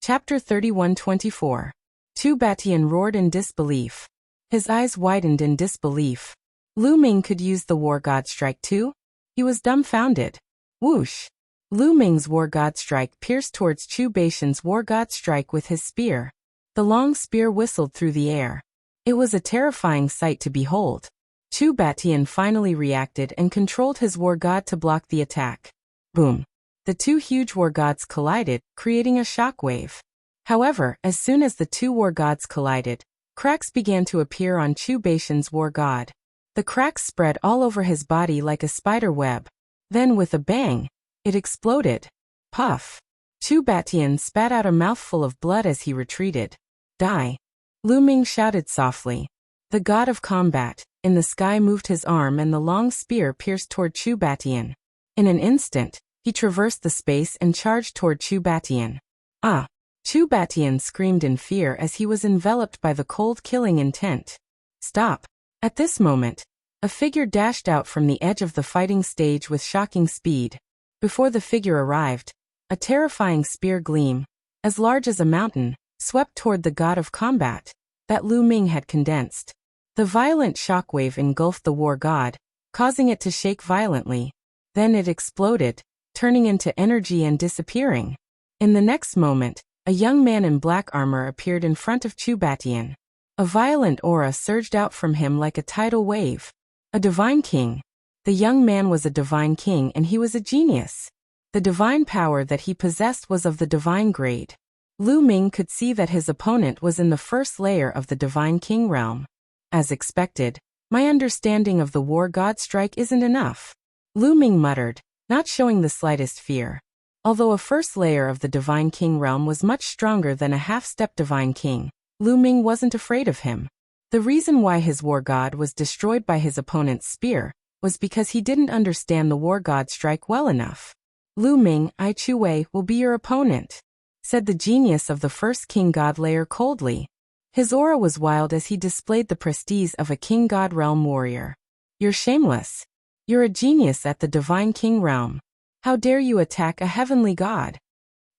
Chapter 31-24. Chu Batian roared in disbelief. His eyes widened in disbelief. Lu Ming could use the War God Strike too? He was dumbfounded. Whoosh! Lu Ming's War God Strike pierced towards Chu Batian's War God Strike with his spear. The long spear whistled through the air. It was a terrifying sight to behold. Chu Batian finally reacted and controlled his War God to block the attack. Boom! The two huge War Gods collided, creating a shockwave. However, as soon as the two War Gods collided, cracks began to appear on Chu Batian's War God. The cracks spread all over his body like a spider web. Then with a bang, it exploded. Puff! Chu Batian spat out a mouthful of blood as he retreated. Die! Lu Ming shouted softly. The god of combat, in the sky, moved his arm and the long spear pierced toward Chu Batian. In an instant, he traversed the space and charged toward Chu Batian. Ah! Chu Batian screamed in fear as he was enveloped by the cold killing intent. Stop! At this moment, a figure dashed out from the edge of the fighting stage with shocking speed. Before the figure arrived, a terrifying spear gleam, as large as a mountain, swept toward the god of combat that Lu Ming had condensed. The violent shockwave engulfed the war god, causing it to shake violently. Then it exploded, turning into energy and disappearing. In the next moment, a young man in black armor appeared in front of Chu Batian. A violent aura surged out from him like a tidal wave. A divine king. The young man was a divine king and he was a genius. The divine power that he possessed was of the divine grade. Lu Ming could see that his opponent was in the first layer of the divine king realm. As expected, my understanding of the War God Strike isn't enough. Lu Ming muttered, not showing the slightest fear. Although a first layer of the divine king realm was much stronger than a half-step divine king, Lu Ming wasn't afraid of him. The reason why his war god was destroyed by his opponent's spear was because he didn't understand the War God Strike well enough. Lu Ming, I Chu Wei will be your opponent, said the genius of the first king god layer coldly. His aura was wild as he displayed the prestige of a king god realm warrior. You're shameless. You're a genius at the divine king realm. How dare you attack a heavenly god?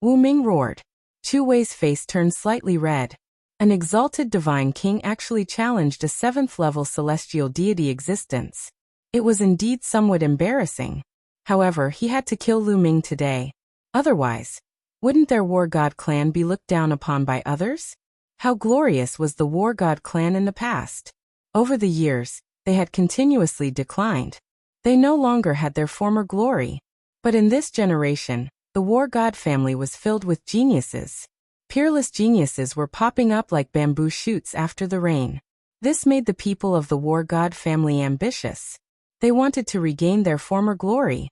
Wu Ming roared. Chu Wei's face turned slightly red. An exalted divine king actually challenged a 7th-level celestial deity existence. It was indeed somewhat embarrassing. However, he had to kill Lu Ming today. Otherwise, wouldn't their War God clan be looked down upon by others? How glorious was the War God clan in the past? Over the years, they had continuously declined. They no longer had their former glory. But in this generation, the War God family was filled with geniuses. Peerless geniuses were popping up like bamboo shoots after the rain. This made the people of the War God family ambitious. They wanted to regain their former glory.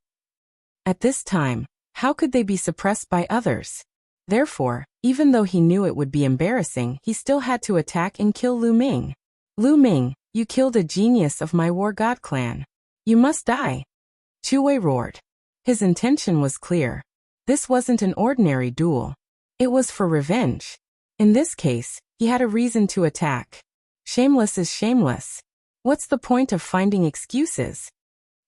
At this time, how could they be suppressed by others? Therefore, even though he knew it would be embarrassing, he still had to attack and kill Lu Ming. Lu Ming, you killed a genius of my War God clan. You must die. Chu Wei roared. His intention was clear. This wasn't an ordinary duel. It was for revenge. In this case, he had a reason to attack. Shameless is shameless. What's the point of finding excuses?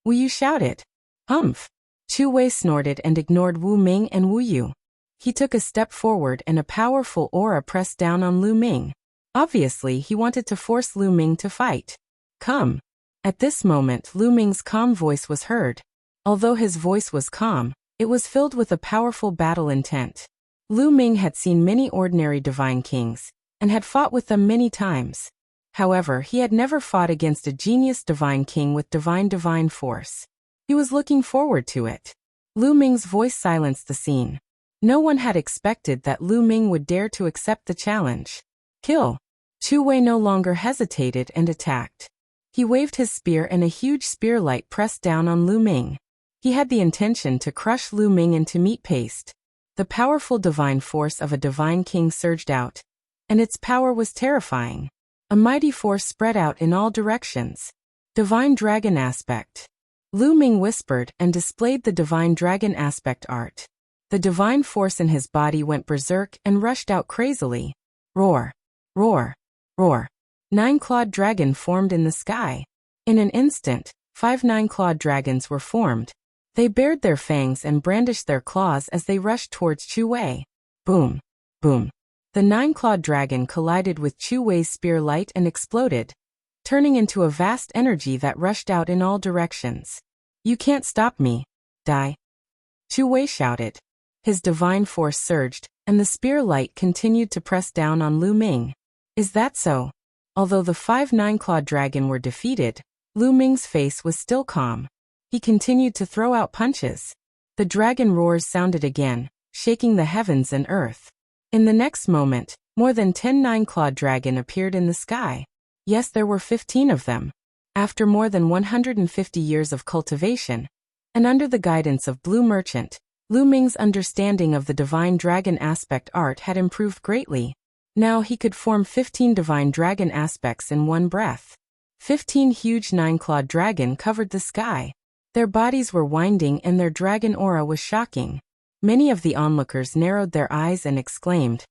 Wu Yu shouted. Humph. Chu Wei snorted and ignored Wu Ming and Wu Yu. He took a step forward and a powerful aura pressed down on Lu Ming. Obviously, he wanted to force Lu Ming to fight. Come. At this moment, Lu Ming's calm voice was heard. Although his voice was calm, it was filled with a powerful battle intent. Lu Ming had seen many ordinary divine kings, and had fought with them many times. However, he had never fought against a genius divine king with divine force. He was looking forward to it. Lu Ming's voice silenced the scene. No one had expected that Lu Ming would dare to accept the challenge. Kill. Chu Wei no longer hesitated and attacked. He waved his spear and a huge spear light pressed down on Lu Ming. He had the intention to crush Lu Ming into meat paste. The powerful divine force of a divine king surged out, and its power was terrifying. A mighty force spread out in all directions. Divine dragon aspect. Lu Ming whispered and displayed the divine dragon aspect art. The divine force in his body went berserk and rushed out crazily. Roar! Roar! Roar! 9-clawed dragon formed in the sky. In an instant, 5 9-clawed dragons were formed. They bared their fangs and brandished their claws as they rushed towards Chu Wei. Boom! Boom. The nine-clawed dragon collided with Chu Wei's spear light and exploded, turning into a vast energy that rushed out in all directions. You can't stop me. Die. Chu Wei shouted. His divine force surged, and the spear light continued to press down on Lu Ming. Is that so? Although the 5 nine-clawed dragon were defeated, Lu Ming's face was still calm. He continued to throw out punches. The dragon roars sounded again, shaking the heavens and earth. In the next moment, more than 10 nine-clawed dragon appeared in the sky. Yes, there were 15 of them. After more than 150 years of cultivation, and under the guidance of Blue Merchant, Lu Ming's understanding of the divine dragon aspect art had improved greatly. Now he could form 15 divine dragon aspects in one breath. 15 huge nine-clawed dragon covered the sky. Their bodies were winding and their dragon aura was shocking. Many of the onlookers narrowed their eyes and exclaimed,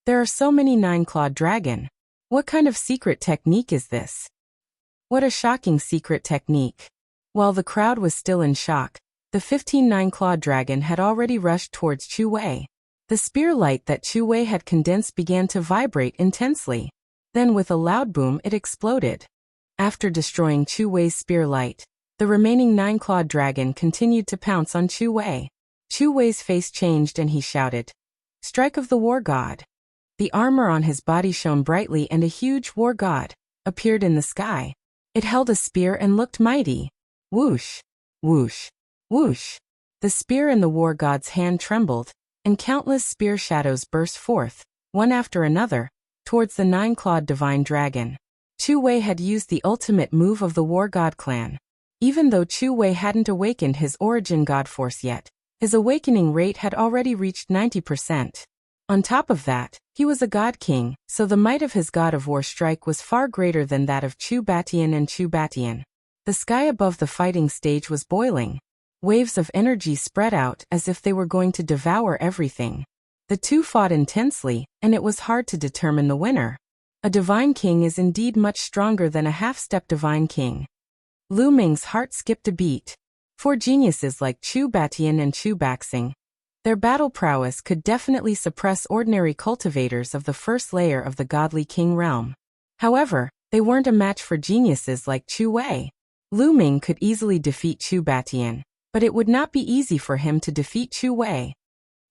"There are so many nine-clawed dragon. What kind of secret technique is this? What a shocking secret technique." While the crowd was still in shock, the 15 nine-clawed dragon had already rushed towards Chu Wei. The spear light that Chu Wei had condensed began to vibrate intensely. Then with a loud boom it exploded. After destroying Chu Wei's spear light, the remaining nine-clawed dragon continued to pounce on Chu Wei. Chu Wei's face changed and he shouted, "Strike of the war god." The armor on his body shone brightly and a huge war god appeared in the sky. It held a spear and looked mighty. Whoosh, whoosh, whoosh. The spear in the war god's hand trembled, and countless spear shadows burst forth, one after another, towards the nine-clawed divine dragon. Chu Wei had used the ultimate move of the war god clan. Even though Chu Wei hadn't awakened his origin god force yet, his awakening rate had already reached 90%. On top of that, he was a god king, so the might of his god of war strike was far greater than that of Chu Batian and Chu Batian. The sky above the fighting stage was boiling. Waves of energy spread out as if they were going to devour everything. The two fought intensely, and it was hard to determine the winner. A divine king is indeed much stronger than a half-step divine king. Lu Ming's heart skipped a beat. For geniuses like Chu Batian and Chu Baxing, their battle prowess could definitely suppress ordinary cultivators of the first layer of the godly king realm. However, they weren't a match for geniuses like Chu Wei. Lu Ming could easily defeat Chu Batian, but it would not be easy for him to defeat Chu Wei.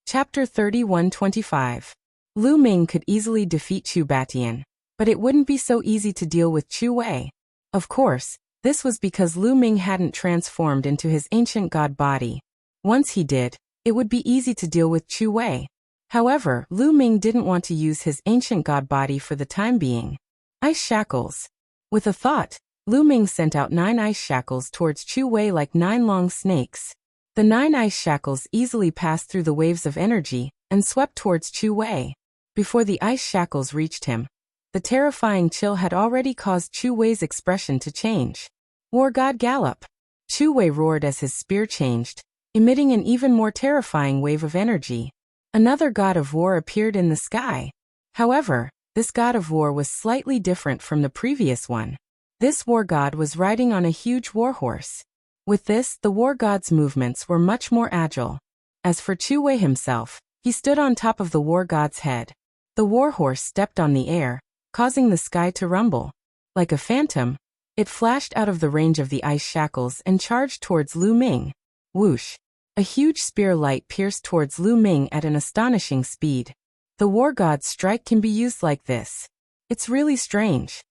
Chapter 31-25. Lu Ming could easily defeat Chu Batian, but it wouldn't be so easy to deal with Chu Wei. Of course, this was because Lu Ming hadn't transformed into his ancient god body. Once he did, it would be easy to deal with Chu Wei. However, Lu Ming didn't want to use his ancient god body for the time being. Ice shackles. With a thought, Lu Ming sent out 9 ice shackles towards Chu Wei like 9 long snakes. The 9 ice shackles easily passed through the waves of energy and swept towards Chu Wei. Before the ice shackles reached him, the terrifying chill had already caused Chu Wei's expression to change. War God Gallop. Chu Wei roared as his spear changed, emitting an even more terrifying wave of energy. Another god of war appeared in the sky. However, this god of war was slightly different from the previous one. This war god was riding on a huge war horse. With this, the war god's movements were much more agile. As for Chu Wei himself, he stood on top of the war god's head. The war horse stepped on the air, causing the sky to rumble. Like a phantom, it flashed out of the range of the ice shackles and charged towards Lu Ming. Whoosh! A huge spear light pierced towards Lu Ming at an astonishing speed. The war god's strike can be used like this. It's really strange.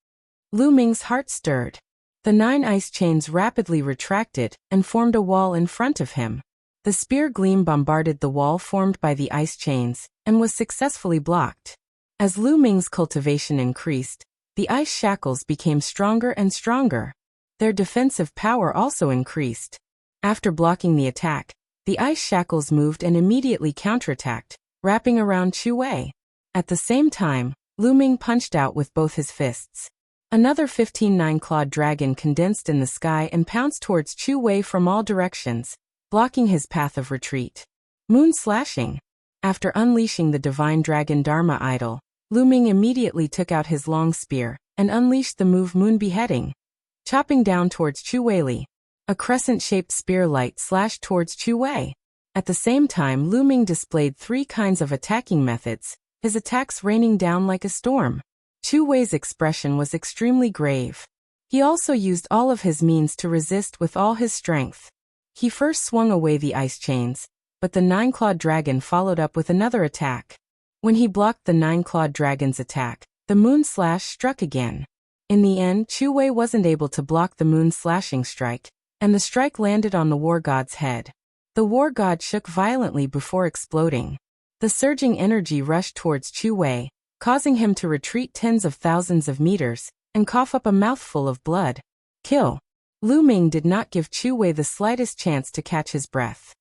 Lu Ming's heart stirred. The 9 ice chains rapidly retracted and formed a wall in front of him. The spear gleam bombarded the wall formed by the ice chains and was successfully blocked. As Lu Ming's cultivation increased, the ice shackles became stronger and stronger. Their defensive power also increased. After blocking the attack, the ice shackles moved and immediately counterattacked, wrapping around Chu Wei. At the same time, Lu Ming punched out with both his fists. Another 15 nine-clawed dragon condensed in the sky and pounced towards Chu Wei from all directions, blocking his path of retreat. Moon slashing. After unleashing the divine dragon Dharma idol, Lu Ming immediately took out his long spear and unleashed the move Moon beheading, chopping down towards Chu Wei. A crescent-shaped spear light slashed towards Chu Wei. At the same time, Lu Ming displayed 3 kinds of attacking methods. his attacks raining down like a storm. Chu Wei's expression was extremely grave. He also used all of his means to resist with all his strength. He first swung away the ice chains, but the nine-clawed dragon followed up with another attack. When he blocked the nine-clawed dragon's attack, the moon slash struck again. In the end, Chu Wei wasn't able to block the moon's slashing strike, and the strike landed on the war god's head. The war god shook violently before exploding. The surging energy rushed towards Chu Wei, causing him to retreat tens of thousands of meters, and cough up a mouthful of blood. Kill. Lu Ming did not give Chu Wei the slightest chance to catch his breath.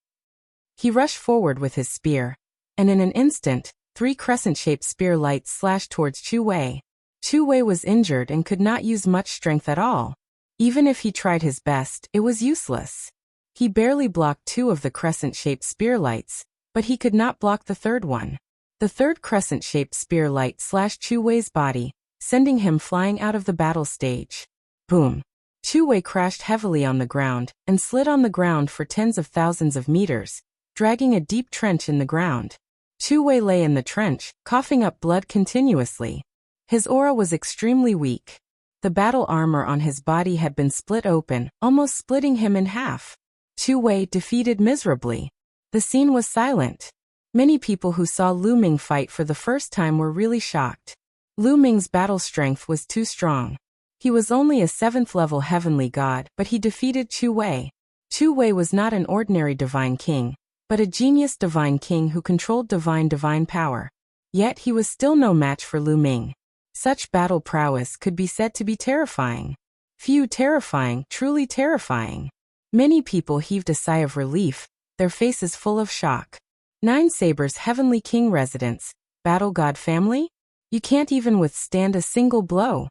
He rushed forward with his spear, and in an instant, 3 crescent-shaped spear lights slashed towards Chu Wei. Chu Wei was injured and could not use much strength at all. Even if he tried his best, it was useless. He barely blocked 2 of the crescent-shaped spear lights, but he could not block the third one. The third crescent-shaped spear light slashed Chu Wei's body, sending him flying out of the battle stage. Boom! Chu Wei crashed heavily on the ground and slid on the ground for tens of thousands of meters, dragging a deep trench in the ground. Chu Wei lay in the trench, coughing up blood continuously. His aura was extremely weak. The battle armor on his body had been split open, almost splitting him in half. Chu Wei defeated miserably. The scene was silent. Many people who saw Lu Ming fight for the first time were really shocked. Lu Ming's battle strength was too strong. He was only a 7th-level heavenly god, but he defeated Chu Wei. Chu Wei was not an ordinary divine king, but a genius divine king who controlled divine power. Yet he was still no match for Lu Ming. Such battle prowess could be said to be terrifying. Few terrifying, truly terrifying. Many people heaved a sigh of relief, their faces full of shock. 9 Sabers Heavenly King residence, battle god family? You can't even withstand a single blow.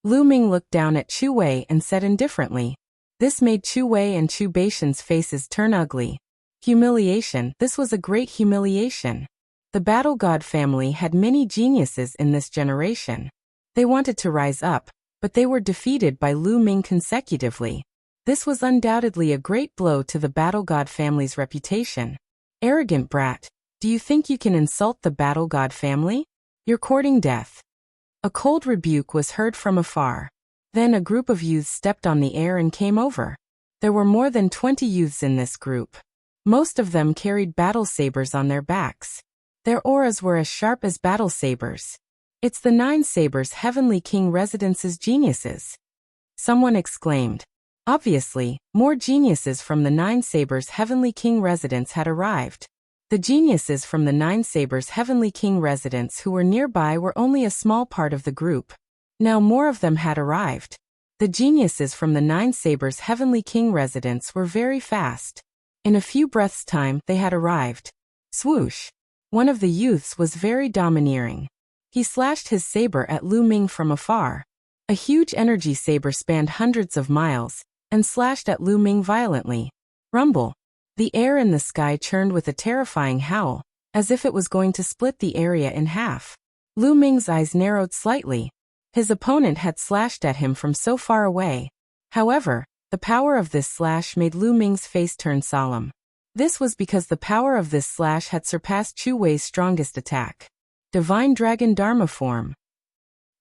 Lu Ming looked down at Chu Wei and said indifferently. This made Chu Wei and Chu Baishan's faces turn ugly. Humiliation, this was a great humiliation. The battle god family had many geniuses in this generation. They wanted to rise up, but they were defeated by Lu Ming consecutively. This was undoubtedly a great blow to the battle god family's reputation. Arrogant brat, do you think you can insult the battle god family? You're courting death. A cold rebuke was heard from afar. Then a group of youths stepped on the air and came over. There were more than 20 youths in this group. Most of them carried battle sabers on their backs. Their auras were as sharp as battle sabers. It's the 9 Sabers Heavenly King Residence's geniuses. Someone exclaimed. Obviously, more geniuses from the 9 Sabers Heavenly King Residence had arrived. The geniuses from the 9 Sabers Heavenly King Residence who were nearby were only a small part of the group. Now more of them had arrived. The geniuses from the 9 Sabers Heavenly King Residence were very fast. In a few breaths' time, they had arrived. Swoosh! One of the youths was very domineering. He slashed his saber at Lu Ming from afar. A huge energy saber spanned hundreds of miles, and slashed at Lu Ming violently. Rumble! The air in the sky churned with a terrifying howl, as if it was going to split the area in half. Lu Ming's eyes narrowed slightly. His opponent had slashed at him from so far away. However, the power of this slash made Lu Ming's face turn solemn. This was because the power of this slash had surpassed Chu Wei's strongest attack. Divine Dragon Dharma form.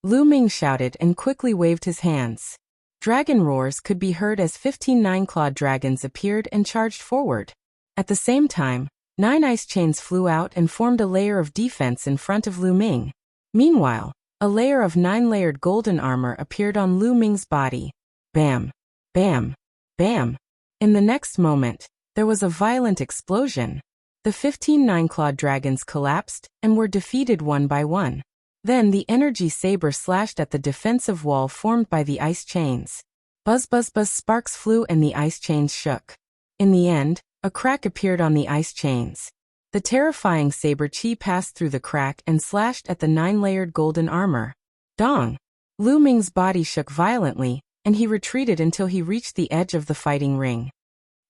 Lu Ming shouted and quickly waved his hands. Dragon roars could be heard as 15 nine-clawed dragons appeared and charged forward. At the same time, 9 ice chains flew out and formed a layer of defense in front of Lu Ming. Meanwhile, a layer of 9-layered golden armor appeared on Lu Ming's body. Bam! Bam! Bam! In the next moment, there was a violent explosion. The 15 nine-clawed dragons collapsed and were defeated one by one. Then the energy saber slashed at the defensive wall formed by the ice chains. Buzz buzz buzz, sparks flew and the ice chains shook. In the end, a crack appeared on the ice chains. The terrifying saber chi passed through the crack and slashed at the 9-layered golden armor. Dong! Lu Ming's body shook violently, and he retreated until he reached the edge of the fighting ring.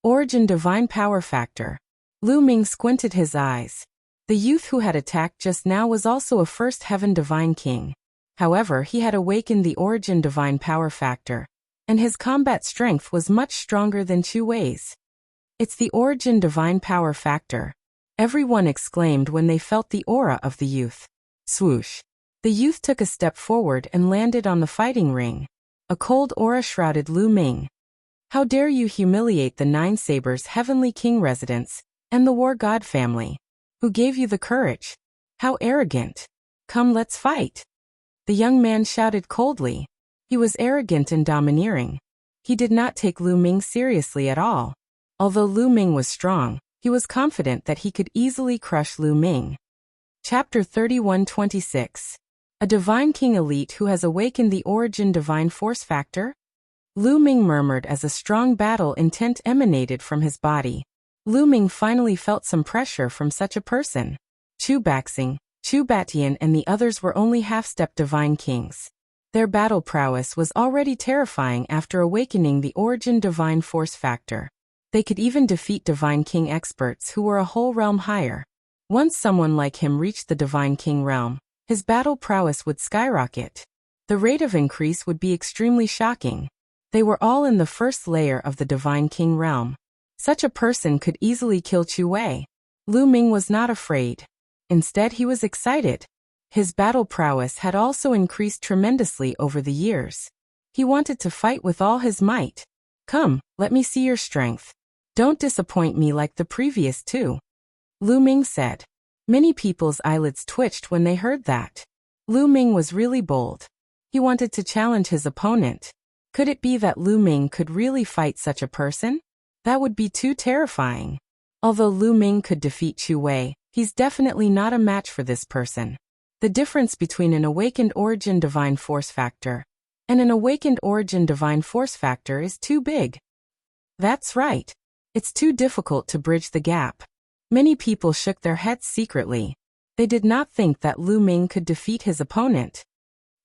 Origin Divine Power Factor. Lu Ming squinted his eyes. The youth who had attacked just now was also a first heaven divine king. However, he had awakened the origin divine power factor, and his combat strength was much stronger than Chu Wei's. It's the origin divine power factor. Everyone exclaimed when they felt the aura of the youth. Swoosh. The youth took a step forward and landed on the fighting ring. A cold aura shrouded Lu Ming. How dare you humiliate the Nine Sabers' Heavenly King residence, and the War God family? Who gave you the courage? How arrogant! Come, let's fight! The young man shouted coldly. He was arrogant and domineering. He did not take Lu Ming seriously at all. Although Lu Ming was strong, he was confident that he could easily crush Lu Ming. Chapter 31-26. A Divine King Elite who has awakened the origin Divine Force Factor? Lu Ming murmured as a strong battle intent emanated from his body. Lu Ming finally felt some pressure from such a person. Chu Baxing, Chu Batian and the others were only half-step Divine Kings. Their battle prowess was already terrifying after awakening the origin Divine Force Factor. They could even defeat Divine King experts who were a whole realm higher. Once someone like him reached the Divine King realm, his battle prowess would skyrocket. The rate of increase would be extremely shocking. They were all in the first layer of the Divine King realm. Such a person could easily kill Chu Wei. Lu Ming was not afraid. Instead, he was excited. His battle prowess had also increased tremendously over the years. He wanted to fight with all his might. Come, let me see your strength. Don't disappoint me like the previous two. Lu Ming said. Many people's eyelids twitched when they heard that. Lu Ming was really bold. He wanted to challenge his opponent. Could it be that Lu Ming could really fight such a person? That would be too terrifying. Although Lu Ming could defeat Chu Wei, he's definitely not a match for this person. The difference between an awakened origin Divine Force Factor and an awakened origin Divine Force Factor is too big. That's right. It's too difficult to bridge the gap. Many people shook their heads secretly. They did not think that Lu Ming could defeat his opponent.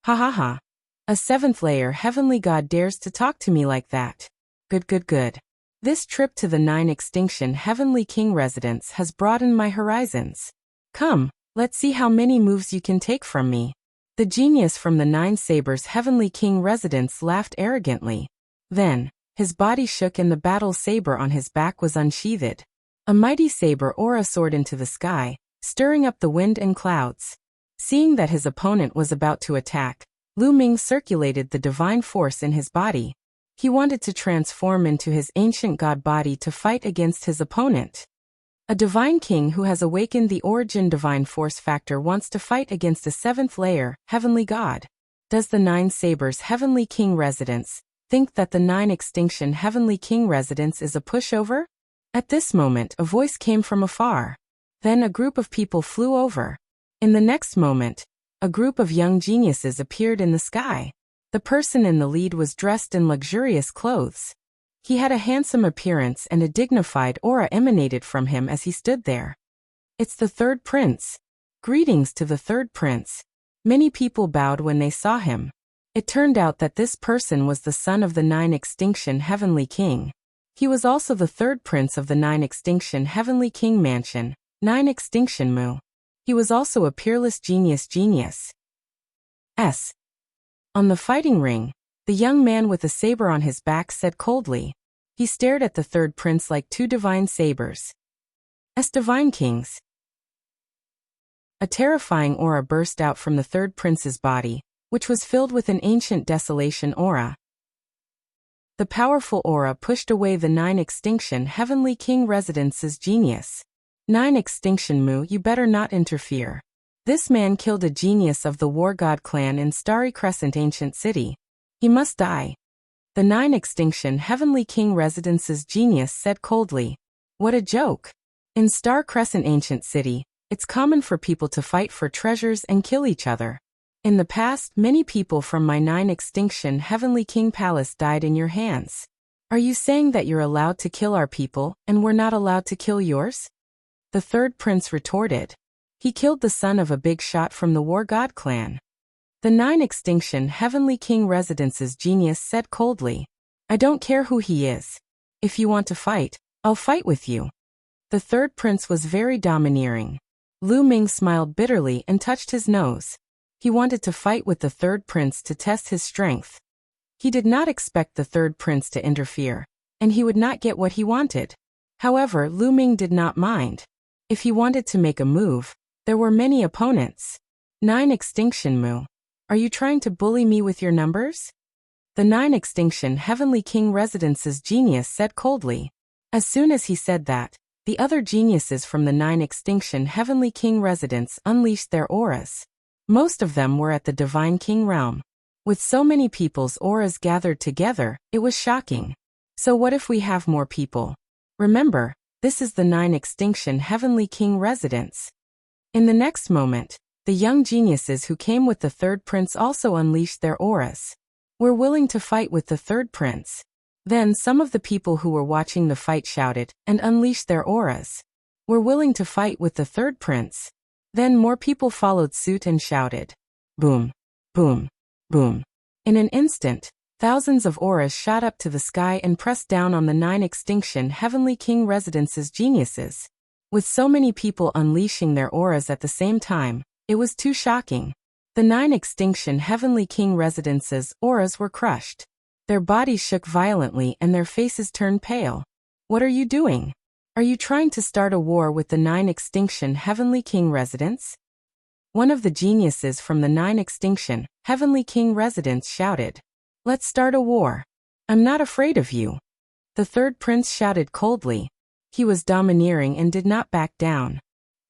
Ha ha ha. A seventh layer heavenly god dares to talk to me like that. Good. This trip to the Nine Extinction Heavenly King residence has broadened my horizons. Come, let's see how many moves you can take from me. The genius from the Nine Sabers Heavenly King residence laughed arrogantly. Then, his body shook and the battle saber on his back was unsheathed. A mighty saber aura soared into the sky, stirring up the wind and clouds. Seeing that his opponent was about to attack, Lu Ming circulated the divine force in his body. He wanted to transform into his ancient god body to fight against his opponent. A divine king who has awakened the origin Divine Force Factor wants to fight against a seventh layer, heavenly god. Does the Nine Sabers Heavenly King residence think that the Nine Extinction Heavenly King residence is a pushover? At this moment, a voice came from afar. Then a group of people flew over. In the next moment, a group of young geniuses appeared in the sky. The person in the lead was dressed in luxurious clothes. He had a handsome appearance and a dignified aura emanated from him as he stood there. It's the third prince. Greetings to the third prince. Many people bowed when they saw him. It turned out that this person was the son of the Nine Extinction Heavenly King. He was also the third prince of the Nine Extinction Heavenly King Mansion, Nine Extinction Mu. He was also a peerless genius. On the fighting ring, the young man with a saber on his back said coldly. He stared at the third prince like two divine sabers. As divine kings. A terrifying aura burst out from the third prince's body, which was filled with an ancient desolation aura. The powerful aura pushed away the Nine Extinction Heavenly King residence's genius. Nine Extinction Mu, you better not interfere. This man killed a genius of the War God clan in Starry Crescent Ancient City. He must die. The Nine Extinction Heavenly King residence's genius said coldly. What a joke. In Star Crescent Ancient City, it's common for people to fight for treasures and kill each other. In the past, many people from my Nine Extinction Heavenly King Palace died in your hands. Are you saying that you're allowed to kill our people, and we're not allowed to kill yours? The third prince retorted. He killed the son of a big shot from the War God clan. The Nine Extinction Heavenly King Residence's genius said coldly. I don't care who he is. If you want to fight, I'll fight with you. The third prince was very domineering. Lu Ming smiled bitterly and touched his nose. He wanted to fight with the third prince to test his strength. He did not expect the third prince to interfere, and he would not get what he wanted. However, Lu Ming did not mind. If he wanted to make a move, there were many opponents. 9 extinction Mu. Are you trying to bully me with your numbers? The 9 extinction Heavenly King Residence's genius said coldly. As soon as he said that, the other geniuses from the 9 extinction Heavenly King Residence unleashed their auras. Most of them were at the Divine King realm. With so many people's auras gathered together, it was shocking. So what if we have more people? Remember, this is the 9 extinction Heavenly King Residence. In the next moment, the young geniuses who came with the third prince also unleashed their auras. We're willing to fight with the third prince. Then some of the people who were watching the fight shouted and unleashed their auras. We're willing to fight with the third prince. Then more people followed suit and shouted. Boom, boom, boom. In an instant, thousands of auras shot up to the sky and pressed down on the 9 extinction Heavenly King Residence's geniuses. With so many people unleashing their auras at the same time, it was too shocking. The 9 extinction Heavenly King Residence's auras were crushed. Their bodies shook violently and their faces turned pale. What are you doing? Are you trying to start a war with the 9 extinction Heavenly King Residence? One of the geniuses from the 9 extinction Heavenly King Residence shouted. Let's start a war. I'm not afraid of you. The third prince shouted coldly. He was domineering and did not back down.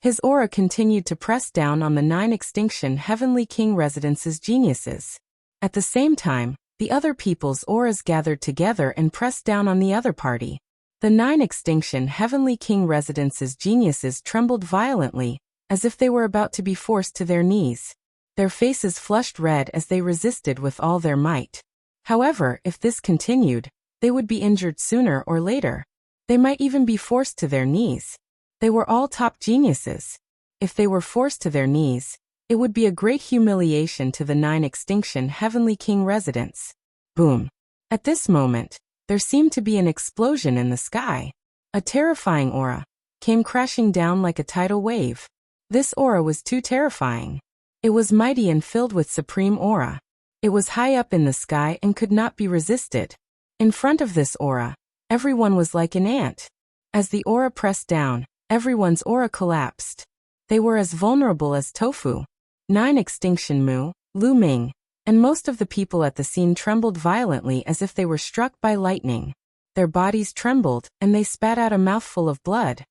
His aura continued to press down on the 9 extinction Heavenly King Residence's geniuses. At the same time, the other people's auras gathered together and pressed down on the other party. The 9 extinction Heavenly King Residence's geniuses trembled violently, as if they were about to be forced to their knees. Their faces flushed red as they resisted with all their might. However, if this continued, they would be injured sooner or later. They might even be forced to their knees. They were all top geniuses. If they were forced to their knees, it would be a great humiliation to the 9 extinction Heavenly King Residence. Boom. At this moment, there seemed to be an explosion in the sky. A terrifying aura came crashing down like a tidal wave. This aura was too terrifying. It was mighty and filled with supreme aura. It was high up in the sky and could not be resisted. In front of this aura, everyone was like an ant. As the aura pressed down, everyone's aura collapsed. They were as vulnerable as tofu. 9 extinction Mu, Lu Ming, and most of the people at the scene trembled violently as if they were struck by lightning. Their bodies trembled, and they spat out a mouthful of blood.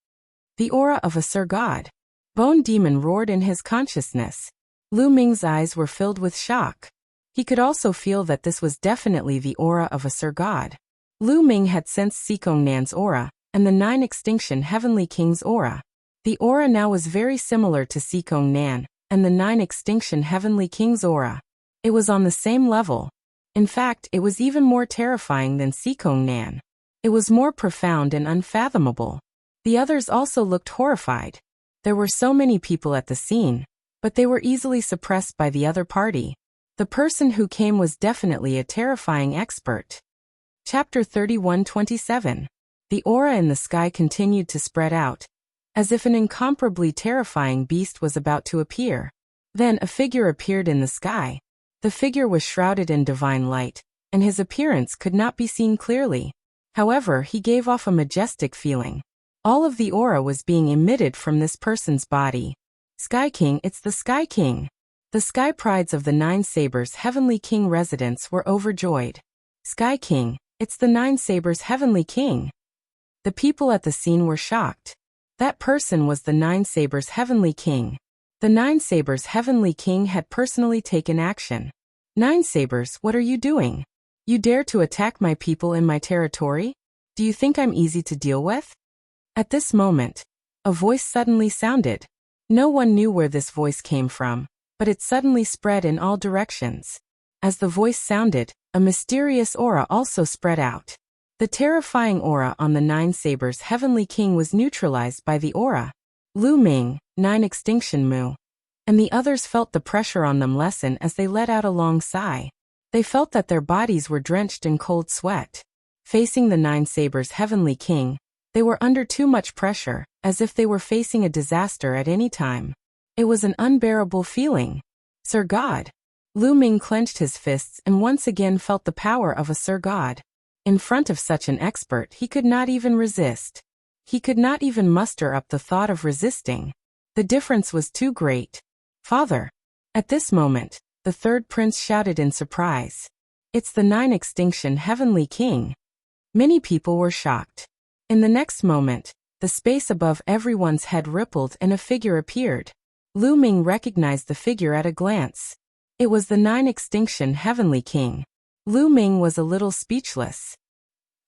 The aura of a Sir God. Bone Demon roared in his consciousness. Lu Ming's eyes were filled with shock. He could also feel that this was definitely the aura of a Sir God. Lu Ming had sensed Sikong Nan's aura, and the 9 extinction Heavenly King's aura. The aura now was very similar to Sikong Nan, and the 9 extinction Heavenly King's aura. It was on the same level. In fact, it was even more terrifying than Sikong Nan. It was more profound and unfathomable. The others also looked horrified. There were so many people at the scene, but they were easily suppressed by the other party. The person who came was definitely a terrifying expert. Chapter 31:27. The aura in the sky continued to spread out, as if an incomparably terrifying beast was about to appear. Then a figure appeared in the sky. The figure was shrouded in divine light, and his appearance could not be seen clearly. However, he gave off a majestic feeling. All of the aura was being emitted from this person's body. Sky King, it's the Sky King. The Sky Prides of the 9 Sabers Heavenly King Residence were overjoyed. Sky King, it's the 9 Sabers Heavenly King. The people at the scene were shocked. That person was the 9 Sabers Heavenly King. The 9 Sabers Heavenly King had personally taken action. 9 Sabers, what are you doing? You dare to attack my people in my territory? Do you think I'm easy to deal with? At this moment, a voice suddenly sounded. No one knew where this voice came from, but it suddenly spread in all directions. As the voice sounded, a mysterious aura also spread out. The terrifying aura on the 9 Sabers Heavenly King was neutralized by the aura. Lu Ming, 9 extinction Mu, and the others felt the pressure on them lessen as they let out a long sigh. They felt that their bodies were drenched in cold sweat. Facing the 9 Sabers Heavenly King, they were under too much pressure, as if they were facing a disaster at any time. It was an unbearable feeling. Sir God. Lu Ming clenched his fists and once again felt the power of a Sir God. In front of such an expert, he could not even resist. He could not even muster up the thought of resisting. The difference was too great. Father. At this moment, the third prince shouted in surprise. It's the 9 extinction Heavenly King. Many people were shocked. In the next moment, the space above everyone's head rippled and a figure appeared. Lu Ming recognized the figure at a glance. It was the 9 extinction Heavenly King. Lu Ming was a little speechless.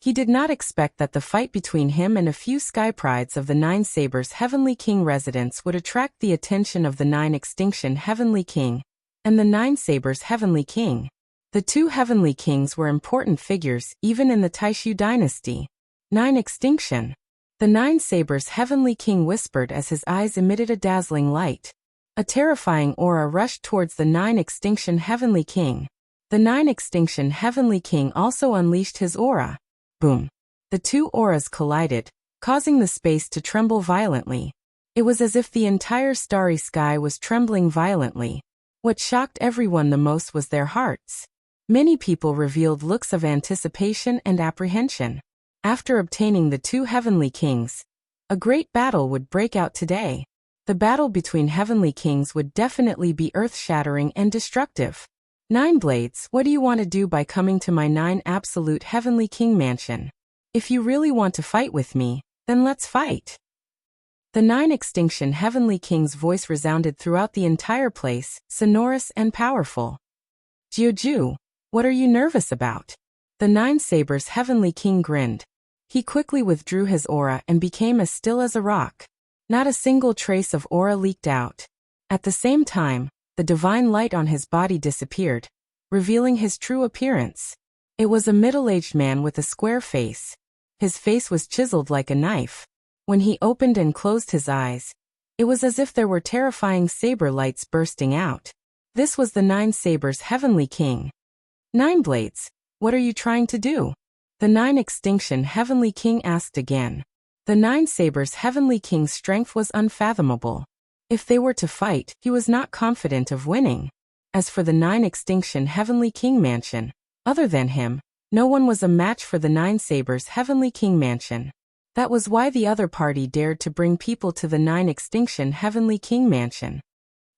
He did not expect that the fight between him and a few sky prides of the 9 Sabers Heavenly King residents would attract the attention of the 9 extinction Heavenly King and the 9 Sabers Heavenly King. The 2 Heavenly Kings were important figures even in the Taishu dynasty. 9 extinction. The 9 Sabers Heavenly King whispered as his eyes emitted a dazzling light. A terrifying aura rushed towards the 9 extinction Heavenly King. The 9 extinction Heavenly King also unleashed his aura. Boom. The 2 auras collided, causing the space to tremble violently. It was as if the entire starry sky was trembling violently. What shocked everyone the most was their hearts. Many people revealed looks of anticipation and apprehension. After obtaining the 2 Heavenly Kings, a great battle would break out today. The battle between Heavenly Kings would definitely be earth-shattering and destructive. 9 Blades, what do you want to do by coming to my 9 Absolute Heavenly King mansion? If you really want to fight with me, then let's fight. The 9 extinction Heavenly King's voice resounded throughout the entire place, sonorous and powerful. Jiuju, what are you nervous about? The 9 Sabers Heavenly King grinned. He quickly withdrew his aura and became as still as a rock. Not a single trace of aura leaked out. At the same time, the divine light on his body disappeared, revealing his true appearance. It was a middle-aged man with a square face. His face was chiseled like a knife. When he opened and closed his eyes, it was as if there were terrifying saber lights bursting out. This was the 9 Sabers Heavenly King. 9 Blades, what are you trying to do? The 9 extinction Heavenly King asked again. The 9 Sabers Heavenly King's strength was unfathomable. If they were to fight, he was not confident of winning. As for the 9 extinction Heavenly King mansion, other than him, no one was a match for the 9 Sabers Heavenly King mansion. That was why the other party dared to bring people to the 9 extinction Heavenly King mansion.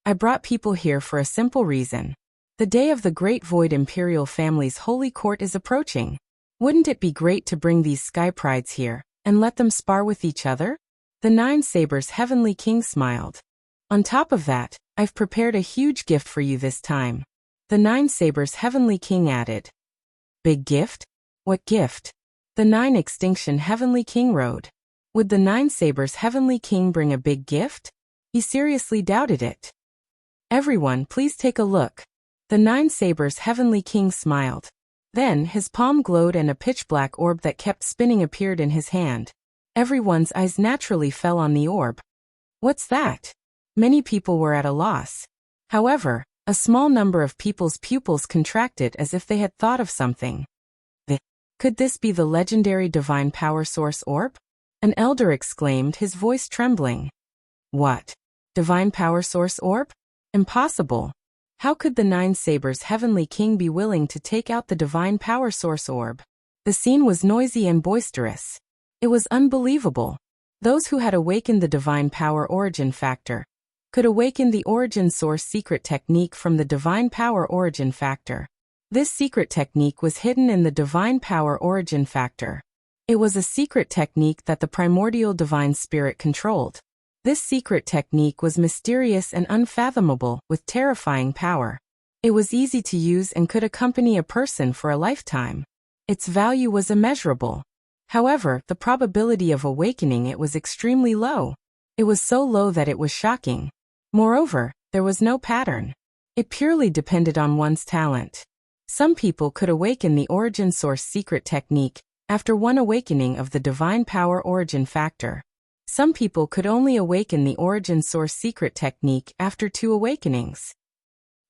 I brought people here for a simple reason. The day of the Great Void Imperial family's holy court is approaching. Wouldn't it be great to bring these sky prides here and let them spar with each other? The 9 Sabers Heavenly King smiled. On top of that, I've prepared a huge gift for you this time. The 9 Sabers Heavenly King added. Big gift? What gift? The 9 extinction Heavenly King rode. Would the 9 Sabers Heavenly King bring a big gift? He seriously doubted it. Everyone, please take a look. The 9 Sabers Heavenly King smiled. Then his palm glowed and a pitch-black orb that kept spinning appeared in his hand. Everyone's eyes naturally fell on the orb. What's that? Many people were at a loss. However, a small number of people's pupils contracted as if they had thought of something. Could this be the legendary divine power source orb? An elder exclaimed, his voice trembling. What? Divine power source orb? Impossible. How could the 9 Sabers Heavenly King be willing to take out the divine power source orb? The scene was noisy and boisterous. It was unbelievable. Those who had awakened the divine power origin factor could awaken the origin source secret technique from the divine power origin factor. This secret technique was hidden in the divine power origin factor. It was a secret technique that the primordial divine spirit controlled. This secret technique was mysterious and unfathomable, with terrifying power. It was easy to use and could accompany a person for a lifetime. Its value was immeasurable. However, the probability of awakening it was extremely low. It was so low that it was shocking. Moreover, there was no pattern. It purely depended on one's talent. Some people could awaken the origin source secret technique after one awakening of the divine power origin factor. Some people could only awaken the origin source secret technique after 2 awakenings.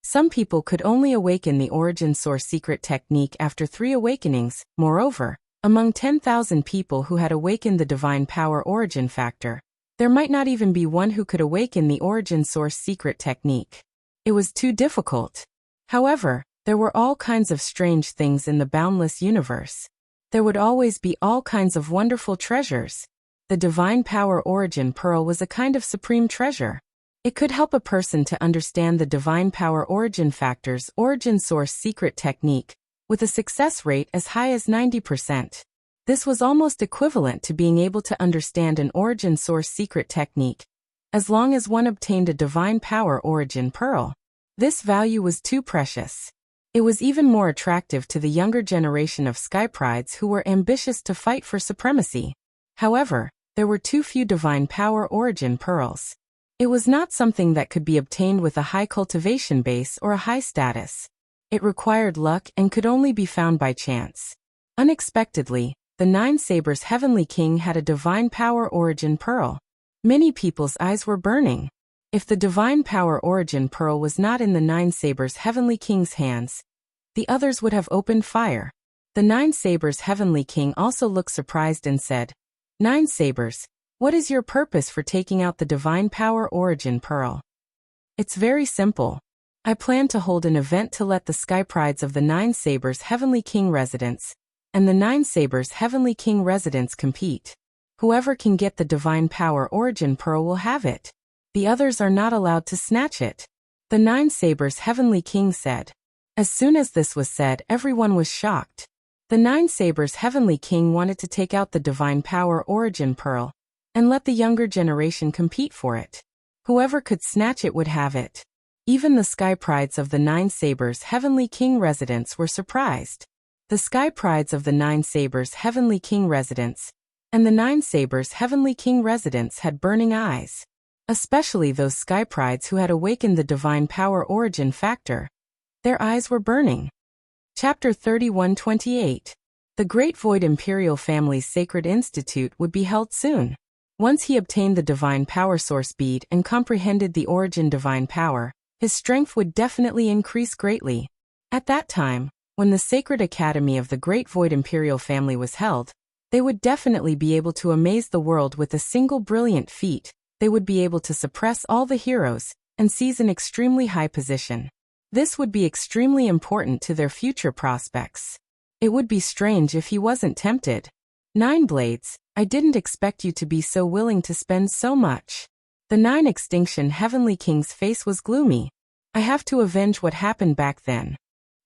Some people could only awaken the origin source secret technique after 3 awakenings. Moreover, among 10,000 people who had awakened the divine power origin factor, there might not even be one who could awaken the origin source secret technique. It was too difficult. However, there were all kinds of strange things in the boundless universe. There would always be all kinds of wonderful treasures. The divine power origin pearl was a kind of supreme treasure. It could help a person to understand the divine power origin factors origin source secret technique, with a success rate as high as 90%. This was almost equivalent to being able to understand an origin source secret technique, as long as one obtained a divine power origin pearl. This value was too precious. It was even more attractive to the younger generation of skyprides who were ambitious to fight for supremacy. However, there were too few divine power origin pearls. It was not something that could be obtained with a high cultivation base or a high status. It required luck and could only be found by chance. Unexpectedly, the Nine Sabers Heavenly King had a divine power origin pearl. Many people's eyes were burning. If the divine power origin pearl was not in the Nine Sabers Heavenly King's hands, the others would have opened fire. The Nine Sabers Heavenly King also looked surprised and said, "Nine Sabers, what is your purpose for taking out the divine power origin pearl?" "It's very simple. I plan to hold an event to let the skyprides of the Nine Sabers Heavenly King residents and the Nine Sabers Heavenly King residents compete. Whoever can get the divine power origin pearl will have it. The others are not allowed to snatch it," the Nine Sabers Heavenly King said. As soon as this was said, everyone was shocked. The Nine Sabers Heavenly King wanted to take out the divine power origin pearl and let the younger generation compete for it. Whoever could snatch it would have it. Even the skyprides of the Nine Sabers Heavenly King residents were surprised. The skyprides of the Nine Sabers Heavenly King residents and the Nine Sabers Heavenly King residents had burning eyes. Especially those skyprides who had awakened the divine power origin factor. Their eyes were burning. Chapter 31:28. The Great Void Imperial Family's Sacred Institute would be held soon. Once he obtained the divine power source bead and comprehended the origin divine power, his strength would definitely increase greatly. At that time, when the Sacred Academy of the Great Void Imperial Family was held, they would definitely be able to amaze the world with a single brilliant feat. They would be able to suppress all the heroes and seize an extremely high position. This would be extremely important to their future prospects. It would be strange if he wasn't tempted. Nine Blades, I didn't expect you to be so willing to spend so much. The Nine Extinction Heavenly King's face was gloomy. I have to avenge what happened back then.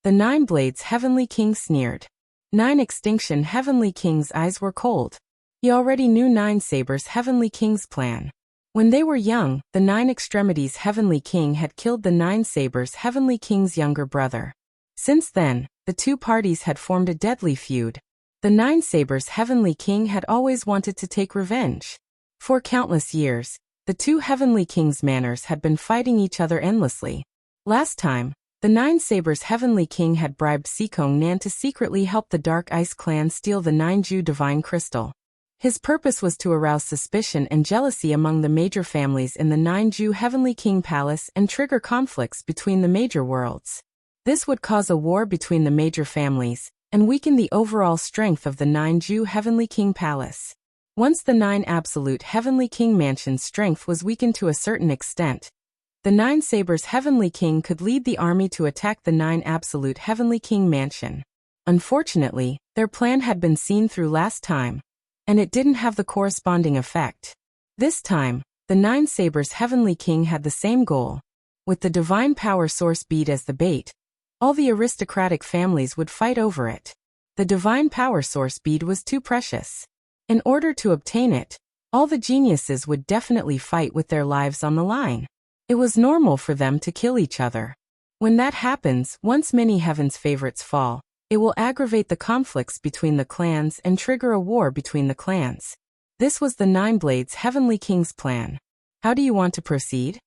The Nine Blades Heavenly King sneered. Nine Extinction Heavenly King's eyes were cold. He already knew Nine Sabers Heavenly King's plan. When they were young, the Nine Extremities Heavenly King had killed the Nine Sabers Heavenly King's younger brother. Since then, the two parties had formed a deadly feud. The Nine Sabers Heavenly King had always wanted to take revenge. For countless years, the two Heavenly Kings' manners had been fighting each other endlessly. Last time, the Nine Sabers Heavenly King had bribed Seekong Nan to secretly help the Dark Ice Clan steal the Nine Ju Divine Crystal. His purpose was to arouse suspicion and jealousy among the major families in the Nine Ju Heavenly King Palace and trigger conflicts between the major worlds. This would cause a war between the major families and weaken the overall strength of the Nine Ju Heavenly King Palace. Once the Nine Absolute Heavenly King Mansion's strength was weakened to a certain extent, the Nine Sabers Heavenly King could lead the army to attack the Nine Absolute Heavenly King Mansion. Unfortunately, their plan had been seen through last time, and it didn't have the corresponding effect. This time, the Nine Sabers Heavenly King had the same goal. With the divine power source bead as the bait, all the aristocratic families would fight over it. The divine power source bead was too precious. In order to obtain it, all the geniuses would definitely fight with their lives on the line. It was normal for them to kill each other. When that happens, once many Heaven's favorites fall, it will aggravate the conflicts between the clans and trigger a war between the clans. This was the Nine Blades Heavenly King's plan. How do you want to proceed?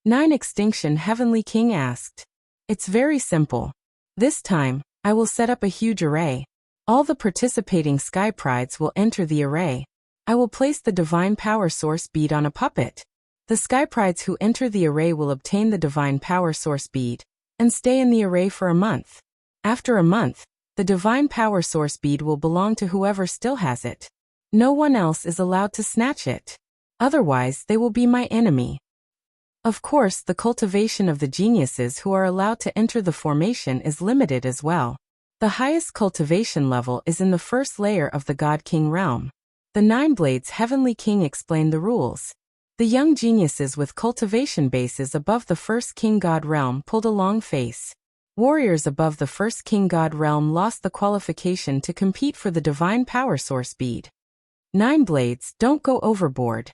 Nine Extinction Heavenly King asked. It's very simple. This time, I will set up a huge array. All the participating skyprides will enter the array. I will place the divine power source bead on a puppet. The skyprides who enter the array will obtain the divine power source bead and stay in the array for a month. After a month, the divine power source bead will belong to whoever still has it. No one else is allowed to snatch it. Otherwise, they will be my enemy. Of course, the cultivation of the geniuses who are allowed to enter the formation is limited as well. The highest cultivation level is in the first layer of the God King realm. The Nine Blades Heavenly King explained the rules. The young geniuses with cultivation bases above the first king god realm pulled a long face. Warriors above the first king god realm lost the qualification to compete for the divine power source bead. 9 blades, don't go overboard.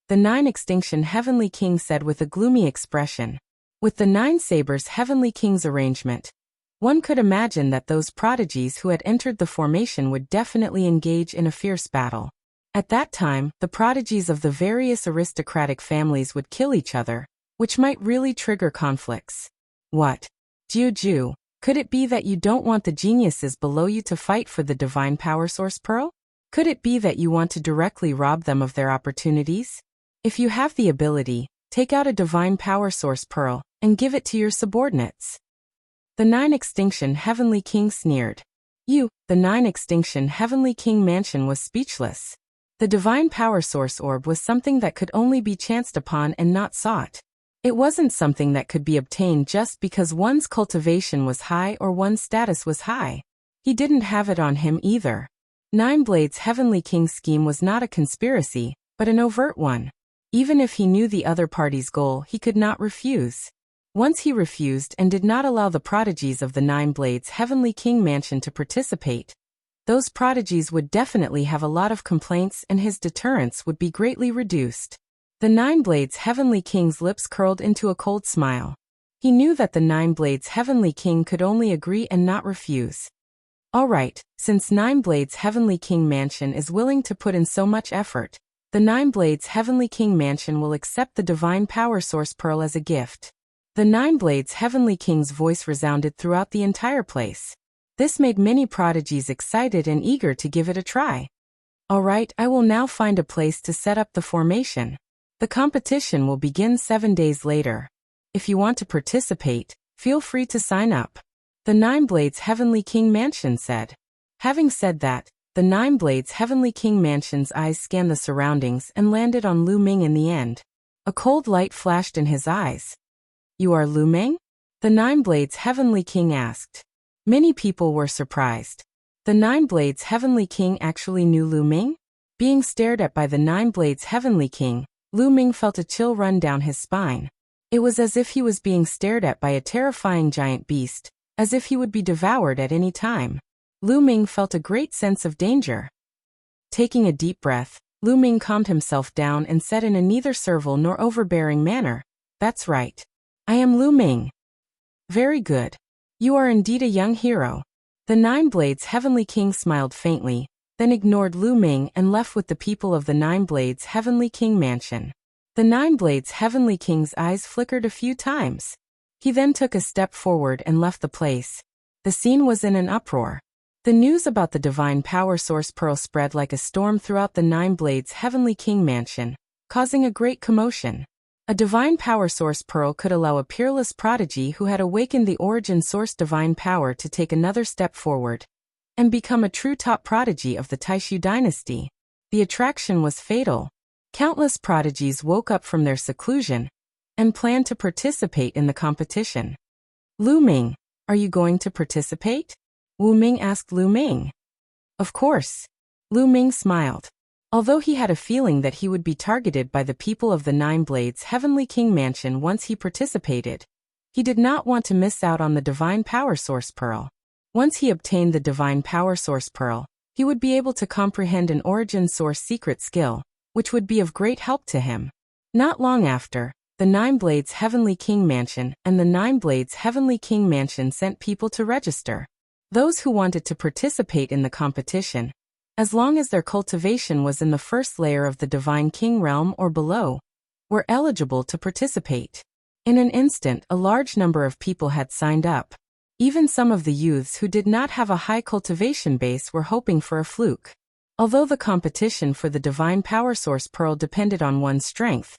The 9 extinction heavenly king said with a gloomy expression. With the 9 sabers heavenly king's arrangement, one could imagine that those prodigies who had entered the formation would definitely engage in a fierce battle. At that time, the prodigies of the various aristocratic families would kill each other, which might really trigger conflicts. What? Juju, could it be that you don't want the geniuses below you to fight for the divine power source pearl? Could it be that you want to directly rob them of their opportunities? If you have the ability, take out a divine power source pearl and give it to your subordinates. The 9 extinction heavenly king sneered. The 9 extinction heavenly king mansion was speechless. The divine power source orb was something that could only be chanced upon and not sought. It wasn't something that could be obtained just because one's cultivation was high or one's status was high. He didn't have it on him either. 9 blades heavenly king's scheme was not a conspiracy, but an overt one. Even if he knew the other party's goal, he could not refuse. Once he refused and did not allow the prodigies of the 9 blades heavenly king mansion to participate, those prodigies would definitely have a lot of complaints and his deterrence would be greatly reduced. The 9 blades heavenly king's lips curled into a cold smile. He knew that the 9 blades heavenly king could only agree and not refuse. All right, since 9 blades heavenly king mansion is willing to put in so much effort, the 9 blades heavenly king mansion will accept the divine power source pearl as a gift. The 9 blades heavenly king's voice resounded throughout the entire place. This made many prodigies excited and eager to give it a try. All right, I will now find a place to set up the formation. The competition will begin 7 days later. If you want to participate, feel free to sign up. The 9 blades heavenly king mansion said. Having said that, the 9 blades heavenly king mansion's eyes scanned the surroundings and landed on Lu Ming in the end. A cold light flashed in his eyes. You are Lu Ming? The 9 blades heavenly king asked. Many people were surprised. The 9 blades heavenly king actually knew Lu Ming? Being stared at by the 9 blades heavenly king, Lu Ming felt a chill run down his spine. It was as if he was being stared at by a terrifying giant beast, as if he would be devoured at any time. Lu Ming felt a great sense of danger. Taking a deep breath, Lu Ming calmed himself down and said in a neither servile nor overbearing manner, "That's right. I am Lu Ming." "Very good. You are indeed a young hero." The 9 blades heavenly king smiled faintly, then ignored Lu Ming and left with the people of the 9 blades heavenly king mansion. The 9 blades heavenly king's eyes flickered a few times. He then took a step forward and left the place. The scene was in an uproar. The news about the divine power source pearl spread like a storm throughout the 9 blades heavenly king mansion, causing a great commotion. A divine power source pearl could allow a peerless prodigy who had awakened the origin source divine power to take another step forward and become a true top prodigy of the Taishu dynasty. The attraction was fatal. Countless prodigies woke up from their seclusion and planned to participate in the competition. "Lu Ming, are you going to participate?" Wu Ming asked Lu Ming. "Of course." Lu Ming smiled. Although he had a feeling that he would be targeted by the people of the 9 blades heavenly king mansion once he participated, he did not want to miss out on the divine power source pearl. Once he obtained the divine power source pearl, he would be able to comprehend an origin source secret skill, which would be of great help to him. Not long after, the 9 blades heavenly king mansion and the 9 blades heavenly king mansion sent people to register. Those who wanted to participate in the competition, as long as their cultivation was in the first layer of the divine king realm or below, were eligible to participate. In an instant, a large number of people had signed up. Even some of the youths who did not have a high cultivation base were hoping for a fluke. Although the competition for the divine power source pearl depended on one's strength,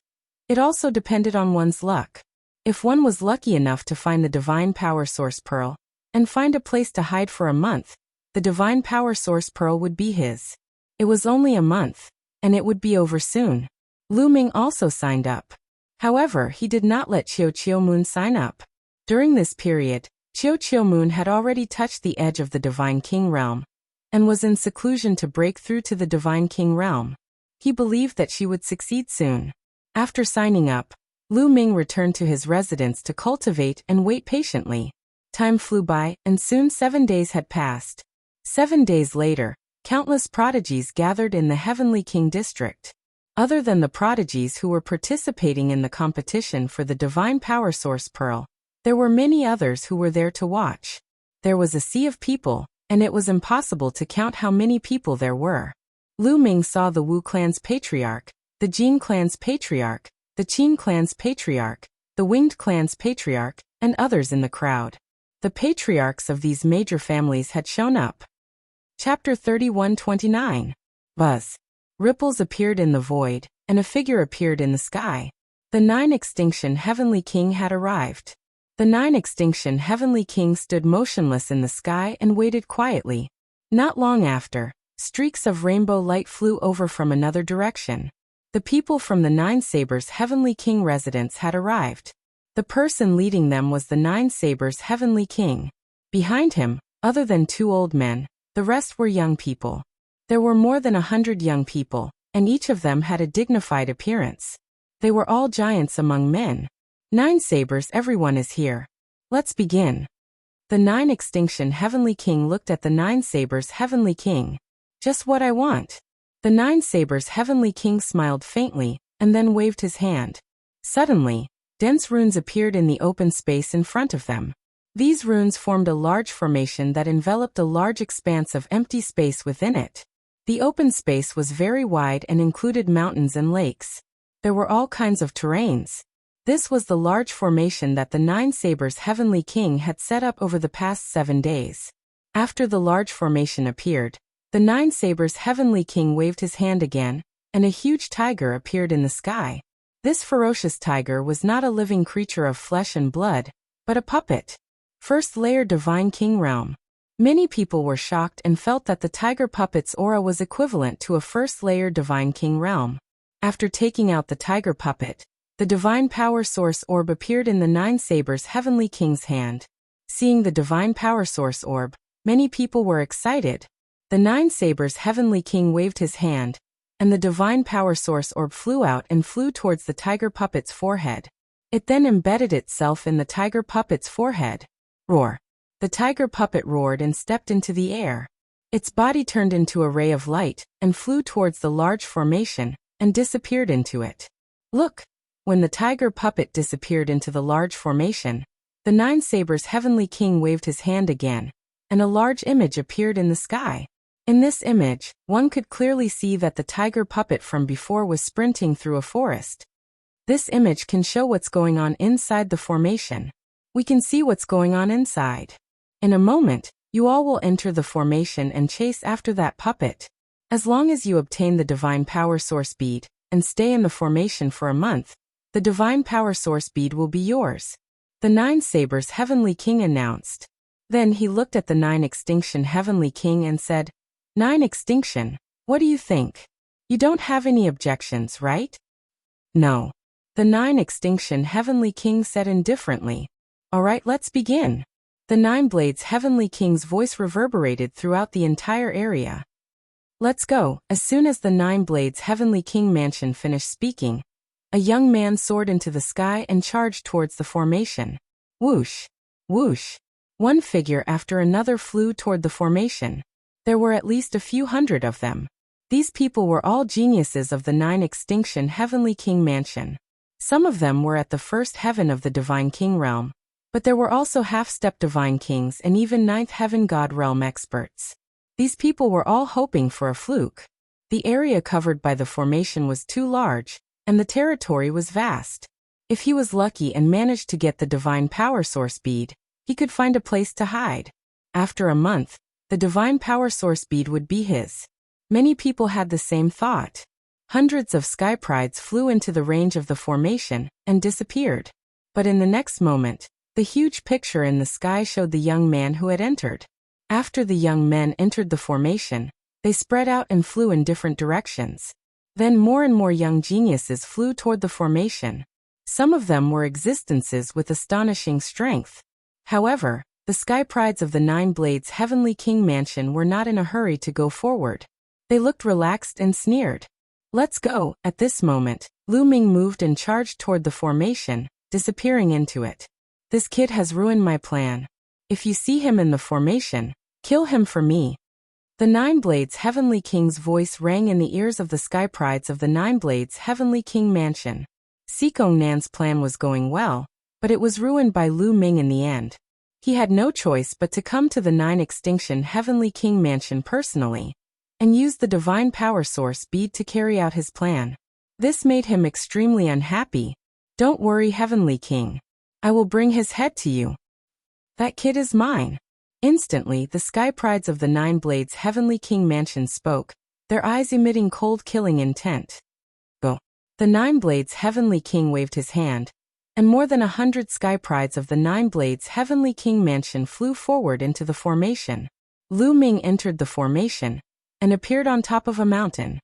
it also depended on one's luck. If one was lucky enough to find the divine power source pearl and find a place to hide for a month, the divine power source pearl would be his. It was only a month, and it would be over soon. Lu Ming also signed up. However, he did not let Qiu Moon sign up. During this period, Qiu Moon had already touched the edge of the divine king realm and was in seclusion to break through to the divine king realm. He believed that she would succeed soon. After signing up, Lu Ming returned to his residence to cultivate and wait patiently. Time flew by, and soon 7 days had passed. 7 days later, countless prodigies gathered in the Heavenly King district. Other than the prodigies who were participating in the competition for the Divine Power Source Pearl, there were many others who were there to watch. There was a sea of people, and it was impossible to count how many people there were. Lu Ming saw the Wu clan's patriarch, the Jin clan's patriarch, the Qin clan's patriarch, the Winged clan's patriarch, and others in the crowd. The patriarchs of these major families had shown up. Chapter 31-29. Buzz. Ripples appeared in the void, and a figure appeared in the sky. The 9 Extinction Heavenly King had arrived. The 9 Extinction Heavenly King stood motionless in the sky and waited quietly. Not long after, streaks of rainbow light flew over from another direction. The people from the 9 Sabers Heavenly King residence had arrived. The person leading them was the 9 Sabers Heavenly King. Behind him, other than 2 old men, the rest were young people. There were more than 100 young people, and each of them had a dignified appearance. They were all giants among men. 9 Sabers, everyone is here. Let's begin. The 9 Extinction Heavenly King looked at the 9 Sabers Heavenly King. Just what I want. The 9 Sabers Heavenly King smiled faintly, and then waved his hand. Suddenly, dense runes appeared in the open space in front of them. These runes formed a large formation that enveloped a large expanse of empty space within it. The open space was very wide and included mountains and lakes. There were all kinds of terrains. This was the large formation that the 9 Sabers Heavenly King had set up over the past 7 days. After the large formation appeared, the 9 Sabers Heavenly King waved his hand again, and a huge tiger appeared in the sky. This ferocious tiger was not a living creature of flesh and blood, but a puppet. First layer Divine King Realm. Many people were shocked and felt that the tiger puppet's aura was equivalent to a first layer Divine King Realm. After taking out the tiger puppet, the Divine Power Source Orb appeared in the 9 Sabers Heavenly King's hand. Seeing the Divine Power Source Orb, many people were excited. The 9 Sabers Heavenly King waved his hand, and the Divine Power Source Orb flew out and flew towards the tiger puppet's forehead. It then embedded itself in the tiger puppet's forehead. Roar. The tiger puppet roared and stepped into the air. Its body turned into a ray of light and flew towards the large formation and disappeared into it. Look! When the tiger puppet disappeared into the large formation, the 9 Sabers Heavenly King waved his hand again, and a large image appeared in the sky. In this image, one could clearly see that the tiger puppet from before was sprinting through a forest. This image can show what's going on inside the formation. We can see what's going on inside. In a moment, you all will enter the formation and chase after that puppet. As long as you obtain the Divine Power Source Bead and stay in the formation for a month, the Divine Power Source Bead will be yours. The 9 Sabers Heavenly King announced. Then he looked at the 9 Extinction Heavenly King and said, 9 Extinction, what do you think? You don't have any objections, right? No. The 9 Extinction Heavenly King said indifferently. Alright, let's begin. The 9 Blades Heavenly King's voice reverberated throughout the entire area. Let's go. As soon as the 9 Blades Heavenly King mansion finished speaking, a young man soared into the sky and charged towards the formation. Whoosh! Whoosh! One figure after another flew toward the formation. There were at least a few hundred of them. These people were all geniuses of the 9 Extinction Heavenly King Mansion. Some of them were at the first heaven of the Divine King Realm, but there were also half-step Divine Kings and even 9th Heaven God Realm experts. These people were all hoping for a fluke. The area covered by the formation was too large, and the territory was vast. If he was lucky and managed to get the Divine Power Source Bead, he could find a place to hide. After a month, the Divine Power Source Bead would be his. Many people had the same thought. Hundreds of sky prides flew into the range of the formation and disappeared. But in the next moment, the huge picture in the sky showed the young man who had entered. After the young men entered the formation, they spread out and flew in different directions. Then more and more young geniuses flew toward the formation. Some of them were existences with astonishing strength. However, the sky prides of the 9 Blades Heavenly King Mansion were not in a hurry to go forward. They looked relaxed and sneered. Let's go. At this moment, Lu Ming moved and charged toward the formation, disappearing into it. This kid has ruined my plan. If you see him in the formation, kill him for me. The Nine Blades Heavenly King's voice rang in the ears of the Sky Prides of the Nine Blades Heavenly King Mansion. Sikong Nan's plan was going well, but it was ruined by Lu Ming in the end. He had no choice but to come to the Nine Extinction Heavenly King Mansion personally, and use the Divine Power Source bead to carry out his plan. This made him extremely unhappy. Don't worry, Heavenly King. I will bring his head to you. That kid is mine. Instantly, the Sky Prides of the Nine Blades Heavenly King Mansion spoke, their eyes emitting cold killing intent. Go. The Nine Blades Heavenly King waved his hand, and more than 100 Sky Prides of the Nine Blades Heavenly King Mansion flew forward into the formation. Lu Ming entered the formation, and appeared on top of a mountain.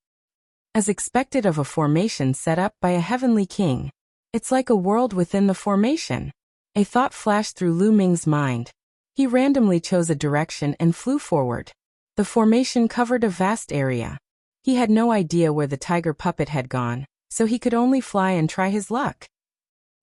As expected of a formation set up by a Heavenly King, it's like a world within the formation. A thought flashed through Lu Ming's mind. He randomly chose a direction and flew forward. The formation covered a vast area. He had no idea where the tiger puppet had gone, so he could only fly and try his luck.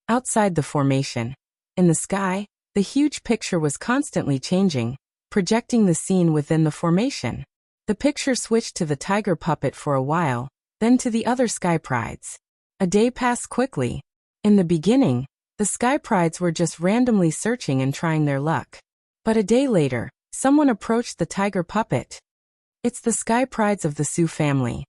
Outside the formation, in the sky, the huge picture was constantly changing, projecting the scene within the formation. The picture switched to the tiger puppet for a while, then to the other Sky Prides. A day passed quickly. In the beginning, the Sky Prides were just randomly searching and trying their luck. But a day later, someone approached the tiger puppet. It's the Sky Prides of the Su family.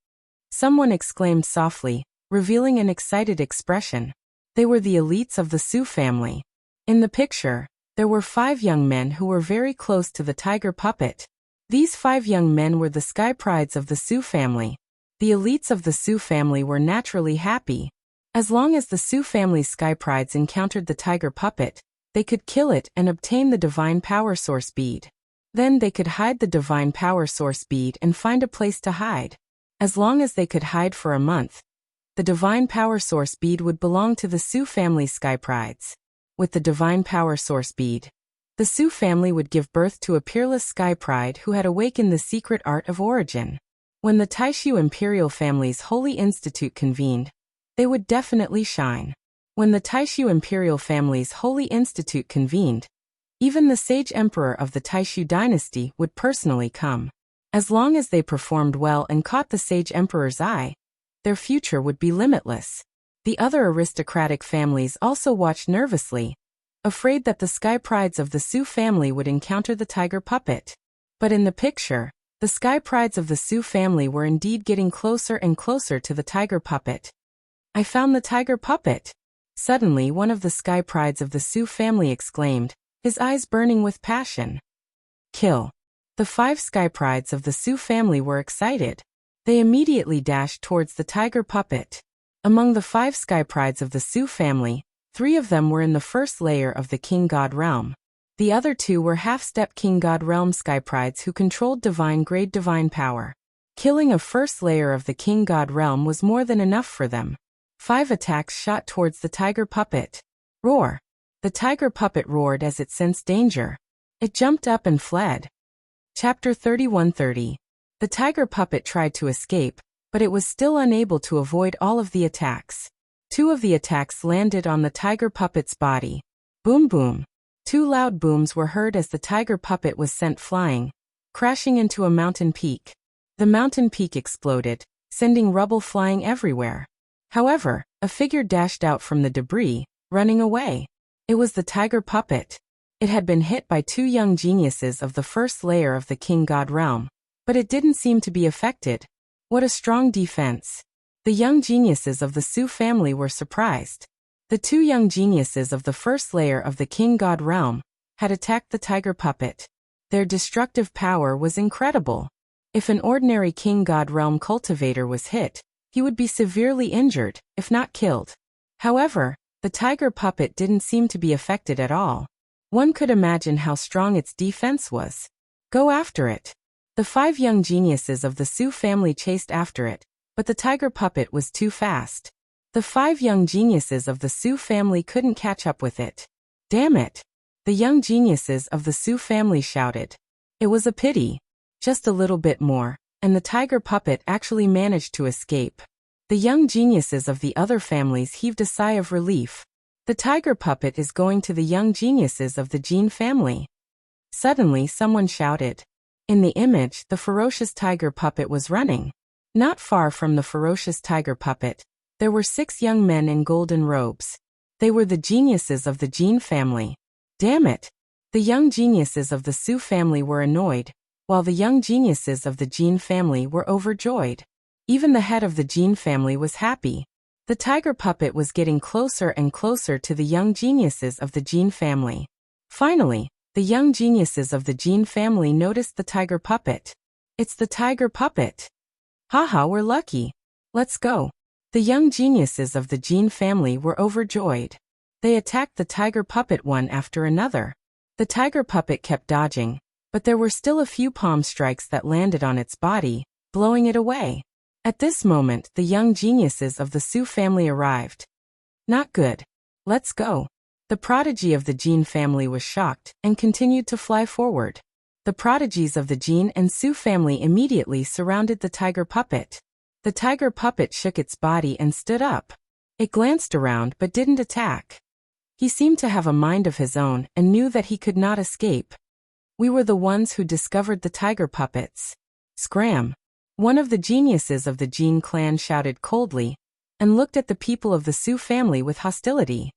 Someone exclaimed softly, revealing an excited expression. They were the elites of the Su family. In the picture, there were 5 young men who were very close to the tiger puppet. These 5 young men were the Sky Prides of the Su family. The elites of the Su family were naturally happy. As long as the Su family's Sky Prides encountered the tiger puppet, they could kill it and obtain the Divine Power Source bead. Then they could hide the Divine Power Source bead and find a place to hide. As long as they could hide for a month, the Divine Power Source bead would belong to the Su family's Sky Prides. With the Divine Power Source bead, the Su family would give birth to a peerless Sky Pride who had awakened the secret art of origin. When the Taishu Imperial family's Holy Institute convened, they would definitely shine. When the Taishu Imperial family's Holy Institute convened, even the Sage Emperor of the Taishu dynasty would personally come. As long as they performed well and caught the Sage Emperor's eye, their future would be limitless. The other aristocratic families also watched nervously, afraid that the Sky Prides of the Su family would encounter the tiger puppet. But in the picture, the Sky Prides of the Su family were indeed getting closer and closer to the tiger puppet. I found the tiger puppet! Suddenly one of the Sky Prides of the Su family exclaimed, his eyes burning with passion. Kill. The 5 Sky Prides of the Su family were excited. They immediately dashed towards the tiger puppet. Among the 5 Sky Prides of the Su family, 3 of them were in the first layer of the King God realm. The other 2 were half-step King God realm Sky Prides who controlled divine-grade divine power. Killing a first layer of the King God realm was more than enough for them. 5 attacks shot towards the tiger puppet. Roar! The tiger puppet roared as it sensed danger. It jumped up and fled. Chapter 3130. The tiger puppet tried to escape, but it was still unable to avoid all of the attacks. 2 of the attacks landed on the tiger puppet's body. Boom boom. 2 loud booms were heard as the tiger puppet was sent flying, crashing into a mountain peak. The mountain peak exploded, sending rubble flying everywhere. However, a figure dashed out from the debris, running away. It was the tiger puppet. It had been hit by 2 young geniuses of the first layer of the King God realm, but it didn't seem to be affected. What a strong defense. The young geniuses of the Su family were surprised. The 2 young geniuses of the first layer of the King God realm had attacked the tiger puppet. Their destructive power was incredible. If an ordinary King God realm cultivator was hit, he would be severely injured, if not killed. However, the tiger puppet didn't seem to be affected at all. One could imagine how strong its defense was. Go after it. The 5 young geniuses of the Su family chased after it, but the tiger puppet was too fast. The 5 young geniuses of the Su family couldn't catch up with it. Damn it! The young geniuses of the Su family shouted. It was a pity. Just a little bit more, and the tiger puppet actually managed to escape. The young geniuses of the other families heaved a sigh of relief. The tiger puppet is going to the young geniuses of the Jean family. Suddenly someone shouted. In the image, the ferocious tiger puppet was running. Not far from the ferocious tiger puppet, there were 6 young men in golden robes. They were the geniuses of the Jean family. Damn it! The young geniuses of the Su family were annoyed, while the young geniuses of the Jean family were overjoyed. Even the head of the Jean family was happy. The tiger puppet was getting closer and closer to the young geniuses of the Jean family. Finally, the young geniuses of the Jean family noticed the tiger puppet. It's the tiger puppet! Haha, we're lucky. Let's go. The young geniuses of the Jean family were overjoyed. They attacked the tiger puppet one after another. The tiger puppet kept dodging, but there were still a few palm strikes that landed on its body, blowing it away. At this moment, the young geniuses of the Su family arrived. Not good. Let's go. The prodigy of the Jean family was shocked and continued to fly forward. The prodigies of the Jean and Su family immediately surrounded the tiger puppet. The tiger puppet shook its body and stood up. It glanced around but didn't attack. He seemed to have a mind of his own and knew that he could not escape. We were the ones who discovered the tiger puppets. Scram! One of the geniuses of the Jean clan shouted coldly, and looked at the people of the Su family with hostility.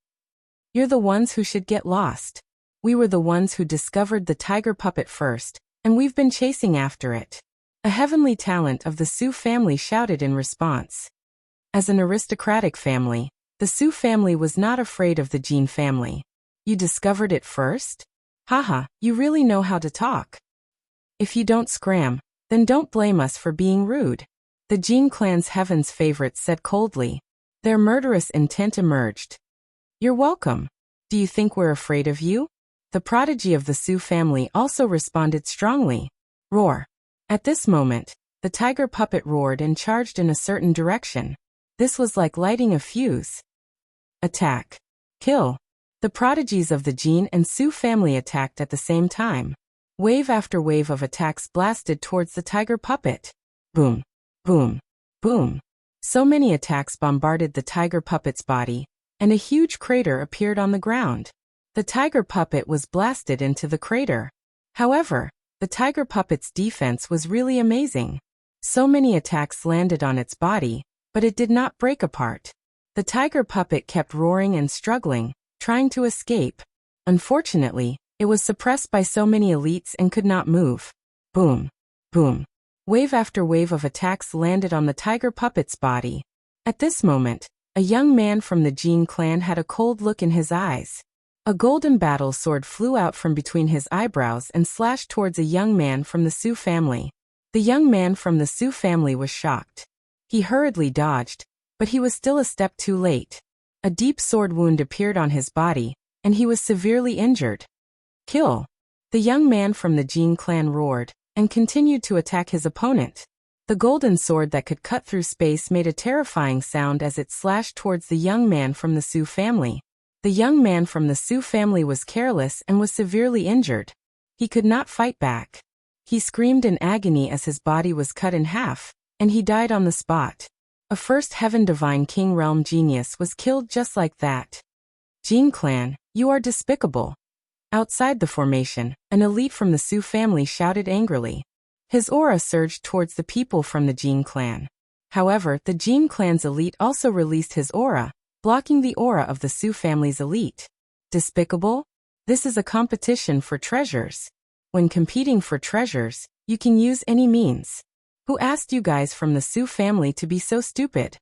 You're the ones who should get lost. We were the ones who discovered the tiger puppet first, and we've been chasing after it. A heavenly talent of the Su family shouted in response. As an aristocratic family, the Su family was not afraid of the Jean family. You discovered it first? Haha, you really know how to talk. If you don't scram, then don't blame us for being rude. The Jean clan's heaven's favorites said coldly. Their murderous intent emerged. You're welcome. Do you think we're afraid of you? The prodigy of the Su family also responded strongly. Roar. At this moment, the tiger puppet roared and charged in a certain direction. This was like lighting a fuse. Attack. Kill. The prodigies of the Jean and Su family attacked at the same time. Wave after wave of attacks blasted towards the tiger puppet. Boom. Boom. Boom. So many attacks bombarded the tiger puppet's body, and a huge crater appeared on the ground. The tiger puppet was blasted into the crater. However, the tiger puppet's defense was really amazing. So many attacks landed on its body, but it did not break apart. The tiger puppet kept roaring and struggling, trying to escape. Unfortunately, it was suppressed by so many elites and could not move. Boom. Boom. Wave after wave of attacks landed on the tiger puppet's body. At this moment, a young man from the Jean clan had a cold look in his eyes. A golden battle sword flew out from between his eyebrows and slashed towards a young man from the Su family. The young man from the Su family was shocked. He hurriedly dodged, but he was still a step too late. A deep sword wound appeared on his body, and he was severely injured. Kill! The young man from the Jean clan roared, and continued to attack his opponent. The golden sword that could cut through space made a terrifying sound as it slashed towards the young man from the Su family. The young man from the Su family was careless and was severely injured. He could not fight back. He screamed in agony as his body was cut in half, and he died on the spot. A first heaven divine king realm genius was killed just like that. Jean clan, you are despicable. Outside the formation, an elite from the Su family shouted angrily. His aura surged towards the people from the Jean clan. However, the Jean clan's elite also released his aura, blocking the aura of the Su family's elite. Despicable? This is a competition for treasures. When competing for treasures, you can use any means. Who asked you guys from the Su family to be so stupid?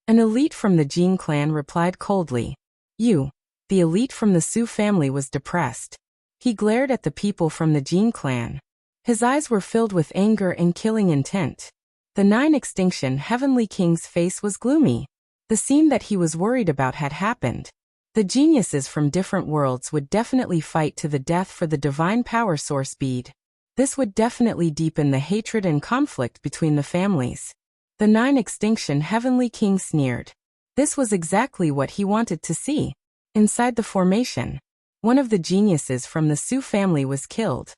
An elite from the Jean clan replied coldly. You. The elite from the Su family was depressed. He glared at the people from the Jean clan. His eyes were filled with anger and killing intent. The 9 Extinction Heavenly King's face was gloomy. The scene that he was worried about had happened. The geniuses from different worlds would definitely fight to the death for the divine power source bead. This would definitely deepen the hatred and conflict between the families. The 9 Extinction Heavenly King sneered. This was exactly what he wanted to see. Inside the formation, one of the geniuses from the Su family was killed.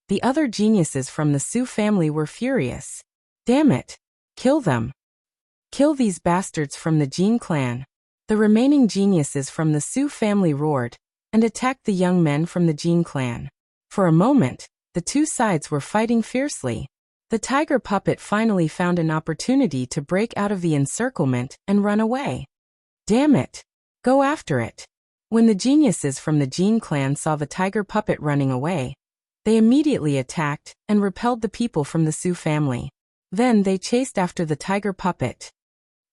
The other geniuses from the Su family were furious. Damn it! Kill them! Kill these bastards from the Jin clan. The remaining geniuses from the Su family roared and attacked the young men from the Jin clan. For a moment, the two sides were fighting fiercely. The tiger puppet finally found an opportunity to break out of the encirclement and run away. Damn it! Go after it! When the geniuses from the Jin clan saw the tiger puppet running away, they immediately attacked and repelled the people from the Su family. Then they chased after the tiger puppet.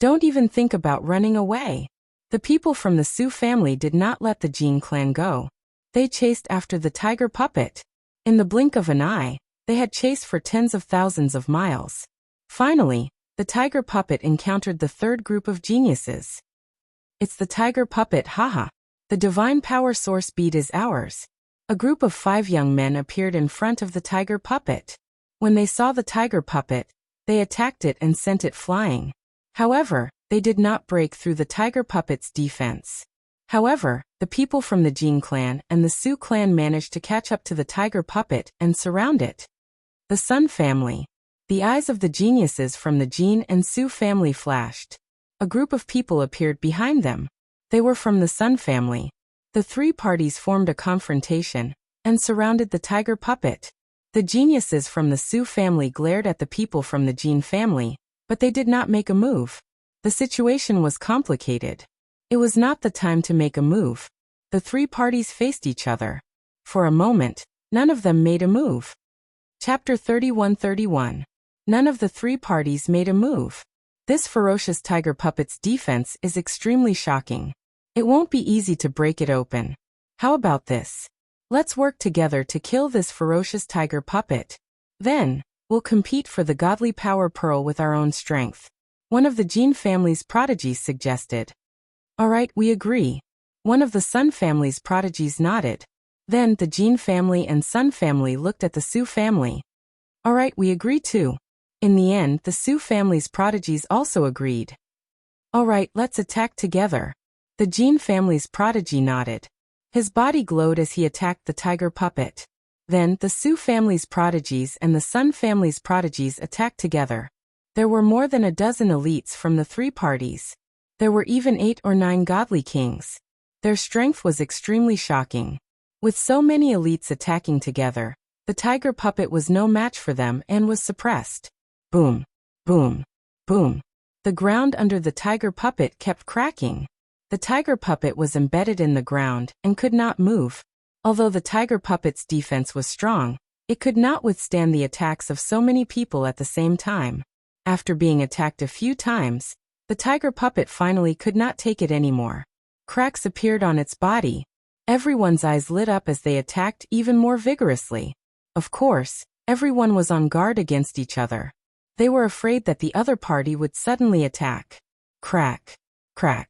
Don't even think about running away. The people from the Su family did not let the Jin clan go. They chased after the tiger puppet. In the blink of an eye, they had chased for tens of thousands of miles. Finally, the tiger puppet encountered the third group of geniuses. It's the tiger puppet, haha. The divine power source bead is ours. A group of 5 young men appeared in front of the tiger puppet. When they saw the tiger puppet, they attacked it and sent it flying. However, they did not break through the tiger puppet's defense. However, the people from the Jin clan and the Su clan managed to catch up to the tiger puppet and surround it. The Sun family. The eyes of the geniuses from the Jin and Su family flashed. A group of people appeared behind them. They were from the Sun family. The 3 parties formed a confrontation and surrounded the tiger puppet. The geniuses from the Su family glared at the people from the Jin family, but they did not make a move. The situation was complicated. It was not the time to make a move. The 3 parties faced each other. For a moment, none of them made a move. Chapter 31-31. None of the 3 parties made a move. This ferocious tiger puppet's defense is extremely shocking. It won't be easy to break it open. How about this? Let's work together to kill this ferocious tiger puppet. Then, we'll compete for the godly power pearl with our own strength. One of the Jin family's prodigies suggested. Alright, we agree. One of the Sun family's prodigies nodded. Then the Jin family and Sun family looked at the Su family. Alright, we agree too. In the end, the Su family's prodigies also agreed. Alright, let's attack together. The Jin family's prodigy nodded. His body glowed as he attacked the tiger puppet. Then, the Su family's prodigies and the Sun family's prodigies attacked together. There were more than a dozen elites from the 3 parties. There were even 8 or 9 godly kings. Their strength was extremely shocking. With so many elites attacking together, the tiger puppet was no match for them and was suppressed. Boom, boom, boom. The ground under the tiger puppet kept cracking. The tiger puppet was embedded in the ground and could not move. Although the tiger puppet's defense was strong, it could not withstand the attacks of so many people at the same time. After being attacked a few times, the tiger puppet finally could not take it anymore. Cracks appeared on its body. Everyone's eyes lit up as they attacked even more vigorously. Of course, everyone was on guard against each other. They were afraid that the other party would suddenly attack. Crack, crack.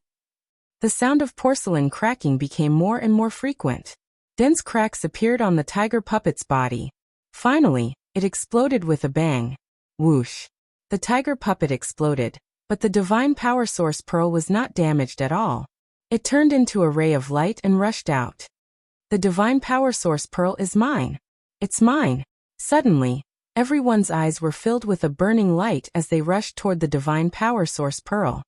The sound of porcelain cracking became more and more frequent. Dense cracks appeared on the tiger puppet's body. Finally, it exploded with a bang. Whoosh. The tiger puppet exploded, but the divine power source pearl was not damaged at all. It turned into a ray of light and rushed out. The divine power source pearl is mine. It's mine. Suddenly, everyone's eyes were filled with a burning light as they rushed toward the divine power source pearl.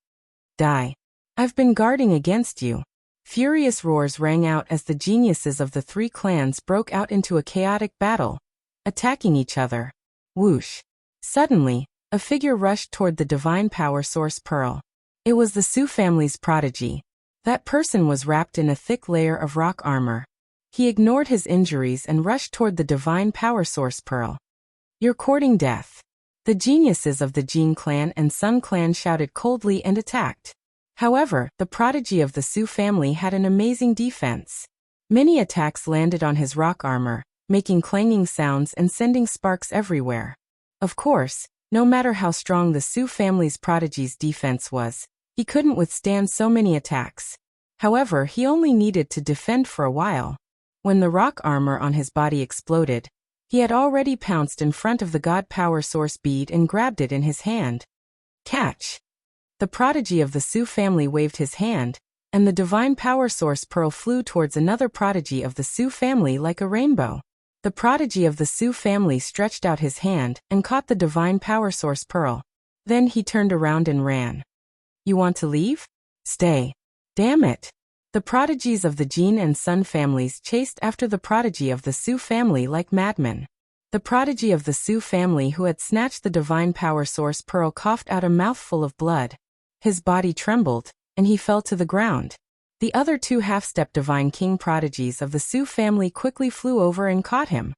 Die. I've been guarding against you. Furious roars rang out as the geniuses of the 3 clans broke out into a chaotic battle, attacking each other. Whoosh. Suddenly, a figure rushed toward the divine power source pearl. It was the Su family's prodigy. That person was wrapped in a thick layer of rock armor. He ignored his injuries and rushed toward the divine power source pearl. You're courting death. The geniuses of the Jin clan and Sun clan shouted coldly and attacked. However, the prodigy of the Su family had an amazing defense. Many attacks landed on his rock armor, making clanging sounds and sending sparks everywhere. Of course, no matter how strong the Su family's prodigy's defense was, he couldn't withstand so many attacks. However, he only needed to defend for a while. When the rock armor on his body exploded, he had already pounced in front of the God Power Source bead and grabbed it in his hand. Catch! The prodigy of the Su family waved his hand, and the Divine Power Source pearl flew towards another prodigy of the Su family like a rainbow. The prodigy of the Su family stretched out his hand and caught the Divine Power Source pearl. Then he turned around and ran. You want to leave? Stay. Damn it. The prodigies of the Jin and Sun families chased after the prodigy of the Su family like madmen. The prodigy of the Su family who had snatched the divine power source pearl coughed out a mouthful of blood. His body trembled, and he fell to the ground. The other two half-step divine king prodigies of the Su family quickly flew over and caught him.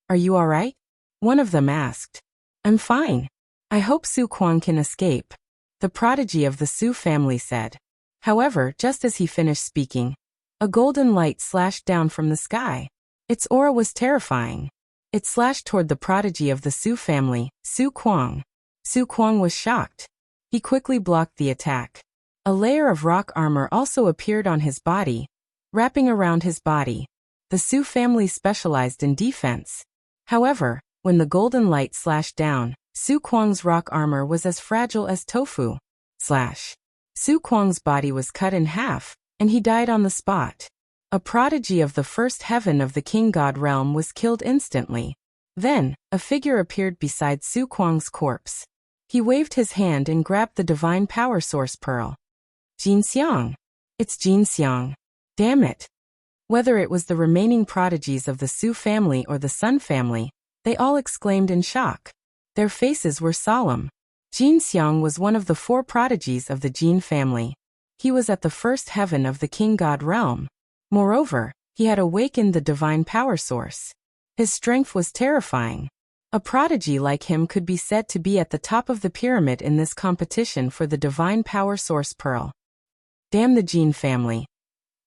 Are you all right? One of them asked. I'm fine. I hope Su Kuang can escape, the prodigy of the Su family said. However, just as he finished speaking, a golden light slashed down from the sky. Its aura was terrifying. It slashed toward the prodigy of the Su family, Su Kuang. Su Kuang was shocked. He quickly blocked the attack. A layer of rock armor also appeared on his body, wrapping around his body. The Su family specialized in defense. However, when the golden light slashed down, Su Kuang's rock armor was as fragile as tofu. Su Kuang's body was cut in half, and he died on the spot. A prodigy of the first heaven of the king god realm was killed instantly. Then, a figure appeared beside Su Kuang's corpse. He waved his hand and grabbed the divine power source pearl. Jin Xiang. It's Jin Xiang. Damn it. Whether it was the remaining prodigies of the Su family or the Sun family, they all exclaimed in shock. Their faces were solemn. Jin Xiang was one of the 4 prodigies of the Jin family. He was at the first heaven of the king god realm. Moreover, he had awakened the divine power source. His strength was terrifying. A prodigy like him could be said to be at the top of the pyramid in this competition for the divine power source pearl. Damn the Jin family.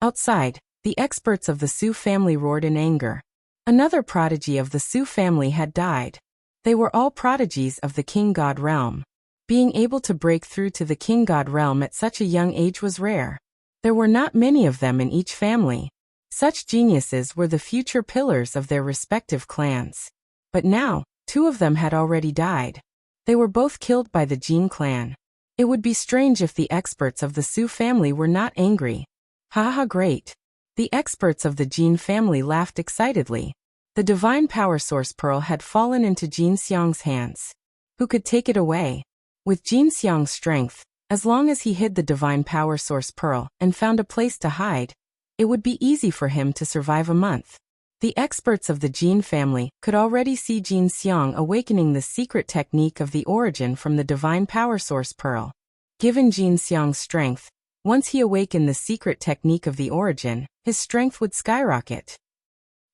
Outside, the experts of the Su family roared in anger. Another prodigy of the Su family had died. They were all prodigies of the king god realm. Being able to break through to the king god realm at such a young age was rare. There were not many of them in each family. Such geniuses were the future pillars of their respective clans. But now, 2 of them had already died. They were both killed by the Jin clan. It would be strange if the experts of the Su family were not angry. Haha, great. The experts of the Jin family laughed excitedly. The divine power source pearl had fallen into Jin Xiang's hands. Who could take it away? With Jin Xiang's strength, as long as he hid the divine power source pearl and found a place to hide, it would be easy for him to survive a month. The experts of the Jin family could already see Jin Xiang awakening the secret technique of the origin from the divine power source pearl. Given Jin Xiang's strength, once he awakened the secret technique of the origin, his strength would skyrocket.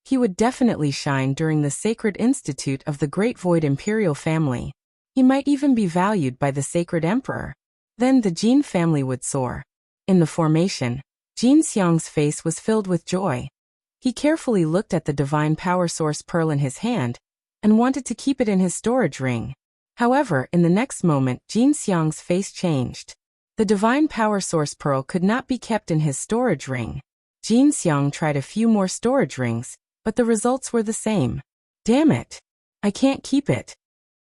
He would definitely shine during the Sacred Institute of the Great Void Imperial family. He might even be valued by the Sacred Emperor. Then the Jin family would soar. In the formation, Jin Xiang's face was filled with joy. He carefully looked at the divine power source pearl in his hand and wanted to keep it in his storage ring. However, in the next moment, Jin Xiang's face changed. The divine power source pearl could not be kept in his storage ring. Jin Xiang tried a few more storage rings, but the results were the same. Damn it! I can't keep it.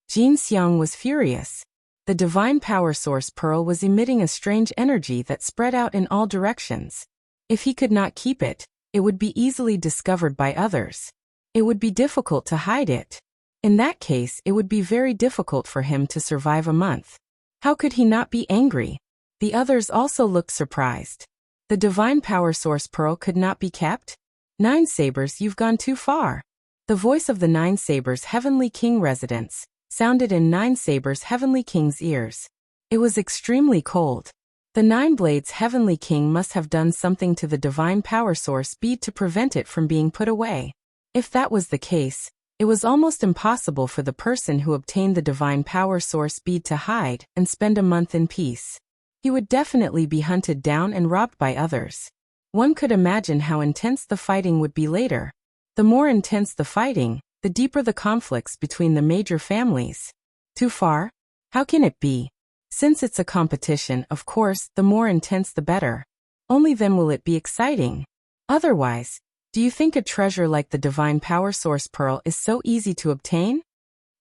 Jin Xiang was furious. The divine power source pearl was emitting a strange energy that spread out in all directions. If he could not keep it, it would be easily discovered by others. It would be difficult to hide it. In that case, it would be very difficult for him to survive a month. How could he not be angry? The others also looked surprised. The divine power source pearl could not be kept? Nine Sabers, you've gone too far. The voice of the Nine Sabers' Heavenly King residence sounded in Nine Sabers' Heavenly King's ears. It was extremely cold. The Nine Blades' Heavenly King must have done something to the divine power source bead to prevent it from being put away. If that was the case, it was almost impossible for the person who obtained the divine power source bead to hide and spend a month in peace. He would definitely be hunted down and robbed by others. One could imagine how intense the fighting would be later. The more intense the fighting, the deeper the conflicts between the major families. Too far? How can it be? Since it's a competition, of course, the more intense the better. Only then will it be exciting. Otherwise, do you think a treasure like the divine power source pearl is so easy to obtain?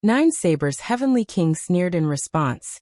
Nine Sabers' Heavenly King sneered in response.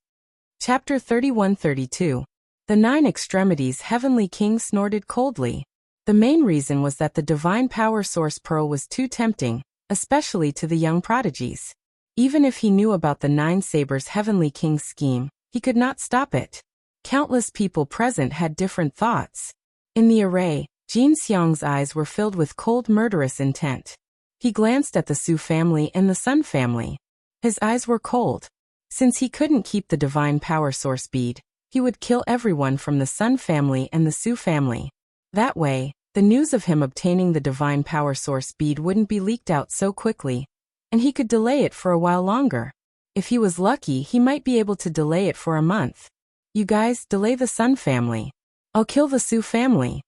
Chapter 31-32. The Nine Extremities' Heavenly King snorted coldly. The main reason was that the divine power source pearl was too tempting, especially to the young prodigies. Even if he knew about the Nine Sabers' Heavenly King's scheme, he could not stop it. Countless people present had different thoughts. In the array, Jin Xiang's eyes were filled with cold murderous intent. He glanced at the Su family and the Sun family. His eyes were cold. Since he couldn't keep the divine power source bead, he would kill everyone from the Sun family and the Su family. That way, the news of him obtaining the divine power source bead wouldn't be leaked out so quickly, and he could delay it for a while longer. If he was lucky, he might be able to delay it for a month. You guys, delay the Sun family. I'll kill the Su family.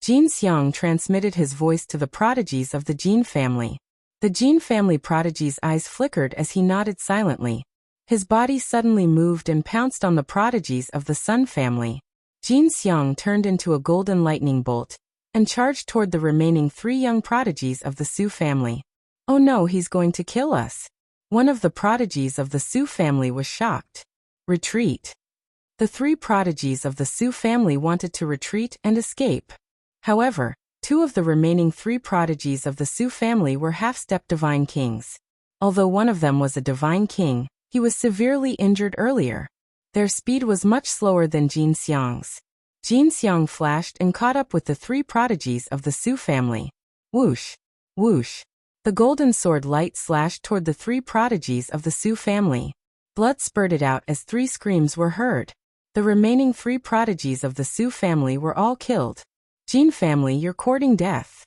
Jin Xiang transmitted his voice to the prodigies of the Jin family. The Jin family prodigy's eyes flickered as he nodded silently. His body suddenly moved and pounced on the prodigies of the Sun family. Jin Xiang turned into a golden lightning bolt and charged toward the remaining 3 young prodigies of the Su family. Oh no, he's going to kill us. One of the prodigies of the Su family was shocked. Retreat. The 3 prodigies of the Su family wanted to retreat and escape. However, 2 of the remaining 3 prodigies of the Su family were half-step divine kings. Although one of them was a divine king, he was severely injured earlier. Their speed was much slower than Jin Xiang's. Jin Xiang flashed and caught up with the 3 prodigies of the Su family. Whoosh! Whoosh! The golden sword light slashed toward the 3 prodigies of the Su family. Blood spurted out as 3 screams were heard. The remaining 3 prodigies of the Su family were all killed. Jin family, you're courting death.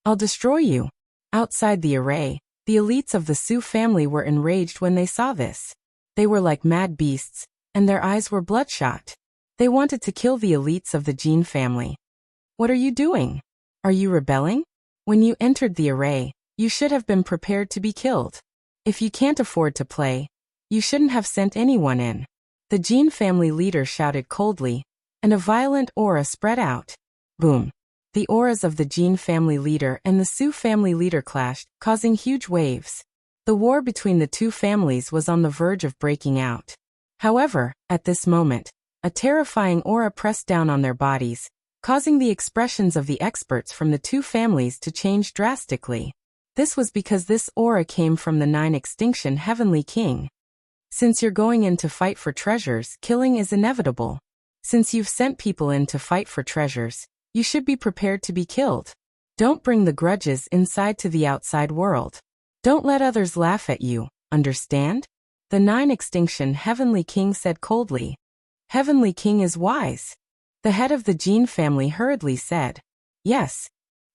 I'll destroy you. Outside the array, the elites of the Su family were enraged when they saw this. They were like mad beasts, and their eyes were bloodshot. They wanted to kill the elites of the Jin family. What are you doing? Are you rebelling? When you entered the array, you should have been prepared to be killed. If you can't afford to play, you shouldn't have sent anyone in. The Jin family leader shouted coldly, and a violent aura spread out. Boom. The auras of the Jin family leader and the Su family leader clashed, causing huge waves. The war between the 2 families was on the verge of breaking out. However, at this moment, a terrifying aura pressed down on their bodies, causing the expressions of the experts from the 2 families to change drastically. This was because this aura came from the 9 extinction Heavenly King. Since you're going in to fight for treasures, killing is inevitable. Since you've sent people in to fight for treasures, you should be prepared to be killed. Don't bring the grudges inside to the outside world. Don't let others laugh at you, understand? The 9 extinction Heavenly King said coldly. Heavenly King is wise. The head of the Jin family hurriedly said. Yes.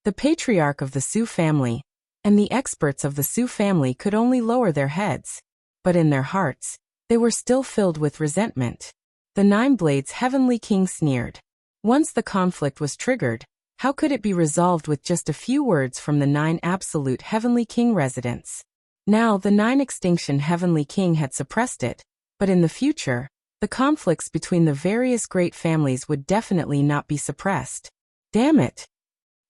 The patriarch of the Su family and the experts of the Su family could only lower their heads. But in their hearts, they were still filled with resentment. The 9 Blades Heavenly King sneered. Once the conflict was triggered, how could it be resolved with just a few words from the 9 Absolute Heavenly King residents? Now the 9 Extinction Heavenly King had suppressed it, but in the future, the conflicts between the various great families would definitely not be suppressed. Damn it!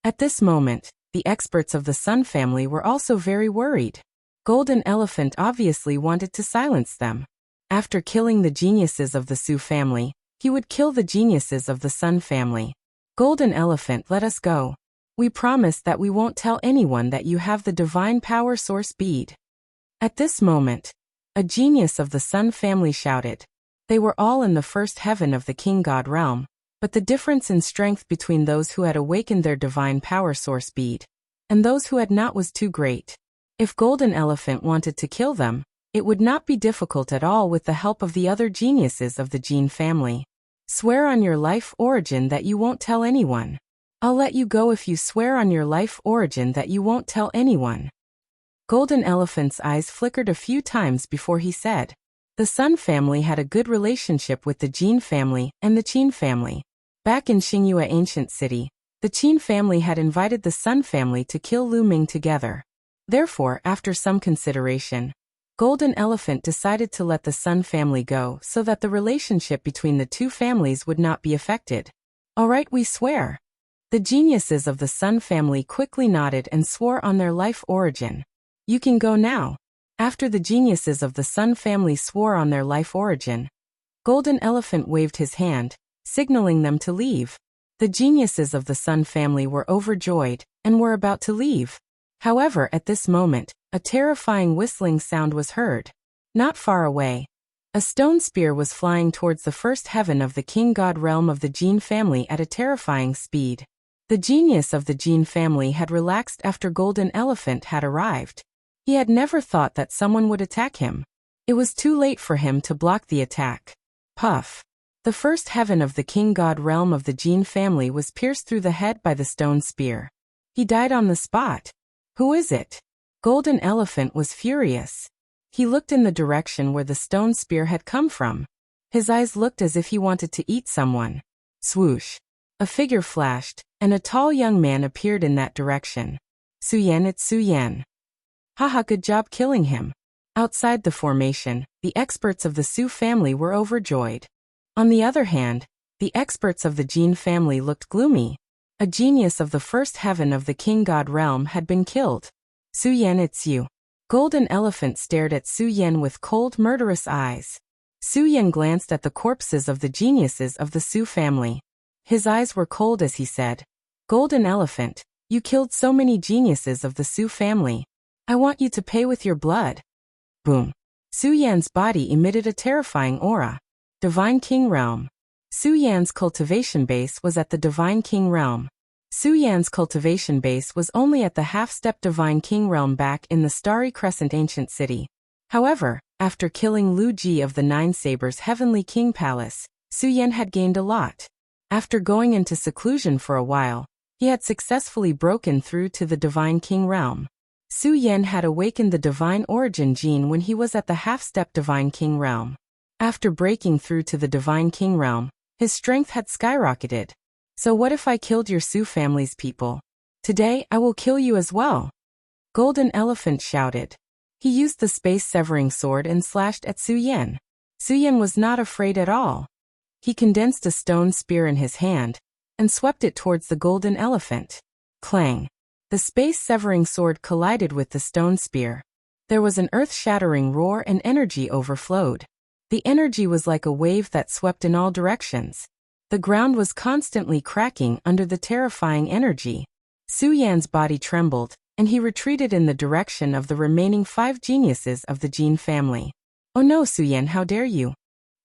At this moment, the experts of the Sun family were also very worried. Golden Elephant obviously wanted to silence them. After killing the geniuses of the Su family, he would kill the geniuses of the Sun family. Golden Elephant, let us go. We promise that we won't tell anyone that you have the divine power source bead. At this moment, a genius of the Sun family shouted. They were all in the first heaven of the King God realm, but the difference in strength between those who had awakened their divine power source bead and those who had not was too great. If Golden Elephant wanted to kill them, it would not be difficult at all with the help of the other geniuses of the Jin family. Swear on your life origin that you won't tell anyone. I'll let you go if you swear on your life origin that you won't tell anyone. Golden Elephant's eyes flickered a few times before he said. The Sun family had a good relationship with the Jin family and the Qin family. Back in Xingyue Ancient City, the Qin family had invited the Sun family to kill Lu Ming together. Therefore, after some consideration, Golden Elephant decided to let the Sun family go so that the relationship between the 2 families would not be affected. All right, we swear. The geniuses of the Sun family quickly nodded and swore on their life origin. You can go now. After the geniuses of the Sun family swore on their life origin, Golden Elephant waved his hand, signaling them to leave. The geniuses of the Sun family were overjoyed and were about to leave. However, at this moment, a terrifying whistling sound was heard. Not far away, A stone spear was flying towards the first heaven of the king god realm of the Jin family at a terrifying speed. The genius of the Jin family had relaxed after Golden Elephant had arrived. He had never thought that someone would attack him. It was too late for him to block the attack. Puff. The first heaven of the king god realm of the Jin family was pierced through the head by the stone spear. He died on the spot. Who is it? Golden Elephant was furious. He looked in the direction where the stone spear had come from. His eyes looked as if he wanted to eat someone. Swoosh. A figure flashed, and a tall young man appeared in that direction. Suyen, it's Suyen. Haha, good job killing him. Outside the formation, the experts of the Su family were overjoyed. On the other hand, the experts of the Jin family looked gloomy. A genius of the first heaven of the king god realm had been killed. Suyen, it's you. Golden Elephant stared at Suyen with cold, murderous eyes. Suyen glanced at the corpses of the geniuses of the Su family. His eyes were cold as he said, Golden Elephant, you killed so many geniuses of the Su family. I want you to pay with your blood. Boom. Suyen's body emitted a terrifying aura. Divine King Realm. Suyen's cultivation base was at the Divine King Realm. Suyen's cultivation base was only at the half-step Divine King Realm back in the Starry Crescent ancient city. However, after killing Lu Ji of the Nine Sabers Heavenly King Palace, Suyen had gained a lot. After going into seclusion for a while, he had successfully broken through to the Divine King Realm. Suyen had awakened the Divine Origin gene when he was at the half-step Divine King Realm. After breaking through to the Divine King Realm, his strength had skyrocketed. So what if I killed your Su family's people? Today I will kill you as well. Golden Elephant shouted. He used the space-severing sword and slashed at Suyen. Suyen was not afraid at all. He condensed a stone spear in his hand and swept it towards the Golden Elephant. Clang. The space-severing sword collided with the stone spear. There was an earth-shattering roar and energy overflowed. The energy was like a wave that swept in all directions. The ground was constantly cracking under the terrifying energy. Suyen's body trembled, and he retreated in the direction of the remaining 5 geniuses of the Jin family. Oh no, Suyen, how dare you!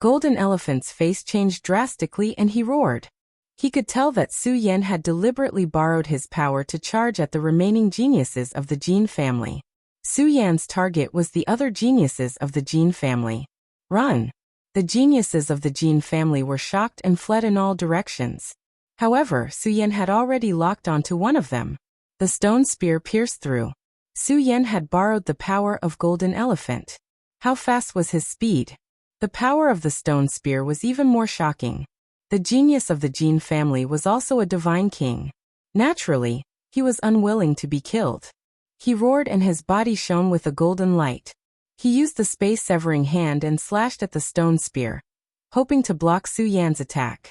Golden Elephant's face changed drastically and he roared. He could tell that Suyen had deliberately borrowed his power to charge at the remaining geniuses of the Jin family. Suyen's target was the other geniuses of the Jin family. Run! The geniuses of the Jin family were shocked and fled in all directions. However, Suyen had already locked onto one of them. The stone spear pierced through. Suyen had borrowed the power of Golden Elephant. How fast was his speed? The power of the stone spear was even more shocking. The genius of the Jin family was also a divine king. Naturally, he was unwilling to be killed. He roared and his body shone with a golden light. He used the space-severing hand and slashed at the stone spear, hoping to block Suyen's attack.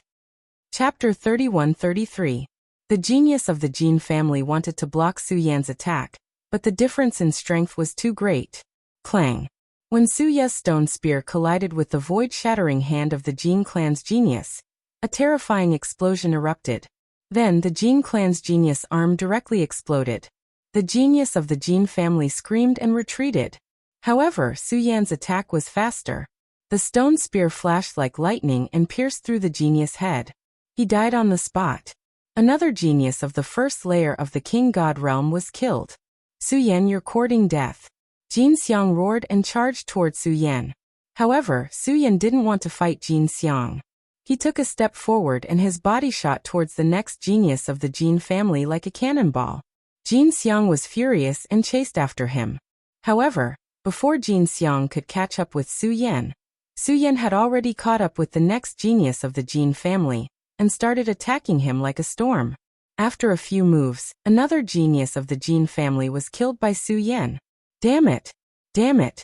Chapter 31-33. The genius of the Jin family wanted to block Suyen's attack, but the difference in strength was too great. Clang. When Suye's stone spear collided with the void-shattering hand of the Jin clan's genius, a terrifying explosion erupted. Then the Jin clan's genius arm directly exploded. The genius of the Jin family screamed and retreated. However, Suyen's attack was faster. The stone spear flashed like lightning and pierced through the genius head. He died on the spot. Another genius of the first layer of the King God realm was killed. Suyen, you're courting death. Jin Xiang roared and charged toward Suyen. However, Suyen didn't want to fight Jin Xiang. He took a step forward and his body shot towards the next genius of the Jin family like a cannonball. Jin Xiang was furious and chased after him. However, before Jin Xiang could catch up with Suyen had already caught up with the next genius of the Jin family and started attacking him like a storm. After a few moves, another genius of the Jin family was killed by Suyen. Damn it! Damn it!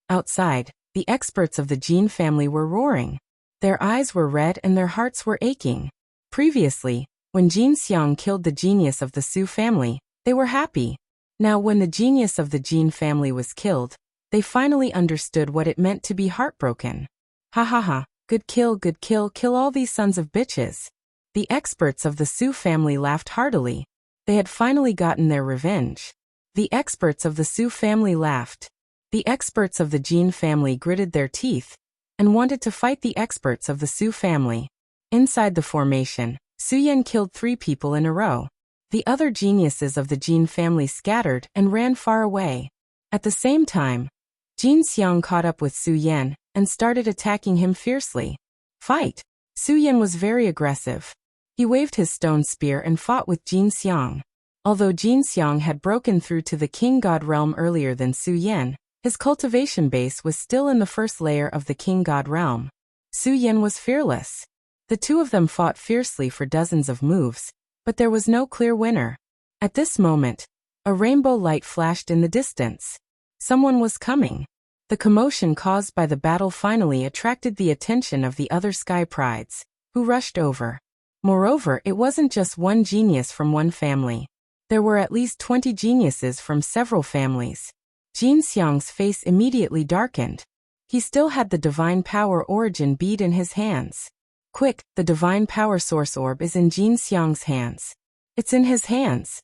Outside, the experts of the Jin family were roaring. Their eyes were red and their hearts were aching. Previously, when Jin Xiang killed the genius of the Su family, they were happy. Now when the genius of the Jin family was killed, they finally understood what it meant to be heartbroken. Ha ha ha, good kill, kill all these sons of bitches. The experts of the Su family laughed heartily. They had finally gotten their revenge. The experts of the Su family laughed. The experts of the Jin family gritted their teeth. and wanted to fight the experts of the Su family. Inside the formation, Su Yan killed 3 people in a row. The other geniuses of the Jin family scattered and ran far away. At the same time, Jin Xiang caught up with Su Yan and started attacking him fiercely. Fight! Su Yan was very aggressive. He waved his stone spear and fought with Jin Xiang. Although Jin Xiang had broken through to the King God realm earlier than Su Yan, his cultivation base was still in the first layer of the King God realm. Su Yan was fearless. The two of them fought fiercely for dozens of moves, but there was no clear winner. At this moment, a rainbow light flashed in the distance. Someone was coming. The commotion caused by the battle finally attracted the attention of the other Sky Prides, who rushed over. Moreover, it wasn't just one genius from one family. There were at least 20 geniuses from several families. Jin Xiang's face immediately darkened. He still had the Divine Power Origin bead in his hands. Quick, the Divine Power Source Orb is in Jin Xiang's hands. It's in his hands.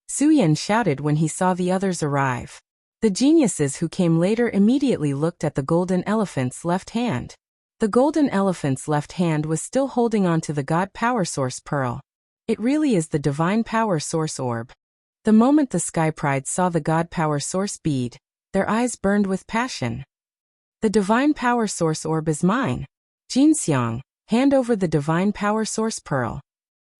Su Yan shouted when he saw the others arrive. The geniuses who came later immediately looked at the Golden Elephant's left hand. The Golden Elephant's left hand was still holding on to the God Power Source Pearl. It really is the Divine Power Source Orb. The moment the Sky Prides saw the God Power Source bead, their eyes burned with passion. The Divine Power Source Orb is mine. Jin Xiang, hand over the Divine Power Source Pearl.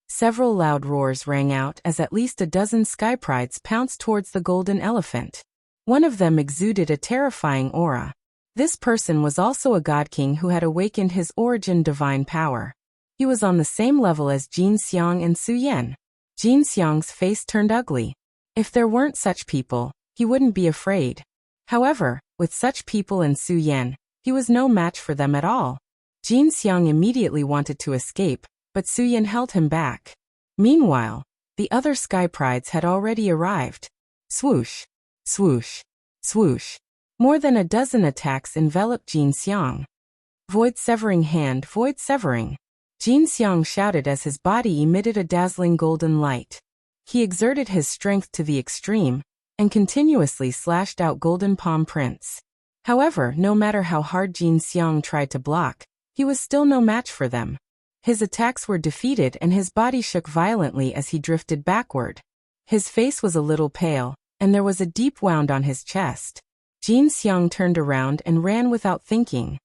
Several loud roars rang out as at least a dozen Sky Prides pounced towards the Golden Elephant. One of them exuded a terrifying aura. This person was also a God King who had awakened his origin divine power. He was on the same level as Jin Xiang and Su Yan. Jin Xiang's face turned ugly. If there weren't such people, he wouldn't be afraid. However, with such people and Su Yan, he was no match for them at all. Jin Xiang immediately wanted to escape, but Su Yan held him back. Meanwhile, the other Sky Prides had already arrived. Swoosh, swoosh, swoosh. More than a dozen attacks enveloped Jin Xiang. Void severing hand, void severing. Jin Xiang shouted as his body emitted a dazzling golden light. He exerted his strength to the extreme, and continuously slashed out golden palm prints. However, no matter how hard Jin Xiang tried to block, he was still no match for them. His attacks were defeated and his body shook violently as he drifted backward. His face was a little pale, and there was a deep wound on his chest. Jin Xiang turned around and ran without thinking.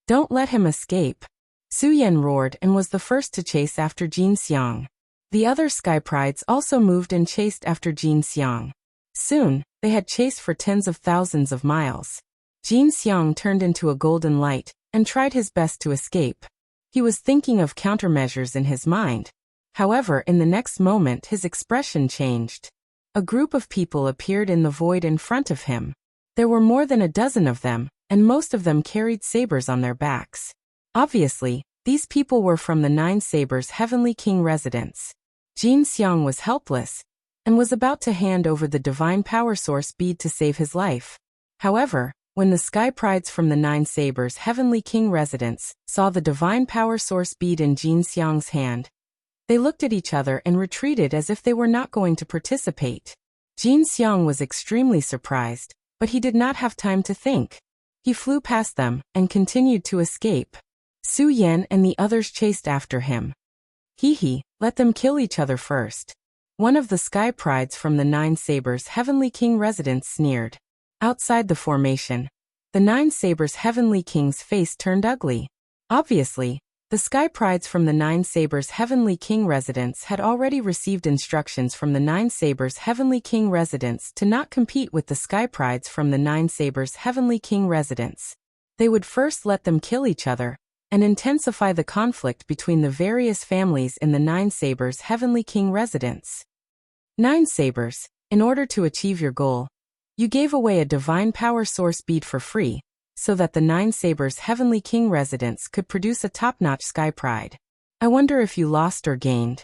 Don't let him escape. Su Yan roared and was the first to chase after Jin Xiang. The other Sky Prides also moved and chased after Jin Xiang. Soon, they had chased for tens of thousands of miles. Jin Xiang turned into a golden light and tried his best to escape. He was thinking of countermeasures in his mind. However, in the next moment his expression changed. A group of people appeared in the void in front of him. There were more than a dozen of them, and most of them carried sabers on their backs. Obviously, these people were from the Nine Sabers Heavenly King residence. Jin Xiang was helpless, and was about to hand over the Divine Power Source bead to save his life. However, when the Sky Prides from the Nine Sabers Heavenly King residence saw the Divine Power Source bead in Jin Xiang's hand, they looked at each other and retreated as if they were not going to participate. Jin Xiang was extremely surprised, but he did not have time to think. He flew past them and continued to escape. Su Yan and the others chased after him. Hee, let them kill each other first. One of the Sky Prides from the Nine Sabers Heavenly King residence sneered. Outside the formation, the Nine Sabers Heavenly King's face turned ugly. Obviously, the Sky Prides from the Nine Sabers Heavenly King residence had already received instructions from the Nine Sabers Heavenly King residence to not compete with the Sky Prides from the Nine Sabers Heavenly King residence. They would first let them kill each other, and intensify the conflict between the various families in the Nine Sabers Heavenly King residence. Nine Sabers, in order to achieve your goal, you gave away a Divine Power Source bead for free, so that the Nine Sabers Heavenly King residence could produce a top-notch Sky Pride. I wonder if you lost or gained.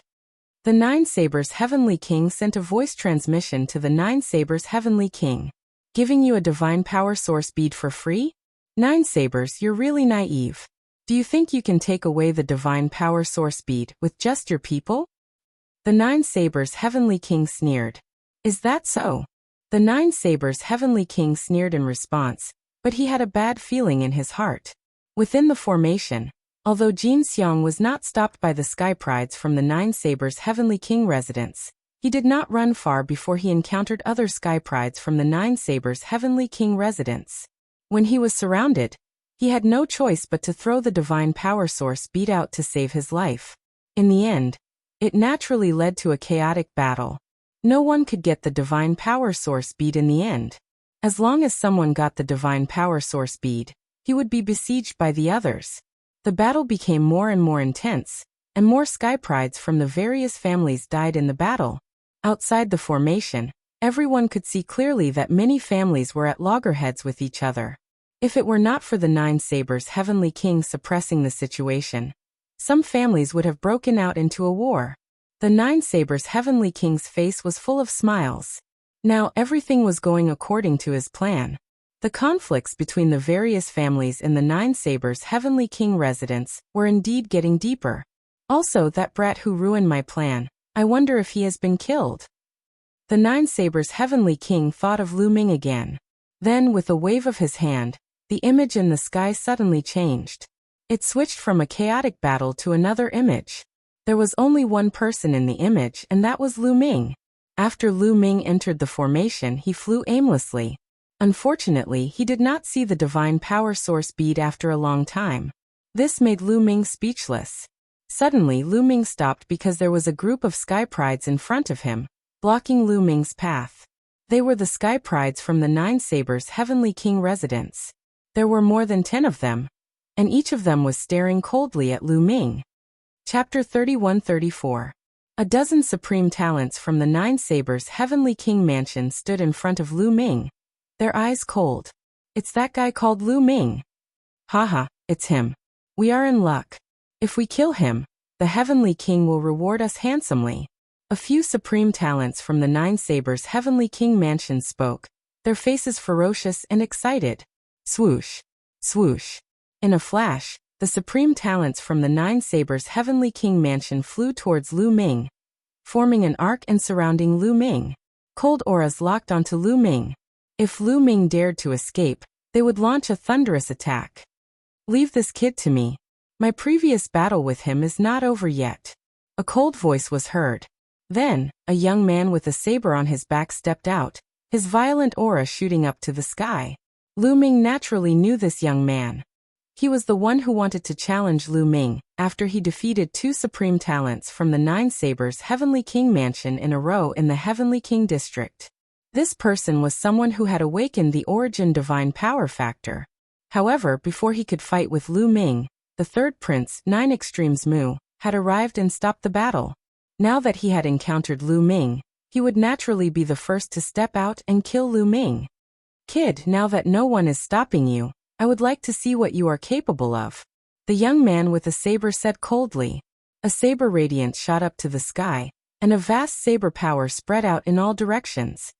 The Nine Sabers Heavenly King sent a voice transmission to the Nine Sabers Heavenly King. Giving you a Divine Power Source bead for free? Nine Sabers, you're really naive. Do you think you can take away the Divine Power Source bead with just your people? The Nine Sabers Heavenly King sneered. Is that so? The Nine Sabers Heavenly King sneered in response, but he had a bad feeling in his heart. Within the formation, although Jin Xiang was not stopped by the sky prides from the Nine Sabers' Heavenly King residence, he did not run far before he encountered other sky prides from the Nine Sabers' Heavenly King residence. When he was surrounded, he had no choice but to throw the divine power source bead out to save his life. In the end, it naturally led to a chaotic battle. No one could get the divine power source bead in the end. As long as someone got the divine power source bead, he would be besieged by the others. The battle became more and more intense, and more sky prides from the various families died in the battle. Outside the formation, everyone could see clearly that many families were at loggerheads with each other. If it were not for the Nine Sabers' Heavenly King suppressing the situation, some families would have broken out into a war. The Nine Sabers' Heavenly King's face was full of smiles. Now everything was going according to his plan. The conflicts between the various families in the Nine Sabers' Heavenly King residence were indeed getting deeper. Also, that brat who ruined my plan, I wonder if he has been killed. The Nine Sabers' Heavenly King thought of Lu Ming again. Then, with a wave of his hand, the image in the sky suddenly changed. It switched from a chaotic battle to another image. There was only one person in the image, and that was Lu Ming. After Lu Ming entered the formation, he flew aimlessly. Unfortunately, he did not see the divine power source bead after a long time. This made Lu Ming speechless. Suddenly, Lu Ming stopped because there was a group of sky prides in front of him, blocking Lu Ming's path. They were the sky prides from the Nine Sabers' Heavenly King residence. There were more than 10 of them, and each of them was staring coldly at Lu Ming. Chapter 31-34. A dozen supreme talents from the Nine Sabers' Heavenly King mansion stood in front of Lu Ming, their eyes cold. It's that guy called Lu Ming. Haha, it's him. We are in luck. If we kill him, the Heavenly King will reward us handsomely. A few supreme talents from the Nine Sabers' Heavenly King mansion spoke, their faces ferocious and excited. Swoosh, swoosh. In a flash, the supreme talents from the Nine Sabers' Heavenly King mansion flew towards Lu Ming, forming an arc and surrounding Lu Ming. Cold auras locked onto Lu Ming. If Lu Ming dared to escape, they would launch a thunderous attack. Leave this kid to me. My previous battle with him is not over yet. A cold voice was heard. Then, a young man with a saber on his back stepped out, his violent aura shooting up to the sky. Lu Ming naturally knew this young man. He was the one who wanted to challenge Lu Ming after he defeated 2 supreme talents from the Nine Sabers' Heavenly King mansion in a row in the Heavenly King district. This person was someone who had awakened the origin divine power factor. However, before he could fight with Lu Ming, the third prince, 9 Extremes Mu, had arrived and stopped the battle. Now that he had encountered Lu Ming, he would naturally be the first to step out and kill Lu Ming. Kid, now that no one is stopping you, I would like to see what you are capable of. The young man with a saber said coldly. A saber radiance shot up to the sky, and a vast saber power spread out in all directions.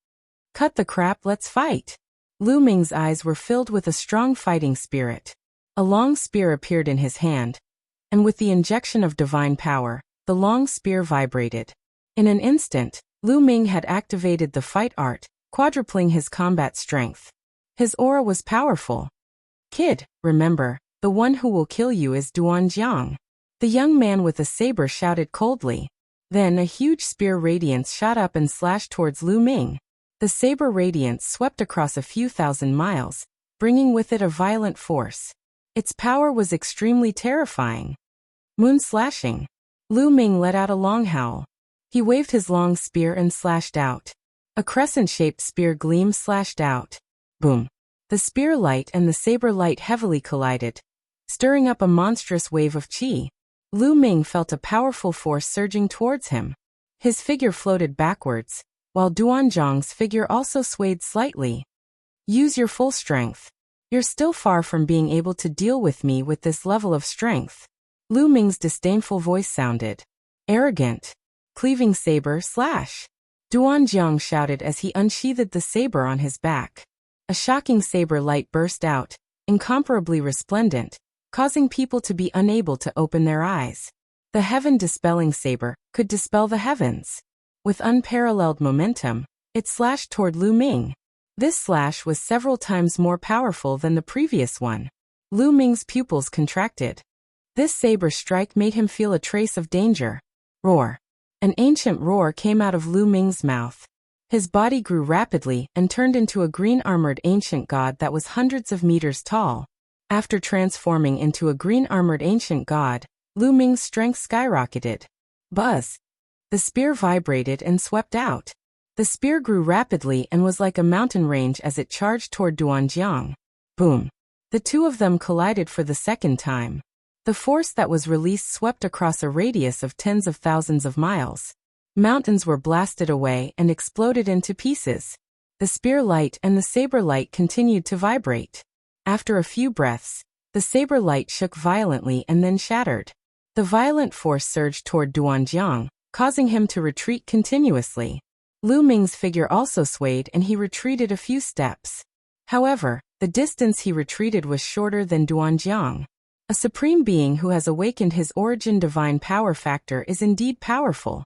Cut the crap, let's fight. Lu Ming's eyes were filled with a strong fighting spirit. A long spear appeared in his hand, and with the injection of divine power, the long spear vibrated. In an instant, Lu Ming had activated the fight art, quadrupling his combat strength. His aura was powerful. Kid, remember, the one who will kill you is Duanjiang. The young man with a saber shouted coldly. Then a huge spear radiance shot up and slashed towards Lu Ming. The saber radiance swept across a few thousand miles, bringing with it a violent force. Its power was extremely terrifying. Moon slashing. Lu Ming let out a long howl. He waved his long spear and slashed out. A crescent-shaped spear gleam slashed out. Boom. The spear light and the saber light heavily collided, stirring up a monstrous wave of qi. Lu Ming felt a powerful force surging towards him. His figure floated backwards, while Duanjiang's figure also swayed slightly. Use your full strength. You're still far from being able to deal with me with this level of strength. Lu Ming's disdainful voice sounded. Arrogant. Cleaving saber slash. Duanjiang shouted as he unsheathed the saber on his back. A shocking saber light burst out, incomparably resplendent, causing people to be unable to open their eyes. The heaven-dispelling saber could dispel the heavens. With unparalleled momentum, it slashed toward Lu Ming. This slash was several times more powerful than the previous one. Lu Ming's pupils contracted. This saber strike made him feel a trace of danger. Roar. An ancient roar came out of Lu Ming's mouth. His body grew rapidly and turned into a green-armored ancient god that was hundreds of meters tall. After transforming into a green-armored ancient god, Lu Ming's strength skyrocketed. Buzz. The spear vibrated and swept out. The spear grew rapidly and was like a mountain range as it charged toward Duanjiang. Boom. The two of them collided for the second time. The force that was released swept across a radius of tens of thousands of miles. Mountains were blasted away and exploded into pieces. The spear light and the saber light continued to vibrate. After a few breaths, the saber light shook violently and then shattered. The violent force surged toward Duanjiang, causing him to retreat continuously. Lu Ming's figure also swayed and he retreated a few steps. However, the distance he retreated was shorter than Duanjiang. A supreme being who has awakened his origin divine power factor is indeed powerful.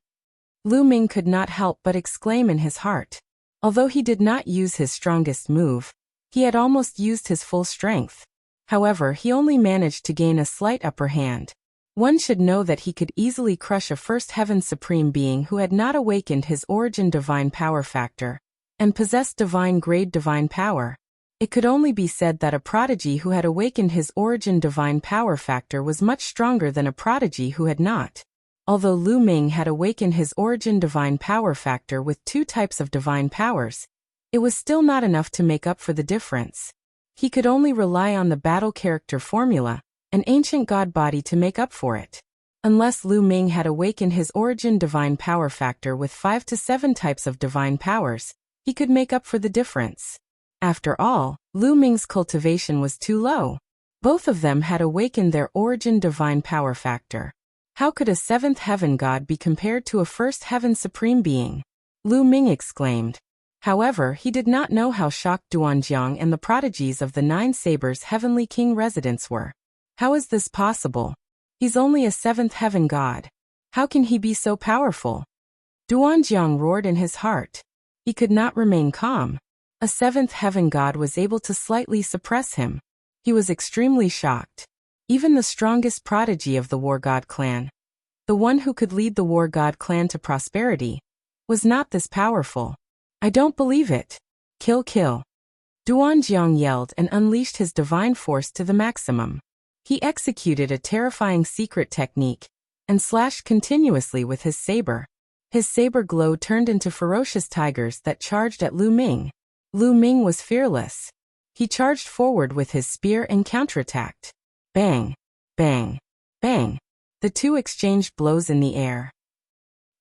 Lu Ming could not help but exclaim in his heart. Although he did not use his strongest move, he had almost used his full strength. However, he only managed to gain a slight upper hand. One should know that he could easily crush a first heaven supreme being who had not awakened his origin divine power factor and possessed divine grade divine power. It could only be said that a prodigy who had awakened his origin divine power factor was much stronger than a prodigy who had not. Although Lu Ming had awakened his origin divine power factor with two types of divine powers, it was still not enough to make up for the difference. He could only rely on the battle character formula, an ancient god body, to make up for it. Unless Lu Ming had awakened his origin divine power factor with 5 to 7 types of divine powers, he could make up for the difference. After all, Lu Ming's cultivation was too low. Both of them had awakened their origin divine power factor. How could a 7th heaven god be compared to a 1st heaven supreme being? Lu Ming exclaimed. However, he did not know how shocked Duanjiang and the prodigies of the 9 Sabers heavenly king residents were. How is this possible? He's only a 7th heaven god. How can he be so powerful? Duanjiang roared in his heart. He could not remain calm. A 7th heaven god was able to slightly suppress him. He was extremely shocked. Even the strongest prodigy of the War God clan, the one who could lead the War God clan to prosperity, was not this powerful. I don't believe it. Kill, kill. Duanjiang yelled and unleashed his divine force to the maximum. He executed a terrifying secret technique and slashed continuously with his saber. His saber glow turned into ferocious tigers that charged at Lu Ming. Lu Ming was fearless. He charged forward with his spear and counterattacked. Bang, bang, bang. The two exchanged blows in the air.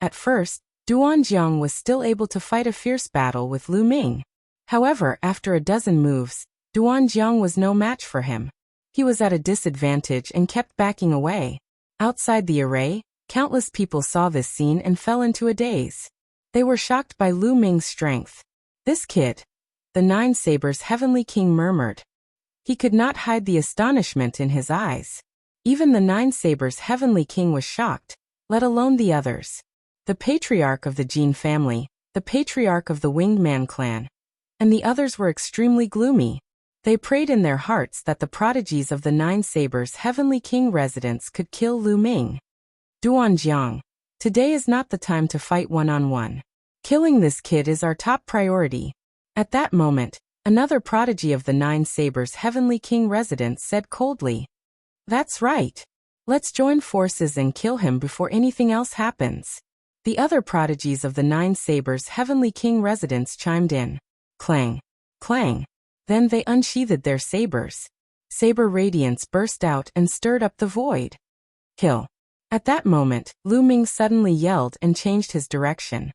At first, Duanjiang was still able to fight a fierce battle with Lu Ming. However, after a dozen moves, Duanjiang was no match for him. He was at a disadvantage and kept backing away. Outside the array, countless people saw this scene and fell into a daze. They were shocked by Lu Ming's strength. This kid, the 9 Sabers heavenly king murmured. He could not hide the astonishment in his eyes. Even the 9 Sabers heavenly king was shocked, let alone the others. The patriarch of the Jin family, the patriarch of the Winged Man clan, and the others were extremely gloomy. They prayed in their hearts that the prodigies of the 9 Sabers heavenly king residents could kill Lu Ming. Duanjiang, today is not the time to fight one-on-one. Killing this kid is our top priority. At that moment, another prodigy of the 9 Sabers heavenly king residents said coldly. That's right. Let's join forces and kill him before anything else happens. The other prodigies of the 9 Sabers heavenly king residents chimed in. Clang, clang. Then they unsheathed their sabers. Saber radiance burst out and stirred up the void. Kill. At that moment, Lu Ming suddenly yelled and changed his direction.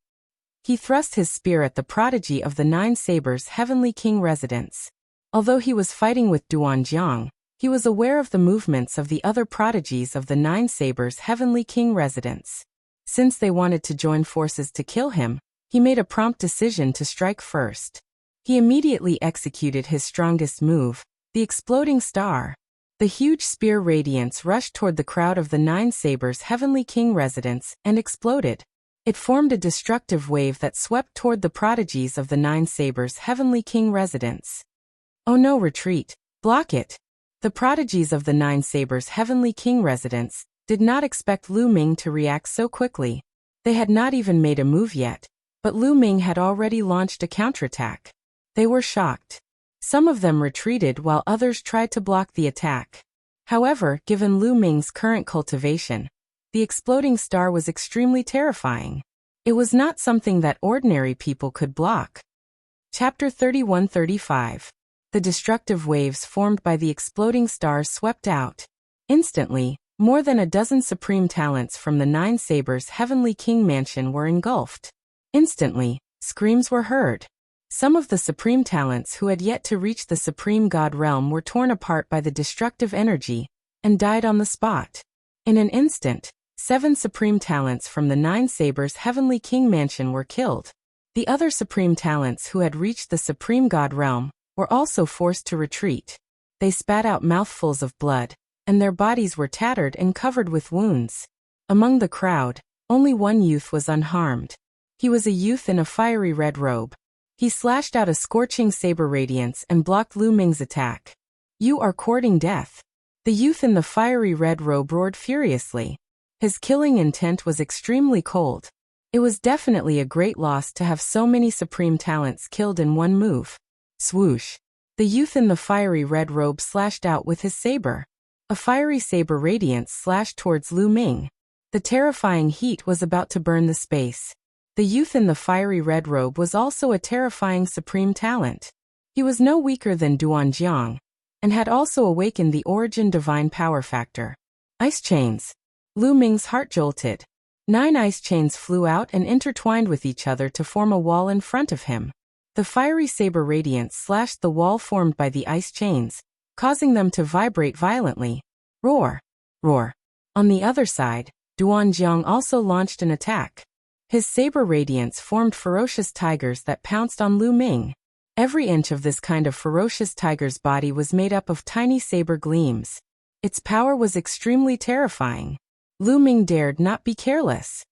He thrust his spear at the prodigy of the 9 Sabers heavenly king residents. Although he was fighting with Duanjiang, he was aware of the movements of the other prodigies of the 9 Sabers heavenly king residents. Since they wanted to join forces to kill him, he made a prompt decision to strike first. He immediately executed his strongest move, the exploding star. The huge spear radiance rushed toward the crowd of the 9 Sabers heavenly king residents and exploded. It formed a destructive wave that swept toward the prodigies of the 9 Sabers heavenly king residents. Oh no, retreat, block it. The prodigies of the Nine Sabers' Heavenly King residence did not expect Lu Ming to react so quickly. They had not even made a move yet, but Lu Ming had already launched a counterattack. They were shocked. Some of them retreated while others tried to block the attack. However, given Lu Ming's current cultivation, the exploding star was extremely terrifying. It was not something that ordinary people could block. Chapter 31-35. The destructive waves formed by the exploding stars swept out. Instantly, more than a dozen supreme talents from the Nine Sabers' Heavenly King mansion were engulfed. Instantly, screams were heard. Some of the supreme talents who had yet to reach the supreme god realm were torn apart by the destructive energy and died on the spot. In an instant, 7 supreme talents from the Nine Sabers' Heavenly King mansion were killed. The other supreme talents who had reached the supreme god realm were also forced to retreat. They spat out mouthfuls of blood, and their bodies were tattered and covered with wounds. Among the crowd, only one youth was unharmed. He was a youth in a fiery red robe. He slashed out a scorching saber radiance and blocked Lu Ming's attack. "You are courting death." The youth in the fiery red robe roared furiously. His killing intent was extremely cold. It was definitely a great loss to have so many supreme talents killed in one move. Swoosh! The youth in the fiery red robe slashed out with his saber. A fiery saber radiance slashed towards Lu Ming. The terrifying heat was about to burn the space. The youth in the fiery red robe was also a terrifying supreme talent. He was no weaker than Duanjiang, and had also awakened the origin divine power factor. Ice chains. Lu Ming's heart jolted. 9 ice chains flew out and intertwined with each other to form a wall in front of him. The fiery saber radiance slashed the wall formed by the ice chains, causing them to vibrate violently. Roar! Roar! On the other side, Duanjiang also launched an attack. His saber radiance formed ferocious tigers that pounced on Lu Ming. Every inch of this kind of ferocious tiger's body was made up of tiny saber gleams. Its power was extremely terrifying. Lu Ming dared not be careless.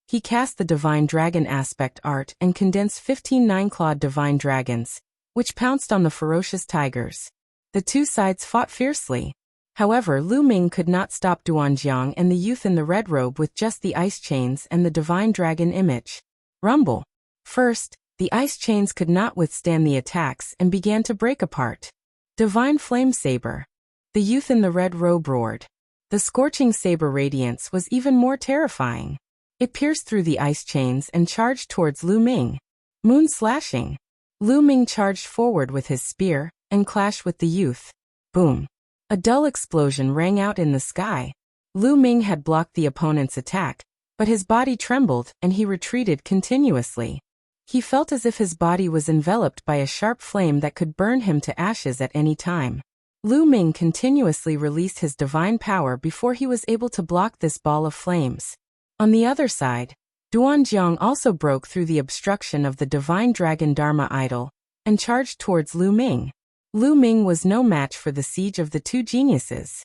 He cast the Divine Dragon aspect art and condensed 15 nine-clawed divine dragons, which pounced on the ferocious tigers. The two sides fought fiercely. However, Lu Ming could not stop Duanjiang and the youth in the red robe with just the ice chains and the divine dragon image. Rumble! First, the ice chains could not withstand the attacks and began to break apart. Divine Flame Saber. The youth in the red robe roared. The scorching saber radiance was even more terrifying. It pierced through the ice chains and charged towards Lu Ming. Moon Slashing. Lu Ming charged forward with his spear and clashed with the youth. Boom! A dull explosion rang out in the sky. Lu Ming had blocked the opponent's attack, but his body trembled and he retreated continuously. He felt as if his body was enveloped by a sharp flame that could burn him to ashes at any time. Lu Ming continuously released his divine power before he was able to block this ball of flames. On the other side, Duanjiang also broke through the obstruction of the divine dragon Dharma idol and charged towards Lu Ming. Lu Ming was no match for the siege of the two geniuses.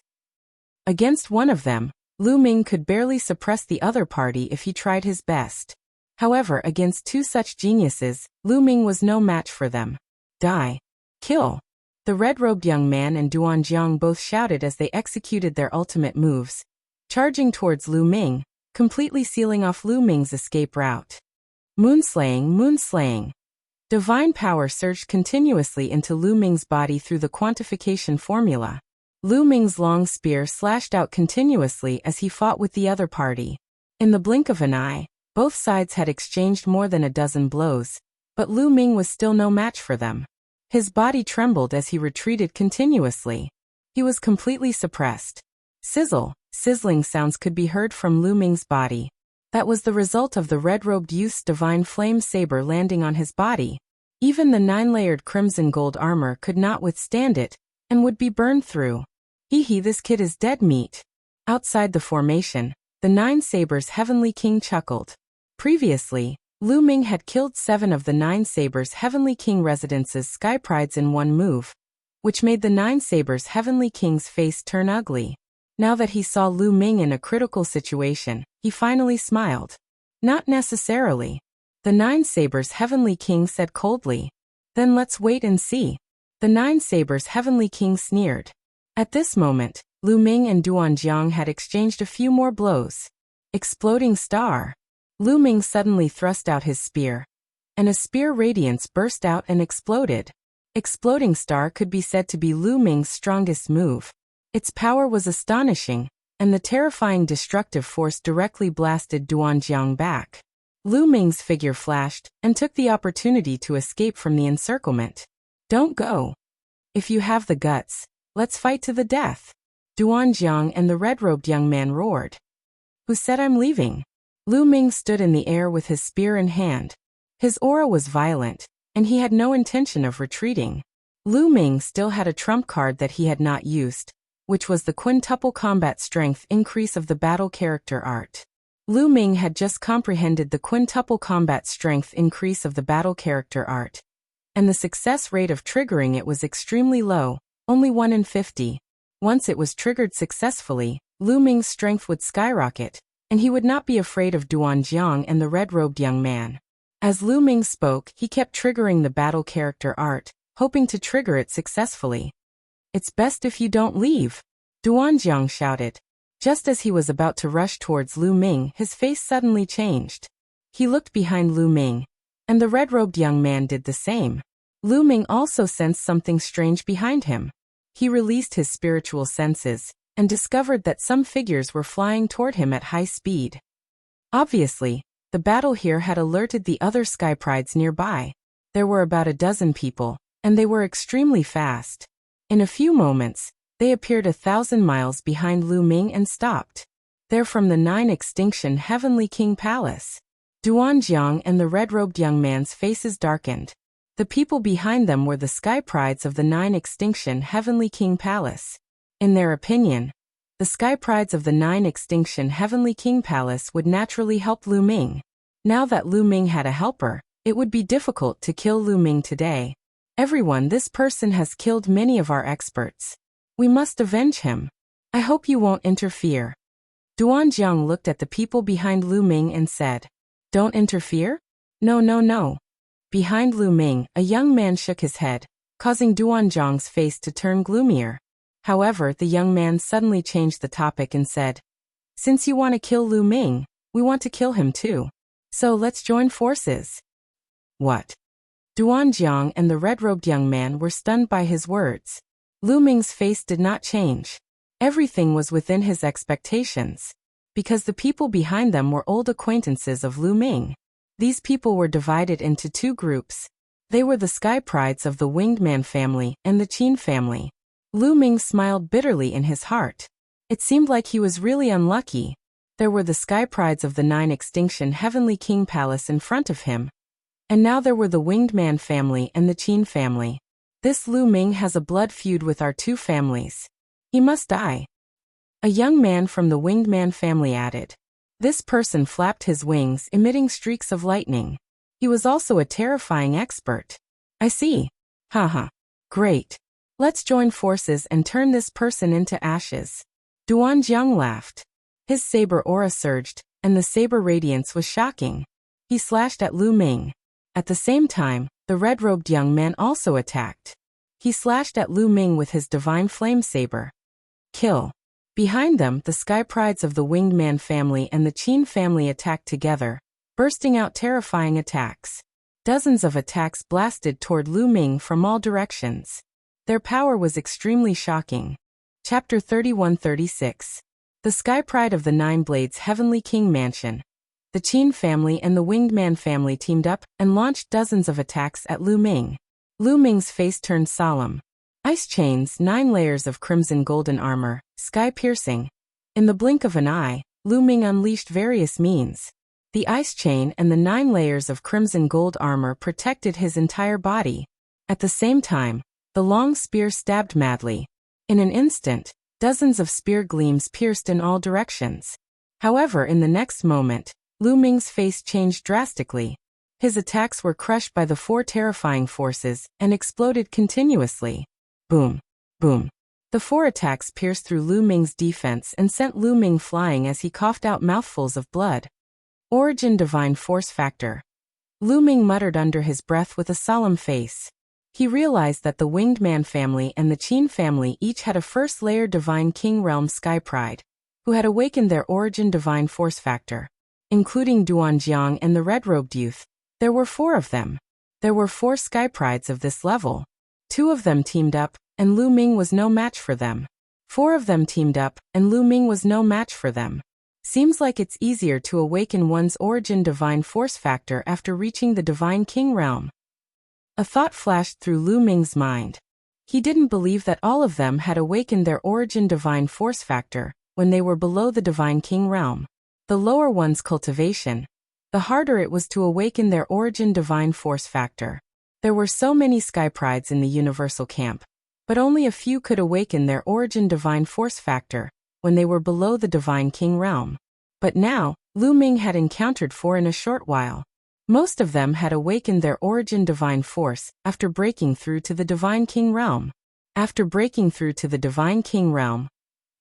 Against one of them, Lu Ming could barely suppress the other party if he tried his best. However, against two such geniuses, Lu Ming was no match for them. Die. Kill. The red-robed young man and Duanjiang both shouted as they executed their ultimate moves, charging towards Lu Ming, completely sealing off Lu Ming's escape route. Moonslaying, moonslaying. Divine power surged continuously into Lu Ming's body through the quantification formula. Lu Ming's long spear slashed out continuously as he fought with the other party. In the blink of an eye, both sides had exchanged more than a dozen blows, but Lu Ming was still no match for them. His body trembled as he retreated continuously. He was completely suppressed. Sizzle, sizzling sounds could be heard from Lu Ming's body. That was the result of the red-robed youth's divine flame saber landing on his body. Even the 9-layered crimson gold armor could not withstand it, and would be burned through. Hee, this kid is dead meat. Outside the formation, the 9 Sabers' Heavenly King chuckled. Previously, Lu Ming had killed 7 of the 9 Sabers' Heavenly King residence's sky prides in one move, which made the 9 Sabers' Heavenly King's face turn ugly. Now that he saw Lu Ming in a critical situation, he finally smiled. Not necessarily. The 9 Sabers' Heavenly King said coldly. Then let's wait and see. The 9 Sabers' Heavenly King sneered. At this moment, Lu Ming and Duanjiang had exchanged a few more blows. Exploding star. Lu Ming suddenly thrust out his spear, and a spear radiance burst out and exploded. Exploding star could be said to be Lu Ming's strongest move. Its power was astonishing, and the terrifying destructive force directly blasted Duanjiang back. Lu Ming's figure flashed, and took the opportunity to escape from the encirclement. Don't go. If you have the guts, let's fight to the death. Duanjiang and the red-robed young man roared. Who said I'm leaving? Lu Ming stood in the air with his spear in hand. His aura was violent, and he had no intention of retreating. Lu Ming still had a trump card that he had not used, which was the quintuple combat strength increase of the battle character art. Lu Ming had just comprehended the quintuple combat strength increase of the battle character art, and the success rate of triggering it was extremely low, only 1 in 50. Once it was triggered successfully, Lu Ming's strength would skyrocket, and he would not be afraid of Duanjiang and the red-robed young man. As Lu Ming spoke, he kept triggering the battle character art, hoping to trigger it successfully. It's best if you don't leave, Duanjiang shouted. Just as he was about to rush towards Lu Ming, his face suddenly changed. He looked behind Lu Ming, and the red-robed young man did the same. Lu Ming also sensed something strange behind him. He released his spiritual senses, and discovered that some figures were flying toward him at high speed. Obviously, the battle here had alerted the other sky prides nearby. There were about a dozen people, and they were extremely fast. In a few moments, they appeared 1,000 miles behind Lu Ming and stopped. They're from the 9 Extinction Heavenly King Palace. Duanjiang and the red-robed young man's faces darkened. The people behind them were the sky prides of the 9 Extinction Heavenly King Palace. In their opinion, the sky prides of the 9 Extinction Heavenly King Palace would naturally help Lu Ming. Now that Lu Ming had a helper, it would be difficult to kill Lu Ming today. Everyone, this person has killed many of our experts. We must avenge him. I hope you won't interfere. Duanjiang looked at the people behind Lu Ming and said, Don't interfere? No, no, no. Behind Lu Ming, a young man shook his head, causing Duanjiang's face to turn gloomier. However, the young man suddenly changed the topic and said, Since you want to kill Lu Ming, we want to kill him too. So let's join forces. What? Duanjiang and the red-robed young man were stunned by his words. Lu Ming's face did not change. Everything was within his expectations, because the people behind them were old acquaintances of Lu Ming. These people were divided into 2 groups. They were the Sky Prides of the Winged Man family and the Qin family. Lu Ming smiled bitterly in his heart. It seemed like he was really unlucky. There were the Sky Prides of the 9 Extinction Heavenly King Palace in front of him. And now there were the Winged Man family and the Qin family. This Lu Ming has a blood feud with our 2 families. He must die. A young man from the Winged Man family added. This person flapped his wings, emitting streaks of lightning. He was also a terrifying expert. I see. Haha. Great. Let's join forces and turn this person into ashes. Duanjiang laughed. His saber aura surged, and the saber radiance was shocking. He slashed at Lu Ming. At the same time, the red-robed young man also attacked. He slashed at Lu Ming with his divine flame saber. Kill. Behind them, the Sky Prides of the Winged Man family and the Qin family attacked together, bursting out terrifying attacks. Dozens of attacks blasted toward Lu Ming from all directions. Their power was extremely shocking. Chapter 31-36. The Sky Pride of the 9 Blades Heavenly King Mansion. The Qin family and the Winged Man family teamed up and launched dozens of attacks at Lu Ming. Lu Ming's face turned solemn. Ice chains, 9 layers of crimson golden armor, sky-piercing. In the blink of an eye, Lu Ming unleashed various means. The ice chain and the 9 layers of crimson gold armor protected his entire body. At the same time, the long spear stabbed madly. In an instant, dozens of spear gleams pierced in all directions. However, in the next moment, Lu Ming's face changed drastically. His attacks were crushed by the 4 terrifying forces and exploded continuously. Boom. Boom. The 4 attacks pierced through Lu Ming's defense and sent Lu Ming flying as he coughed out mouthfuls of blood. Origin Divine Force Factor. Lu Ming muttered under his breath with a solemn face. He realized that the Winged Man family and the Qin family each had a first-layer Divine King Realm Sky Pride, who had awakened their origin Divine Force Factor. Including Duanjiang and the Red-Robed Youth, there were 4 of them. There were 4 Sky Prides of this level. 2 of them teamed up, and Lu Ming was no match for them. 4 of them teamed up, and Lu Ming was no match for them. Seems like it's easier to awaken one's origin Divine Force Factor after reaching the Divine King Realm. A thought flashed through Lu Ming's mind. He didn't believe that all of them had awakened their origin Divine Force Factor when they were below the Divine King Realm. The lower one's cultivation, the harder it was to awaken their origin Divine Force Factor. There were so many Sky Prides in the Universal Camp, but only a few could awaken their origin Divine Force Factor when they were below the Divine King Realm. But now, Lu Ming had encountered 4 in a short while. Most of them had awakened their origin Divine Force after breaking through to the Divine King Realm. After breaking through to the Divine King Realm,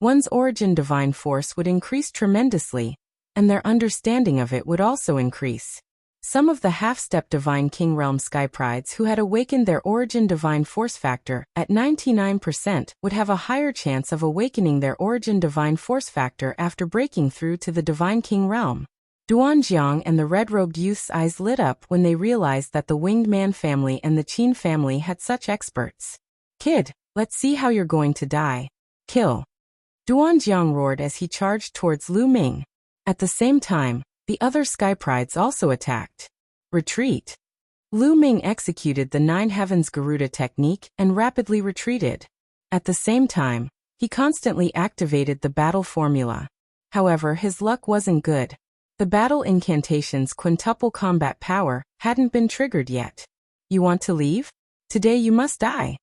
one's origin Divine Force would increase tremendously, and their understanding of it would also increase. Some of the half-step Divine King Realm Sky Prides who had awakened their origin Divine Force Factor at 99% would have a higher chance of awakening their origin Divine Force Factor after breaking through to the Divine King Realm. Duanjiang and the Red-Robed Youth's eyes lit up when they realized that the Winged Man family and the Qin family had such experts. "Kid, let's see how you're going to die. Kill!" Duanjiang roared as he charged towards Lu Ming. At the same time, the other Sky Prides also attacked. "Retreat!" Lu Ming executed the 9 Heavens Garuda technique and rapidly retreated. At the same time, he constantly activated the battle formula. However, his luck wasn't good. The battle incantation's quintuple combat power hadn't been triggered yet. "You want to leave? Today you must die."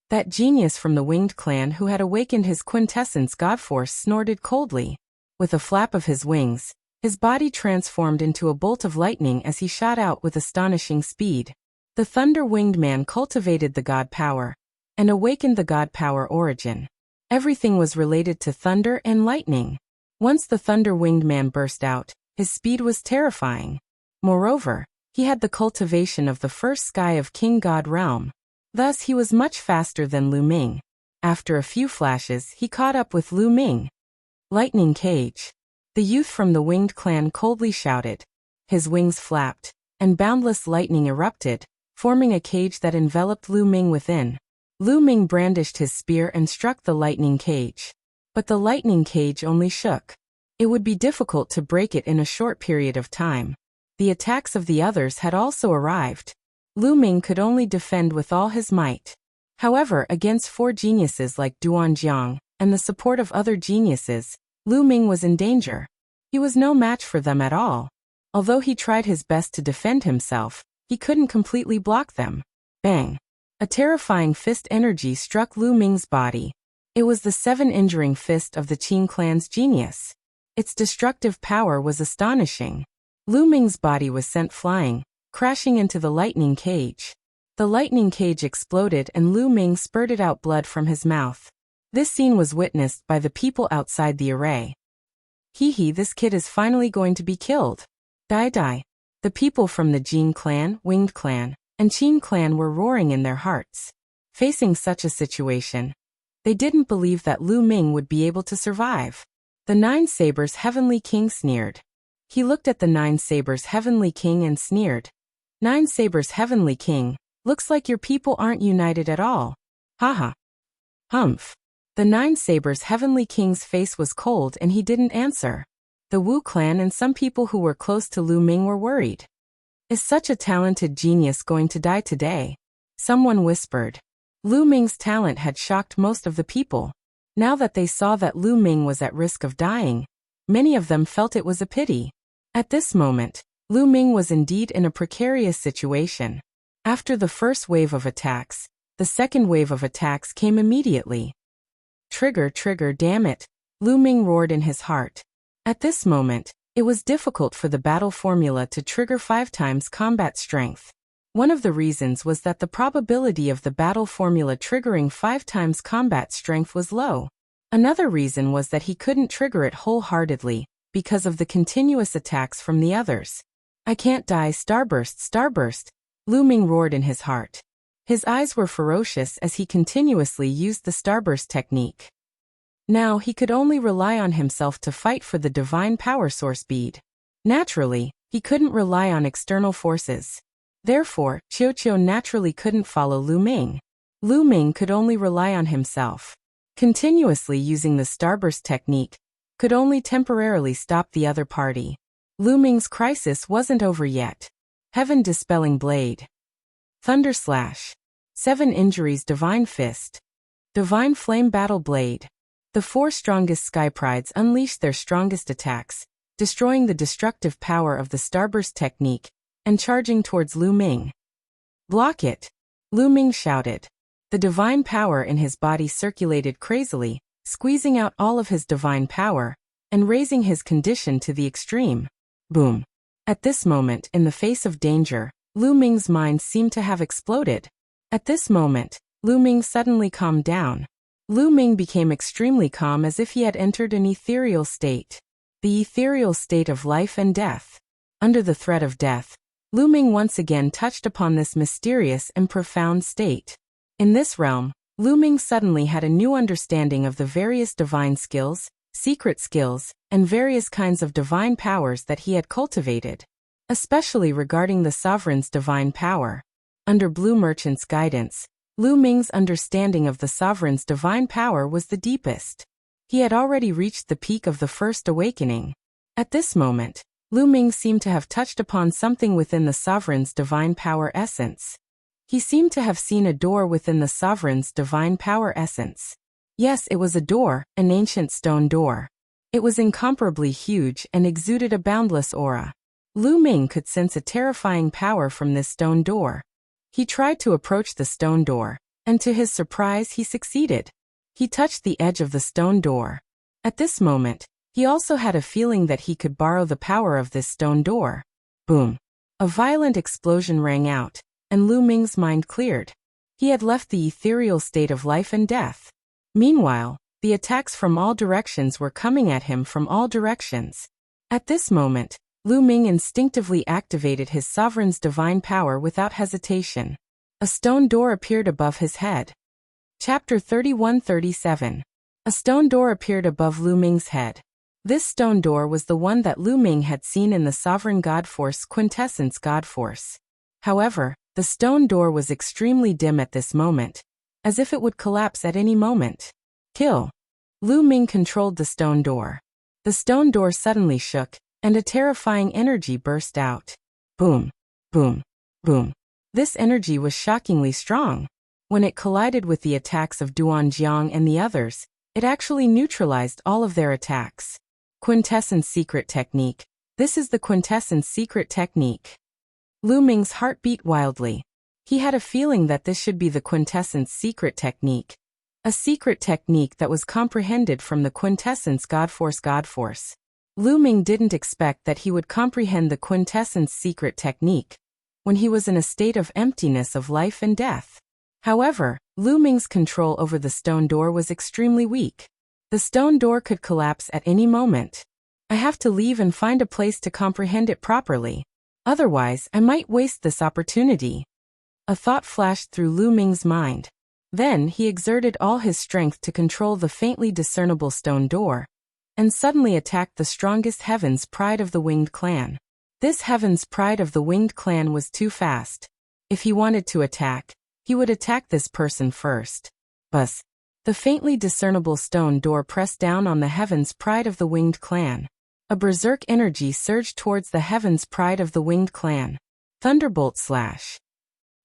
That genius from the Winged Clan who had awakened his quintessence Godforce snorted coldly. With a flap of his wings, his body transformed into a bolt of lightning as he shot out with astonishing speed. The Thunder-Winged Man cultivated the God Power and awakened the God Power origin. Everything was related to thunder and lightning. Once the Thunder-Winged Man burst out, his speed was terrifying. Moreover, he had the cultivation of the first sky of King God Realm. Thus he was much faster than Lu Ming. After a few flashes, he caught up with Lu Ming. "Lightning Cage!" The youth from the Winged Clan coldly shouted. His wings flapped, and boundless lightning erupted, forming a cage that enveloped Lu Ming within. Lu Ming brandished his spear and struck the lightning cage. But the lightning cage only shook. It would be difficult to break it in a short period of time. The attacks of the others had also arrived. Lu Ming could only defend with all his might. However, against 4 geniuses like Duanjiang and the support of other geniuses, Lu Ming was in danger. He was no match for them at all. Although he tried his best to defend himself, he couldn't completely block them. Bang! A terrifying fist energy struck Lu Ming's body. It was the 7-injuring fist of the Qin clan's genius. Its destructive power was astonishing. Lu Ming's body was sent flying, crashing into the lightning cage. The lightning cage exploded and Lu Ming spurted out blood from his mouth. This scene was witnessed by the people outside the array. "Hee, this kid is finally going to be killed. Die. The people from the Jin clan, Winged Clan, and Qin clan were roaring in their hearts. Facing such a situation, they didn't believe that Lu Ming would be able to survive. The 9 Sabers Heavenly King sneered. He looked at the 9 Sabers Heavenly King and sneered. "9 Sabers Heavenly King, looks like your people aren't united at all. Haha." Humph. The 9 Sabers Heavenly King's face was cold and he didn't answer. The Wu clan and some people who were close to Lu Ming were worried. "Is such a talented genius going to die today?" Someone whispered. Lu Ming's talent had shocked most of the people. Now that they saw that Lu Ming was at risk of dying, many of them felt it was a pity. At this moment, Lu Ming was indeed in a precarious situation. After the first wave of attacks, the second wave of attacks came immediately. Trigger, damn it," Lu Ming roared in his heart. At this moment, it was difficult for the battle formula to trigger 5 times combat strength. One of the reasons was that the probability of the battle formula triggering 5 times combat strength was low. Another reason was that he couldn't trigger it wholeheartedly, because of the continuous attacks from the others. "I can't die, starburst, Lu Ming roared in his heart. His eyes were ferocious as he continuously used the starburst technique. Now he could only rely on himself to fight for the divine power source bead. Naturally, he couldn't rely on external forces. Therefore, Qiuqiu naturally couldn't follow Lu Ming. Lu Ming could only rely on himself. Continuously using the starburst technique could only temporarily stop the other party. Lu Ming's crisis wasn't over yet. Heaven Dispelling Blade. Thunder Slash. 7 Injuries Divine Fist. Divine Flame Battle Blade. The 4 strongest Sky Prides unleashed their strongest attacks, destroying the destructive power of the starburst technique and charging towards Lu Ming. Block it! Lu Ming shouted. The divine power in his body circulated crazily, squeezing out all of his divine power and raising his condition to the extreme. Boom! At this moment, in the face of danger, Lu Ming's mind seemed to have exploded. At this moment, Lu Ming suddenly calmed down. Lu Ming became extremely calm as if he had entered an ethereal state. The ethereal state of life and death. Under the threat of death, Lu Ming once again touched upon this mysterious and profound state. In this realm, Lu Ming suddenly had a new understanding of the various divine skills, secret skills, and various kinds of divine powers that he had cultivated, especially regarding the sovereign's divine power. Under Blue Merchant's guidance, Lu Ming's understanding of the sovereign's divine power was the deepest. He had already reached the peak of the first awakening. At this moment, Lu Ming seemed to have touched upon something within the sovereign's divine power essence. He seemed to have seen a door within the sovereign's divine power essence. Yes, it was a door, an ancient stone door. It was incomparably huge and exuded a boundless aura. Lu Ming could sense a terrifying power from this stone door. He tried to approach the stone door, and to his surprise he succeeded. He touched the edge of the stone door. At this moment, he also had a feeling that he could borrow the power of this stone door. Boom! A violent explosion rang out, and Lu Ming's mind cleared. He had left the ethereal state of life and death. Meanwhile, the attacks from all directions were coming at him from all directions. At this moment, Lu Ming instinctively activated his sovereign's divine power without hesitation. A stone door appeared above his head. Chapter 31-37. A stone door appeared above Lu Ming's head. This stone door was the one that Lu Ming had seen in the Sovereign God Force Quintessence God Force. However, the stone door was extremely dim at this moment, as if it would collapse at any moment. Kill! Lu Ming controlled the stone door. The stone door suddenly shook, and a terrifying energy burst out. Boom! Boom! Boom! This energy was shockingly strong. When it collided with the attacks of Duan Jiang and the others, it actually neutralized all of their attacks. Quintessence Secret Technique. This is the Quintessence Secret Technique. Lu Ming's heart beat wildly. He had a feeling that this should be the Quintessence Secret Technique. A secret technique that was comprehended from the Quintessence God Force. Lu Ming didn't expect that he would comprehend the Quintessence Secret Technique when he was in a state of emptiness of life and death. However, Lu Ming's control over the stone door was extremely weak. The stone door could collapse at any moment. I have to leave and find a place to comprehend it properly. Otherwise, I might waste this opportunity. A thought flashed through Lu Ming's mind. Then he exerted all his strength to control the faintly discernible stone door, and suddenly attacked the strongest Heaven's Pride of the Winged Clan. This Heaven's Pride of the Winged Clan was too fast. If he wanted to attack, he would attack this person first. Buzz! The faintly discernible stone door pressed down on the Heaven's Pride of the Winged Clan. A berserk energy surged towards the Heaven's Pride of the Winged Clan. Thunderbolt Slash!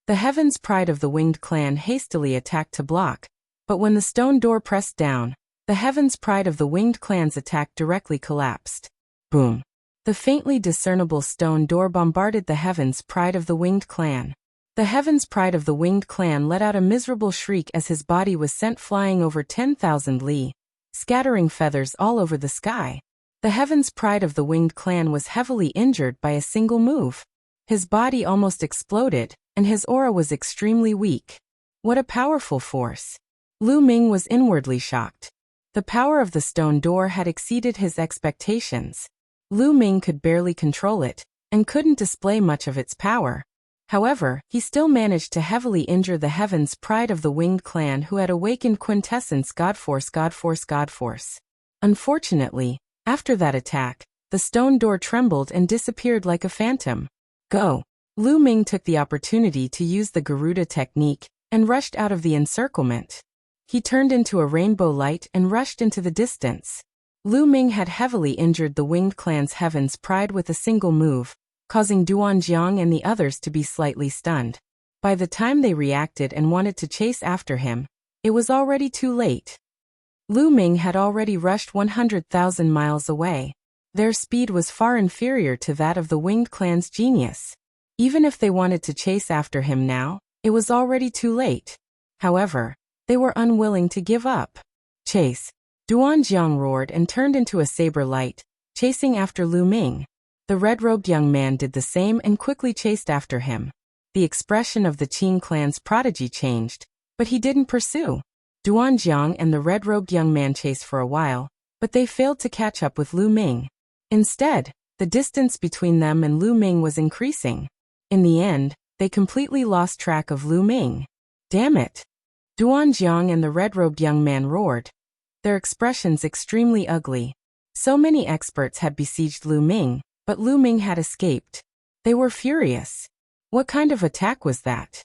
The Heaven's Pride of the Winged Clan hastily attacked to block, but when the stone door pressed down, the Heaven's Pride of the Winged Clan's attack directly collapsed. Boom! The faintly discernible stone door bombarded the Heaven's Pride of the Winged Clan. The Heaven's Pride of the Winged Clan let out a miserable shriek as his body was sent flying over 10,000 li, scattering feathers all over the sky. The Heaven's Pride of the Winged Clan was heavily injured by a single move. His body almost exploded, and his aura was extremely weak. What a powerful force! Lu Ming was inwardly shocked. The power of the stone door had exceeded his expectations. Lu Ming could barely control it, and couldn't display much of its power. However, he still managed to heavily injure the heavens' pride of the winged clan who had awakened quintessence Godforce. Unfortunately, after that attack, the stone door trembled and disappeared like a phantom. Go! Lu Ming took the opportunity to use the Garuda technique and rushed out of the encirclement. He turned into a rainbow light and rushed into the distance. Lu Ming had heavily injured the winged clan's heaven's pride with a single move, causing Duanjiang and the others to be slightly stunned. By the time they reacted and wanted to chase after him, it was already too late. Lu Ming had already rushed 100,000 miles away. Their speed was far inferior to that of the winged clan's genius. Even if they wanted to chase after him now, it was already too late. However, they were unwilling to give up. Chase! Duanjiang roared and turned into a saber light, chasing after Lu Ming. The red-robed young man did the same and quickly chased after him. The expression of the Qing clan's prodigy changed, but he didn't pursue. Duanjiang and the red-robed young man chased for a while, but they failed to catch up with Lu Ming. Instead, the distance between them and Lu Ming was increasing. In the end, they completely lost track of Lu Ming. Damn it! Duanjiang and the red-robed young man roared, their expressions extremely ugly. So many experts had besieged Lu Ming, but Lu Ming had escaped. They were furious. What kind of attack was that?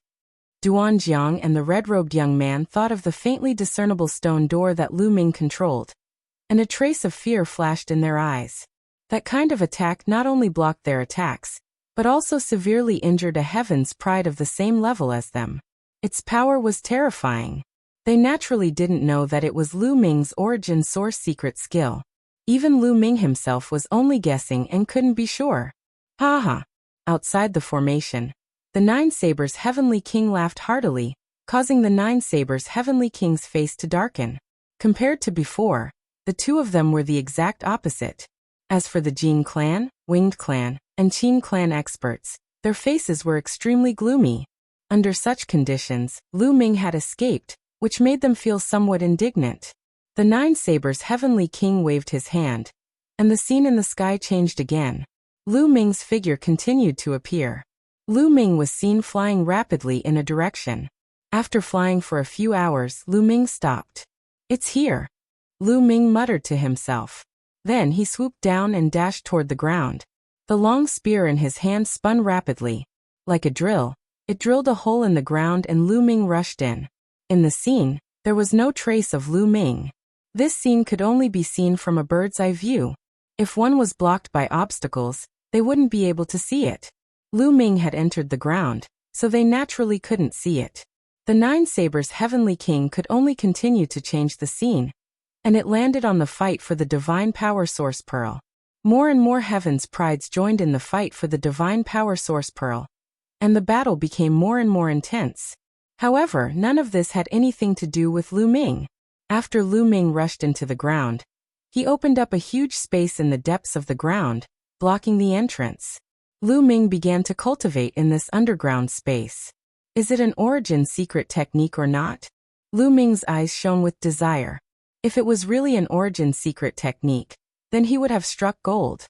Duanjiang and the red-robed young man thought of the faintly discernible stone door that Lu Ming controlled, and a trace of fear flashed in their eyes. That kind of attack not only blocked their attacks, but also severely injured a heaven's pride of the same level as them. Its power was terrifying. They naturally didn't know that it was Lu Ming's origin source secret skill. Even Lu Ming himself was only guessing and couldn't be sure. Ha ha! Outside the formation, the Nine Sabers' Heavenly King laughed heartily, causing the Nine Sabers' Heavenly King's face to darken. Compared to before, the two of them were the exact opposite. As for the Jin clan, Winged clan, and Qin clan experts, their faces were extremely gloomy. Under such conditions, Lu Ming had escaped, which made them feel somewhat indignant. The Nine Sabers' Heavenly King waved his hand, and the scene in the sky changed again. Lu Ming's figure continued to appear. Lu Ming was seen flying rapidly in a direction. After flying for a few hours, Lu Ming stopped. It's here! Lu Ming muttered to himself. Then he swooped down and dashed toward the ground. The long spear in his hand spun rapidly. Like a drill, it drilled a hole in the ground and Lu Ming rushed in. In the scene, there was no trace of Lu Ming. This scene could only be seen from a bird's eye view. If one was blocked by obstacles, they wouldn't be able to see it. Lu Ming had entered the ground, so they naturally couldn't see it. The Nine Sabers' Heavenly King could only continue to change the scene, and it landed on the fight for the Divine Power Source Pearl. More and more Heaven's Prides joined in the fight for the Divine Power Source Pearl, and the battle became more and more intense. However, none of this had anything to do with Lu Ming. After Lu Ming rushed into the ground, he opened up a huge space in the depths of the ground, blocking the entrance. Lu Ming began to cultivate in this underground space. Is it an origin secret technique or not? Lu Ming's eyes shone with desire. If it was really an origin secret technique, then he would have struck gold.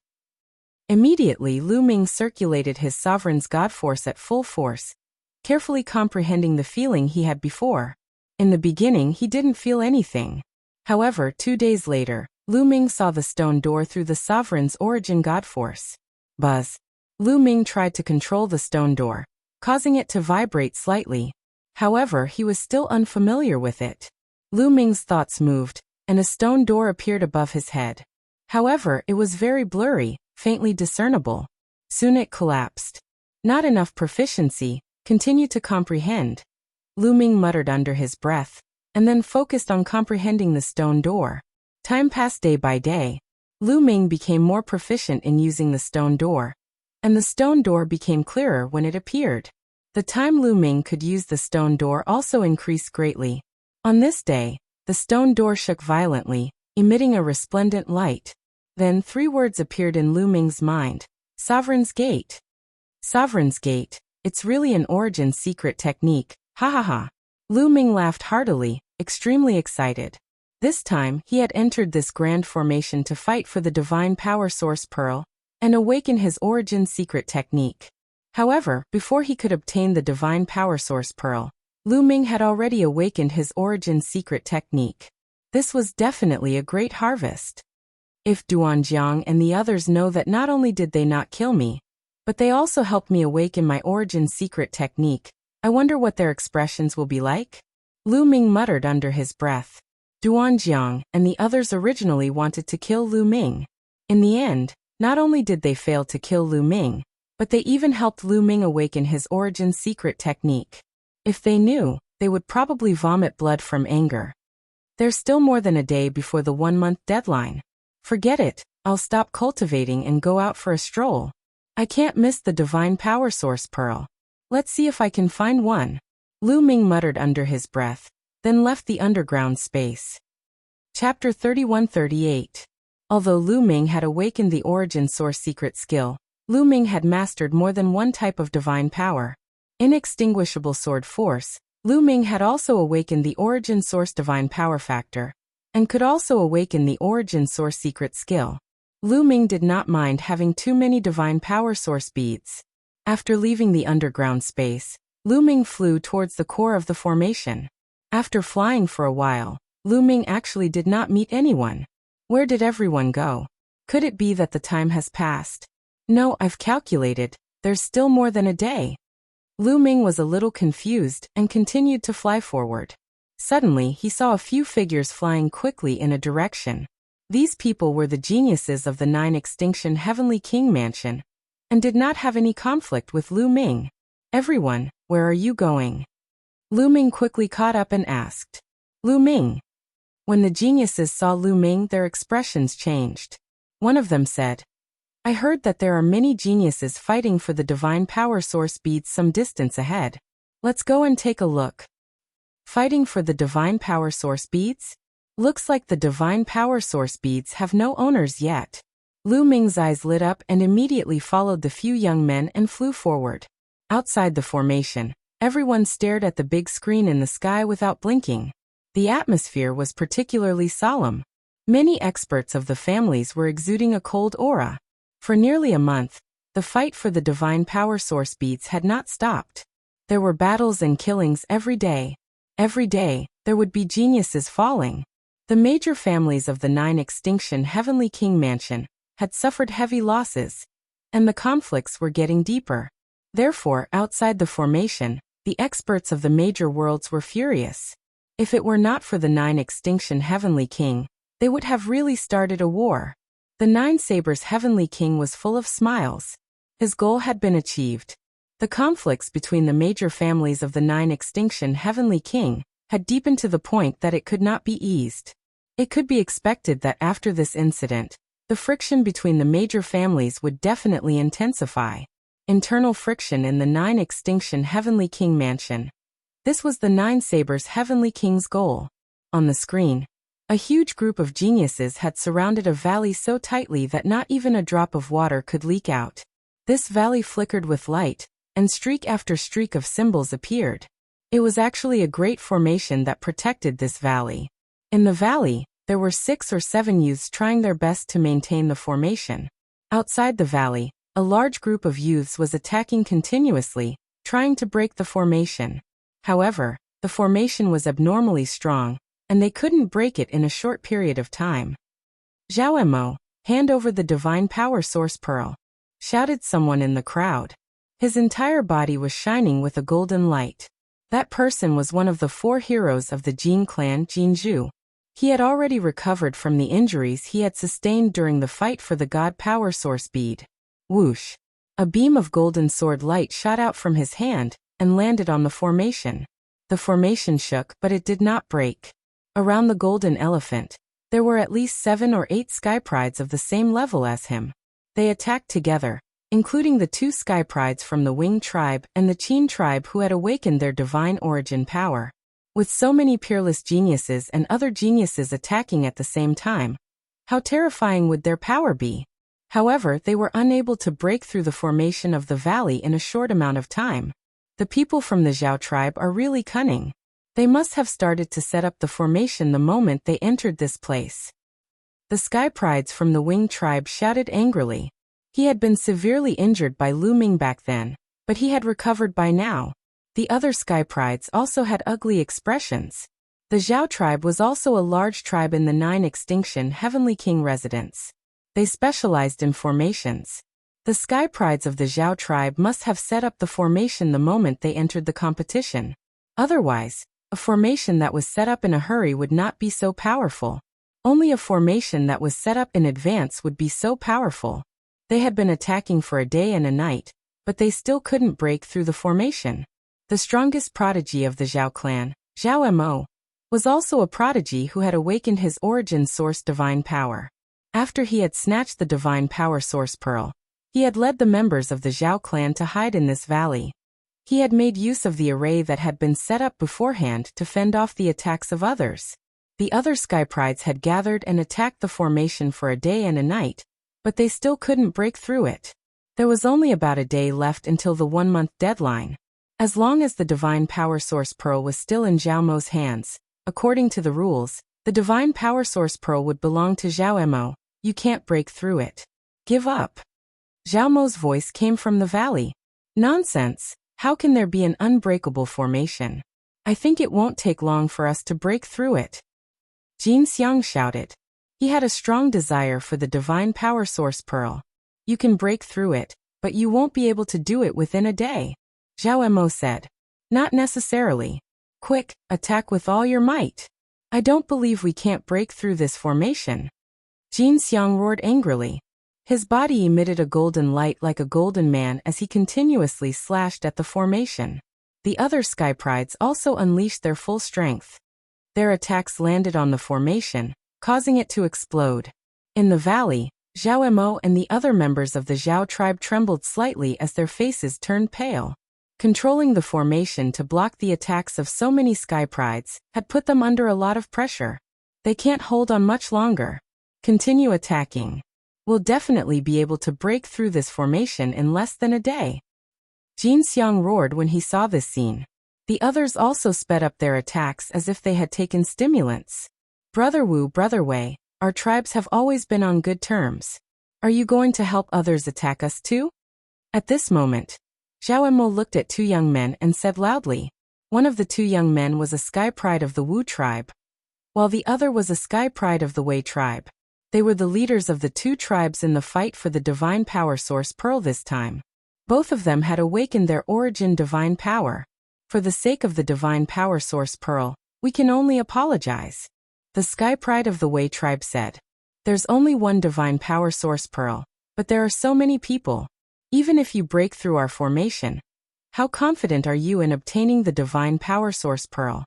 Immediately Lu Ming circulated his sovereign's god force at full force, carefully comprehending the feeling he had before. In the beginning he didn't feel anything. However, 2 days later, Lu Ming saw the stone door through the sovereign's origin god force. Buzz! Lu Ming tried to control the stone door, causing it to vibrate slightly. However, he was still unfamiliar with it. Lu Ming's thoughts moved, and a stone door appeared above his head. However, it was very blurry, faintly discernible. Soon it collapsed. Not enough proficiency, continue to comprehend. Lu Ming muttered under his breath, and then focused on comprehending the stone door. Time passed day by day. Lu Ming became more proficient in using the stone door, and the stone door became clearer when it appeared. The time Lu Ming could use the stone door also increased greatly. On this day, the stone door shook violently, emitting a resplendent light. Then 3 words appeared in Lu Ming's mind. Sovereign's Gate. Sovereign's Gate. It's really an origin secret technique. Ha ha ha. Lu Ming laughed heartily, extremely excited. This time, he had entered this grand formation to fight for the Divine Power Source Pearl and awaken his origin secret technique. However, before he could obtain the divine power source pearl, Lu Ming had already awakened his origin secret technique. This was definitely a great harvest. If Duanjiang and the others know that not only did they not kill me, but they also helped me awaken my origin secret technique, I wonder what their expressions will be like? Lu Ming muttered under his breath. Duanjiang and the others originally wanted to kill Lu Ming. In the end, not only did they fail to kill Lu Ming, but they even helped Lu Ming awaken his origin secret technique. If they knew, they would probably vomit blood from anger. There's still more than a day before the 1-month deadline. Forget it, I'll stop cultivating and go out for a stroll. I can't miss the divine power source pearl. Let's see if I can find one. Lu Ming muttered under his breath, then left the underground space. Chapter 31-38. Although Lu Ming had awakened the origin source secret skill, Lu Ming had mastered more than one type of divine power. Inextinguishable sword force, Lu Ming had also awakened the origin source divine power factor, and could also awaken the origin source secret skill. Lu Ming did not mind having too many divine power source beads. After leaving the underground space, Lu Ming flew towards the core of the formation. After flying for a while, Lu Ming actually did not meet anyone. Where did everyone go? Could it be that the time has passed? No, I've calculated, there's still more than a day. Lu Ming was a little confused and continued to fly forward. Suddenly, he saw a few figures flying quickly in a direction. These people were the geniuses of the 9 Extinction Heavenly King Mansion, and did not have any conflict with Lu Ming. Everyone, where are you going? Lu Ming quickly caught up and asked. Lu Ming. When the geniuses saw Lu Ming, their expressions changed. One of them said, I heard that there are many geniuses fighting for the divine power source beads some distance ahead. Let's go and take a look. Fighting for the divine power source beads? Looks like the divine power source beads have no owners yet. Lu Ming's eyes lit up and immediately followed the few young men and flew forward. Outside the formation, everyone stared at the big screen in the sky without blinking. The atmosphere was particularly solemn. Many experts of the families were exuding a cold aura. For nearly a month, the fight for the divine power source beads had not stopped. There were battles and killings every day. Every day, there would be geniuses falling. The major families of the 9 Extinction Heavenly King Mansion had suffered heavy losses, and the conflicts were getting deeper. Therefore, outside the formation, the experts of the major worlds were furious. If it were not for the 9 Extinction Heavenly King, they would have really started a war. The 9 Sabers Heavenly King was full of smiles. His goal had been achieved. The conflicts between the major families of the 9 Extinction Heavenly King had deepened to the point that it could not be eased. It could be expected that after this incident, the friction between the major families would definitely intensify. Internal friction in the 9 Extinction Heavenly King Mansion. This was the 9 Sabers Heavenly King's goal. On the screen, a huge group of geniuses had surrounded a valley so tightly that not even a drop of water could leak out. This valley flickered with light, and streak after streak of symbols appeared. It was actually a great formation that protected this valley. In the valley, there were 6 or 7 youths trying their best to maintain the formation. Outside the valley, a large group of youths was attacking continuously, trying to break the formation. However, the formation was abnormally strong, and they couldn't break it in a short period of time. Zhao Emo, hand over the divine power source pearl, shouted someone in the crowd. His entire body was shining with a golden light. That person was one of the 4 heroes of the Jin clan, Jinzhu. He had already recovered from the injuries he had sustained during the fight for the God power source bead. Whoosh! A beam of golden sword light shot out from his hand and landed on the formation. The formation shook, but it did not break. Around the golden elephant, there were at least 7 or 8 sky prides of the same level as him. They attacked together, including the 2 sky prides from the Wing tribe and the Qin tribe who had awakened their divine origin power. With so many peerless geniuses and other geniuses attacking at the same time, how terrifying would their power be? However, they were unable to break through the formation of the valley in a short amount of time. The people from the Zhao tribe are really cunning. They must have started to set up the formation the moment they entered this place. The sky prides from the Wing tribe shouted angrily. He had been severely injured by Lu Ming back then, but he had recovered by now. The other sky prides also had ugly expressions. The Zhao tribe was also a large tribe in the 9 extinction Heavenly King residence. They specialized in formations. The sky prides of the Zhao tribe must have set up the formation the moment they entered the competition. Otherwise, a formation that was set up in a hurry would not be so powerful. Only a formation that was set up in advance would be so powerful. They had been attacking for a day and a night, but they still couldn't break through the formation. The strongest prodigy of the Zhao clan, Zhao Mo, was also a prodigy who had awakened his origin source divine power. After he had snatched the divine power source pearl, he had led the members of the Zhao clan to hide in this valley. He had made use of the array that had been set up beforehand to fend off the attacks of others. The other sky prides had gathered and attacked the formation for a day and a night, but they still couldn't break through it. There was only about a day left until the 1-month deadline. As long as the divine power source pearl was still in Zhao Mo's hands, according to the rules, the divine power source pearl would belong to Zhao Mo. You can't break through it. Give up. Zhao Mo's voice came from the valley. Nonsense. How can there be an unbreakable formation? I think it won't take long for us to break through it. Jin Xiang shouted. He had a strong desire for the divine power source pearl. You can break through it, but you won't be able to do it within a day. Zhao Mo said. Not necessarily. Quick, attack with all your might. I don't believe we can't break through this formation. Jin Xiang roared angrily. His body emitted a golden light like a golden man as he continuously slashed at the formation. The other sky prides also unleashed their full strength. Their attacks landed on the formation, causing it to explode. In the valley, Zhao Mo and the other members of the Zhao tribe trembled slightly as their faces turned pale. Controlling the formation to block the attacks of so many sky prides had put them under a lot of pressure. They can't hold on much longer. Continue attacking. We'll definitely be able to break through this formation in less than a day. Jin Xiang roared when he saw this scene. The others also sped up their attacks as if they had taken stimulants. Brother Wu, Brother Wei, our tribes have always been on good terms. Are you going to help others attack us too? At this moment, Zhao Mo looked at 2 young men and said loudly. One of the 2 young men was a sky pride of the Wu tribe, while the other was a sky pride of the Wei tribe. They were the leaders of the 2 tribes in the fight for the divine power source pearl this time. Both of them had awakened their origin divine power. For the sake of the divine power source pearl, we can only apologize. The sky pride of the Wei tribe said. There's only one divine power source pearl, but there are so many people. Even if you break through our formation, how confident are you in obtaining the divine power source pearl?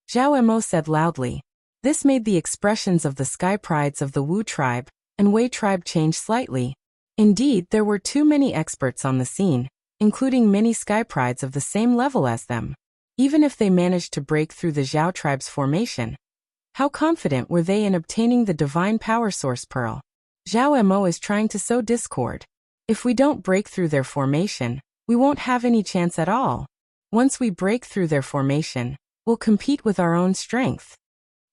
Zhao Mo said loudly. This made the expressions of the sky prides of the Wu tribe and Wei tribe change slightly. Indeed, there were too many experts on the scene, including many sky prides of the same level as them. Even if they managed to break through the Zhao tribe's formation, how confident were they in obtaining the divine power source pearl? Zhao Mo is trying to sow discord. If we don't break through their formation, we won't have any chance at all. Once we break through their formation, we'll compete with our own strength.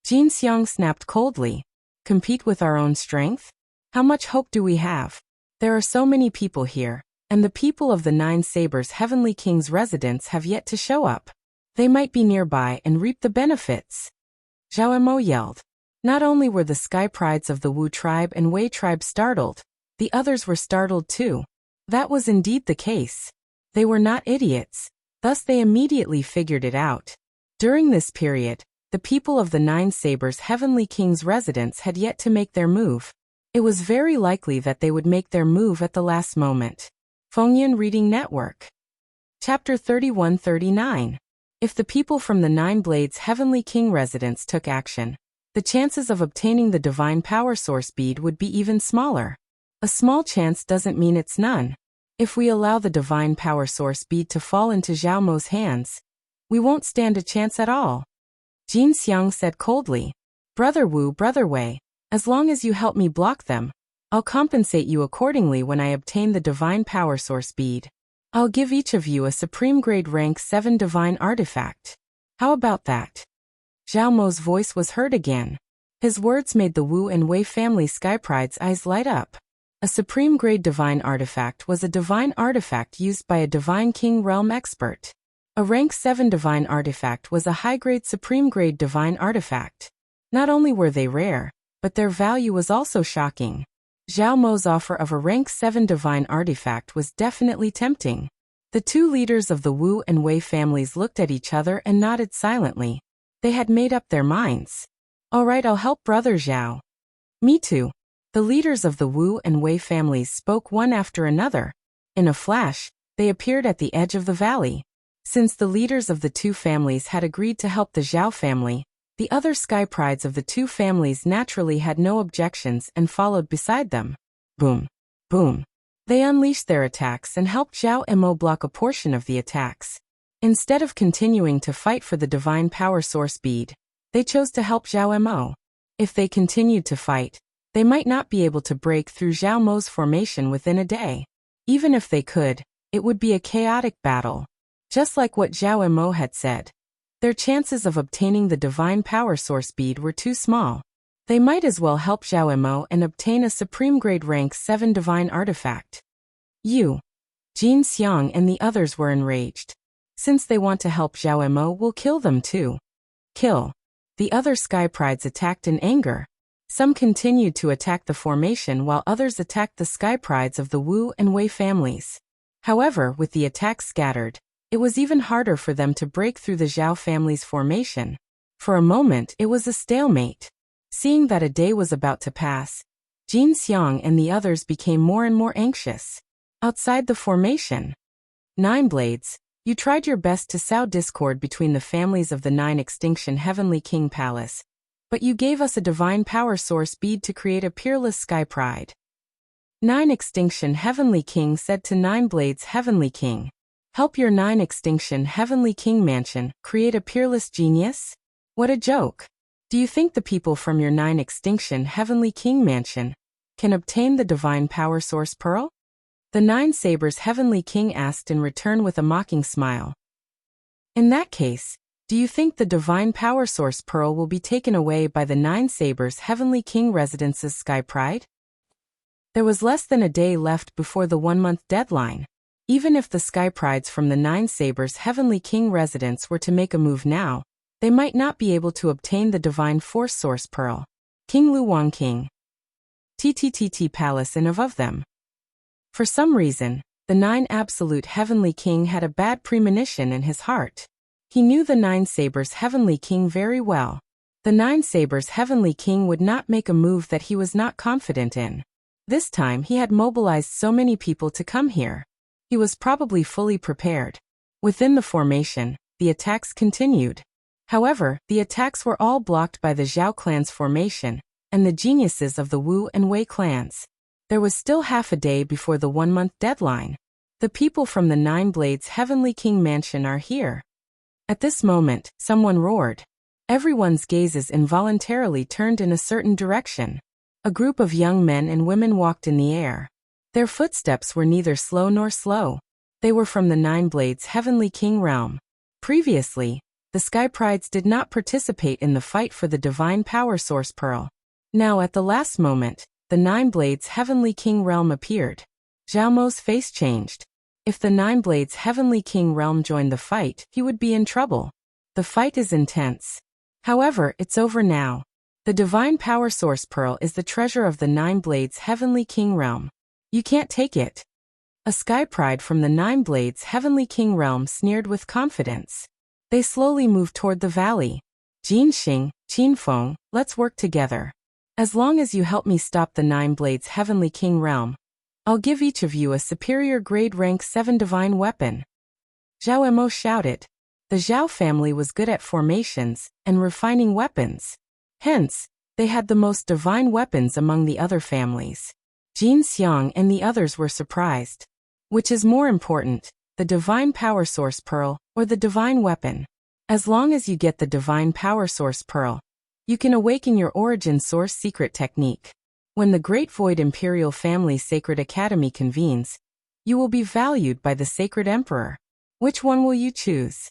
Jin Xiang snapped coldly. Compete with our own strength? How much hope do we have? There are so many people here, and the people of the 9 Sabers Heavenly King's residence have yet to show up. They might be nearby and reap the benefits. Zhao Mo yelled. Not only were the sky prides of the Wu tribe and Wei tribe startled, the others were startled too. That was indeed the case. They were not idiots, thus they immediately figured it out. During this period, the people of the 9 Sabers Heavenly King's residence had yet to make their move. It was very likely that they would make their move at the last moment. Fengyan Reading Network. Chapter 31-39. If the people from the 9 Blades Heavenly King residence took action, the chances of obtaining the divine power source bead would be even smaller. A small chance doesn't mean it's none. If we allow the divine power source bead to fall into Zhao Mo's hands, we won't stand a chance at all. Jin Xiang said coldly. Brother Wu, Brother Wei, as long as you help me block them, I'll compensate you accordingly when I obtain the divine power source bead. I'll give each of you a supreme grade rank 7 divine artifact. How about that? Zhao Mo's voice was heard again. His words made the Wu and Wei family sky pride's eyes light up. A supreme-grade divine artifact was a divine artifact used by a divine king realm expert. A rank 7 divine artifact was a high-grade supreme-grade divine artifact. Not only were they rare, but their value was also shocking. Zhao Mo's offer of a rank 7 divine artifact was definitely tempting. The two leaders of the Wu and Wei families looked at each other and nodded silently. They had made up their minds. All right, I'll help Brother Zhao. Me too. The leaders of the Wu and Wei families spoke one after another. In a flash, they appeared at the edge of the valley. Since the leaders of the two families had agreed to help the Zhao family, the other sky prides of the two families naturally had no objections and followed beside them. Boom. Boom. They unleashed their attacks and helped Zhao Mo block a portion of the attacks. Instead of continuing to fight for the divine power source bead, they chose to help Zhao Mo. If they continued to fight, they might not be able to break through Zhao Mo's formation within a day. Even if they could, it would be a chaotic battle. Just like what Zhao Mo had said, their chances of obtaining the divine power source bead were too small. They might as well help Zhao Mo and obtain a supreme grade rank 7 divine artifact. Yu, Jin Xiang and the others were enraged. Since they want to help Zhao Mo, we'll kill them too. Kill. The other sky prides attacked in anger. Some continued to attack the formation while others attacked the sky prides of the Wu and Wei families. However, with the attacks scattered, it was even harder for them to break through the Zhao family's formation. For a moment, it was a stalemate. Seeing that a day was about to pass, Jin Xiang and the others became more and more anxious. Outside the formation, 9 Blades, you tried your best to sow discord between the families of the 9 Extinction Heavenly King Palace, but you gave us a divine power source bead to create a peerless sky pride. 9 Extinction Heavenly King said to 9 Blades Heavenly King, help your 9 Extinction Heavenly King mansion create a peerless genius? What a joke. Do you think the people from your 9 Extinction Heavenly King mansion can obtain the divine power source pearl? The 9 Sabers Heavenly King asked in return with a mocking smile. In that case, do you think the divine power source pearl will be taken away by the 9 Sabers Heavenly King Residence's sky pride? There was less than a day left before the 1-month deadline. Even if the sky prides from the 9 Sabers Heavenly King Residence were to make a move now, they might not be able to obtain the divine force source pearl. King Luwang King. TTTT Palace and above them. For some reason, the 9 Absolute Heavenly King had a bad premonition in his heart. He knew the 9 Sabers Heavenly King very well. The 9 Sabers Heavenly King would not make a move that he was not confident in. This time he had mobilized so many people to come here. He was probably fully prepared. Within the formation, the attacks continued. However, the attacks were all blocked by the Zhao clan's formation and the geniuses of the Wu and Wei clans. There was still half a day before the 1-month deadline. The people from the 9 Blades Heavenly King Mansion are here. At this moment, someone roared. Everyone's gazes involuntarily turned in a certain direction. A group of young men and women walked in the air. Their footsteps were neither slow nor slow. They were from the 9 Blades Heavenly King realm. Previously, the Sky Prides did not participate in the fight for the Divine Power Source Pearl. Now at the last moment, the 9 Blades Heavenly King realm appeared. Zhao Mo's face changed. If the 9 Blades Heavenly King realm joined the fight, he would be in trouble. The fight is intense. However, it's over now. The Divine Power Source Pearl is the treasure of the 9 Blades Heavenly King realm. You can't take it. A Sky Pride from the 9 Blades Heavenly King realm sneered with confidence. They slowly moved toward the valley. Jin Xing, Qin Feng, let's work together. As long as you help me stop the 9 Blades Heavenly King realm, I'll give each of you a superior grade rank 7 divine weapon. Zhao Mo shouted. The Zhao family was good at formations and refining weapons. Hence, they had the most divine weapons among the other families. Jin Xiang and the others were surprised. Which is more important, the Divine Power Source Pearl or the Divine Weapon? As long as you get the Divine Power Source Pearl, you can awaken your Origin Source secret technique. When the Great Void Imperial Family Sacred Academy convenes, you will be valued by the Sacred Emperor. Which one will you choose?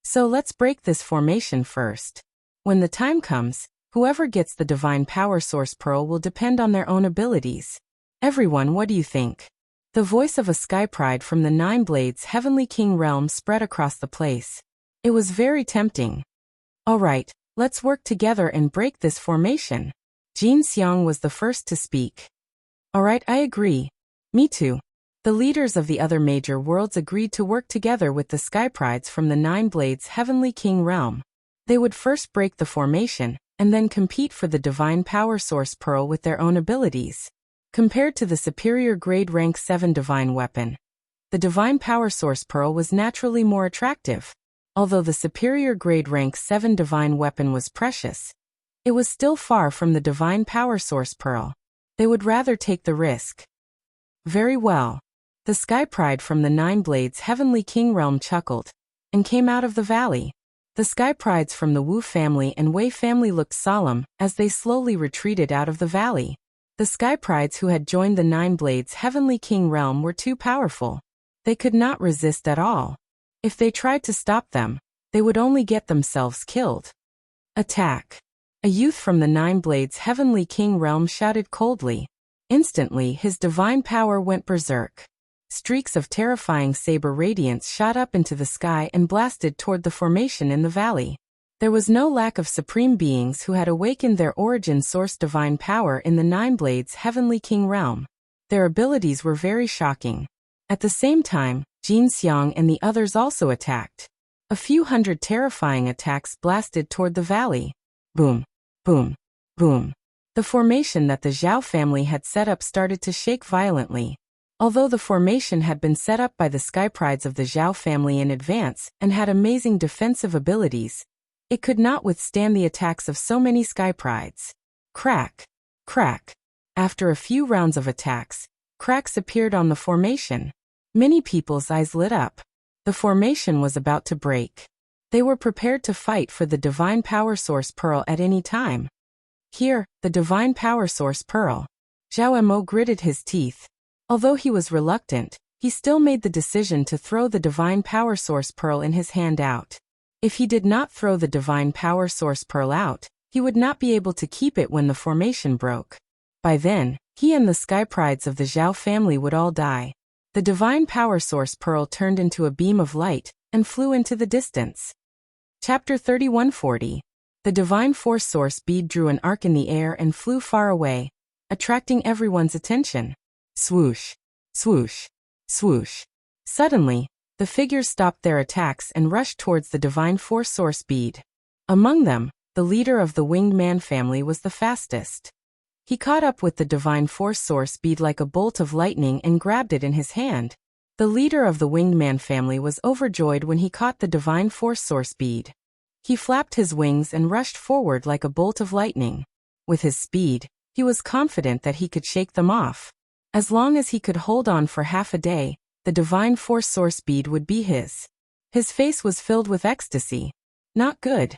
So let's break this formation first. When the time comes, whoever gets the Divine Power Source Pearl will depend on their own abilities. Everyone, what do you think? The voice of a sky pride from the Nine Blades Heavenly King realm spread across the place. It was very tempting. All right, let's work together and break this formation. Jin Xiang was the first to speak. All right, I agree. Me too. The leaders of the other major worlds agreed to work together with the sky prides from the Nine Blades Heavenly King realm. They would first break the formation, and then compete for the Divine Power Source Pearl with their own abilities. Compared to the superior grade rank 7 divine weapon, the Divine Power Source Pearl was naturally more attractive. Although the superior grade rank 7 divine weapon was precious, it was still far from the Divine Power Source Pearl. They would rather take the risk. Very well. The Sky Pride from the Nine Blades Heavenly King realm chuckled and came out of the valley. The Sky Prides from the Wu family and Wei family looked solemn as they slowly retreated out of the valley. The Sky Prides who had joined the Nine Blades Heavenly King realm were too powerful. They could not resist at all. If they tried to stop them, they would only get themselves killed. Attack! A youth from the Nine Blades Heavenly King realm shouted coldly. Instantly his divine power went berserk. Streaks of terrifying saber radiance shot up into the sky and blasted toward the formation in the valley. There was no lack of supreme beings who had awakened their origin source divine power in the Nine Blades Heavenly King realm. Their abilities were very shocking. At the same time, Jin Xiang and the others also attacked. A few hundred terrifying attacks blasted toward the valley. Boom, boom, boom. The formation that the Zhao family had set up started to shake violently. Although the formation had been set up by the Sky Prides of the Zhao family in advance and had amazing defensive abilities, it could not withstand the attacks of so many Sky Prides. Crack! Crack! After a few rounds of attacks, cracks appeared on the formation. Many people's eyes lit up. The formation was about to break. They were prepared to fight for the Divine Power Source Pearl at any time. Here, the Divine Power Source Pearl. Zhao Mo gritted his teeth. Although he was reluctant, he still made the decision to throw the Divine Power Source Pearl in his hand out. If he did not throw the Divine Power Source Pearl out, he would not be able to keep it when the formation broke. By then, he and the Sky Prides of the Zhao family would all die. The Divine Power Source Pearl turned into a beam of light and flew into the distance. Chapter 3140. The Divine Force Source bead drew an arc in the air and flew far away, attracting everyone's attention. Swoosh, swoosh, swoosh. Suddenly, the figures stopped their attacks and rushed towards the Divine Force Source bead. Among them, the leader of the Winged Man family was the fastest. He caught up with the Divine Force Source bead like a bolt of lightning and grabbed it in his hand. The leader of the Winged Man family was overjoyed when he caught the Divine Force Source bead. He flapped his wings and rushed forward like a bolt of lightning. With his speed, he was confident that he could shake them off. As long as he could hold on for half a day, the Divine Force Source bead would be his. His face was filled with ecstasy. Not good.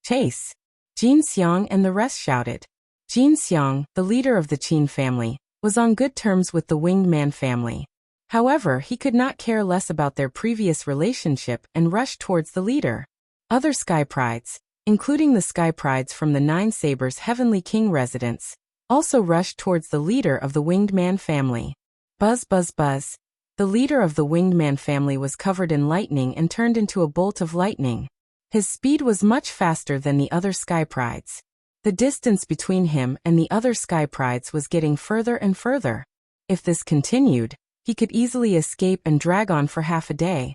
Chase! Jin Xiang and the rest shouted. Jin Xiang, the leader of the Qin family, was on good terms with the Winged Man family. However, he could not care less about their previous relationship and rushed towards the leader. Other Sky Prides, including the Sky Prides from the Nine Sabers Heavenly King residence, also rushed towards the leader of the Winged Man family. Buzz, buzz, buzz. The leader of the Winged Man family was covered in lightning and turned into a bolt of lightning. His speed was much faster than the other Sky Prides. The distance between him and the other Sky Prides was getting further and further. If this continued, he could easily escape and drag on for half a day.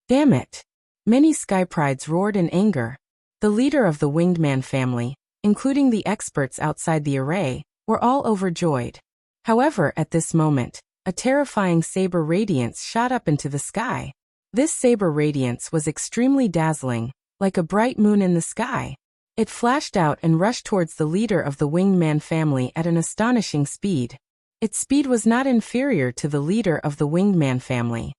Damn it! Many Sky Prides roared in anger. The leader of the Winged Man family, including the experts outside the array, were all overjoyed. However, at this moment, a terrifying saber radiance shot up into the sky. This saber radiance was extremely dazzling, like a bright moon in the sky. It flashed out and rushed towards the leader of the Winged Man family at an astonishing speed. Its speed was not inferior to the leader of the Winged Man family.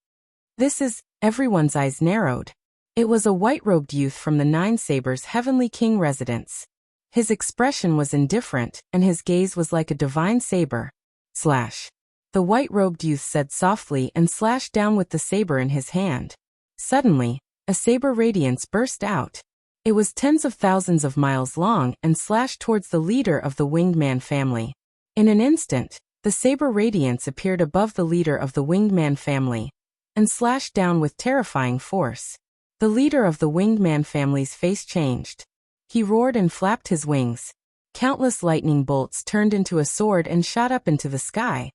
Everyone's eyes narrowed. It was a white-robed youth from the Nine Sabers Heavenly King residence. His expression was indifferent, and his gaze was like a divine saber. Slash. The white-robed youth said softly and slashed down with the saber in his hand. Suddenly, a saber radiance burst out. It was tens of thousands of miles long and slashed towards the leader of the Winged Man family. In an instant, The saber radiance appeared above the leader of the winged man family and slashed down with terrifying force. The leader of the winged man family's face changed. He roared and flapped his wings. Countless lightning bolts turned into a sword and shot up into the sky,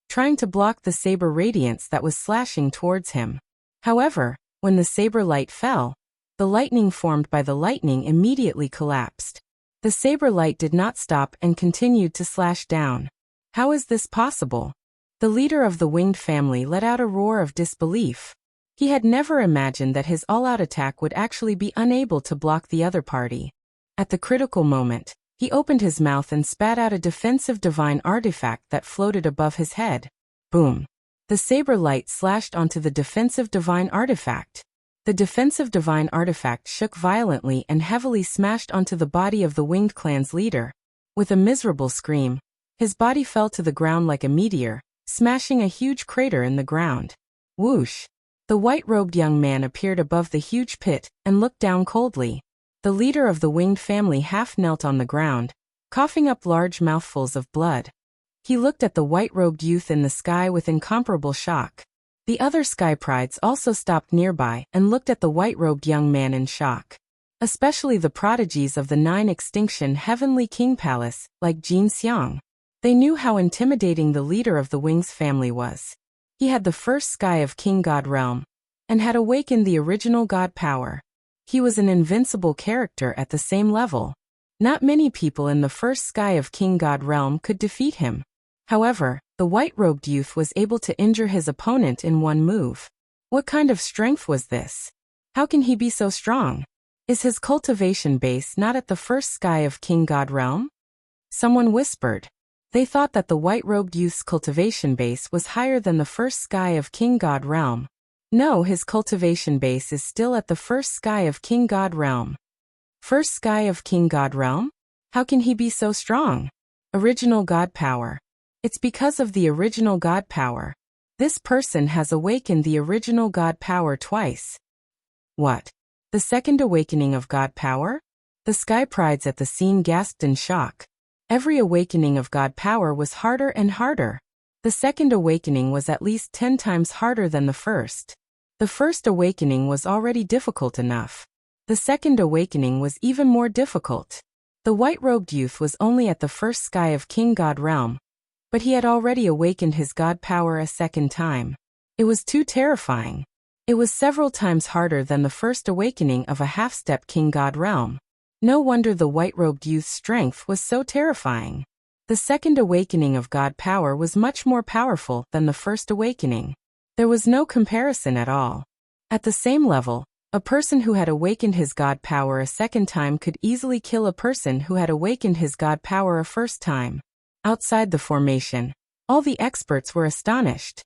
trying to block the saber radiance that was slashing towards him. However, when the saber light fell, the lightning formed by the lightning immediately collapsed. The saber light did not stop and continued to slash down. How is this possible? The leader of the winged family let out a roar of disbelief. He had never imagined that his all-out attack would actually be unable to block the other party. At the critical moment, he opened his mouth and spat out a defensive divine artifact that floated above his head. Boom! The saber light slashed onto the defensive divine artifact. The defensive divine artifact shook violently and heavily smashed onto the body of the winged clan's leader. With a miserable scream, his body fell to the ground like a meteor, smashing a huge crater in the ground. Whoosh! The white-robed young man appeared above the huge pit and looked down coldly. The leader of the winged family half knelt on the ground, coughing up large mouthfuls of blood. He looked at the white-robed youth in the sky with incomparable shock. The other sky prides also stopped nearby and looked at the white-robed young man in shock. Especially the prodigies of the 9 extinction Heavenly King Palace, like Jin Xiang. They knew how intimidating the leader of the Wings family was. He had the first sky of King God realm, and had awakened the original God power. He was an invincible character at the same level. Not many people in the first sky of King God realm could defeat him. However, the white-robed youth was able to injure his opponent in one move. What kind of strength was this? How can he be so strong? Is his cultivation base not at the first sky of King God realm? Someone whispered. They thought that the white-robed youth's cultivation base was higher than the first sky of King God realm. No, his cultivation base is still at the first sky of King God realm. First sky of King God realm? How can he be so strong? Original God power. It's because of the original God power. This person has awakened the original God power twice. What? The second awakening of God power? The sky prides at the scene gasped in shock. Every awakening of God power was harder and harder. The second awakening was at least 10 times harder than the first. The first awakening was already difficult enough. The second awakening was even more difficult. The white-robed youth was only at the first sky of King God realm, but he had already awakened his God power a second time. It was too terrifying. It was several times harder than the first awakening of a half-step King God realm. No wonder the white-robed youth's strength was so terrifying. The second awakening of God power was much more powerful than the first awakening. There was no comparison at all. At the same level, a person who had awakened his God power a second time could easily kill a person who had awakened his God power a first time. Outside the formation, all the experts were astonished.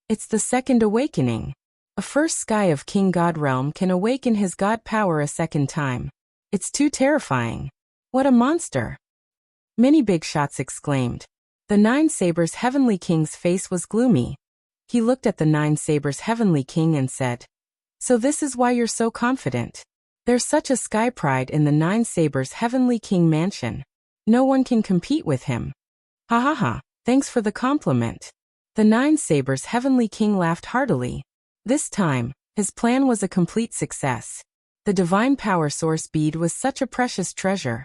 It's the second awakening. A first sky of King God realm can awaken his God power a second time. It's too terrifying. What a monster! Many big shots exclaimed. The 9 Sabers Heavenly King's face was gloomy. He looked at the 9 Sabers Heavenly King and said, "So this is why you're so confident. There's such a sky pride in the 9 Sabers Heavenly King mansion. No one can compete with him." Ha ha ha, thanks for the compliment. The 9 Sabers Heavenly King laughed heartily. This time, his plan was a complete success. The divine power source bead was such a precious treasure.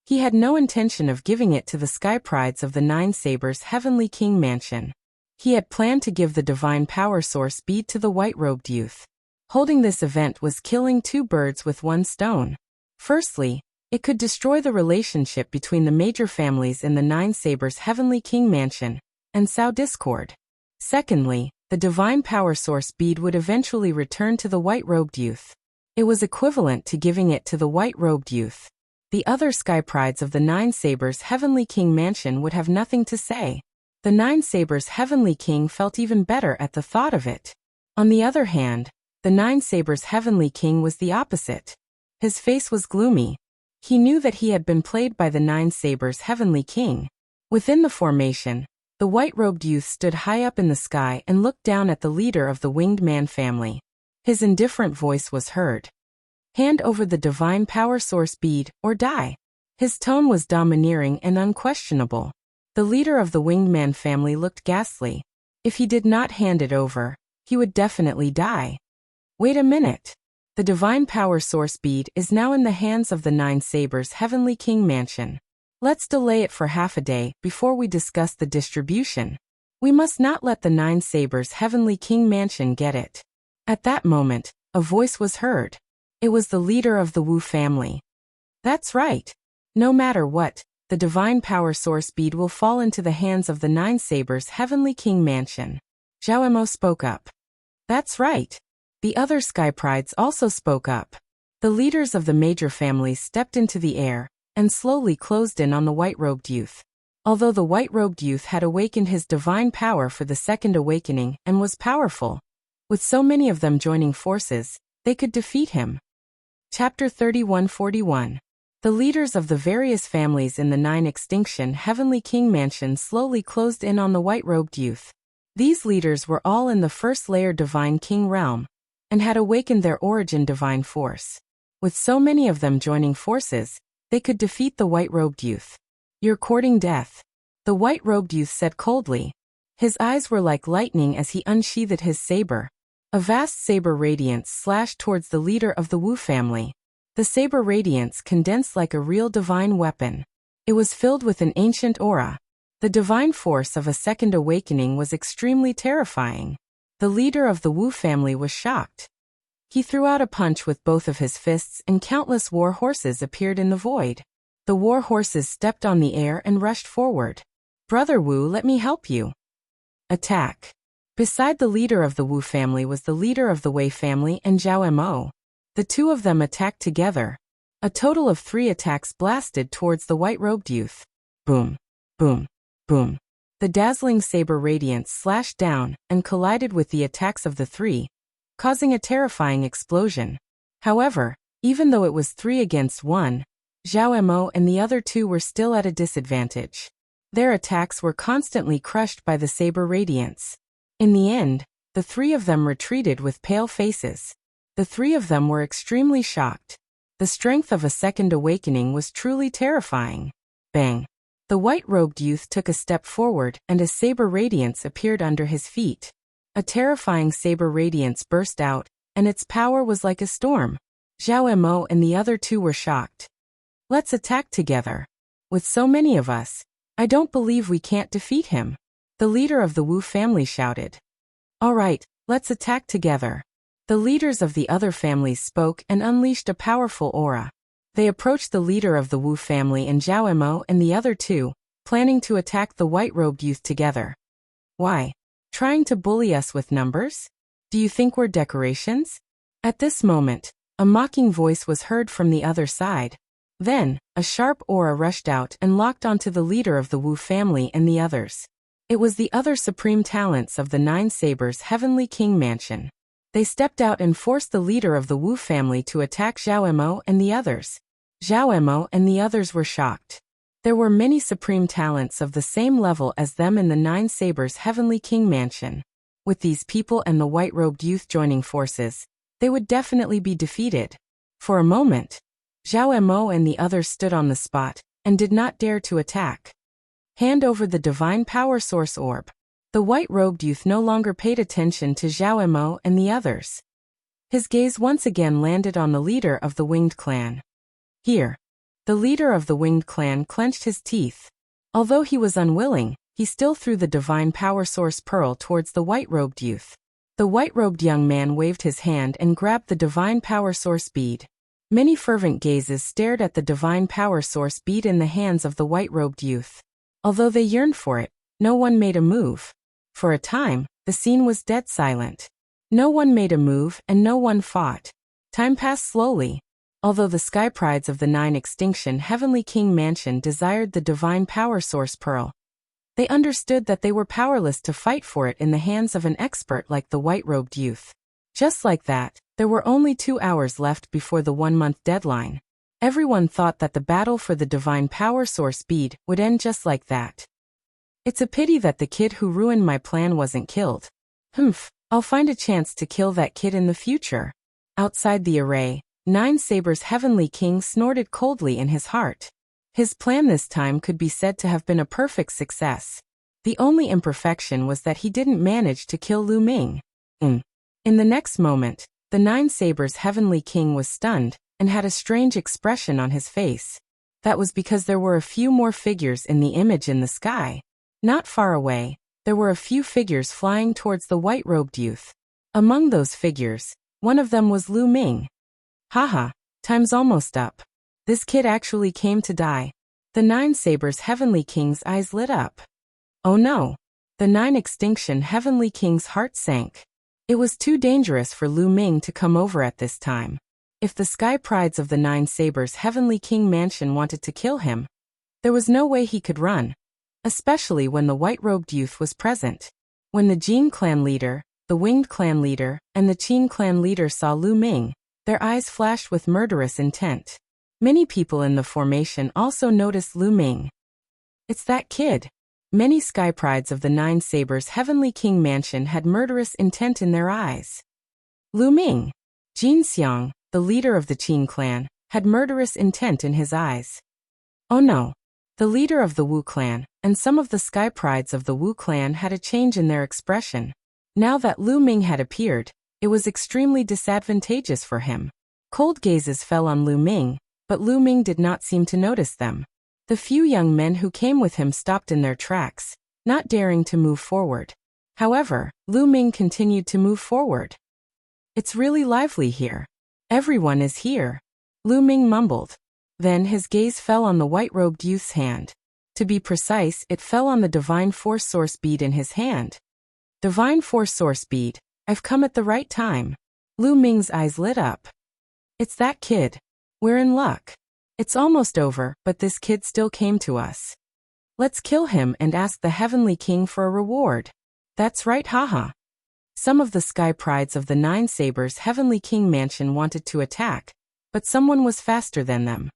He had no intention of giving it to the sky prides of the 9 Sabers Heavenly King mansion. He had planned to give the divine power source bead to the white-robed youth. Holding this event was killing 2 birds with 1 stone. Firstly, it could destroy the relationship between the major families in the 9 Sabers Heavenly King mansion, and sow discord. Secondly, the divine power source bead would eventually return to the white-robed youth. It was equivalent to giving it to the white-robed youth. The other sky prides of the 9 Sabers Heavenly King mansion would have nothing to say. The 9 Sabers Heavenly King felt even better at the thought of it. On the other hand, the 9 Sabers Heavenly King was the opposite. His face was gloomy. He knew that he had been played by the 9 Sabers Heavenly King. Within the formation, the white-robed youth stood high up in the sky and looked down at the leader of the winged man family. His indifferent voice was heard. "Hand over the divine power source bead, or die." His tone was domineering and unquestionable. The leader of the winged man family looked ghastly. If he did not hand it over, he would definitely die. Wait a minute. The divine power source bead is now in the hands of the Nine Sabers' Heavenly King Mansion. Let's delay it for half a day before we discuss the distribution. We must not let the Nine Sabers' Heavenly King Mansion get it. At that moment, a voice was heard. It was the leader of the Wu family. That's right. No matter what, the divine power source bead will fall into the hands of the Nine Sabers' Heavenly King Mansion. Zhao Emo spoke up. That's right. The other Sky Prides also spoke up. The leaders of the major families stepped into the air and slowly closed in on the white-robed youth. Although the white-robed youth had awakened his divine power for the second awakening and was powerful, with so many of them joining forces, they could defeat him. Chapter 3141. The leaders of the various families in the Nine Extinction Heavenly King Mansion slowly closed in on the white-robed youth. These leaders were all in the first layer Divine King realm, and had awakened their origin divine force. With so many of them joining forces, they could defeat the white-robed youth. You're courting death, the white-robed youth said coldly. His eyes were like lightning as he unsheathed his saber. A vast saber radiance slashed towards the leader of the Wu family. The saber radiance condensed like a real divine weapon. It was filled with an ancient aura. The divine force of a second awakening was extremely terrifying. The leader of the Wu family was shocked. He threw out a punch with both of his fists and countless war horses appeared in the void. The war horses stepped on the air and rushed forward. Brother Wu, let me help you. Attack. Beside the leader of the Wu family was the leader of the Wei family and Zhao Mo. The two of them attacked together. A total of 3 attacks blasted towards the white-robed youth. Boom, boom, boom. The dazzling saber radiance slashed down and collided with the attacks of the 3, causing a terrifying explosion. However, even though it was 3 against 1, Zhao Mo and the other 2 were still at a disadvantage. Their attacks were constantly crushed by the saber radiance. In the end, the 3 of them retreated with pale faces. The 3 of them were extremely shocked. The strength of a second awakening was truly terrifying. Bang! The white-robed youth took a step forward and a saber radiance appeared under his feet. A terrifying saber radiance burst out, and its power was like a storm. Zhao Mo and the other 2 were shocked. Let's attack together. With so many of us, I don't believe we can't defeat him. The leader of the Wu family shouted. All right, let's attack together. The leaders of the other families spoke and unleashed a powerful aura. They approached the leader of the Wu family and Zhao Mo and the other 2, planning to attack the white-robed youth together. Why? Trying to bully us with numbers? Do you think we're decorations? At this moment, a mocking voice was heard from the other side. Then, a sharp aura rushed out and locked onto the leader of the Wu family and the others. It was the other supreme talents of the Nine Sabers' Heavenly King Mansion. They stepped out and forced the leader of the Wu family to attack Zhao Mo and the others. Zhao Mo and the others were shocked. There were many supreme talents of the same level as them in the Nine Sabers' Heavenly King Mansion. With these people and the white-robed youth joining forces, they would definitely be defeated. For a moment, Zhao Mo and the others stood on the spot and did not dare to attack. Hand over the divine power source orb. The white-robed youth no longer paid attention to Zhao Mo and the others. His gaze once again landed on the leader of the winged clan. Here. The leader of the winged clan clenched his teeth. Although he was unwilling, he still threw the divine power source pearl towards the white-robed youth. The white-robed young man waved his hand and grabbed the divine power source bead. Many fervent gazes stared at the divine power source bead in the hands of the white-robed youth. Although they yearned for it, no one made a move. For a time, the scene was dead silent. No one made a move and no one fought. Time passed slowly. Although the Sky Prides of the Nine Extinction Heavenly King Mansion desired the divine power source pearl, they understood that they were powerless to fight for it in the hands of an expert like the white-robed youth. Just like that, there were only 2 hours left before the 1-month deadline. Everyone thought that the battle for the divine power source bead would end just like that. It's a pity that the kid who ruined my plan wasn't killed. I'll find a chance to kill that kid in the future. Outside the array, Nine Sabers' Heavenly King snorted coldly in his heart. His plan this time could be said to have been a perfect success. The only imperfection was that he didn't manage to kill Lu Ming. In the next moment, the Nine Sabers' heavenly king was stunned and had a strange expression on his face. That was because there were a few more figures in the image in the sky. Not far away, there were a few figures flying towards the white-robed youth. Among those figures, one of them was Lu Ming. Haha, time's almost up. This kid actually came to die. The Nine Sabers' heavenly king's eyes lit up. Oh no! The Nine Extinction heavenly king's heart sank. It was too dangerous for Lu Ming to come over at this time. If the sky prides of the Nine Sabers' heavenly king mansion wanted to kill him, there was no way he could run, especially when the white-robed youth was present. When the Jin clan leader, the Winged clan leader, and the Qin clan leader saw Lu Ming, their eyes flashed with murderous intent. Many people in the formation also noticed Lu Ming. It's that kid. Many sky prides of the Nine Sabers' heavenly king mansion had murderous intent in their eyes. Lu Ming, Jin Xiang, the leader of the Qin clan, had murderous intent in his eyes. Oh no! The leader of the Wu clan, and some of the sky prides of the Wu clan had a change in their expression. Now that Lu Ming had appeared, it was extremely disadvantageous for him. Cold gazes fell on Lu Ming, but Lu Ming did not seem to notice them. The few young men who came with him stopped in their tracks, not daring to move forward. However, Lu Ming continued to move forward. It's really lively here. Everyone is here, Lu Ming mumbled. Then his gaze fell on the white-robed youth's hand. To be precise, it fell on the Divine Force Source bead in his hand. Divine Force Source bead, I've come at the right time. Lu Ming's eyes lit up. It's that kid. We're in luck. It's almost over, but this kid still came to us. Let's kill him and ask the Heavenly King for a reward. That's right, haha. Some of the sky prides of the Nine Sabers' Heavenly King mansion wanted to attack, but someone was faster than them.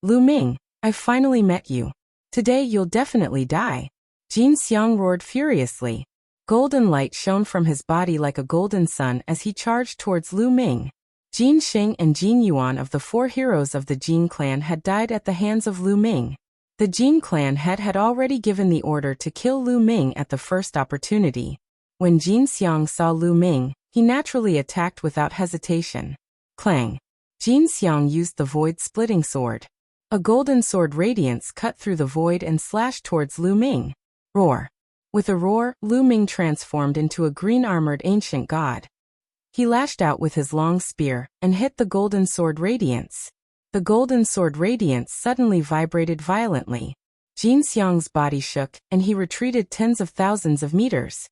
Lu Ming, I've finally met you. Today you'll definitely die. Jin Xiang roared furiously. Golden light shone from his body like a golden sun as he charged towards Lu Ming. Jin Xing and Jin Yuan of the four heroes of the Jin clan had died at the hands of Lu Ming. The Jin clan head had already given the order to kill Lu Ming at the first opportunity. When Jin Xiang saw Lu Ming, he naturally attacked without hesitation. Clang! Jin Xiang used the void-splitting sword. A golden sword radiance cut through the void and slashed towards Lu Ming. Roar! With a roar, Lu Ming transformed into a green-armored ancient god. He lashed out with his long spear and hit the golden sword radiance. The golden sword radiance suddenly vibrated violently. Jin Xiang's body shook, and he retreated tens of thousands of meters.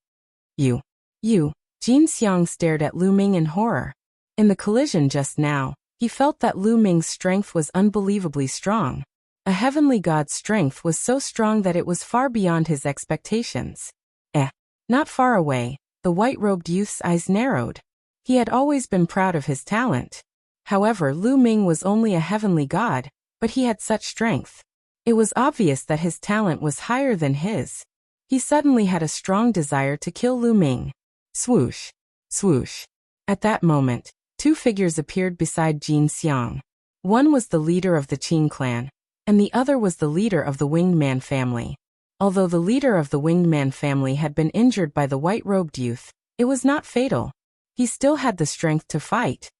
You. Jin Xiang stared at Lu Ming in horror. In the collision just now, he felt that Lu Ming's strength was unbelievably strong. A heavenly god's strength was so strong that it was far beyond his expectations. Not far away, the white-robed youth's eyes narrowed. He had always been proud of his talent. However, Lu Ming was only a heavenly god, but he had such strength. It was obvious that his talent was higher than his. He suddenly had a strong desire to kill Lu Ming. Swoosh! Swoosh! At that moment, two figures appeared beside Jin Xiang. One was the leader of the Qin clan, and the other was the leader of the Winged Man family. Although the leader of the Winged Man family had been injured by the white-robed youth, it was not fatal. He still had the strength to fight.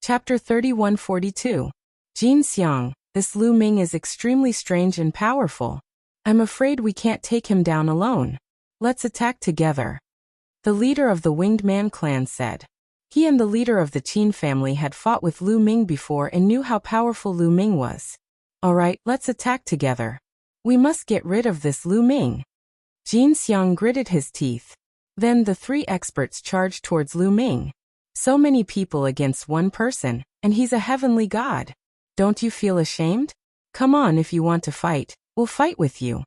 Chapter 3142. Jin Xiang, this Lu Ming is extremely strange and powerful. I'm afraid we can't take him down alone. Let's attack together. The leader of the Winged Man clan said. He and the leader of the Qin family had fought with Lu Ming before and knew how powerful Lu Ming was. Alright, let's attack together. We must get rid of this Lu Ming. Jin Xiang gritted his teeth. Then the three experts charged towards Lu Ming. So many people against one person, and he's a heavenly god. Don't you feel ashamed? Come on, if you want to fight, we'll fight with you.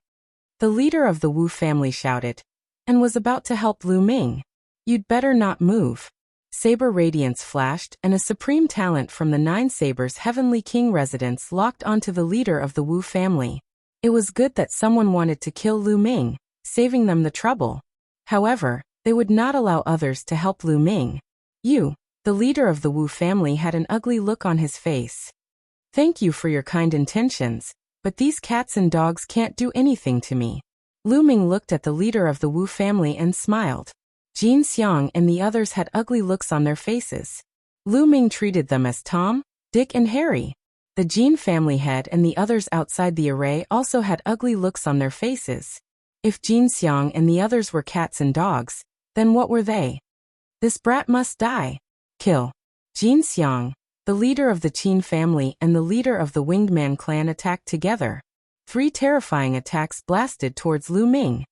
The leader of the Wu family shouted, and was about to help Lu Ming. You'd better not move. Saber radiance flashed, and a supreme talent from the Nine Sabers' Heavenly King residence locked onto the leader of the Wu family. It was good that someone wanted to kill Lu Ming, saving them the trouble. However, they would not allow others to help Lu Ming. You, the leader of the Wu family, had an ugly look on his face. Thank you for your kind intentions, but these cats and dogs can't do anything to me. Lu Ming looked at the leader of the Wu family and smiled. Jin Xiang and the others had ugly looks on their faces. Lu Ming treated them as Tom, Dick and Harry. The Jin family head and the others outside the array also had ugly looks on their faces. If Jin Xiang and the others were cats and dogs, then what were they? This brat must die. Kill. Jin Xiang, the leader of the Qin family and the leader of the Winged Man clan attacked together. 3 terrifying attacks blasted towards Lu Ming.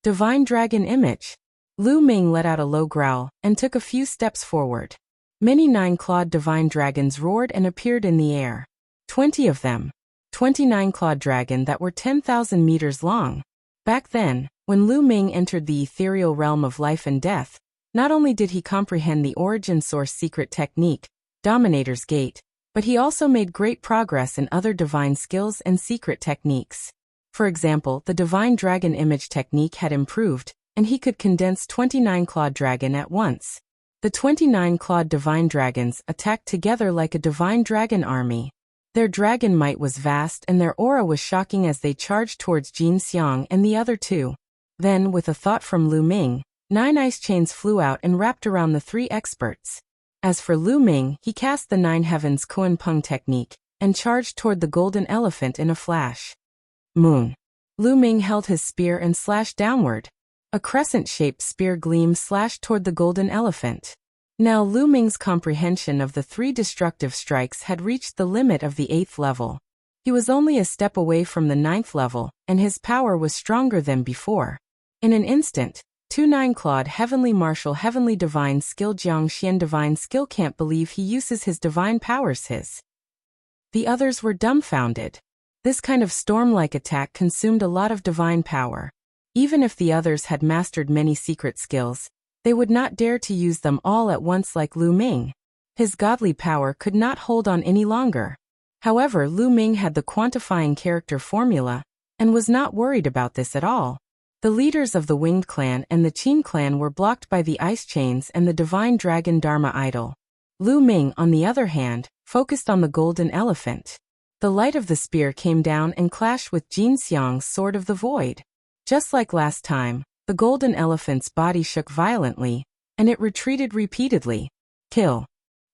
Divine Dragon Image. Lu Ming let out a low growl and took a few steps forward. Many 9-clawed divine dragons roared and appeared in the air. 20 of them. 29-clawed dragon that were 10,000 meters long. Back then, when Lu Ming entered the ethereal realm of life and death, not only did he comprehend the origin source secret technique, Dominator's Gate, but he also made great progress in other divine skills and secret techniques. For example, the divine dragon image technique had improved, and he could condense 29-clawed dragon at once. The 29-clawed divine dragons attacked together like a divine dragon army. Their dragon might was vast and their aura was shocking as they charged towards Jin Xiang and the other 2. Then, with a thought from Lu Ming, 9 ice chains flew out and wrapped around the 3 experts. As for Lu Ming, he cast the 9 Heavens Kuan Peng technique and charged toward the golden elephant in a flash. Moon. Lu Ming held his spear and slashed downward. A crescent-shaped spear gleam slashed toward the golden elephant. Now Lu Ming's comprehension of the 3 destructive strikes had reached the limit of the 8th level. He was only a step away from the 9th level, and his power was stronger than before. In an instant, 2 9-clawed Heavenly Martial Heavenly Divine Skill Jiang Xian Divine Skill can't believe he uses his divine powers his. The others were dumbfounded. This kind of storm-like attack consumed a lot of divine power. Even if the others had mastered many secret skills, they would not dare to use them all at once like Lu Ming. His godly power could not hold on any longer. However, Lu Ming had the quantifying character formula, and was not worried about this at all. The leaders of the Winged Clan and the Qin clan were blocked by the ice chains and the divine dragon Dharma idol. Lu Ming, on the other hand, focused on the golden elephant. The light of the spear came down and clashed with Jin Xiang's sword of the void. Just like last time, the golden elephant's body shook violently, and it retreated repeatedly. Kill.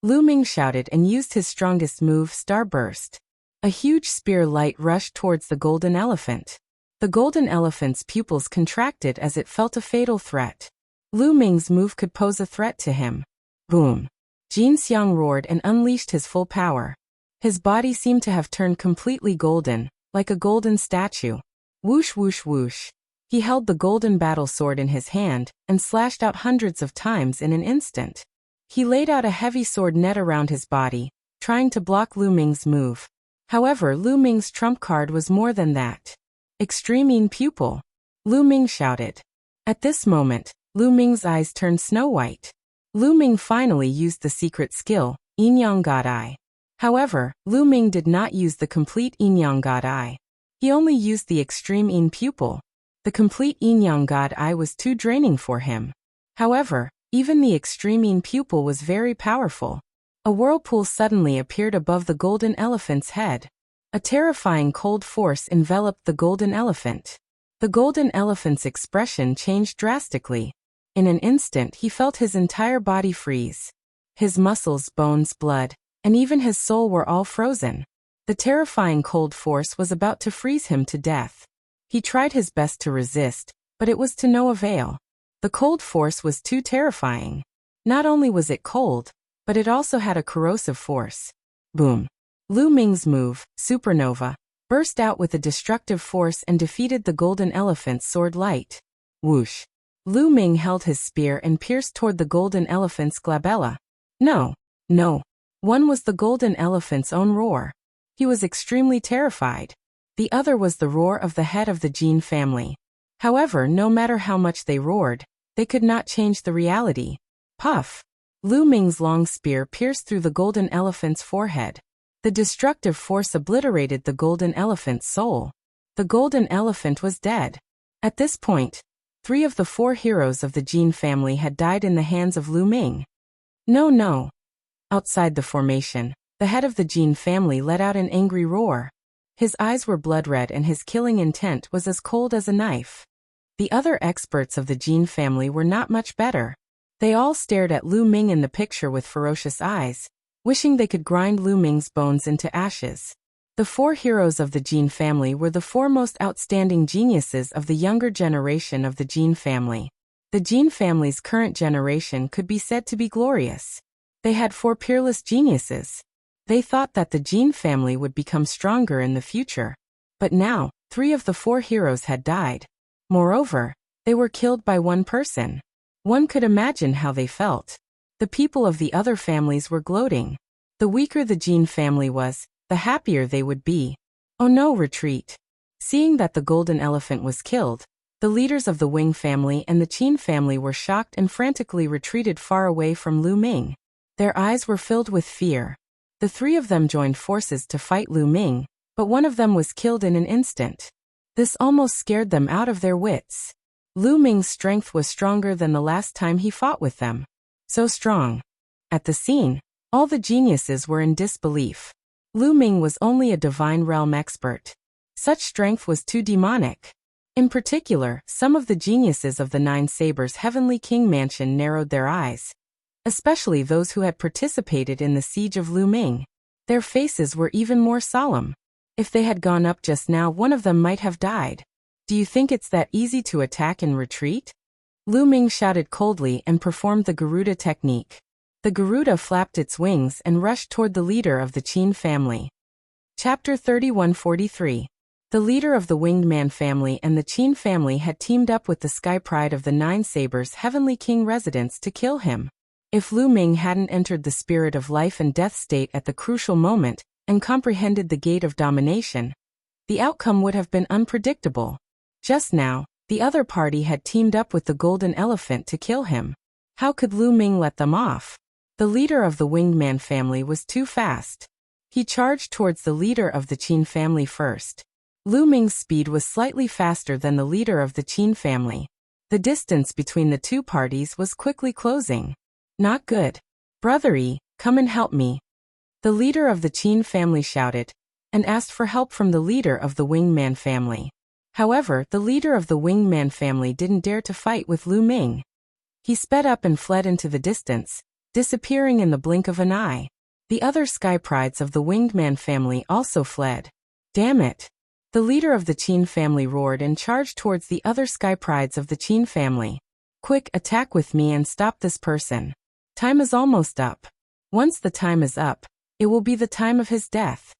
Lu Ming shouted and used his strongest move, Starburst. A huge spear light rushed towards the golden elephant. The golden elephant's pupils contracted as it felt a fatal threat. Lu Ming's move could pose a threat to him. Boom. Jin Xiang roared and unleashed his full power. His body seemed to have turned completely golden, like a golden statue. Whoosh whoosh whoosh. He held the golden battle sword in his hand and slashed out hundreds of times in an instant. He laid out a heavy sword net around his body, trying to block Lu Ming's move. However, Lu Ming's trump card was more than that. Extreme Yin Pupil. Lu Ming shouted. At this moment, Lu Ming's eyes turned snow-white. Lu Ming finally used the secret skill, Yin Yang God Eye. However, Lu Ming did not use the complete Yin Yang God Eye. He only used the Extreme Yin Pupil. The complete Yin Yang God Eye was too draining for him. However, even the Extreme Yin Pupil was very powerful. A whirlpool suddenly appeared above the golden elephant's head. A terrifying cold force enveloped the golden elephant. The golden elephant's expression changed drastically. In an instant he felt his entire body freeze. His muscles, bones, blood, and even his soul were all frozen. The terrifying cold force was about to freeze him to death. He tried his best to resist, but it was to no avail. The cold force was too terrifying. Not only was it cold, but it also had a corrosive force. Boom. Lu Ming's move, Supernova, burst out with a destructive force and defeated the golden elephant's sword light. Whoosh. Lu Ming held his spear and pierced toward the golden elephant's glabella. No. One was the golden elephant's own roar. He was extremely terrified. The other was the roar of the head of the Jin family. However, no matter how much they roared, they could not change the reality. Puff. Lu Ming's long spear pierced through the golden elephant's forehead. The destructive force obliterated the golden elephant's soul. The golden elephant was dead. At this point, 3 of the 4 heroes of the Jin family had died in the hands of Lu Ming. No. Outside the formation, the head of the Jin family let out an angry roar. His eyes were blood red and his killing intent was as cold as a knife. The other experts of the Jin family were not much better. They all stared at Lu Ming in the picture with ferocious eyes, wishing they could grind Lu Ming's bones into ashes. The 4 heroes of the Jin family were the 4 most outstanding geniuses of the younger generation of the Jin family. The Jin family's current generation could be said to be glorious. They had 4 peerless geniuses. They thought that the Jin family would become stronger in the future. But now, 3 of the 4 heroes had died. Moreover, they were killed by one person. One could imagine how they felt. The people of the other families were gloating. The weaker the Jin family was, the happier they would be. Oh no, retreat. Seeing that the golden elephant was killed, the leaders of the Wing family and the Qin family were shocked and frantically retreated far away from Lu Ming. Their eyes were filled with fear. The 3 of them joined forces to fight Lu Ming, but one of them was killed in an instant. This almost scared them out of their wits. Lu Ming's strength was stronger than the last time he fought with them. So strong. At the scene, all the geniuses were in disbelief. Lu Ming was only a divine realm expert. Such strength was too demonic. In particular, some of the geniuses of the 9 Sabers Heavenly King Mansion narrowed their eyes. Especially those who had participated in the siege of Lu Ming. Their faces were even more solemn. If they had gone up just now, one of them might have died. Do you think it's that easy to attack and retreat? Lu Ming shouted coldly and performed the Garuda technique. The Garuda flapped its wings and rushed toward the leader of the Qin family. Chapter 3143. The leader of the Winged Man family and the Qin family had teamed up with the Sky Pride of the 9 Sabers Heavenly King residence to kill him. If Lu Ming hadn't entered the spirit of life and death state at the crucial moment and comprehended the gate of domination, the outcome would have been unpredictable. Just now, the other party had teamed up with the Golden Elephant to kill him. How could Lu Ming let them off? The leader of the Winged Man family was too fast. He charged towards the leader of the Qin family first. Lu Ming's speed was slightly faster than the leader of the Qin family. The distance between the 2 parties was quickly closing. Not good. Brothery, come and help me. The leader of the Qin family shouted, and asked for help from the leader of the Winged Man family. However, the leader of the Winged Man family didn't dare to fight with Lu Ming. He sped up and fled into the distance, disappearing in the blink of an eye. The other Sky Prides of the Winged Man family also fled. Damn it! The leader of the Qin family roared and charged towards the other Sky Prides of the Qin family. Quick, attack with me and stop this person. Time is almost up. Once the time is up, it will be the time of his death.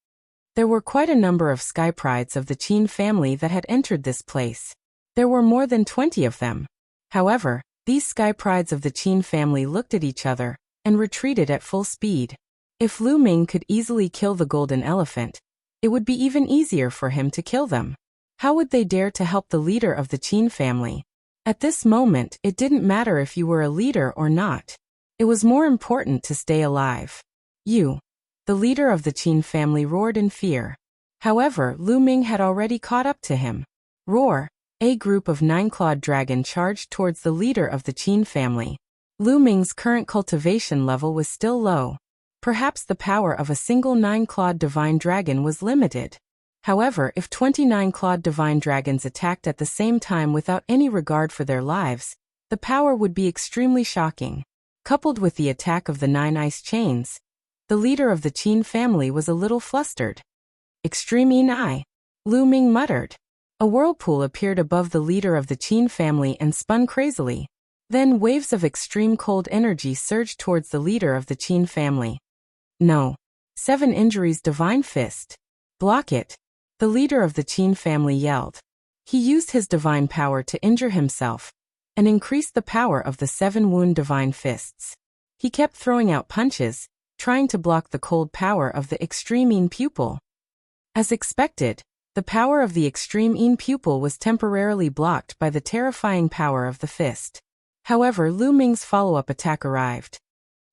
There were quite a number of Sky Prides of the Qin family that had entered this place. There were more than 20 of them. However, these Sky Prides of the Qin family looked at each other and retreated at full speed. If Lu Ming could easily kill the Golden Elephant, it would be even easier for him to kill them. How would they dare to help the leader of the Qin family? At this moment, it didn't matter if you were a leader or not. It was more important to stay alive. You. The leader of the Qin family roared in fear. However, Lu Ming had already caught up to him. Roar! A group of 9-clawed dragon charged towards the leader of the Qin family. Lu Ming's current cultivation level was still low. Perhaps the power of a single 9-clawed divine dragon was limited. However, if 29-clawed divine dragons attacked at the same time without any regard for their lives, the power would be extremely shocking. Coupled with the attack of the 9 ice chains, the leader of the Qin family was a little flustered. Extreme Yin, Lu Ming muttered. A whirlpool appeared above the leader of the Qin family and spun crazily. Then waves of extreme cold energy surged towards the leader of the Qin family. No. 7 injuries divine fist. Block it. The leader of the Qin family yelled. He used his divine power to injure himself and increased the power of the 7 wound divine fists. He kept throwing out punches, trying to block the cold power of the extreme Yin pupil. As expected, the power of the extreme Yin pupil was temporarily blocked by the terrifying power of the fist. However, Lu Ming's follow-up attack arrived.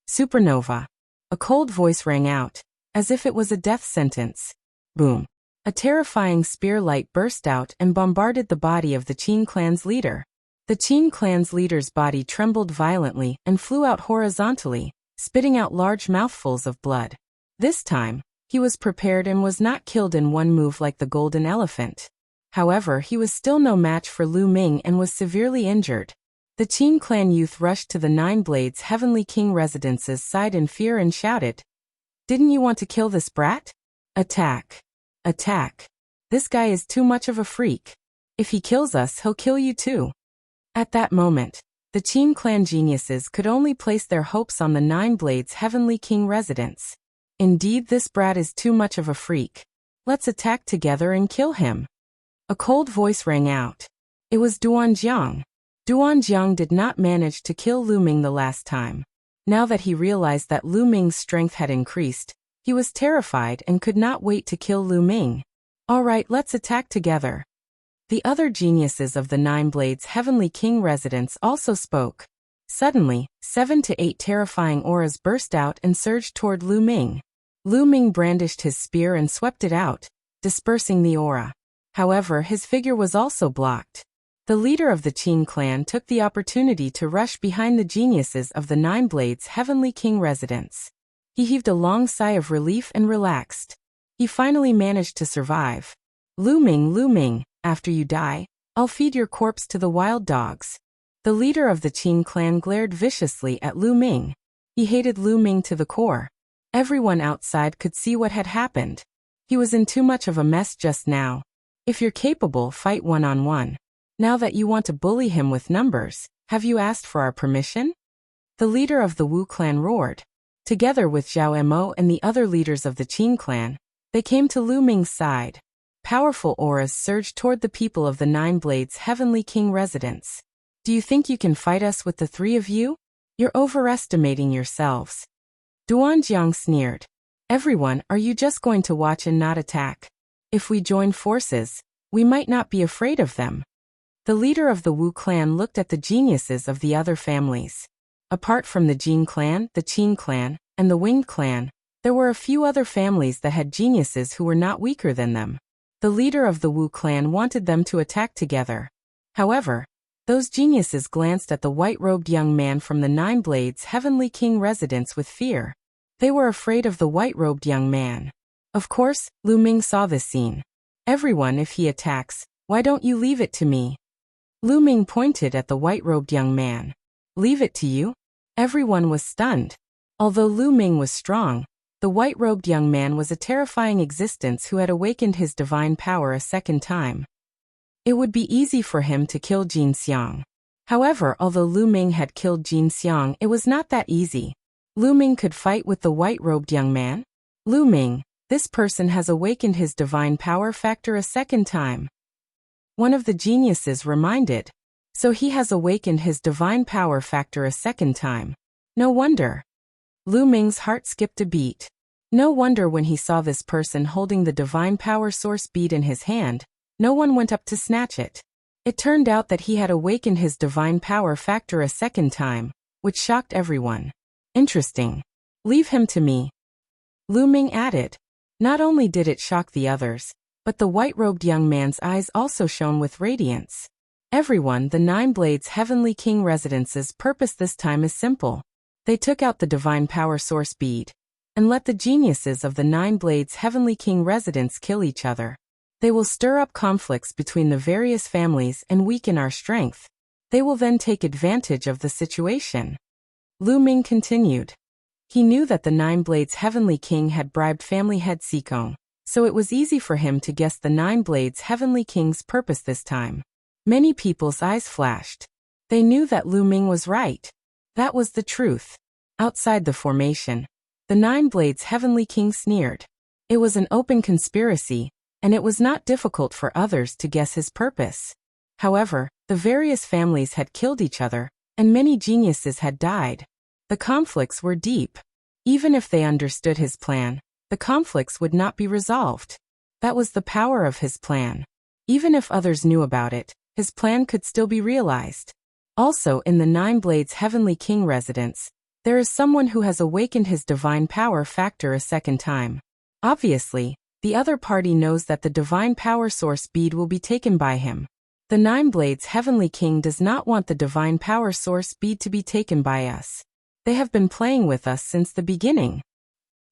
Supernova. A cold voice rang out, as if it was a death sentence. Boom. A terrifying spear light burst out and bombarded the body of the Qin clan's leader. The Qin clan's leader's body trembled violently and flew out horizontally, spitting out large mouthfuls of blood. This time, He was prepared and was not killed in one move like the golden elephant. However, he was still no match for Lu Ming and was severely injured. The Qin clan youth rushed to the Nine Blades Heavenly King residence's side in fear and shouted, "Didn't you want to kill this brat? Attack! Attack! This guy is too much of a freak. If he kills us, he'll kill you too." At that moment, the Qin clan geniuses could only place their hopes on the Nine Blades Heavenly King residence. Indeed, this brat is too much of a freak. Let's attack together and kill him. A cold voice rang out. It was Duanjiang. Duanjiang did not manage to kill Lu Ming the last time. Now that he realized that Lu Ming's strength had increased, he was terrified and could not wait to kill Lu Ming. All right, let's attack together. The other geniuses of the Nine Blades Heavenly King residence also spoke. Suddenly, 7 to 8 terrifying auras burst out and surged toward Lu Ming. Lu Ming brandished his spear and swept it out, dispersing the aura. However, his figure was also blocked. The leader of the Qin clan took the opportunity to rush behind the geniuses of the Nine Blades Heavenly King residence. He heaved a long sigh of relief and relaxed. He finally managed to survive. Lu Ming, after you die, I'll feed your corpse to the wild dogs." The leader of the Qin clan glared viciously at Lu Ming. He hated Lu Ming to the core. Everyone outside could see what had happened. He was in too much of a mess just now. If you're capable, fight one-on-one. Now that you want to bully him with numbers, have you asked for our permission? The leader of the Wu clan roared. Together with Zhao Mo and the other leaders of the Qin clan, they came to Lu Ming's side. Powerful auras surged toward the people of the Nine Blades Heavenly King residence. "Do you think you can fight us with the three of you? You're overestimating yourselves." Duanjiang sneered. "Everyone, are you just going to watch and not attack? If we join forces, we might not be afraid of them." The leader of the Wu clan looked at the geniuses of the other families. Apart from the Jin clan, the Qin clan, and the Winged clan, there were a few other families that had geniuses who were not weaker than them. The leader of the Wu clan wanted them to attack together. However, those geniuses glanced at the white-robed young man from the Nine Blades Heavenly King residence with fear. They were afraid of the white-robed young man. Of course, Lu Ming saw this scene. "Everyone, if he attacks, why don't you leave it to me?" Lu Ming pointed at the white-robed young man. "Leave it to you?" Everyone was stunned. Although Lu Ming was strong, the white-robed young man was a terrifying existence who had awakened his divine power a second time. It would be easy for him to kill Jin Xiang. However, although Lu Ming had killed Jin Xiang, it was not that easy. Lu Ming could fight with the white-robed young man? Lu Ming, this person has awakened his divine power factor a second time. One of the geniuses reminded. So he has awakened his divine power factor a second time. No wonder. Lu Ming's heart skipped a beat. No wonder when he saw this person holding the divine power source bead in his hand, no one went up to snatch it. It turned out that he had awakened his divine power factor a second time, which shocked everyone. Interesting. Leave him to me. Lu Ming added. Not only did it shock the others, but the white-robed young man's eyes also shone with radiance. Everyone, the Nine Blades Heavenly King residence's purpose this time is simple. They took out the divine power source bead and let the geniuses of the Nine Blades Heavenly King residence kill each other. They will stir up conflicts between the various families and weaken our strength. They will then take advantage of the situation. Lu Ming continued. He knew that the Nine Blades Heavenly King had bribed family head Sikong, so it was easy for him to guess the Nine Blades Heavenly King's purpose this time. Many people's eyes flashed. They knew that Lu Ming was right. That was the truth. Outside the formation, the Nine Blades Heavenly King sneered. It was an open conspiracy, and it was not difficult for others to guess his purpose. However, the various families had killed each other, and many geniuses had died. The conflicts were deep. Even if they understood his plan, the conflicts would not be resolved. That was the power of his plan. Even if others knew about it, his plan could still be realized. Also, in the Nine Blades Heavenly King residence, there is someone who has awakened his divine power factor a second time. Obviously, the other party knows that the divine power source bead will be taken by him. The Nine Blades Heavenly King does not want the divine power source bead to be taken by us. They have been playing with us since the beginning.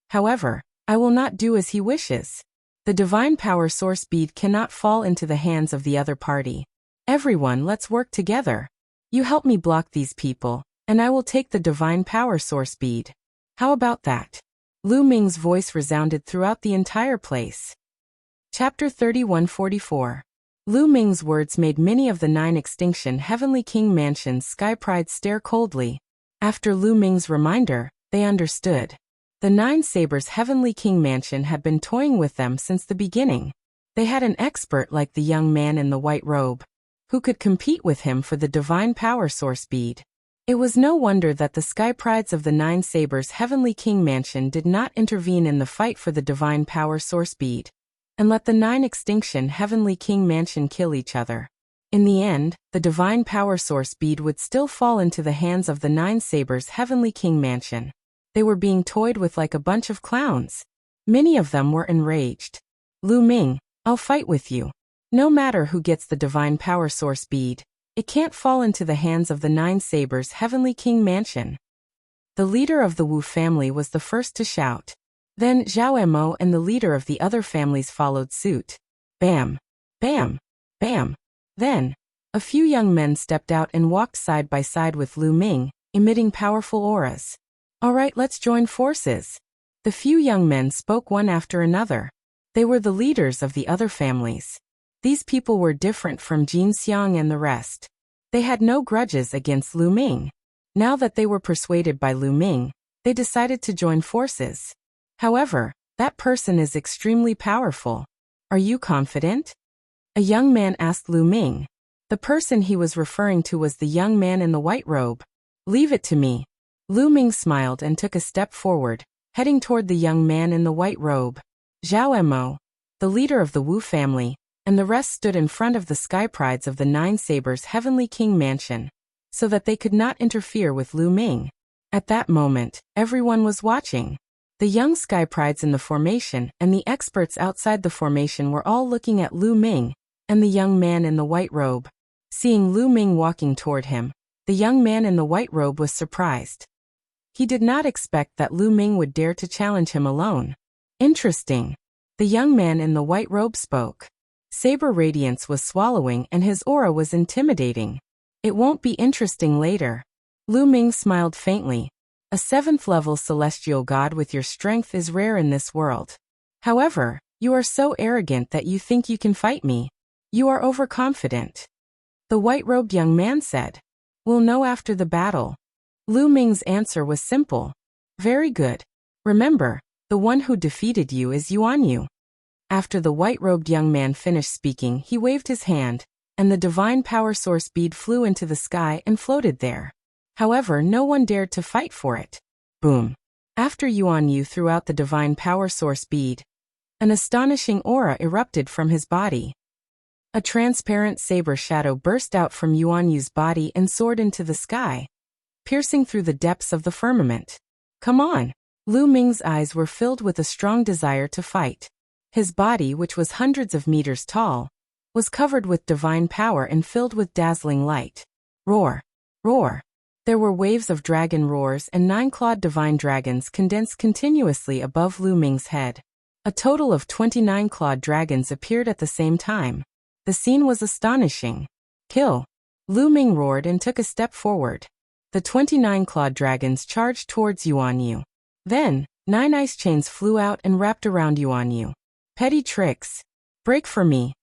However, I will not do as he wishes. The divine power source bead cannot fall into the hands of the other party. Everyone, let's work together. You help me block these people, and I will take the divine power source bead. How about that? Lu Ming's voice resounded throughout the entire place. Chapter 3144. Lu Ming's words made many of the 9 Extinction Heavenly King Mansion's Sky Pride stare coldly. After Lu Ming's reminder, they understood. The 9 Sabers Heavenly King Mansion had been toying with them since the beginning. They had an expert like the young man in the white robe, who could compete with him for the divine power source bead. It was no wonder that the Sky Prides of the 9 Sabers Heavenly King Mansion did not intervene in the fight for the divine power source bead, and let the 9 Extinction Heavenly King Mansion kill each other. In the end, the divine power source bead would still fall into the hands of the 9 Sabers Heavenly King Mansion. They were being toyed with like a bunch of clowns. Many of them were enraged. Lu Ming, I'll fight with you. No matter who gets the divine power source bead, it can't fall into the hands of the 9 Sabers Heavenly King Mansion. The leader of the Wu family was the first to shout. Then Zhao Emo and the leader of the other families followed suit. Bam! Bam! Bam! Then, a few young men stepped out and walked side by side with Lu Ming, emitting powerful auras. All right, let's join forces. The few young men spoke one after another. They were the leaders of the other families. These people were different from Jin Xiang and the rest. They had no grudges against Lu Ming. Now that they were persuaded by Lu Ming, they decided to join forces. However, that person is extremely powerful. Are you confident? A young man asked Lu Ming. The person he was referring to was the young man in the white robe. Leave it to me. Lu Ming smiled and took a step forward, heading toward the young man in the white robe. Zhao Emo, the leader of the Wu family, and the rest stood in front of the Sky Prides of the 9 Sabers Heavenly King Mansion, so that they could not interfere with Lu Ming. At that moment, everyone was watching. The young Sky Prides in the formation and the experts outside the formation were all looking at Lu Ming and the young man in the white robe. Seeing Lu Ming walking toward him, the young man in the white robe was surprised. He did not expect that Lu Ming would dare to challenge him alone. Interesting. The young man in the white robe spoke. Saber radiance was swallowing and his aura was intimidating. It won't be interesting later. Lu Ming smiled faintly. A 7th-level celestial god with your strength is rare in this world. However, you are so arrogant that you think you can fight me. You are overconfident. The white-robed young man said. We'll know after the battle. Lu Ming's answer was simple. Very good. Remember, the one who defeated you is Yuan Yu. After the white-robed young man finished speaking, he waved his hand, and the divine power source bead flew into the sky and floated there. However, no one dared to fight for it. Boom. After Yuan Yu threw out the divine power source bead, an astonishing aura erupted from his body. A transparent saber shadow burst out from Yuan Yu's body and soared into the sky, piercing through the depths of the firmament. Come on! Lu Ming's eyes were filled with a strong desire to fight. His body, which was hundreds of meters tall, was covered with divine power and filled with dazzling light. Roar! Roar! There were waves of dragon roars and 9-clawed divine dragons condensed continuously above Lu Ming's head. A total of 29 clawed dragons appeared at the same time. The scene was astonishing. Kill! Lu Ming roared and took a step forward. The 29 clawed dragons charged towards Yuan Yu. Then, 9 ice chains flew out and wrapped around Yuan Yu. Petty tricks! Break for me!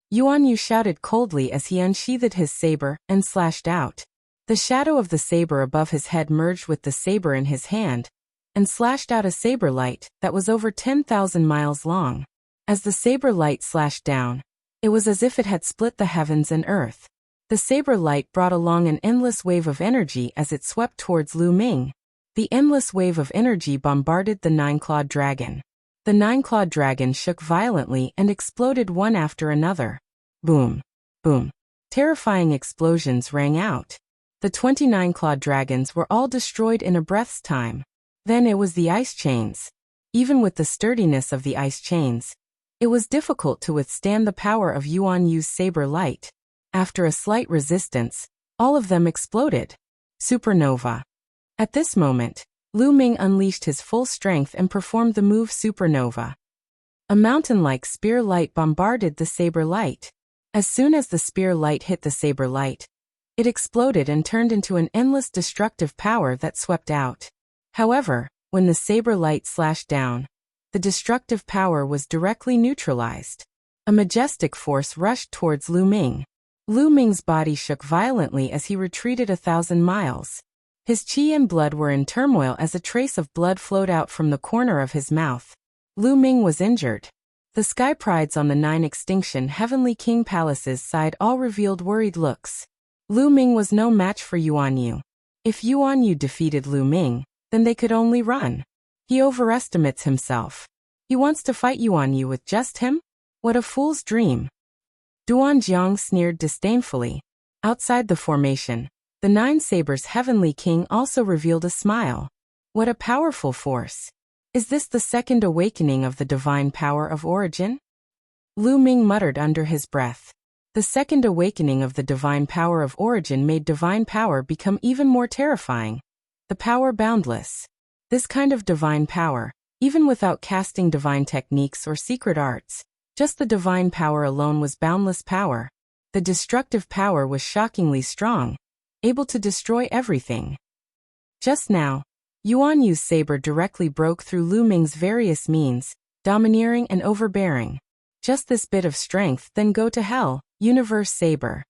Yuan Yu shouted coldly as he unsheathed his saber and slashed out. The shadow of the saber above his head merged with the saber in his hand, and slashed out a saber light that was over 10,000 miles long. As the saber light slashed down, it was as if it had split the heavens and earth. The saber light brought along an endless wave of energy as it swept towards Lu Ming. The endless wave of energy bombarded the 9-clawed dragon. The 9-clawed dragon shook violently and exploded one after another. Boom! Boom! Terrifying explosions rang out. The 29 clawed dragons were all destroyed in a breath's time. Then it was the ice chains. Even with the sturdiness of the ice chains, it was difficult to withstand the power of Yuan Yu's saber light. After a slight resistance, all of them exploded. Supernova. At this moment, Lu Ming unleashed his full strength and performed the move Supernova. A mountain-like spear light bombarded the saber light. As soon as the spear light hit the saber light, it exploded and turned into an endless destructive power that swept out. However, when the saber light slashed down, the destructive power was directly neutralized. A majestic force rushed towards Lu Ming. Lu Ming's body shook violently as he retreated 1,000 miles. His qi and blood were in turmoil as a trace of blood flowed out from the corner of his mouth. Lu Ming was injured. The sky prides on the 9 extinction Heavenly King palaces side all revealed worried looks. Lu Ming was no match for Yuan Yu. If Yuan Yu defeated Lu Ming, then they could only run. He overestimates himself. He wants to fight Yuan Yu with just him? What a fool's dream. Duan Jiang sneered disdainfully. Outside the formation, the 9 sabers Heavenly King also revealed a smile. What a powerful force. Is this the second awakening of the divine power of origin? Lu Ming muttered under his breath. The second awakening of the divine power of origin made divine power become even more terrifying. The power boundless. This kind of divine power, even without casting divine techniques or secret arts, just the divine power alone was boundless power. The destructive power was shockingly strong, able to destroy everything. Just now, Yuan Yu's saber directly broke through Lu Ming's various means, domineering and overbearing. Just this bit of strength, then go to hell, universe saber.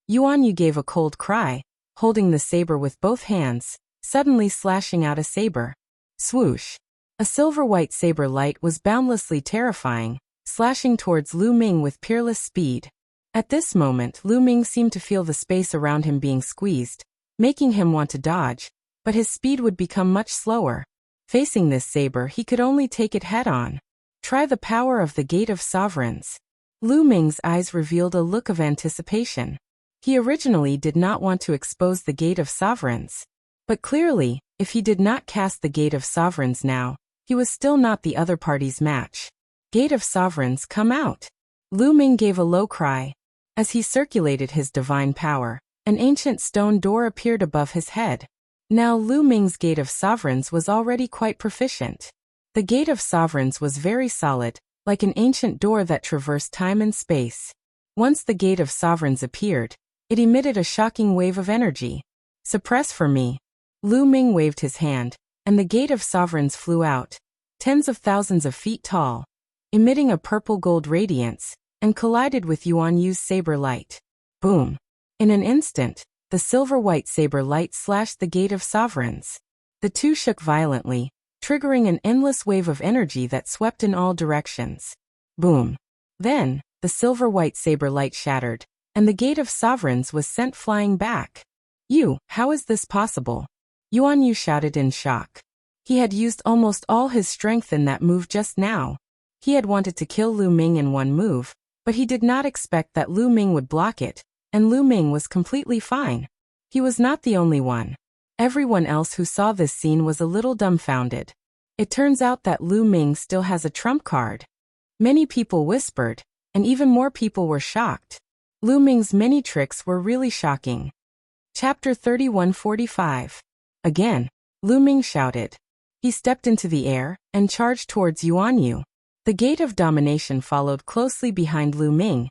Yuan Yu gave a cold cry, holding the saber with both hands, suddenly slashing out a saber. Swoosh. A silver-white saber light was boundlessly terrifying, slashing towards Lu Ming with peerless speed. At this moment, Lu Ming seemed to feel the space around him being squeezed, making him want to dodge, but his speed would become much slower. Facing this saber, he could only take it head-on. Try the power of the Gate of Sovereigns. Lu Ming's eyes revealed a look of anticipation. He originally did not want to expose the Gate of Sovereigns. But clearly, if he did not cast the Gate of Sovereigns now, he was still not the other party's match. Gate of Sovereigns, come out. Lu Ming gave a low cry. As he circulated his divine power, an ancient stone door appeared above his head. Now Lu Ming's Gate of Sovereigns was already quite proficient. The Gate of Sovereigns was very solid, like an ancient door that traversed time and space. Once the Gate of Sovereigns appeared, it emitted a shocking wave of energy. Suppress for me. Lu Ming waved his hand, and the Gate of Sovereigns flew out, tens of thousands of feet tall, emitting a purple-gold radiance, and collided with Yuan Yu's saber light. Boom! In an instant, the silver-white saber light slashed the Gate of Sovereigns. The two shook violently, triggering an endless wave of energy that swept in all directions. Boom! Then, the silver-white saber light shattered, and the Gate of Sovereigns was sent flying back. How is this possible? Yuan Yu shouted in shock. He had used almost all his strength in that move just now. He had wanted to kill Lu Ming in one move, but he did not expect that Lu Ming would block it, and Lu Ming was completely fine. He was not the only one. Everyone else who saw this scene was a little dumbfounded. It turns out that Lu Ming still has a trump card. Many people whispered, and even more people were shocked. Lu Ming's many tricks were really shocking. Chapter 3145. Again, Lu Ming shouted. He stepped into the air and charged towards Yuan Yu. The Gate of Domination followed closely behind Lu Ming,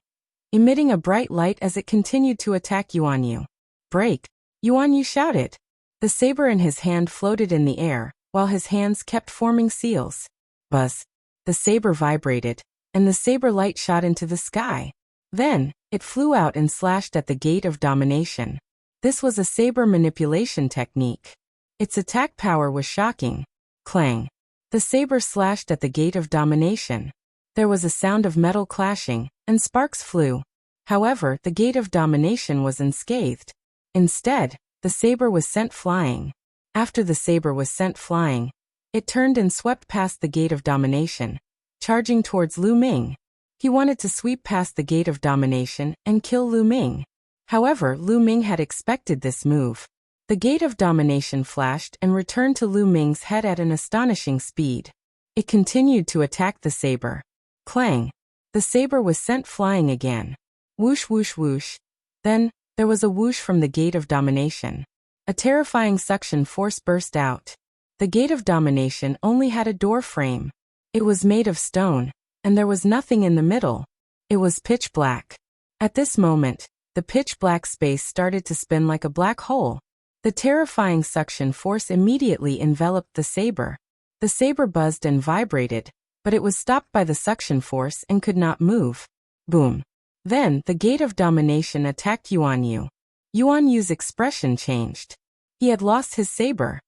emitting a bright light as it continued to attack Yuan Yu. Break! Yuan Yu shouted. The saber in his hand floated in the air, while his hands kept forming seals. Buzz! The saber vibrated, and the saber light shot into the sky. Then, it flew out and slashed at the Gate of Domination. This was a saber manipulation technique. Its attack power was shocking. Clang! The saber slashed at the Gate of Domination. There was a sound of metal clashing, and sparks flew. However, the Gate of Domination was unscathed. Instead, the saber was sent flying. After the saber was sent flying, it turned and swept past the Gate of Domination, charging towards Lu Ming. He wanted to sweep past the Gate of Domination and kill Lu Ming. However, Lu Ming had expected this move. The Gate of Domination flashed and returned to Lu Ming's head at an astonishing speed. It continued to attack the saber. Clang! The saber was sent flying again. Whoosh whoosh whoosh. Then, there was a whoosh from the Gate of Domination. A terrifying suction force burst out. The gate of domination only had a door frame. It was made of stone, and there was nothing in the middle. It was pitch black. At this moment, the pitch black space started to spin like a black hole. The terrifying suction force immediately enveloped the saber. The saber buzzed and vibrated, but it was stopped by the suction force and could not move. Boom. Then, the gate of domination attacked Yuan Yu. Yuan Yu's expression changed. He had lost his saber.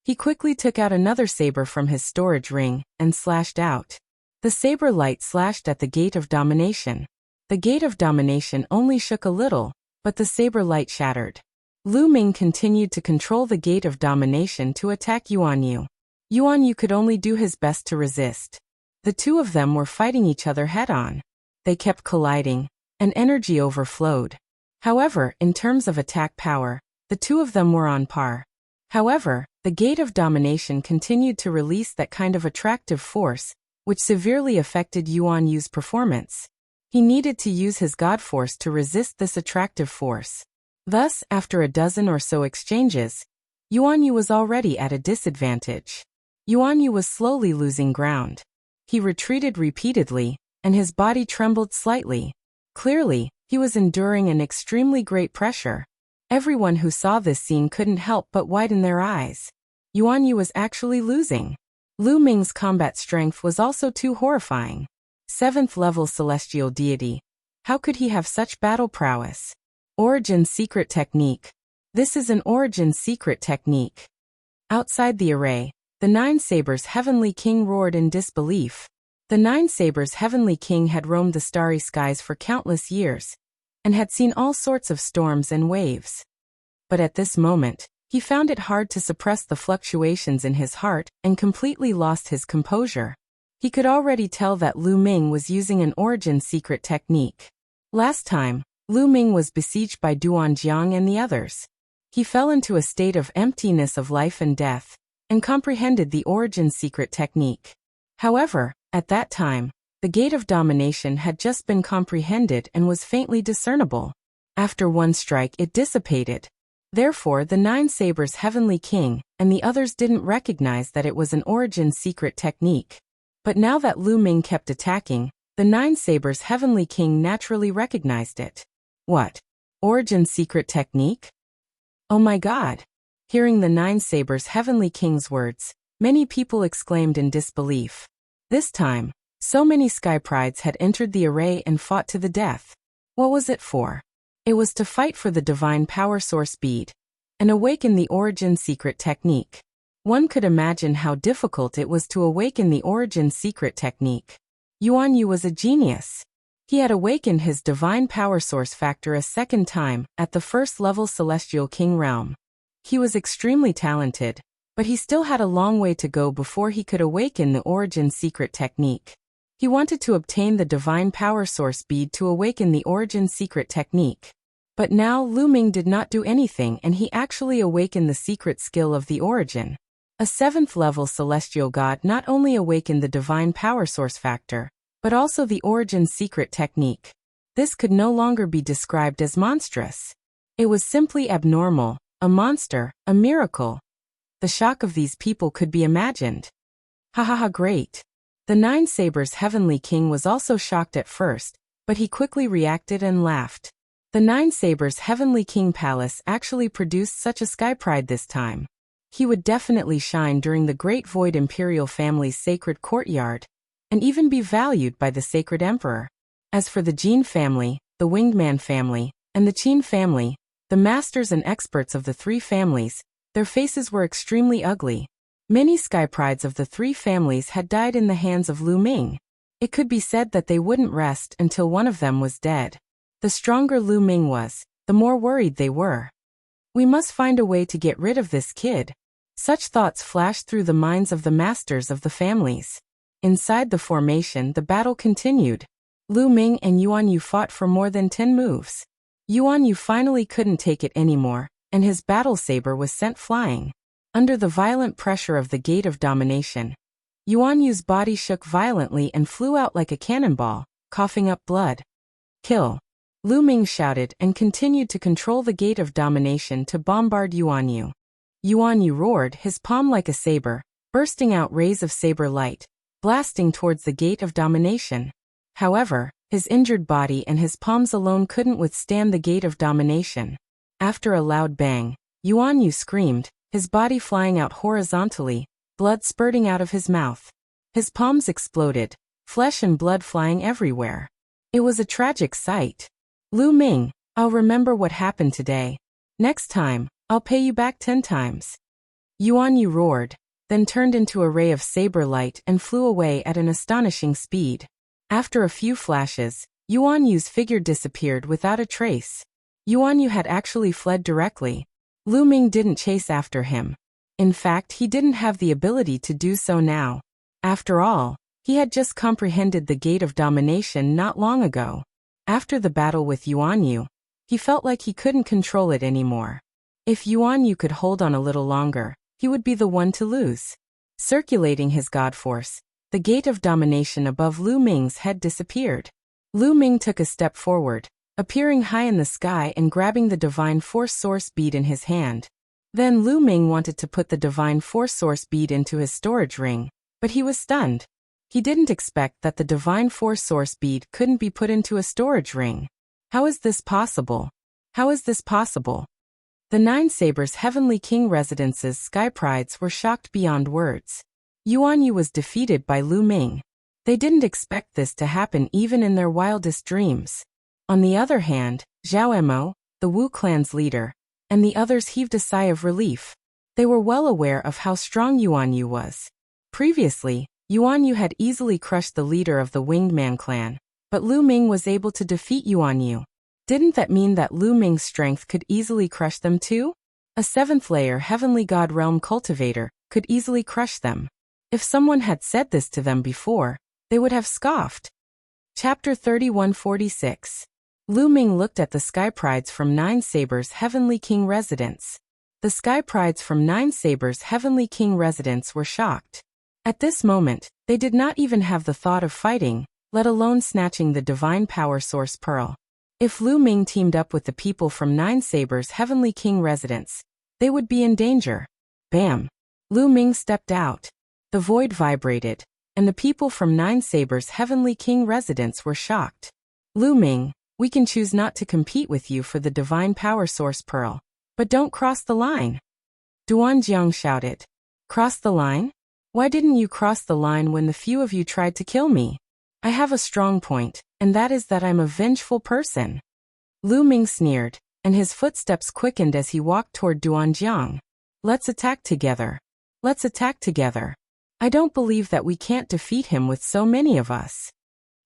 He quickly took out another saber from his storage ring and slashed out. The saber light slashed at the gate of domination. The gate of domination only shook a little, but the saber light shattered. Lu Ming continued to control the gate of domination to attack Yuan Yu. Yuan Yu could only do his best to resist. The two of them were fighting each other head-on. They kept colliding, and energy overflowed. However, in terms of attack power, the two of them were on par. However, the gate of domination continued to release that kind of attractive force, which severely affected Yuan Yu's performance. He needed to use his God force to resist this attractive force. Thus, after a dozen or so exchanges, Yuan Yu was already at a disadvantage. Yuan Yu was slowly losing ground. He retreated repeatedly, and his body trembled slightly. Clearly, he was enduring an extremely great pressure. Everyone who saw this scene couldn't help but widen their eyes. Yuan Yu was actually losing. Lu Ming's combat strength was also too horrifying. 7th level celestial deity. How could he have such battle prowess? Origin secret technique. This is an origin secret technique. Outside the array, the Nine Sabers' heavenly king roared in disbelief. The Nine Sabers' heavenly king had roamed the starry skies for countless years, and had seen all sorts of storms and waves. But at this moment, he found it hard to suppress the fluctuations in his heart and completely lost his composure. He could already tell that Lu Ming was using an origin secret technique. Last time, Lu Ming was besieged by Duan Jiang and the others. He fell into a state of emptiness of life and death, and comprehended the origin secret technique. However, at that time, the gate of domination had just been comprehended and was faintly discernible. After one strike it dissipated. Therefore the Nine Sabers' heavenly king and the others didn't recognize that it was an origin secret technique. But now that Lu Ming kept attacking, the Nine Sabers' heavenly king naturally recognized it. What? Origin secret technique? Oh my God! Hearing the Nine Sabers' heavenly king's words, many people exclaimed in disbelief. This time, so many Sky Prides had entered the array and fought to the death. What was it for? It was to fight for the divine power source bead and awaken the origin secret technique. One could imagine how difficult it was to awaken the origin secret technique. Yuan Yu was a genius. He had awakened his divine power source factor a second time at the 1st level celestial king realm. He was extremely talented, but he still had a long way to go before he could awaken the origin secret technique. He wanted to obtain the divine power source bead to awaken the origin secret technique. But now Lu Ming did not do anything and he actually awakened the secret skill of the origin. A 7th level celestial god not only awakened the divine power source factor, but also the origin secret technique. This could no longer be described as monstrous. It was simply abnormal, a monster, a miracle. The shock of these people could be imagined. Ha ha ha, great. The Nine Sabers' heavenly king was also shocked at first, but he quickly reacted and laughed. The Nine Sabers' heavenly king palace actually produced such a Sky Pride this time. He would definitely shine during the Great Void Imperial family's sacred courtyard, and even be valued by the sacred emperor. As for the Jin family, the Winged Man family, and the Qin family, the masters and experts of the three families, their faces were extremely ugly. Many Sky Prides of the three families had died in the hands of Lu Ming. It could be said that they wouldn't rest until one of them was dead. The stronger Lu Ming was, the more worried they were. We must find a way to get rid of this kid. Such thoughts flashed through the minds of the masters of the families. Inside the formation, the battle continued. Lu Ming and Yuan Yu fought for more than 10 moves. Yuan Yu finally couldn't take it anymore, and his battle saber was sent flying. Under the violent pressure of the gate of domination, Yuan Yu's body shook violently and flew out like a cannonball, coughing up blood. Kill! Lu Ming shouted and continued to control the gate of domination to bombard Yuan Yu. Yuan Yu roared, his palm like a saber, bursting out rays of saber light, blasting towards the gate of domination. However, his injured body and his palms alone couldn't withstand the gate of domination. After a loud bang, Yuan Yu screamed, his body flying out horizontally, blood spurting out of his mouth. His palms exploded, flesh and blood flying everywhere. It was a tragic sight. Lu Ming, I'll remember what happened today. Next time, I'll pay you back 10 times. Yuan Yu roared, then turned into a ray of saber light and flew away at an astonishing speed. After a few flashes, Yuan Yu's figure disappeared without a trace. Yuan Yu had actually fled directly. Lu Ming didn't chase after him. In fact, he didn't have the ability to do so now. After all, he had just comprehended the gate of domination not long ago. After the battle with Yuan Yu, he felt like he couldn't control it anymore. If Yuan Yu could hold on a little longer, he would be the one to lose. Circulating his god force, the gate of domination above Lu Ming's head disappeared. Lu Ming took a step forward, appearing high in the sky and grabbing the divine force source bead in his hand. Then Lu Ming wanted to put the divine force source bead into his storage ring, but he was stunned. He didn't expect that the divine force source bead couldn't be put into a storage ring. How is this possible? How is this possible? The Nine Sabers' Heavenly King Residence's Sky Prides were shocked beyond words. Yuan Yu was defeated by Lu Ming. They didn't expect this to happen even in their wildest dreams. On the other hand, Zhao Emo, the Wu clan's leader, and the others heaved a sigh of relief. They were well aware of how strong Yuan Yu was. Previously, Yuan Yu had easily crushed the leader of the Winged Man clan, but Lu Ming was able to defeat Yuan Yu. Didn't that mean that Lu Ming's strength could easily crush them too? A 7th-layer Heavenly God Realm cultivator could easily crush them. If someone had said this to them before, they would have scoffed. Chapter 3146. Lu Ming looked at the Sky Prides from Nine Sabers' Heavenly King Residence. The Sky Prides from Nine Sabers' Heavenly King Residence were shocked. At this moment, they did not even have the thought of fighting, let alone snatching the Divine Power Source Pearl. If Lu Ming teamed up with the people from Nine Sabers' Heavenly King Residence, they would be in danger. Bam! Lu Ming stepped out. The void vibrated, and the people from Nine Sabers' Heavenly King Residence were shocked. Lu Ming, we can choose not to compete with you for the Divine Power Source Pearl, but don't cross the line. Duan Jiang shouted. Cross the line? Why didn't you cross the line when the few of you tried to kill me? I have a strong point, and that is that I'm a vengeful person. Lu Ming sneered, and his footsteps quickened as he walked toward Duan Jiang. Let's attack together. Let's attack together. I don't believe that we can't defeat him with so many of us.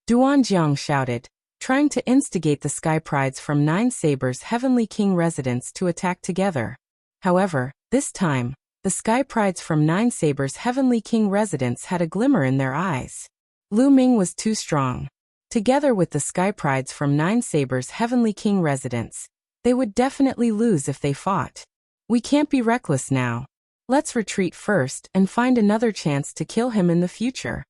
Duan Jiang shouted, trying to instigate the Sky Prides from Nine Sabers' Heavenly King Residence to attack together. However, this time, the Sky Prides from Nine Sabers' Heavenly King Residence had a glimmer in their eyes. Lu Ming was too strong. Together with the Sky Prides from Nine Sabers' Heavenly King Residence, they would definitely lose if they fought. We can't be reckless now. Let's retreat first and find another chance to kill him in the future.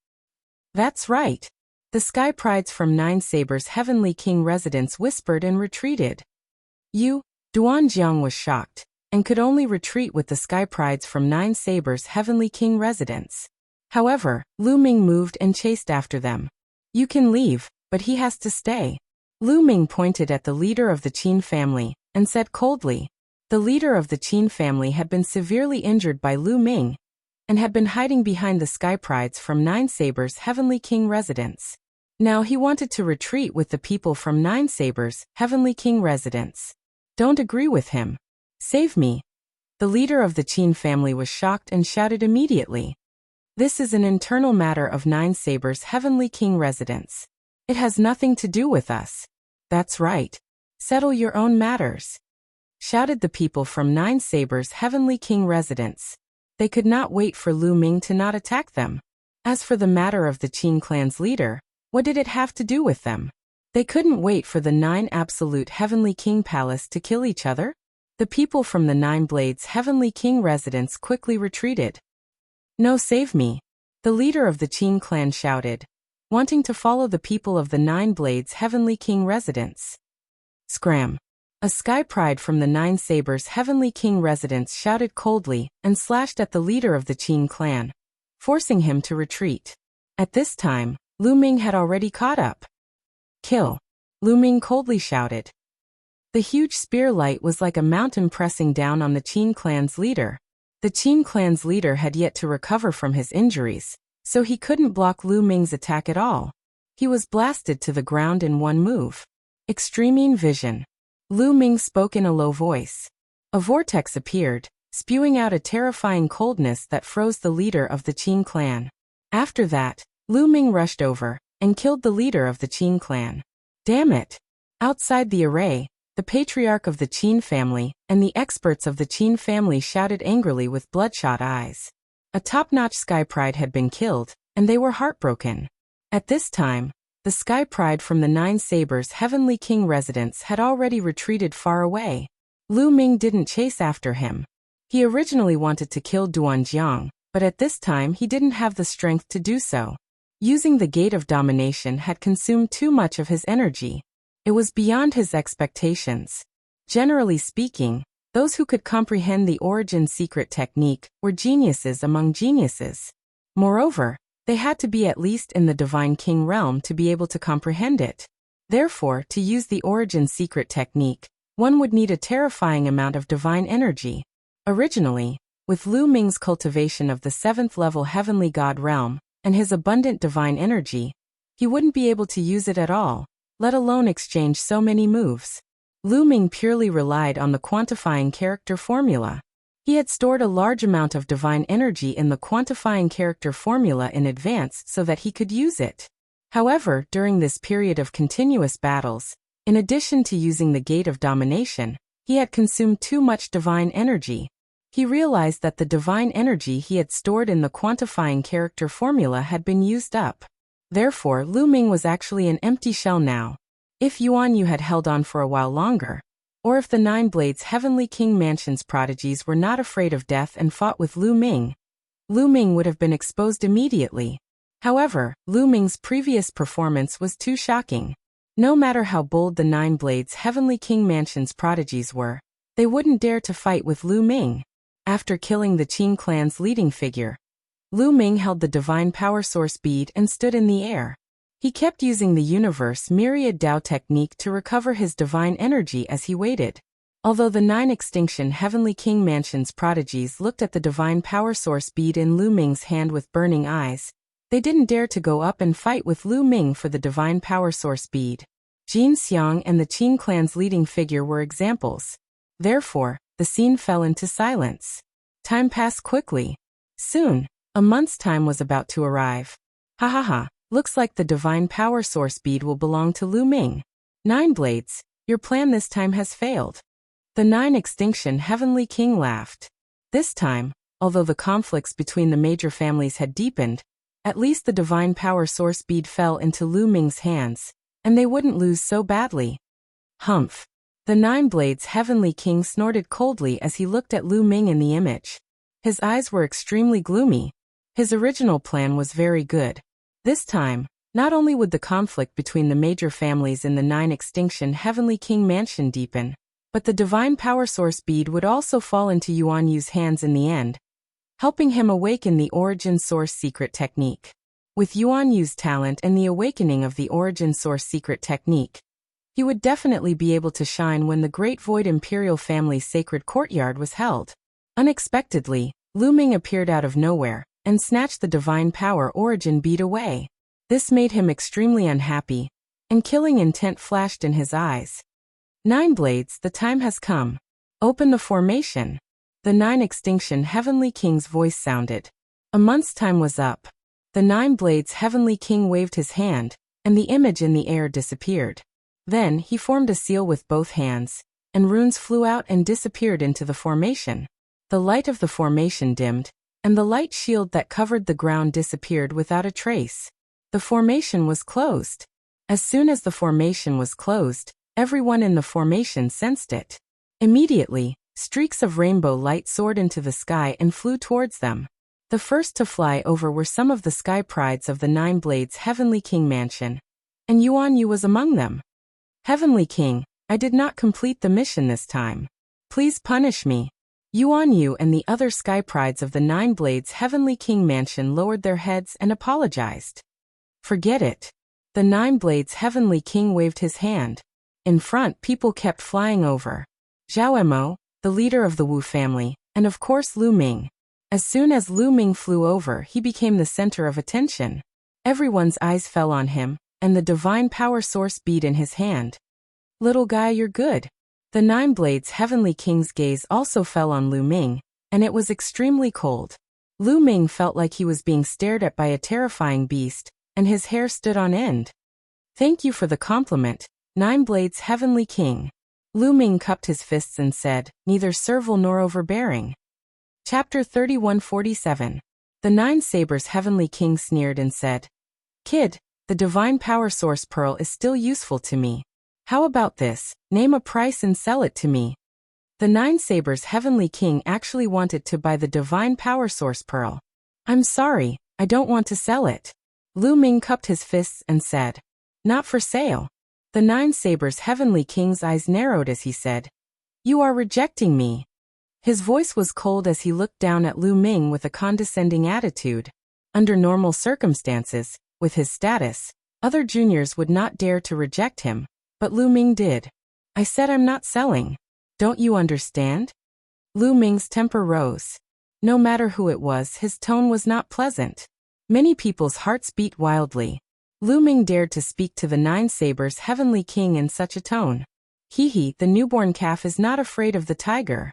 That's right. The Sky Prides from Nine Sabers' Heavenly King Residence whispered and retreated. Duan Jiang was shocked, and could only retreat with the Sky Prides from Nine Sabers' Heavenly King Residence. However, Lu Ming moved and chased after them. You can leave, but he has to stay. Lu Ming pointed at the leader of the Qin family, and said coldly. The leader of the Qin family had been severely injured by Lu Ming, and had been hiding behind the Sky Prides from Nine Sabers' Heavenly King Residence. Now he wanted to retreat with the people from Nine Sabers' Heavenly King Residence. Don't agree with him. Save me. The leader of the Qin family was shocked and shouted immediately. This is an internal matter of Nine Sabers' Heavenly King Residence. It has nothing to do with us. That's right. Settle your own matters, shouted the people from Nine Sabers' Heavenly King Residence. They could not wait for Lu Ming to not attack them. As for the matter of the Qin clan's leader, what did it have to do with them? They couldn't wait for the Nine Absolute Heavenly King Palace to kill each other. The people from the Nine Blades Heavenly King Residence quickly retreated. No, save me. The leader of the Qin clan shouted, wanting to follow the people of the Nine Blades Heavenly King Residence. Scram. A Sky Pride from the Nine Sabers' Heavenly King Residence shouted coldly and slashed at the leader of the Qin clan, forcing him to retreat. At this time, Lu Ming had already caught up. Kill! Lu Ming coldly shouted. The huge spear light was like a mountain pressing down on the Qin clan's leader. The Qin clan's leader had yet to recover from his injuries, so he couldn't block Lu Ming's attack at all. He was blasted to the ground in one move. Extreme vision. Lu Ming spoke in a low voice. A vortex appeared, spewing out a terrifying coldness that froze the leader of the Qin clan. After that, Lu Ming rushed over and killed the leader of the Qin clan. Damn it! Outside the array, the patriarch of the Qin family and the experts of the Qin family shouted angrily with bloodshot eyes. A top-notch Sky Pride had been killed, and they were heartbroken. At this time, the Sky Pride from the Nine Sabers' Heavenly King residence had already retreated far away. Lu Ming didn't chase after him. He originally wanted to kill Duanjiang, but at this time he didn't have the strength to do so. Using the Gate of Domination had consumed too much of his energy. It was beyond his expectations. Generally speaking, those who could comprehend the origin secret technique were geniuses among geniuses. Moreover, they had to be at least in the Divine King realm to be able to comprehend it. Therefore, to use the origin secret technique, one would need a terrifying amount of divine energy. Originally, with Lu Ming's cultivation of the 7th level Heavenly God realm and his abundant divine energy, he wouldn't be able to use it at all, let alone exchange so many moves. Lu Ming purely relied on the quantifying character formula. He had stored a large amount of divine energy in the quantifying character formula in advance so that he could use it. However, during this period of continuous battles, in addition to using the Gate of Domination, he had consumed too much divine energy. He realized that the divine energy he had stored in the quantifying character formula had been used up. Therefore, Lu Ming was actually an empty shell now. If Yuan Yu had held on for a while longer, or if the Nine Blades Heavenly King Mansion's prodigies were not afraid of death and fought with Lu Ming would have been exposed immediately. However, Lu Ming's previous performance was too shocking. No matter how bold the Nine Blades Heavenly King Mansion's prodigies were, they wouldn't dare to fight with Lu Ming. After killing the Qin clan's leading figure, Lu Ming held the Divine Power Source bead and stood in the air. He kept using the Universe Myriad Dao technique to recover his divine energy as he waited. Although the 9 Extinction Heavenly King Mansion's prodigies looked at the Divine Power Source bead in Lu Ming's hand with burning eyes, they didn't dare to go up and fight with Lu Ming for the Divine Power Source bead. Jin Xiang and the Qin clan's leading figure were examples. Therefore, the scene fell into silence. Time passed quickly. Soon, a month's time was about to arrive. Ha ha ha. Looks like the Divine Power Source bead will belong to Lu Ming. 9 Blades, your plan this time has failed. The 9 Extinction Heavenly King laughed. This time, although the conflicts between the major families had deepened, at least the Divine Power Source bead fell into Lu Ming's hands, and they wouldn't lose so badly. Humph. The 9 Blades Heavenly King snorted coldly as he looked at Lu Ming in the image. His eyes were extremely gloomy. His original plan was very good. This time, not only would the conflict between the major families in the 9 Extinction Heavenly King Mansion deepen, but the Divine Power Source bead would also fall into Yuan Yu's hands in the end, helping him awaken the Origin Source secret technique. With Yuan Yu's talent and the awakening of the Origin Source secret technique, he would definitely be able to shine when the Great Void Imperial Family's sacred courtyard was held. Unexpectedly, Lu Ming appeared out of nowhere and snatched the Divine Power Origin bead away. This made him extremely unhappy, and killing intent flashed in his eyes. 9 Blades, the time has come. Open the formation. The 9 Extinction Heavenly King's voice sounded. A month's time was up. The 9 Blades Heavenly King waved his hand, and the image in the air disappeared. Then he formed a seal with both hands, and runes flew out and disappeared into the formation. The light of the formation dimmed, and the light shield that covered the ground disappeared without a trace. The formation was closed. As soon as the formation was closed, everyone in the formation sensed it. Immediately, streaks of rainbow light soared into the sky and flew towards them. The first to fly over were some of the sky prides of the 9 Blades Heavenly King Mansion, and Yuan Yu was among them. Heavenly King, I did not complete the mission this time. Please punish me. Yuan Yu and the other sky prides of the Nine Blades Heavenly King Mansion lowered their heads and apologized. Forget it. The Nine Blades Heavenly King waved his hand. In front, people kept flying over. Zhao Emo, the leader of the Wu family, and of course Lu Ming. As soon as Lu Ming flew over, he became the center of attention. Everyone's eyes fell on him, and the divine power source bead in his hand. Little guy, you're good. The Nine Blades Heavenly King's gaze also fell on Lu Ming, and it was extremely cold. Lu Ming felt like he was being stared at by a terrifying beast, and his hair stood on end. Thank you for the compliment, Nine Blades Heavenly King. Lu Ming cupped his fists and said, neither servile nor overbearing. Chapter 3147. The Nine Sabers Heavenly King sneered and said, Kid, the divine power source pearl is still useful to me. How about this, name a price and sell it to me. The Nine Sabers Heavenly King actually wanted to buy the divine power source pearl. I'm sorry, I don't want to sell it. Lu Ming cupped his fists and said, not for sale. The Nine Sabers Heavenly King's eyes narrowed as he said, you are rejecting me. His voice was cold as he looked down at Lu Ming with a condescending attitude. Under normal circumstances, with his status, other juniors would not dare to reject him, but Lu Ming did. I said I'm not selling. Don't you understand? Lu Ming's temper rose. No matter who it was, his tone was not pleasant. Many people's hearts beat wildly. Lu Ming dared to speak to the Nine Sabers Heavenly King in such a tone. Hee, the newborn calf is not afraid of the tiger.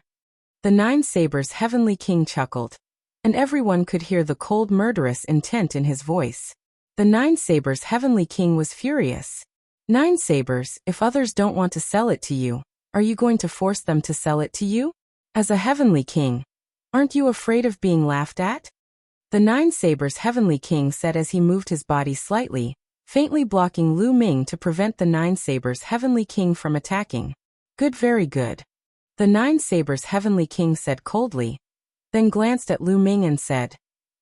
The Nine Sabers Heavenly King chuckled, and everyone could hear the cold murderous intent in his voice. The Nine Sabers Heavenly King was furious. Nine Sabers, if others don't want to sell it to you, are you going to force them to sell it to you? As a Heavenly King, aren't you afraid of being laughed at? The Nine Sabers Heavenly King said as he moved his body slightly, faintly blocking Lu Ming to prevent the Nine Sabers Heavenly King from attacking. Good, very good. The Nine Sabers Heavenly King said coldly, then glanced at Lu Ming and said,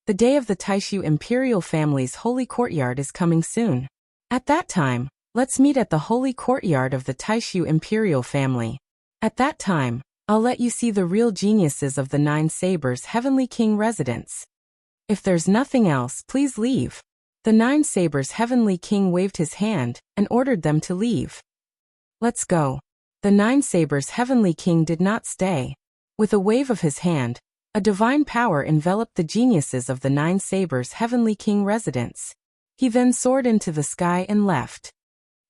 the day of the Taishu Imperial family's holy courtyard is coming soon. At that time, let's meet at the holy courtyard of the Taishu Imperial family. At that time, I'll let you see the real geniuses of the Nine Sabers Heavenly King residence. If there's nothing else, please leave. The Nine Sabers Heavenly King waved his hand and ordered them to leave. Let's go. The Nine Sabers Heavenly King did not stay. With a wave of his hand, a divine power enveloped the geniuses of the Nine Sabers Heavenly King residence. He then soared into the sky and left.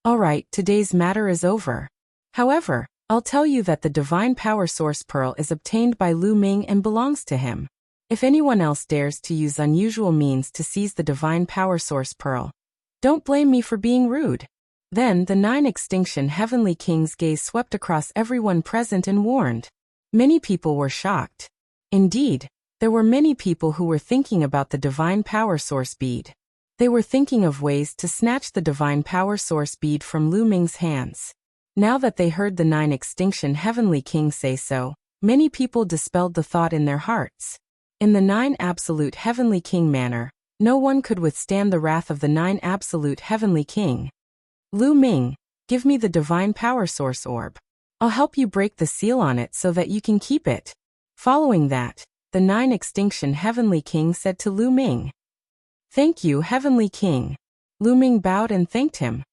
All right, today's matter is over. However, I'll tell you that the divine power source pearl is obtained by Lu Ming and belongs to him. If anyone else dares to use unusual means to seize the divine power source pearl, don't blame me for being rude. Then the Nine Extinction Heavenly King's gaze swept across everyone present and warned. Many people were shocked. Indeed, there were many people who were thinking about the divine power source bead. They were thinking of ways to snatch the divine power source bead from Lu Ming's hands. Now that they heard the Nine Extinction Heavenly King say so, many people dispelled the thought in their hearts. In the Nine Absolute Heavenly King manner, no one could withstand the wrath of the Nine Absolute Heavenly King. Lu Ming, give me the divine power source orb. I'll help you break the seal on it so that you can keep it. Following that, the Nine Extinction Heavenly King said to Lu Ming, thank you, Heavenly King. Lu Ming bowed and thanked him.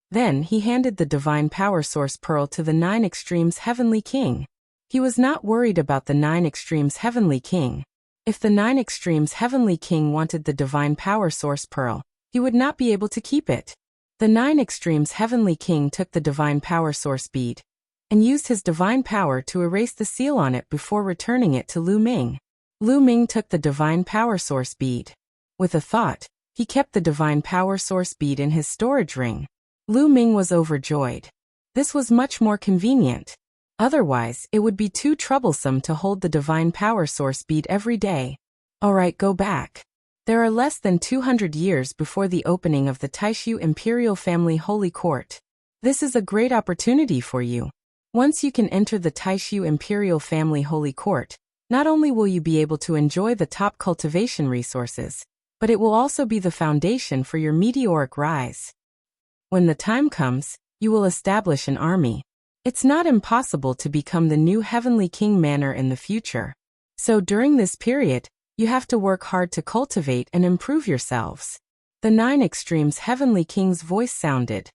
Then he handed the divine power source pearl to the Nine Extremes Heavenly King. He was not worried about the Nine Extremes Heavenly King. If the Nine Extremes Heavenly King wanted the divine power source pearl, he would not be able to keep it. The Nine Extremes Heavenly King took the divine power source bead and used his divine power to erase the seal on it before returning it to Lu Ming. Lu Ming took the divine power source bead. With a thought, he kept the divine power source bead in his storage ring. Lu Ming was overjoyed. This was much more convenient. Otherwise, it would be too troublesome to hold the divine power source bead every day. Alright, go back. There are less than 200 years before the opening of the Taishu Imperial Family Holy Court. This is a great opportunity for you. Once you can enter the Taishu Imperial Family Holy Court, not only will you be able to enjoy the top cultivation resources, but it will also be the foundation for your meteoric rise. When the time comes, you will establish an army. It's not impossible to become the new Heavenly King manner in the future. So during this period, you have to work hard to cultivate and improve yourselves. The 9 Extremes Heavenly King's voice sounded.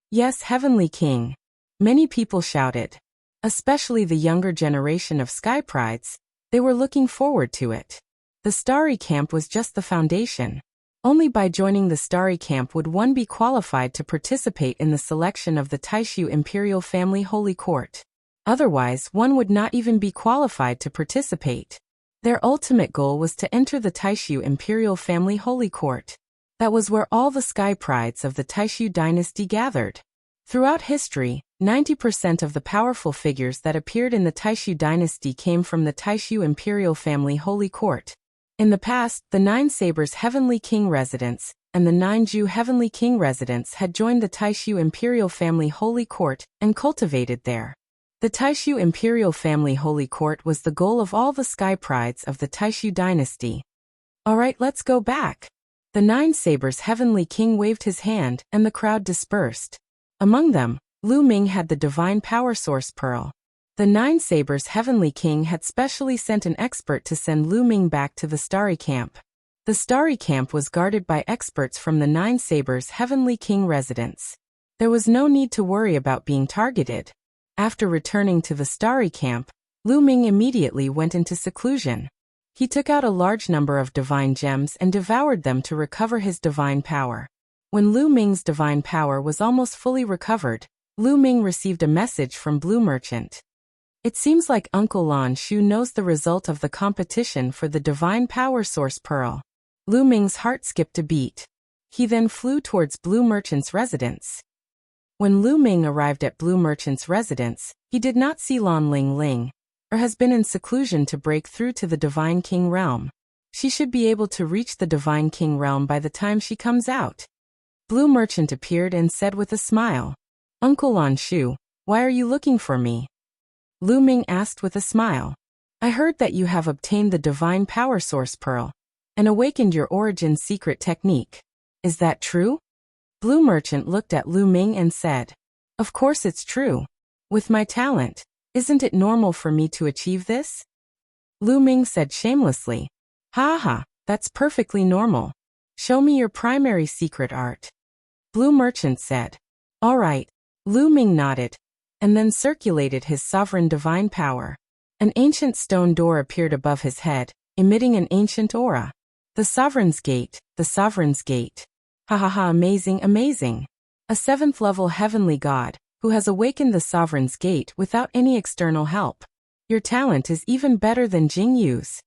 Yes, Heavenly King. Many people shouted. Especially the younger generation of Sky Prides, they were looking forward to it. The Starry Camp was just the foundation. Only by joining the Starry Camp would one be qualified to participate in the selection of the Taishu Imperial Family Holy Court. Otherwise, one would not even be qualified to participate. Their ultimate goal was to enter the Taishu Imperial Family Holy Court. That was where all the Sky Prides of the Taishu dynasty gathered. Throughout history, 90% of the powerful figures that appeared in the Taishu dynasty came from the Taishu Imperial Family Holy Court. In the past, the 9 Sabers Heavenly King residents and the 9 Ju Heavenly King residents had joined the Taishu Imperial Family Holy Court and cultivated there. The Taishu Imperial Family Holy Court was the goal of all the Sky Prides of the Taishu dynasty. Alright, let's go back. The 9 Sabers Heavenly King waved his hand and the crowd dispersed. Among them, Lu Ming had the Divine Power Source Pearl. The 9 Sabers Heavenly King had specially sent an expert to send Lu Ming back to the Starry Camp. The Starry Camp was guarded by experts from the 9 Sabers Heavenly King residence. There was no need to worry about being targeted. After returning to the Starry Camp, Lu Ming immediately went into seclusion. He took out a large number of divine gems and devoured them to recover his divine power. When Lu Ming's divine power was almost fully recovered, Lu Ming received a message from Blue Merchant. It seems like Uncle Lan Shu knows the result of the competition for the Divine Power Source Pearl. Lu Ming's heart skipped a beat. He then flew towards Blue Merchant's residence. When Lu Ming arrived at Blue Merchant's residence, he did not see Lan Ling Ling, or has been in seclusion to break through to the Divine King realm. She should be able to reach the Divine King realm by the time she comes out. Blue Merchant appeared and said with a smile, "Uncle Lan Shu, why are you looking for me?" Lu Ming asked with a smile. "I heard that you have obtained the Divine Power Source Pearl and awakened your origin secret technique. Is that true?" Blue Merchant looked at Lu Ming and said, "Of course it's true. With my talent, isn't it normal for me to achieve this?" Lu Ming said shamelessly, "Ha ha, that's perfectly normal. Show me your primary secret art." Blue Merchant said, "All right." Lu Ming nodded, and then circulated his sovereign divine power. An ancient stone door appeared above his head, emitting an ancient aura. The Sovereign's Gate, the Sovereign's Gate. Ha ha ha, amazing, amazing. A 7th level heavenly god, who has awakened the Sovereign's Gate without any external help. Your talent is even better than Jing Yu's.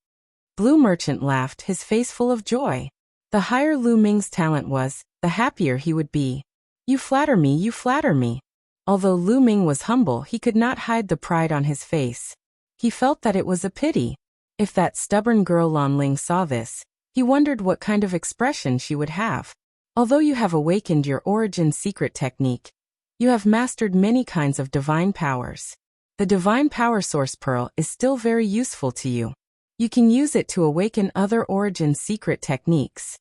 Blue Merchant laughed, his face full of joy. The higher Lu Ming's talent was, the happier he would be. You flatter me, you flatter me." Although Lu Ming was humble, he could not hide the pride on his face. He felt that it was a pity. If that stubborn girl Lan Ling saw this, he wondered what kind of expression she would have. Although you have awakened your origin secret technique, you have mastered many kinds of divine powers. The Divine Power Source Pearl is still very useful to you. You can use it to awaken other origin secret techniques.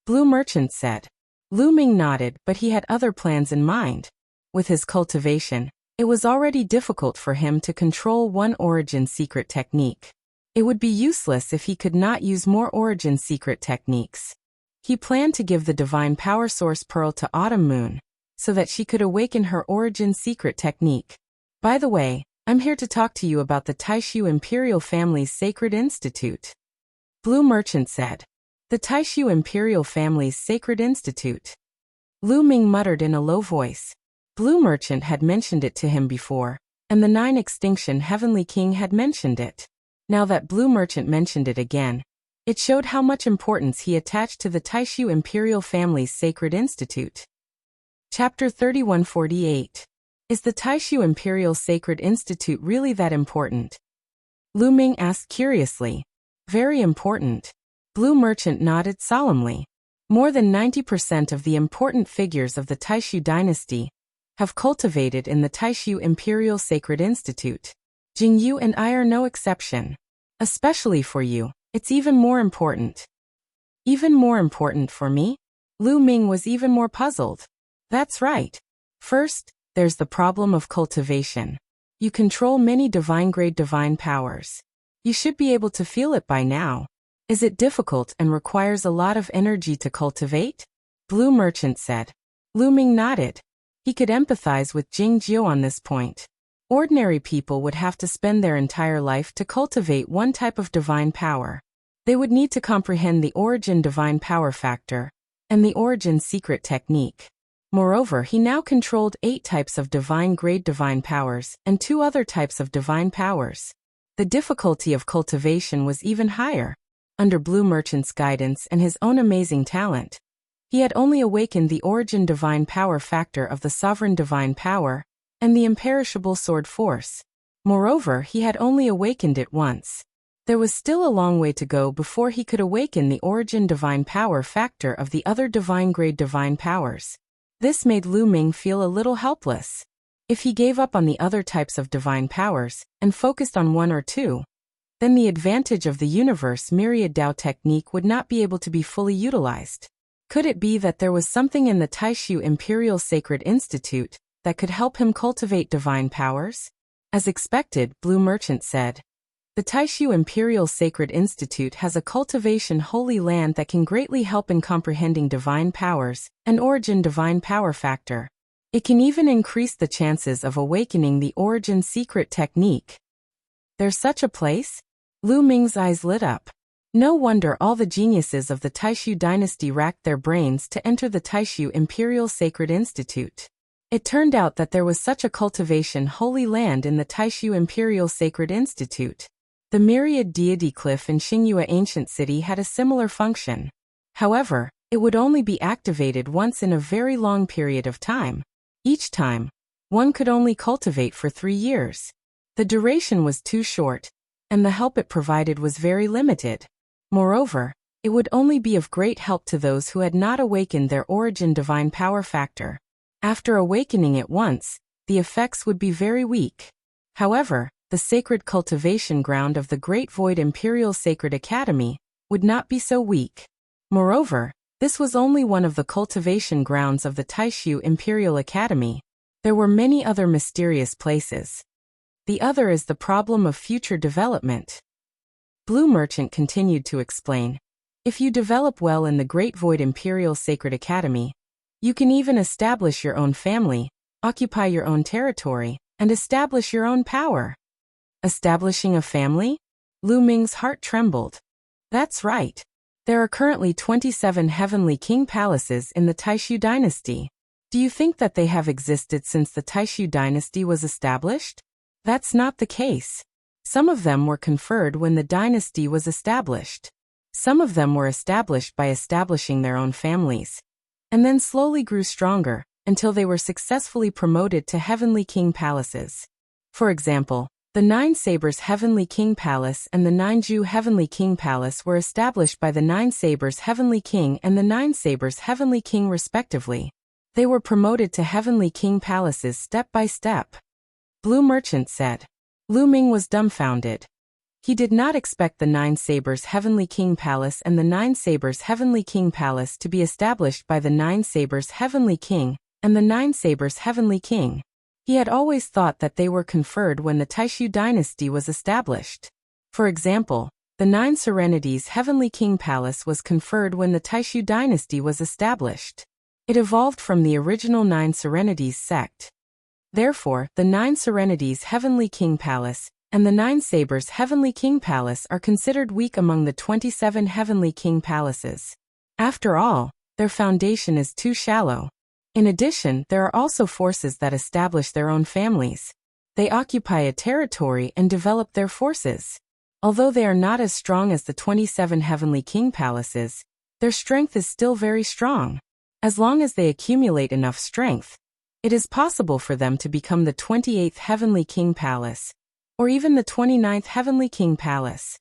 Blue Merchant said. Lu Ming nodded, but he had other plans in mind. With his cultivation, it was already difficult for him to control one origin secret technique. It would be useless if he could not use more origin secret techniques. He planned to give the Divine Power Source Pearl to Autumn Moon, so that she could awaken her origin secret technique. By the way, I'm here to talk to you about the Taishu Imperial Family's Sacred Institute. Blue Merchant said. The Taishu Imperial Family's Sacred Institute. Lu Ming muttered in a low voice. Blue Merchant had mentioned it to him before, and the 9 Extinction Heavenly King had mentioned it. Now that Blue Merchant mentioned it again, it showed how much importance he attached to the Taishu Imperial Family's Sacred Institute. Chapter 3148. Is the Taishu Imperial Sacred Institute really that important? Lu Ming asked curiously. Very important. Blue Merchant nodded solemnly. More than 90% of the important figures of the Taishu dynasty have cultivated in the Taishu Imperial Sacred Institute. Jing Yu and I are no exception. Especially for you, it's even more important. Even more important for me? Lu Ming was even more puzzled. That's right. First, there's the problem of cultivation. You control many divine-grade divine powers. You should be able to feel it by now. Is it difficult and requires a lot of energy to cultivate? Blue Merchant said. Lu Ming nodded. He could empathize with Jing Jiu on this point. Ordinary people would have to spend their entire life to cultivate one type of divine power. They would need to comprehend the origin divine power factor and the origin secret technique. Moreover, he now controlled 8 types of divine-grade divine powers and 2 other types of divine powers. The difficulty of cultivation was even higher. Under Blue Merchant's guidance and his own amazing talent, he had only awakened the origin divine power factor of the sovereign divine power and the imperishable sword force. Moreover, he had only awakened it once. There was still a long way to go before he could awaken the origin divine power factor of the other divine-grade divine powers. This made Lu Ming feel a little helpless. If he gave up on the other types of divine powers and focused on 1 or 2, then the advantage of the universe myriad Dao technique would not be able to be fully utilized. Could it be that there was something in the Taishu Imperial Sacred Institute that could help him cultivate divine powers? As expected, Blue Merchant said. The Taishu Imperial Sacred Institute has a cultivation holy land that can greatly help in comprehending divine powers and origin divine power factor. It can even increase the chances of awakening the origin secret technique. There's such a place? Lu Ming's eyes lit up. No wonder all the geniuses of the Taishu dynasty racked their brains to enter the Taishu Imperial Sacred Institute. It turned out that there was such a cultivation holy land in the Taishu Imperial Sacred Institute. The myriad deity cliff in Xingyue Ancient City had a similar function. However, it would only be activated once in a very long period of time. Each time, one could only cultivate for 3 years. The duration was too short, and the help it provided was very limited. Moreover, it would only be of great help to those who had not awakened their origin divine power factor. After awakening it once, the effects would be very weak. However, the sacred cultivation ground of the Great Void Imperial Sacred Academy would not be so weak. Moreover, this was only one of the cultivation grounds of the Taishu Imperial Academy. There were many other mysterious places. The other is the problem of future development. Blue Merchant continued to explain. If you develop well in the Great Void Imperial Sacred Academy, you can even establish your own family, occupy your own territory, and establish your own power. Establishing a family? Lu Ming's heart trembled. That's right. There are currently 27 heavenly king palaces in the Taishu dynasty. Do you think that they have existed since the Taishu dynasty was established? That's not the case. Some of them were conferred when the dynasty was established. Some of them were established by establishing their own families, and then slowly grew stronger until they were successfully promoted to heavenly king palaces. For example, the 9 Sabers Heavenly King Palace and the 9 Ju Heavenly King Palace were established by the 9 Sabers Heavenly King and the 9 Sabers Heavenly King respectively. They were promoted to Heavenly King Palaces step by step. Blue Merchant said. Lu Ming was dumbfounded. He did not expect the 9 Sabers Heavenly King Palace and the 9 Sabers Heavenly King Palace to be established by the 9 Sabers Heavenly King and the 9 Sabers Heavenly King. He had always thought that they were conferred when the Taishu dynasty was established. For example, the 9 Serenities Heavenly King Palace was conferred when the Taishu dynasty was established. It evolved from the original 9 Serenities sect. Therefore, the 9 Serenities Heavenly King Palace and the 9 Sabers Heavenly King Palace are considered weak among the 27 Heavenly King Palaces. After all, their foundation is too shallow. In addition, there are also forces that establish their own families. They occupy a territory and develop their forces. Although they are not as strong as the 27 Heavenly King Palaces, their strength is still very strong. As long as they accumulate enough strength, it is possible for them to become the 28th Heavenly King Palace, or even the 29th Heavenly King Palace.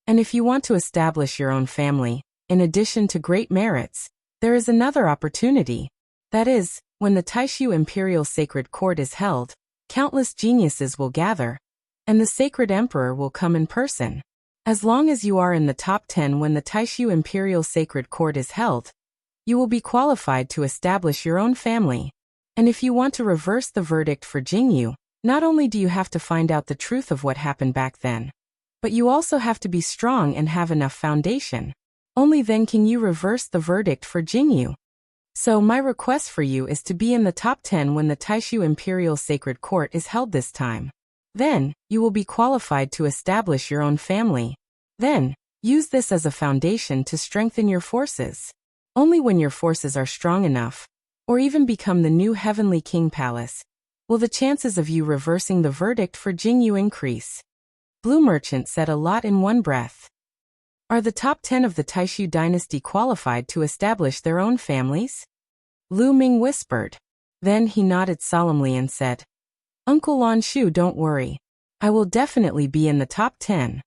And if you want to establish your own family, in addition to great merits, there is another opportunity. That is, when the Taishu Imperial Sacred Court is held, countless geniuses will gather, and the Sacred Emperor will come in person. As long as you are in the top 10 when the Taishu Imperial Sacred Court is held, you will be qualified to establish your own family. And if you want to reverse the verdict for Jingyu, not only do you have to find out the truth of what happened back then, but you also have to be strong and have enough foundation. Only then can you reverse the verdict for Jingyu. So my request for you is to be in the top 10 when the Taishu Imperial Sacred Court is held this time. Then, you will be qualified to establish your own family. Then, use this as a foundation to strengthen your forces. Only when your forces are strong enough, or even become the new Heavenly King Palace, will the chances of you reversing the verdict for Jingyu increase. Blue Merchant said a lot in one breath. Are the top 10 of the Taishu dynasty qualified to establish their own families? Lu Ming whispered. Then he nodded solemnly and said, Uncle Lan Shu, don't worry. I will definitely be in the top 10.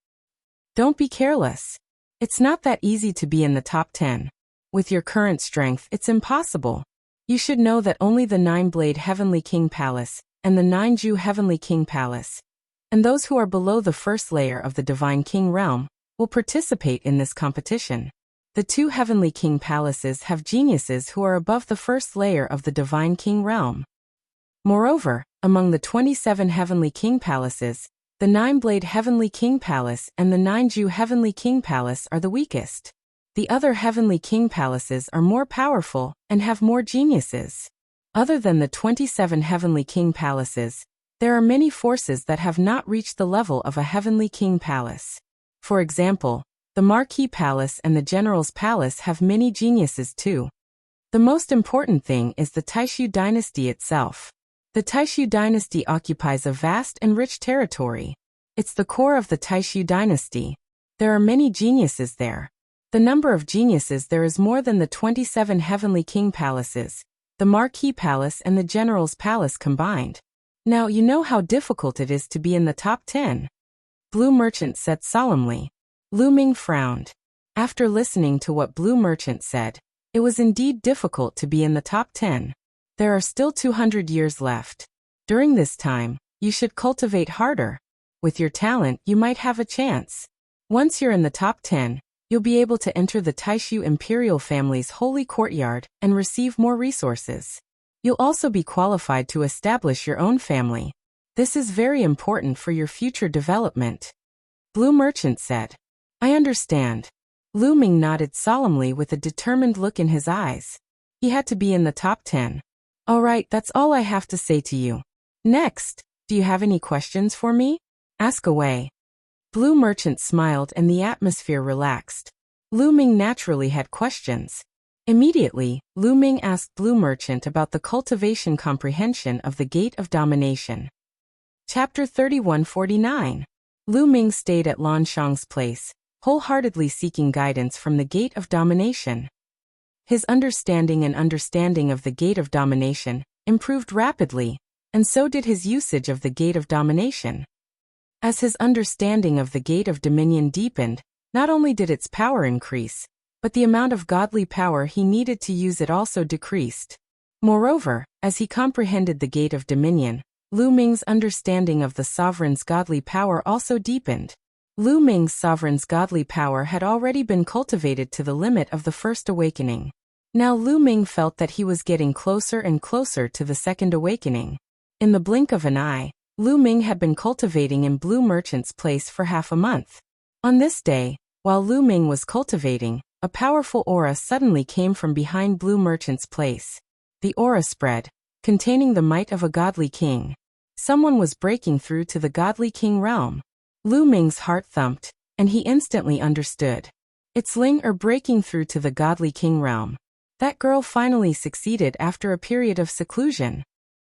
Don't be careless. It's not that easy to be in the top 10. With your current strength, it's impossible. You should know that only the 9-Blade Heavenly King Palace, and the 9-Ju Heavenly King Palace, and those who are below the first layer of the Divine King realm, will participate in this competition. The 2 Heavenly King Palaces have geniuses who are above the first layer of the Divine King realm. Moreover, among the 27 Heavenly King Palaces, the 9-Blade Heavenly King Palace and the 9-Ju Heavenly King Palace are the weakest. The other Heavenly King Palaces are more powerful and have more geniuses. Other than the 27 Heavenly King Palaces, there are many forces that have not reached the level of a Heavenly King Palace. For example, the Marquis Palace and the General's Palace have many geniuses too. The most important thing is the Taishu dynasty itself. The Taishu dynasty occupies a vast and rich territory. It's the core of the Taishu dynasty. There are many geniuses there. The number of geniuses there is more than the 27 Heavenly King Palaces, the Marquis Palace and the General's Palace combined. Now you know how difficult it is to be in the top 10. Blue Merchant said solemnly. Lu Ming frowned. After listening to what Blue Merchant said, it was indeed difficult to be in the top 10. There are still 200 years left. During this time, you should cultivate harder. With your talent, you might have a chance. Once you're in the top 10, you'll be able to enter the Taishu Imperial family's holy courtyard and receive more resources. You'll also be qualified to establish your own family. This is very important for your future development. Blue Merchant said. I understand. Lu Ming nodded solemnly with a determined look in his eyes. He had to be in the top 10. All right, that's all I have to say to you. Next, do you have any questions for me? Ask away. Blue Merchant smiled and the atmosphere relaxed. Lu Ming naturally had questions. Immediately, Lu Ming asked Blue Merchant about the cultivation comprehension of the Gate of Domination. Chapter 3149. Lu Ming stayed at Lan Shang's place, wholeheartedly seeking guidance from the Gate of Domination. His understanding of the Gate of Domination improved rapidly, and so did his usage of the Gate of Domination. As his understanding of the Gate of Dominion deepened, not only did its power increase, but the amount of godly power he needed to use it also decreased. Moreover, as he comprehended the Gate of Dominion, Lu Ming's understanding of the sovereign's godly power also deepened. Lu Ming's sovereign's godly power had already been cultivated to the limit of the first awakening. Now Lu Ming felt that he was getting closer and closer to the second awakening. In the blink of an eye, Lu Ming had been cultivating in Blue Merchant's place for half a month. On this day, while Lu Ming was cultivating, a powerful aura suddenly came from behind Blue Merchant's place. The aura spread, containing the might of a godly king. Someone was breaking through to the godly king realm. Lu Ming's heart thumped, and he instantly understood. It's Ling breaking through to the godly king realm. That girl finally succeeded after a period of seclusion.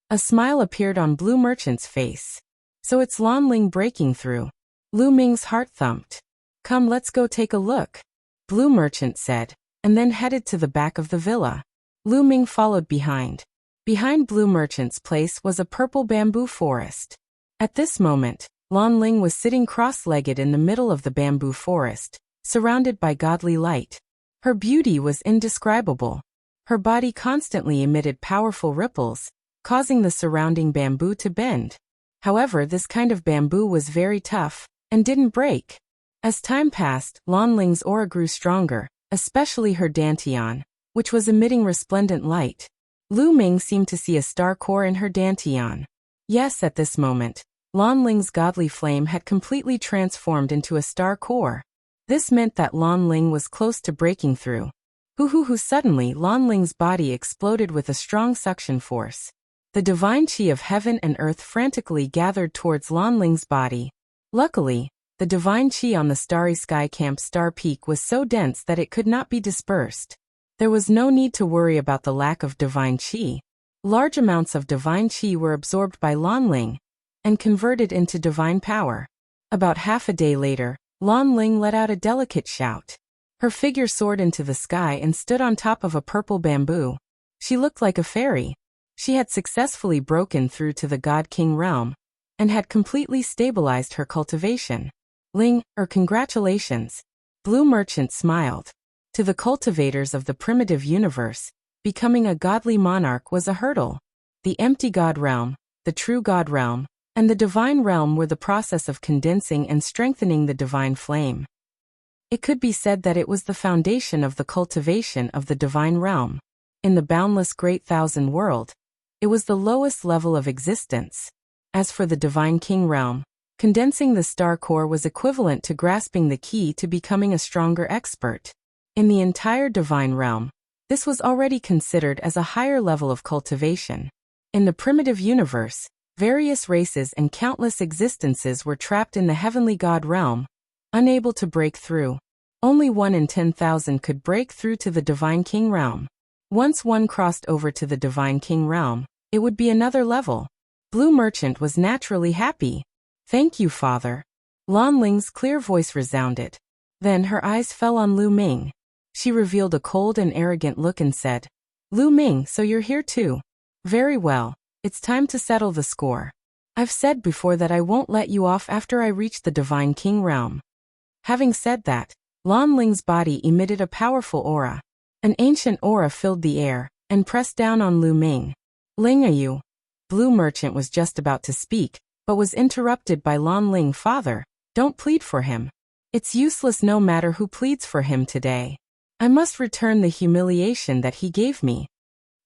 A smile appeared on Blue Merchant's face. So it's Lan Ling breaking through. Lu Ming's heart thumped. Come, let's go take a look, Blue Merchant said, and then headed to the back of the villa. Lu Ming followed behind. Behind Blue Merchant's place was a purple bamboo forest. At this moment, Lan Ling was sitting cross-legged in the middle of the bamboo forest, surrounded by godly light. Her beauty was indescribable. Her body constantly emitted powerful ripples, causing the surrounding bamboo to bend. However, this kind of bamboo was very tough, and didn't break. As time passed, Lan Ling's aura grew stronger, especially her dantian, which was emitting resplendent light. Lu Ming seemed to see a star core in her dantian. Yes, at this moment, Lan Ling's godly flame had completely transformed into a star core. This meant that Lan Ling was close to breaking through. Suddenly Lan Ling's body exploded with a strong suction force. The divine qi of heaven and earth frantically gathered towards Lan Ling's body. Luckily, the divine qi on the starry sky camp's star peak was so dense that it could not be dispersed. There was no need to worry about the lack of divine qi. Large amounts of divine qi were absorbed by Lan Ling and converted into divine power. About half a day later, Lan Ling let out a delicate shout. Her figure soared into the sky and stood on top of a purple bamboo. She looked like a fairy. She had successfully broken through to the God King realm and had completely stabilized her cultivation. Congratulations. Blue Merchant smiled. To the cultivators of the primitive universe, becoming a godly monarch was a hurdle. The empty God realm, the true God realm, and the divine realm were the process of condensing and strengthening the divine flame. It could be said that it was the foundation of the cultivation of the divine realm. In the boundless great thousand world, it was the lowest level of existence. As for the divine king realm, condensing the star core was equivalent to grasping the key to becoming a stronger expert. In the entire divine realm, this was already considered as a higher level of cultivation. In the primitive universe, various races and countless existences were trapped in the heavenly God realm, unable to break through. Only 1 in 10,000 could break through to the divine king realm. Once one crossed over to the divine king realm, it would be another level. Blue Merchant was naturally happy. Thank you, father. Lan Ling's clear voice resounded. Then her eyes fell on Lu Ming. She revealed a cold and arrogant look and said, Lu Ming, so you're here too. Very well, it's time to settle the score. I've said before that I won't let you off after I reach the divine king realm. Having said that, Lan Ling's body emitted a powerful aura. An ancient aura filled the air and pressed down on Lu Ming. Ling, are you? Blue Merchant was just about to speak, but was interrupted by Lan Ling. Father, don't plead for him. It's useless no matter who pleads for him today. I must return the humiliation that he gave me.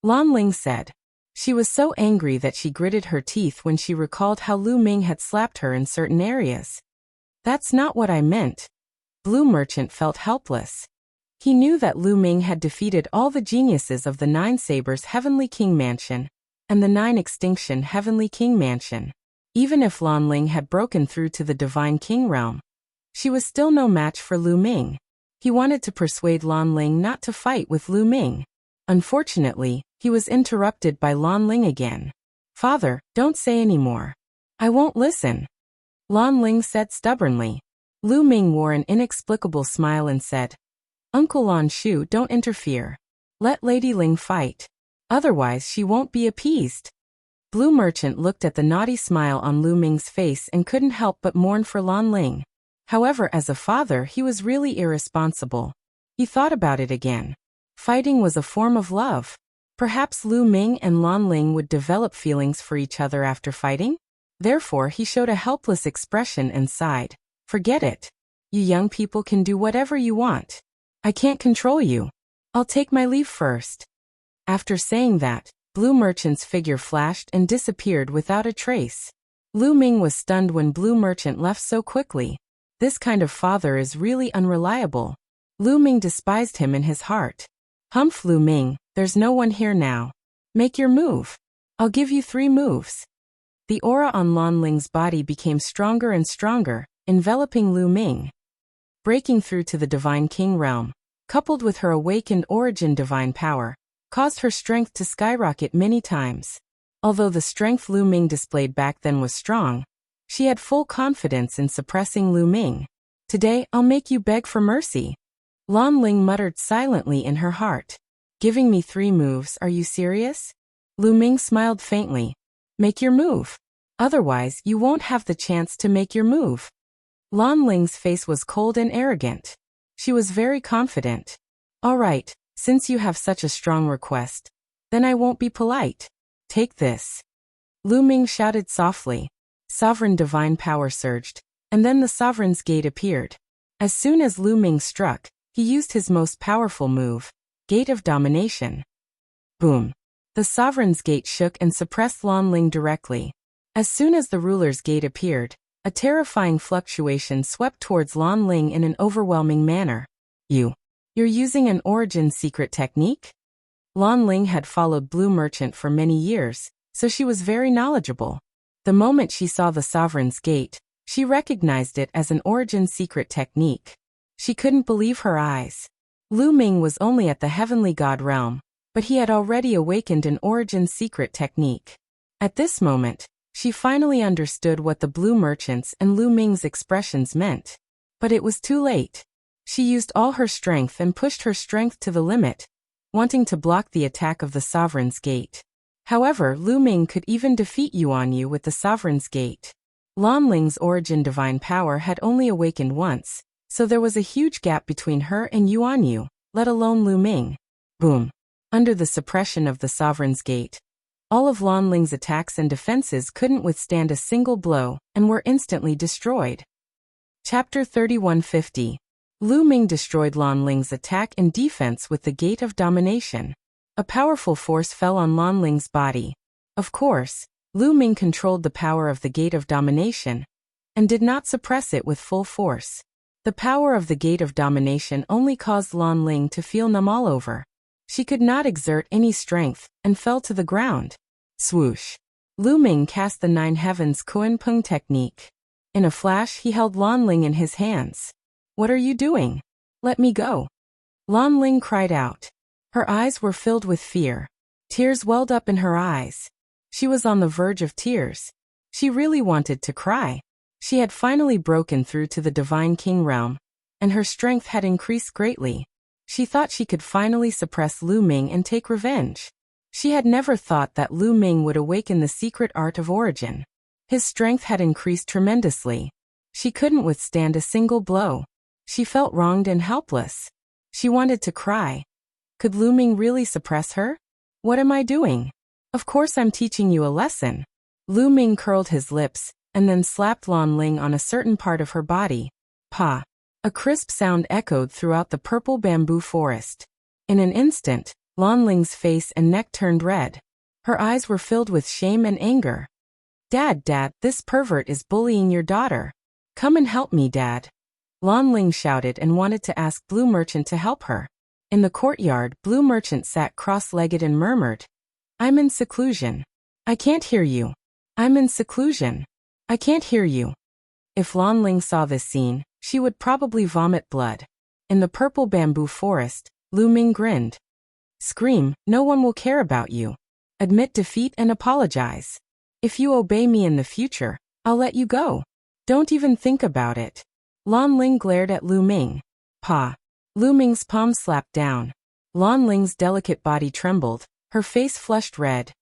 Lan Ling said. She was so angry that she gritted her teeth when she recalled how Lu Ming had slapped her in certain areas. That's not what I meant. Blue Merchant felt helpless. He knew that Lu Ming had defeated all the geniuses of the 9 Sabers Heavenly King Mansion and the 9 Extinction Heavenly King Mansion. Even if Lan Ling had broken through to the Divine King realm, she was still no match for Lu Ming. He wanted to persuade Lan Ling not to fight with Lu Ming. Unfortunately, he was interrupted by Lan Ling again. Father, don't say any more. I won't listen. Lan Ling said stubbornly. Lu Ming wore an inexplicable smile and said, Uncle Lan Shu, don't interfere. Let Lady Ling fight. Otherwise she won't be appeased. Blue Merchant looked at the naughty smile on Lu Ming's face and couldn't help but mourn for Lan Ling. However, as a father he was really irresponsible. He thought about it again. Fighting was a form of love. Perhaps Lu Ming and Lan Ling would develop feelings for each other after fighting? Therefore he showed a helpless expression and sighed. Forget it. You young people can do whatever you want. I can't control you. I'll take my leave first. After saying that, Blue Merchant's figure flashed and disappeared without a trace. Lu Ming was stunned when Blue Merchant left so quickly. This kind of father is really unreliable. Lu Ming despised him in his heart. Humph, Lu Ming, there's no one here now. Make your move. I'll give you 3 moves. The aura on Lan Ling's body became stronger and stronger, enveloping Lu Ming. Breaking through to the Divine King realm, coupled with her awakened origin divine power, caused her strength to skyrocket many times. Although the strength Lu Ming displayed back then was strong, she had full confidence in suppressing Lu Ming. Today, I'll make you beg for mercy. Lan Ling muttered silently in her heart. Giving me 3 moves, are you serious? Lu Ming smiled faintly. Make your move. Otherwise, you won't have the chance to make your move. Lan Ling's face was cold and arrogant. She was very confident. All right, since you have such a strong request, then I won't be polite. Take this. Lu Ming shouted softly. Sovereign divine power surged, and then the Sovereign's Gate appeared. As soon as Lu Ming struck, he used his most powerful move, Gate of Domination. Boom. The The sovereign's gate shook and suppressed Lan Ling directly. As soon as the ruler's gate appeared, a terrifying fluctuation swept towards Lan Ling in an overwhelming manner. You're using an origin secret technique? Lan Ling had followed Blue Merchant for many years, so she was very knowledgeable. The moment she saw the sovereign's gate, she recognized it as an origin secret technique. She couldn't believe her eyes. Lu Ming was only at the heavenly god realm, but he had already awakened an origin secret technique. At this moment, she finally understood what the Blue Merchant's and Lu Ming's expressions meant. But it was too late. She used all her strength and pushed her strength to the limit, wanting to block the attack of the sovereign's gate. However, Lu Ming could even defeat Yuan Yu with the sovereign's gate. Lan Ling's origin divine power had only awakened once, so there was a huge gap between her and Yuan Yu, let alone Lu Ming. Boom. Under the suppression of the sovereign's gate, all of Lan Ling's attacks and defenses couldn't withstand a single blow and were instantly destroyed. Chapter 3150. Lu Ming destroyed Lan Ling's attack and defense with the Gate of Domination. A powerful force fell on Lan Ling's body. Of course, Lu Ming controlled the power of the Gate of Domination and did not suppress it with full force. The power of the Gate of Domination only caused Lan Ling to feel numb all over. She could not exert any strength and fell to the ground. Swoosh. Lu Ming cast the Nine Heavens Kuan Peng technique. In a flash, he held Lan Ling in his hands. What are you doing? Let me go. Lan Ling cried out. Her eyes were filled with fear. Tears welled up in her eyes. She was on the verge of tears. She really wanted to cry. She had finally broken through to the Divine King realm, and her strength had increased greatly. She thought she could finally suppress Lu Ming and take revenge. She had never thought that Lu Ming would awaken the secret art of origin. His strength had increased tremendously. She couldn't withstand a single blow. She felt wronged and helpless. She wanted to cry. Could Lu Ming really suppress her? What am I doing? Of course I'm teaching you a lesson. Lu Ming curled his lips and then slapped Lan Ling on a certain part of her body. Pa. A crisp sound echoed throughout the purple bamboo forest. In an instant, Lan Ling's face and neck turned red. Her eyes were filled with shame and anger. Dad, this pervert is bullying your daughter. Come and help me, Dad. Lan Ling shouted and wanted to ask Blue Merchant to help her. In the courtyard, Blue Merchant sat cross-legged and murmured, I'm in seclusion. I can't hear you. I'm in seclusion. I can't hear you. If Lan Ling saw this scene, she would probably vomit blood. In the purple bamboo forest, Lu Ming grinned. Scream, no one will care about you. Admit defeat and apologize. If you obey me in the future, I'll let you go. Don't even think about it. Lan Ling glared at Lu Ming. Pa. Lu Ming's palm slapped down. Lan Ling's delicate body trembled, her face flushed red,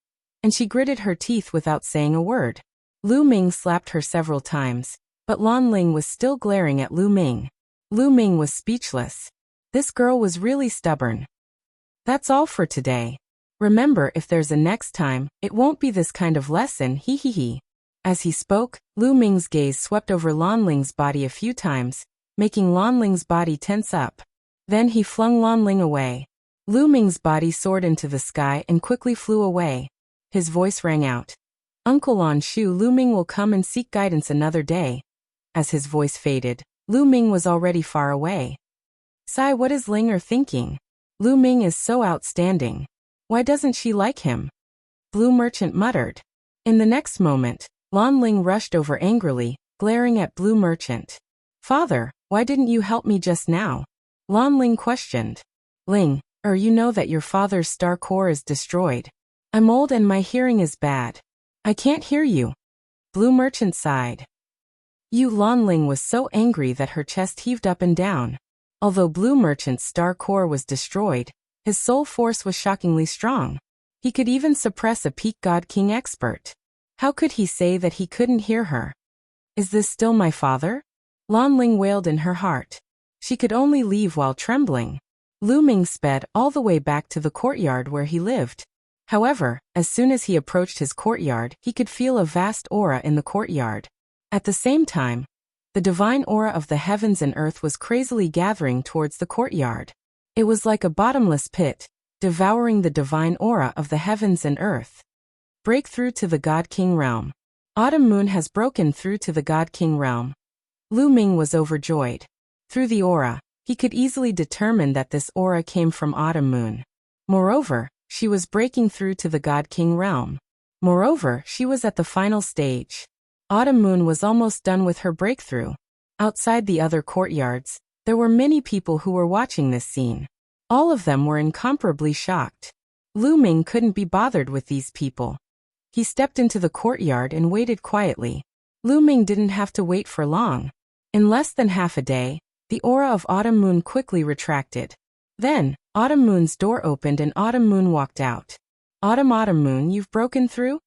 and she gritted her teeth without saying a word. Lu Ming slapped her several times, but Lan Ling was still glaring at Lu Ming. Lu Ming was speechless. This girl was really stubborn. That's all for today. Remember, if there's a next time, it won't be this kind of lesson, he. As he spoke, Lu Ming's gaze swept over Lan Ling's body a few times, making Lan Ling's body tense up. Then he flung Lan Ling away. Lu Ming's body soared into the sky and quickly flew away. His voice rang out. Uncle Lan Shu, Lu Ming will come and seek guidance another day. As his voice faded, Lu Ming was already far away. Sigh, what is Linger thinking? Lu Ming is so outstanding. Why doesn't she like him? Blue Merchant muttered. In the next moment, Lan Ling rushed over angrily, glaring at Blue Merchant. Father, why didn't you help me just now? Lan Ling questioned. Ling, you know that your father's star core is destroyed. I'm old and my hearing is bad. I can't hear you. Blue Merchant sighed. Lan Ling was so angry that her chest heaved up and down. Although Blue Merchant's star core was destroyed, his soul force was shockingly strong. He could even suppress a peak God King expert. How could he say that he couldn't hear her? Is this still my father? Lan Ling wailed in her heart. She could only leave while trembling. Lu Ming sped all the way back to the courtyard where he lived. However, as soon as he approached his courtyard, he could feel a vast aura in the courtyard. At the same time, the divine aura of the heavens and earth was crazily gathering towards the courtyard. It was like a bottomless pit, devouring the divine aura of the heavens and earth. Breakthrough to the God King realm. Autumn Moon has broken through to the God King realm. Lu Ming was overjoyed. Through the aura, he could easily determine that this aura came from Autumn Moon. Moreover, she was breaking through to the God King realm. Moreover, she was at the final stage. Autumn Moon was almost done with her breakthrough. Outside the other courtyards, there were many people who were watching this scene. All of them were incomparably shocked. Lu Ming couldn't be bothered with these people. He stepped into the courtyard and waited quietly. Lu Ming didn't have to wait for long. In less than half a day, the aura of Autumn Moon quickly retracted. Then, Autumn Moon's door opened and Autumn Moon walked out. Autumn Moon, you've broken through?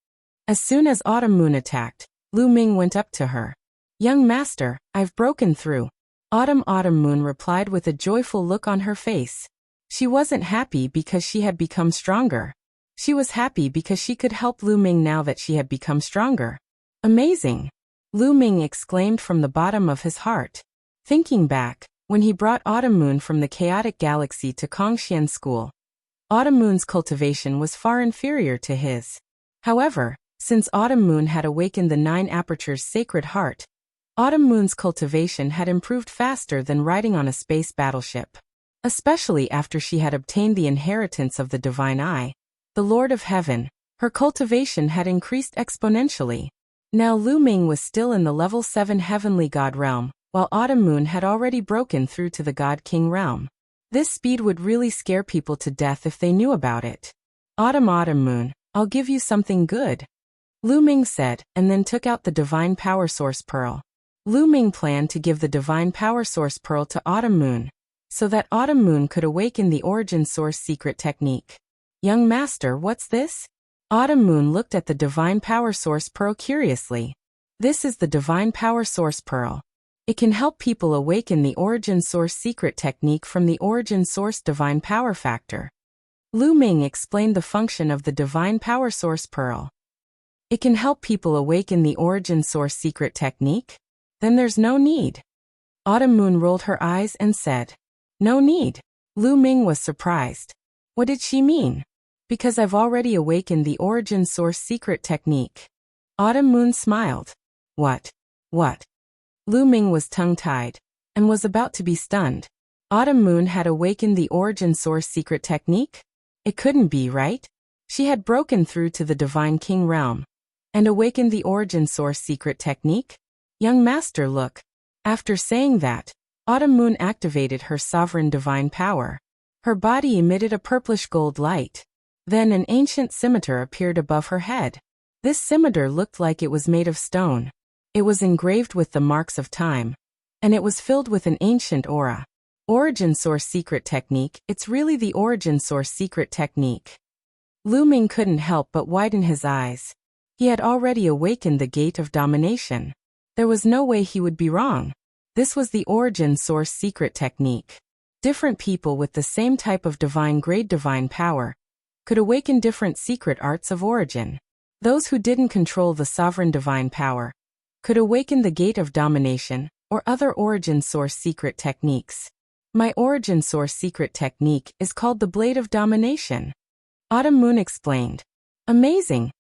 As soon as Autumn Moon attacked, Lu Ming went up to her. Young master, I've broken through. Autumn Moon replied with a joyful look on her face. She wasn't happy because she had become stronger. She was happy because she could help Lu Ming now that she had become stronger. Amazing! Lu Ming exclaimed from the bottom of his heart. Thinking back, when he brought Autumn Moon from the chaotic galaxy to Kongxian School, Autumn Moon's cultivation was far inferior to his. However, since Autumn Moon had awakened the 9 Aperture's sacred heart, Autumn Moon's cultivation had improved faster than riding on a space battleship. Especially after she had obtained the inheritance of the Divine Eye, the Lord of Heaven, her cultivation had increased exponentially. Now Lu Ming was still in the level 7 Heavenly God realm, while Autumn Moon had already broken through to the God King realm. This speed would really scare people to death if they knew about it. Autumn Moon, I'll give you something good. Lu Ming said, and then took out the Divine Power Source Pearl. Lu Ming planned to give the Divine Power Source Pearl to Autumn Moon, so that Autumn Moon could awaken the Origin Source secret technique. Young master, what's this? Autumn Moon looked at the Divine Power Source Pearl curiously. This is the Divine Power Source Pearl. It can help people awaken the Origin Source secret technique from the Origin Source Divine Power Factor. Lu Ming explained the function of the Divine Power Source Pearl. It can help people awaken the Origin Source secret technique? Then there's no need. Autumn Moon rolled her eyes and said, no need. Lu Ming was surprised. What did she mean? Because I've already awakened the Origin Source secret technique. Autumn Moon smiled. What? Lu Ming was tongue-tied, and was about to be stunned. Autumn Moon had awakened the Origin Source secret technique? It couldn't be, right? She had broken through to the Divine King realm, and awakened the Origin Source secret technique? Young master, look. After saying that, Autumn Moon activated her sovereign divine power. Her body emitted a purplish gold light. Then an ancient scimitar appeared above her head. This scimitar looked like it was made of stone. It was engraved with the marks of time, and it was filled with an ancient aura. Origin Source secret technique, it's really the Origin Source secret technique. Lu Ming couldn't help but widen his eyes. He had already awakened the gate of domination. There was no way he would be wrong. This was the Origin Source secret technique. Different people with the same type of divine grade divine power could awaken different secret arts of origin. Those who didn't control the sovereign divine power could awaken the gate of domination or other Origin Source secret techniques. My Origin Source secret technique is called the Blade of Domination. Autumn Moon explained. Amazing.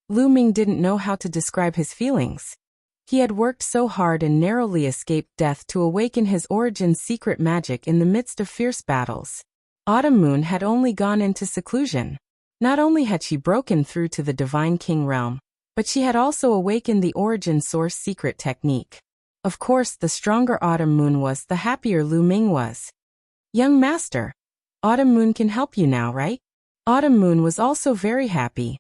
Lu Ming didn't know how to describe his feelings. He had worked so hard and narrowly escaped death to awaken his Origin's secret magic in the midst of fierce battles. Autumn Moon had only gone into seclusion. Not only had she broken through to the Divine King realm, but she had also awakened the Origin Source secret technique. Of course, the stronger Autumn Moon was, the happier Lu Ming was. Young master, Autumn Moon can help you now, right? Autumn Moon was also very happy.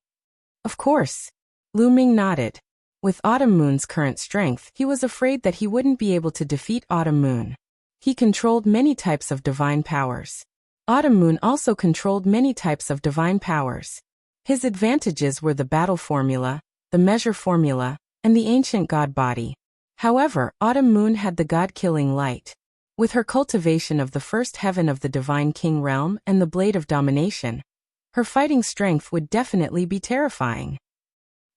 Of course. Lu Ming nodded. With Autumn Moon's current strength, he was afraid that he wouldn't be able to defeat Autumn Moon. He controlled many types of divine powers. Autumn Moon also controlled many types of divine powers. His advantages were the battle formula, the measure formula, and the ancient god body. However, Autumn Moon had the god-killing light. With her cultivation of the first heaven of the Divine King realm and the Blade of Domination, her fighting strength would definitely be terrifying.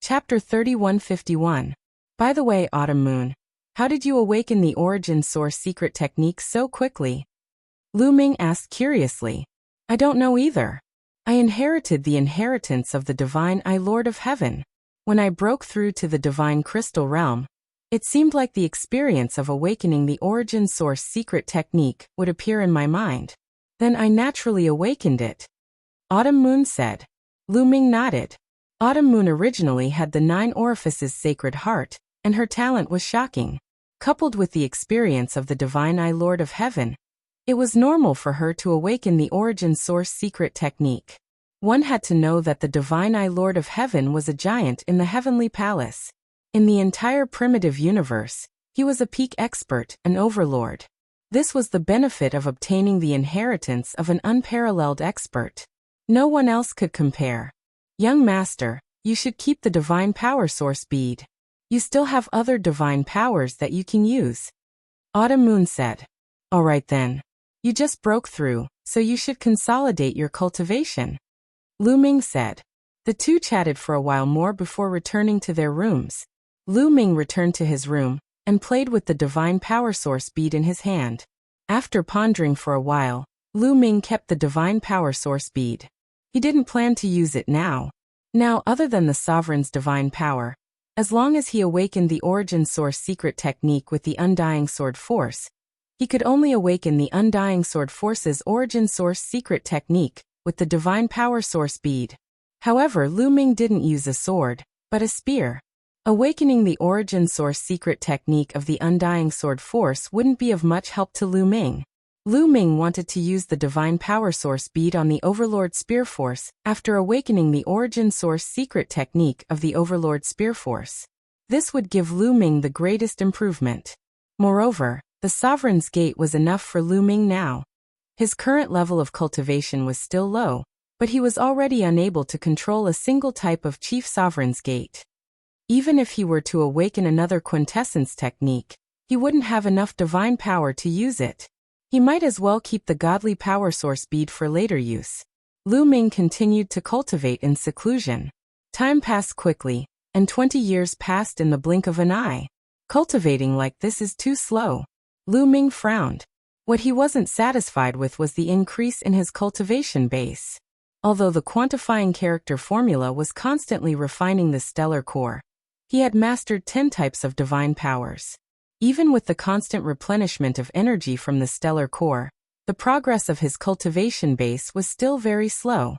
Chapter 3151. By the way, Autumn Moon, how did you awaken the Origin Source secret technique so quickly? Lu Ming asked curiously. I don't know either. I inherited the inheritance of the divine I Lord of Heaven. When I broke through to the divine crystal realm, it seemed like the experience of awakening the origin source secret technique would appear in my mind. Then I naturally awakened it. Autumn Moon said. Lu Ming nodded. Autumn Moon originally had the 9 orifices sacred heart, and her talent was shocking. Coupled with the experience of the divine I Lord of Heaven, it was normal for her to awaken the origin source secret technique. One had to know that the divine I Lord of Heaven was a giant in the heavenly palace. In the entire primitive universe, he was a peak expert, an overlord. This was the benefit of obtaining the inheritance of an unparalleled expert. No one else could compare. Young master, you should keep the divine power source bead. You still have other divine powers that you can use. Autumn Moon said. All right then. You just broke through, so you should consolidate your cultivation. Lu Ming said. The two chatted for a while more before returning to their rooms. Lu Ming returned to his room and played with the divine power source bead in his hand. After pondering for a while, Lu Ming kept the divine power source bead. He didn't plan to use it now. Now, other than the sovereign's divine power, as long as he awakened the origin source secret technique with the undying sword force, he could only awaken the undying sword force's origin source secret technique with the divine power source bead. However, Lu Ming didn't use a sword, but a spear. Awakening the origin source secret technique of the undying sword force wouldn't be of much help to Lu Ming. Lu Ming wanted to use the divine power source bead on the Overlord Spear Force after awakening the origin source secret technique of the Overlord Spear Force. This would give Lu Ming the greatest improvement. Moreover, the Sovereign's Gate was enough for Lu Ming now. His current level of cultivation was still low, but he was already unable to control a single type of Chief Sovereign's Gate. Even if he were to awaken another quintessence technique, he wouldn't have enough divine power to use it. He might as well keep the godly power source bead for later use. Lu Ming continued to cultivate in seclusion. Time passed quickly, and 20 years passed in the blink of an eye. Cultivating like this is too slow. Lu Ming frowned. What he wasn't satisfied with was the increase in his cultivation base. Although the quantifying character formula was constantly refining the stellar core, he had mastered 10 types of divine powers. Even with the constant replenishment of energy from the stellar core, the progress of his cultivation base was still very slow.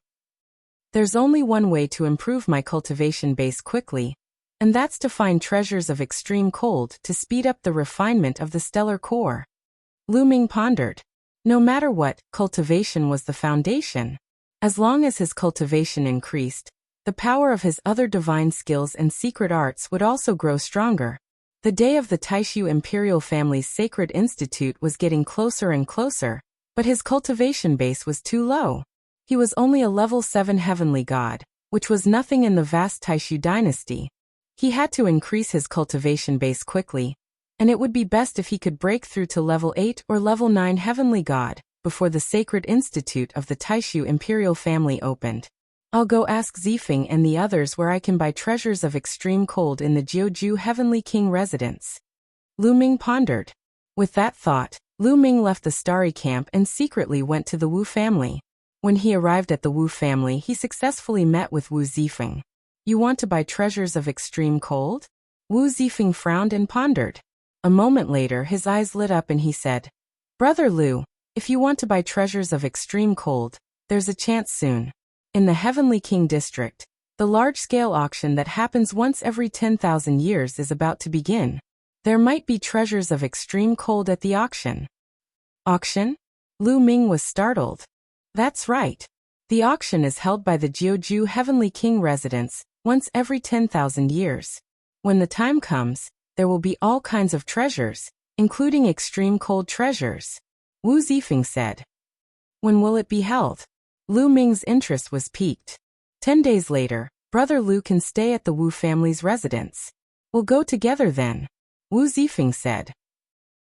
There's only one way to improve my cultivation base quickly, and that's to find treasures of extreme cold to speed up the refinement of the stellar core. Lu Ming pondered. No matter what, cultivation was the foundation. As long as his cultivation increased, the power of his other divine skills and secret arts would also grow stronger. The day of the Taishu imperial family's sacred institute was getting closer and closer, but his cultivation base was too low. He was only a level 7 heavenly god, which was nothing in the vast Taishu dynasty. He had to increase his cultivation base quickly, and it would be best if he could break through to level 8 or level 9 heavenly god before the sacred institute of the Taishu imperial family opened. I'll go ask Zifeng and the others where I can buy treasures of extreme cold in the Jiuju Heavenly King residence. Lu Ming pondered. With that thought, Lu Ming left the starry camp and secretly went to the Wu family. When he arrived at the Wu family, he successfully met with Wu Zifeng. You want to buy treasures of extreme cold? Wu Zifeng frowned and pondered. A moment later, his eyes lit up and he said, Brother Lu, if you want to buy treasures of extreme cold, there's a chance soon. In the Heavenly King district, the large-scale auction that happens once every 10,000 years is about to begin. There might be treasures of extreme cold at the auction. Auction? Lu Ming was startled. That's right. The auction is held by the Jiuju Heavenly King residence once every 10,000 years. When the time comes, there will be all kinds of treasures, including extreme cold treasures. Wu Zifeng said. When will it be held? Lu Ming's interest was piqued. 10 days later, Brother Lu can stay at the Wu family's residence. We'll go together then, Wu Zifeng said.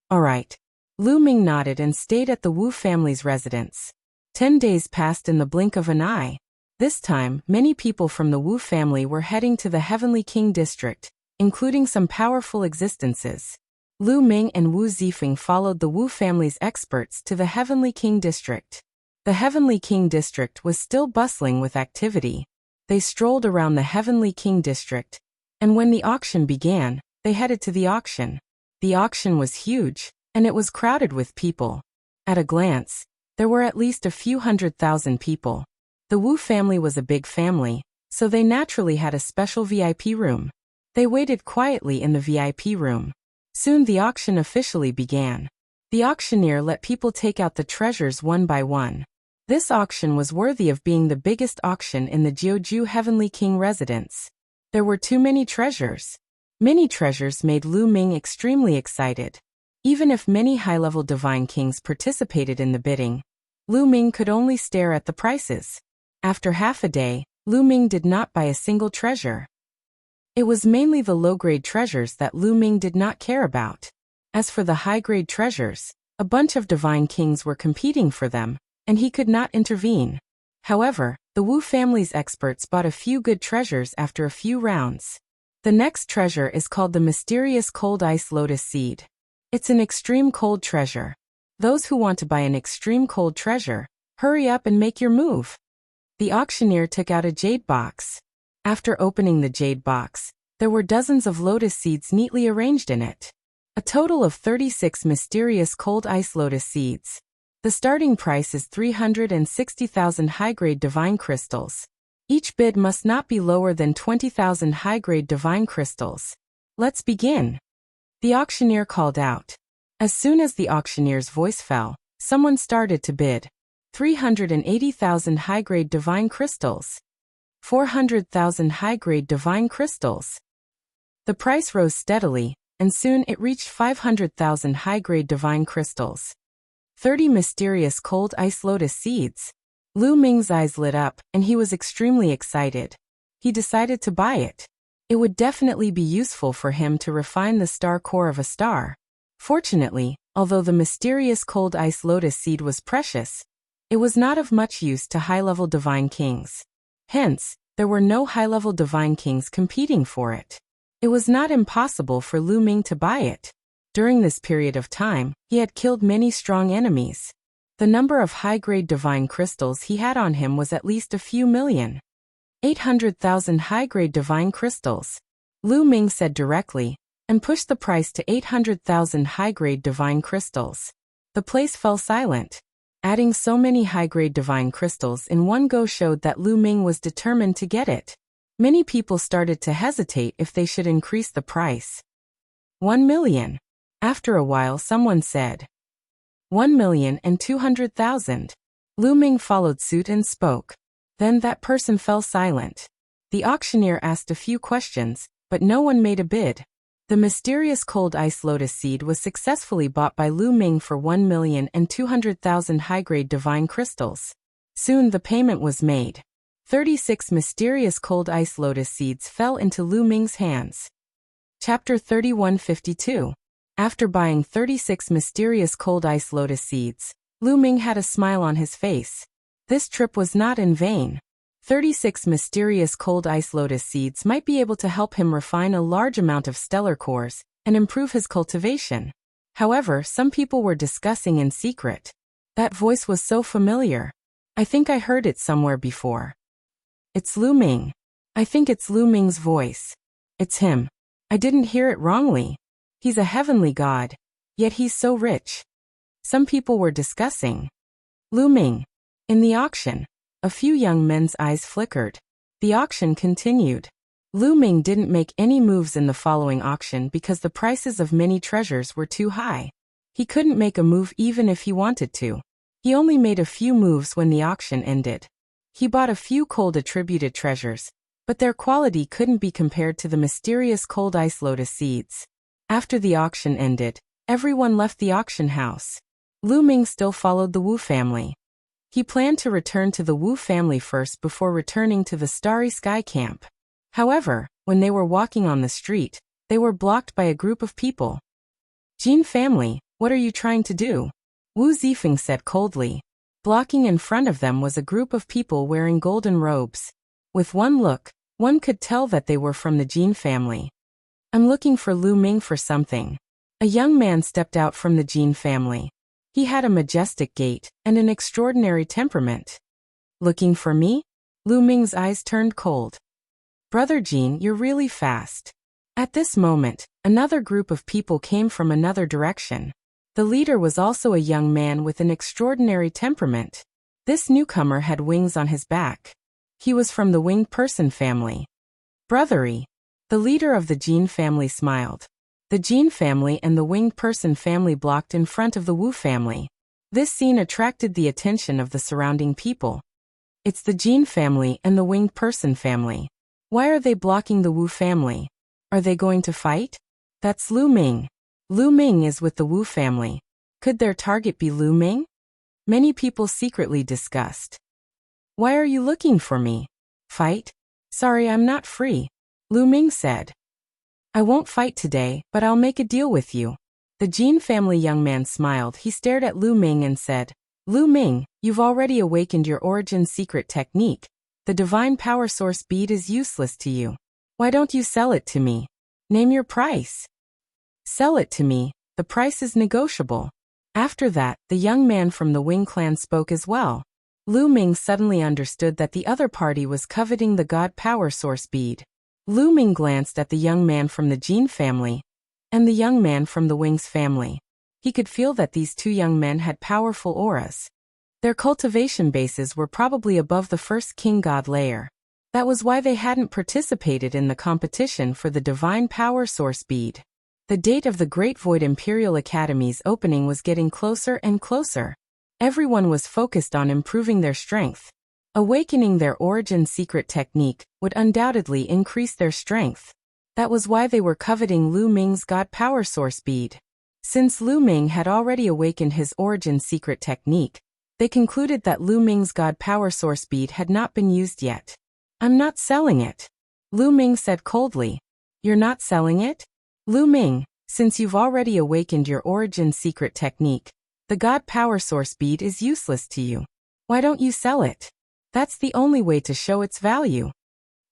All right. Lu Ming nodded and stayed at the Wu family's residence. 10 days passed in the blink of an eye. This time, many people from the Wu family were heading to the Heavenly King district, including some powerful existences. Lu Ming and Wu Zifeng followed the Wu family's experts to the Heavenly King district. The Heavenly King district was still bustling with activity. They strolled around the Heavenly King district, and when the auction began, they headed to the auction. The auction was huge, and it was crowded with people. At a glance, there were at least a few 100,000 people. The Wu family was a big family, so they naturally had a special VIP room. They waited quietly in the VIP room. Soon the auction officially began. The auctioneer let people take out the treasures one by one. This auction was worthy of being the biggest auction in the Jeoju Heavenly King residence. There were too many treasures. Many treasures made Lu Ming extremely excited. Even if many high-level divine kings participated in the bidding, Lu Ming could only stare at the prices. After half a day, Lu Ming did not buy a single treasure. It was mainly the low-grade treasures that Lu Ming did not care about. As for the high-grade treasures, a bunch of divine kings were competing for them, and he could not intervene. However, the Wu family's experts bought a few good treasures after a few rounds. The next treasure is called the mysterious cold ice lotus seed. It's an extreme cold treasure. Those who want to buy an extreme cold treasure, hurry up and make your move. The auctioneer took out a jade box. After opening the jade box, there were dozens of lotus seeds neatly arranged in it. A total of 36 mysterious cold ice lotus seeds. The starting price is 360,000 high-grade divine crystals. Each bid must not be lower than 20,000 high-grade divine crystals. Let's begin. The auctioneer called out. As soon as the auctioneer's voice fell, someone started to bid. 380,000 high-grade divine crystals. 400,000 high-grade divine crystals. The price rose steadily, and soon it reached 500,000 high-grade divine crystals. 30 mysterious cold ice lotus seeds. Lu Ming's eyes lit up, and he was extremely excited. He decided to buy it. It would definitely be useful for him to refine the star core of a star. Fortunately, although the mysterious cold ice lotus seed was precious, it was not of much use to high-level divine kings. Hence, there were no high-level divine kings competing for it. It was not impossible for Lu Ming to buy it. During this period of time, he had killed many strong enemies. The number of high-grade divine crystals he had on him was at least a few million. 800,000 high-grade divine crystals. Lu Ming said directly, and pushed the price to 800,000 high-grade divine crystals. The place fell silent. Adding so many high-grade divine crystals in one go showed that Lu Ming was determined to get it. Many people started to hesitate if they should increase the price. 1 million. After a while someone said, 1,200,000. Lu Ming followed suit and spoke. Then that person fell silent. The auctioneer asked a few questions, but no one made a bid. The mysterious cold ice lotus seed was successfully bought by Lu Ming for 1,200,000 high-grade divine crystals. Soon the payment was made. 36 mysterious cold ice lotus seeds fell into Lu Ming's hands. Chapter 3152. After buying 36 mysterious cold ice lotus seeds, Lu Ming had a smile on his face. This trip was not in vain. 36 mysterious cold ice lotus seeds might be able to help him refine a large amount of stellar cores and improve his cultivation. However, some people were discussing in secret. That voice was so familiar. I think I heard it somewhere before. It's Lu Ming. I think it's Lu Ming's voice. It's him. I didn't hear it wrongly. He's a heavenly god, yet he's so rich. Some people were discussing. Lu Ming. In the auction, a few young men's eyes flickered. The auction continued. Lu Ming didn't make any moves in the following auction because the prices of many treasures were too high. He couldn't make a move even if he wanted to. He only made a few moves when the auction ended. He bought a few cold attributed treasures, but their quality couldn't be compared to the mysterious cold ice lotus seeds. After the auction ended, everyone left the auction house. Lu Ming still followed the Wu family. He planned to return to the Wu family first before returning to the Starry Sky camp. However, when they were walking on the street, they were blocked by a group of people. Jin family, what are you trying to do? Wu Zifeng said coldly. Blocking in front of them was a group of people wearing golden robes. With one look, one could tell that they were from the Jin family. I'm looking for Lu Ming for something. A young man stepped out from the Jin family. He had a majestic gait and an extraordinary temperament. Looking for me? Lu Ming's eyes turned cold. Brother Jean, you're really fast. At this moment, another group of people came from another direction. The leader was also a young man with an extraordinary temperament. This newcomer had wings on his back. He was from the winged person family. Brothery. The leader of the Jean family smiled. The Jean family and the winged person family blocked in front of the Wu family. This scene attracted the attention of the surrounding people. It's the Jean family and the winged person family. Why are they blocking the Wu family? Are they going to fight? That's Lu Ming. Lu Ming is with the Wu family. Could their target be Lu Ming? Many people secretly discussed. Why are you looking for me? Fight? Sorry, I'm not free, Lu Ming said. I won't fight today, but I'll make a deal with you. The Jean family young man smiled. He stared at Lu Ming and said, Lu Ming, you've already awakened your origin secret technique. The divine power source bead is useless to you. Why don't you sell it to me? Name your price. Sell it to me, the price is negotiable. After that, the young man from the Wing clan spoke as well. Lu Ming suddenly understood that the other party was coveting the God power source bead. Lu Ming glanced at the young man from the Jean family and the young man from the Wing's family. He could feel that these two young men had powerful auras. Their cultivation bases were probably above the first king god layer. That was why they hadn't participated in the competition for the divine power source bead. The date of the Great Void Imperial Academy's opening was getting closer and closer. Everyone was focused on improving their strength. Awakening their origin secret technique would undoubtedly increase their strength. That was why they were coveting Lu Ming's God power source bead. Since Lu Ming had already awakened his origin secret technique, they concluded that Lu Ming's God power source bead had not been used yet. I'm not selling it, Lu Ming said coldly. You're not selling it? Lu Ming, since you've already awakened your origin secret technique, the God power source bead is useless to you. Why don't you sell it? That's the only way to show its value.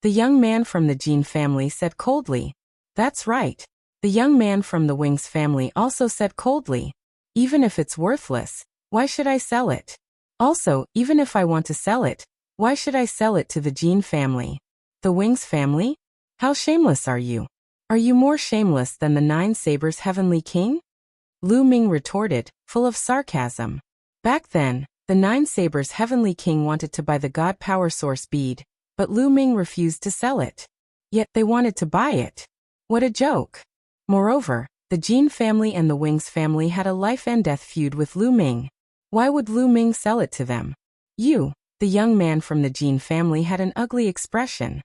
The young man from the Jean family said coldly. That's right. The young man from the Wings family also said coldly. Even if it's worthless, why should I sell it? Also, even if I want to sell it, why should I sell it to the Jean family? The Wings family? How shameless are you? Are you more shameless than the Nine Sabers Heavenly King? Lu Ming retorted, full of sarcasm. Back then, the Nine Sabers Heavenly King wanted to buy the God Power Source bead, but Lu Ming refused to sell it. Yet they wanted to buy it. What a joke. Moreover, the Jean family and the Wings family had a life-and-death feud with Lu Ming. Why would Lu Ming sell it to them? You, the young man from the Jean family, had an ugly expression.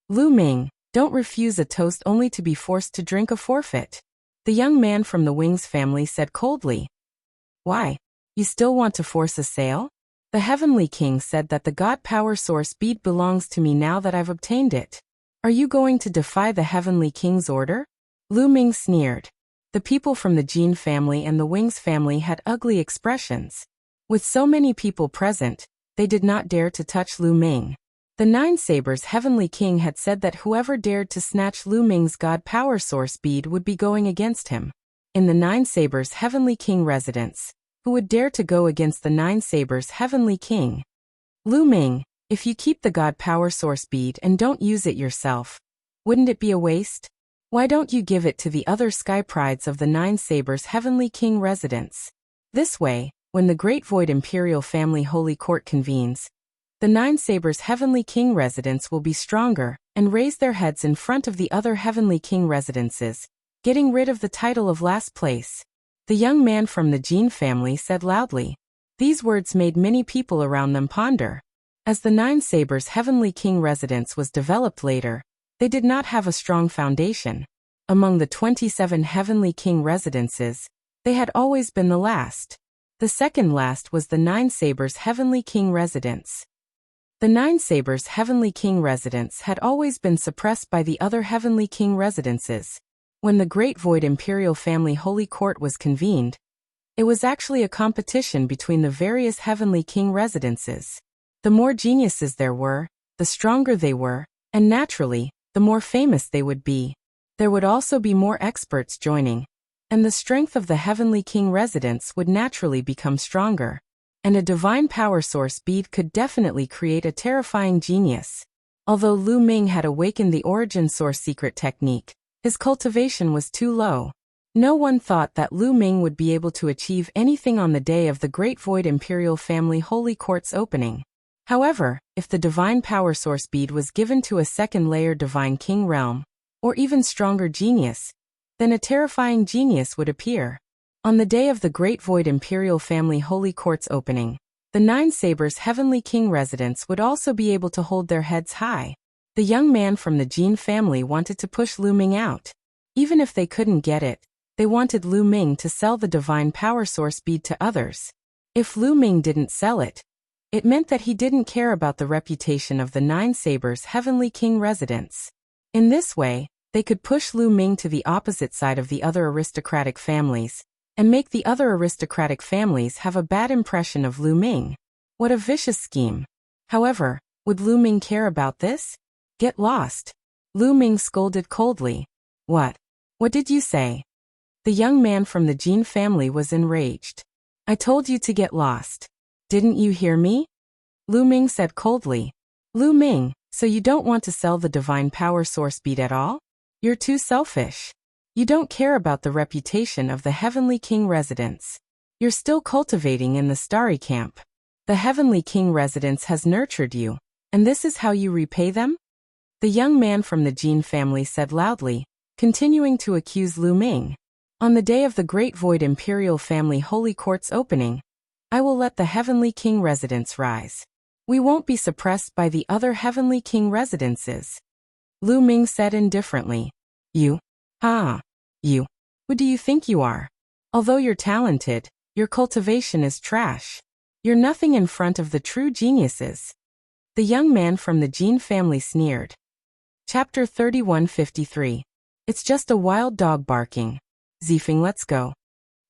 Lu Ming, don't refuse a toast only to be forced to drink a forfeit. The young man from the Wings family said coldly. Why? You still want to force a sale? The Heavenly King said that the God Power Source bead belongs to me now that I've obtained it. Are you going to defy the Heavenly King's order? Lu Ming sneered. The people from the Jean family and the Wings family had ugly expressions. With so many people present, they did not dare to touch Lu Ming. The Nine Sabers Heavenly King had said that whoever dared to snatch Lu Ming's God Power Source bead would be going against him. In the Nine Sabers Heavenly King residence, who would dare to go against the Nine Sabers Heavenly King? Lu Ming, if you keep the God Power Source bead and don't use it yourself, wouldn't it be a waste? Why don't you give it to the other Sky Prides of the Nine Sabers Heavenly King residence? This way, when the Great Void Imperial Family Holy Court convenes, the Nine Sabers Heavenly King residence will be stronger and raise their heads in front of the other Heavenly King residences, getting rid of the title of last place. The young man from the Jean family said loudly. These words made many people around them ponder. As the Nine Sabers Heavenly King residence was developed later, they did not have a strong foundation. Among the 27 Heavenly King residences, they had always been the last. The second last was the Nine Sabers Heavenly King residence. The Nine Sabers Heavenly King residence had always been suppressed by the other Heavenly King residences. When the Great Void Imperial Family Holy Court was convened, it was actually a competition between the various Heavenly King residences. The more geniuses there were, the stronger they were, and naturally, the more famous they would be. There would also be more experts joining, and the strength of the Heavenly King residence would naturally become stronger. And a divine power source bead could definitely create a terrifying genius. Although Lu Ming had awakened the origin source secret technique, his cultivation was too low. No one thought that Lu Ming would be able to achieve anything on the day of the Great Void Imperial Family Holy Court's opening. However, if the divine power source bead was given to a second-layer divine king realm, or even stronger genius, then a terrifying genius would appear. On the day of the Great Void Imperial Family Holy Court's opening, the Nine Sabers' Heavenly King residents would also be able to hold their heads high. The young man from the Jin family wanted to push Lu Ming out. Even if they couldn't get it, they wanted Lu Ming to sell the divine power source bead to others. If Lu Ming didn't sell it, it meant that he didn't care about the reputation of the Nine Sabers' Heavenly King residents. In this way, they could push Lu Ming to the opposite side of the other aristocratic families, and make the other aristocratic families have a bad impression of Lu Ming. What a vicious scheme. However, would Lu Ming care about this? Get lost. Lu Ming scolded coldly. What? What did you say? The young man from the Jin family was enraged. I told you to get lost. Didn't you hear me? Lu Ming said coldly. Lu Ming, so you don't want to sell the divine power source bead at all? You're too selfish. You don't care about the reputation of the Heavenly King residence. You're still cultivating in the Starry Camp. The Heavenly King residence has nurtured you, and this is how you repay them? The young man from the Jin family said loudly, continuing to accuse Lu Ming. On the day of the Great Void Imperial Family Holy Court's opening, I will let the Heavenly King residence rise. We won't be suppressed by the other Heavenly King residences. Lu Ming said indifferently. You? You. Who do you think you are? Although you're talented, your cultivation is trash. You're nothing in front of the true geniuses. The young man from the Jin family sneered. Chapter 3153. It's just a wild dog barking. Zifeng, let's go.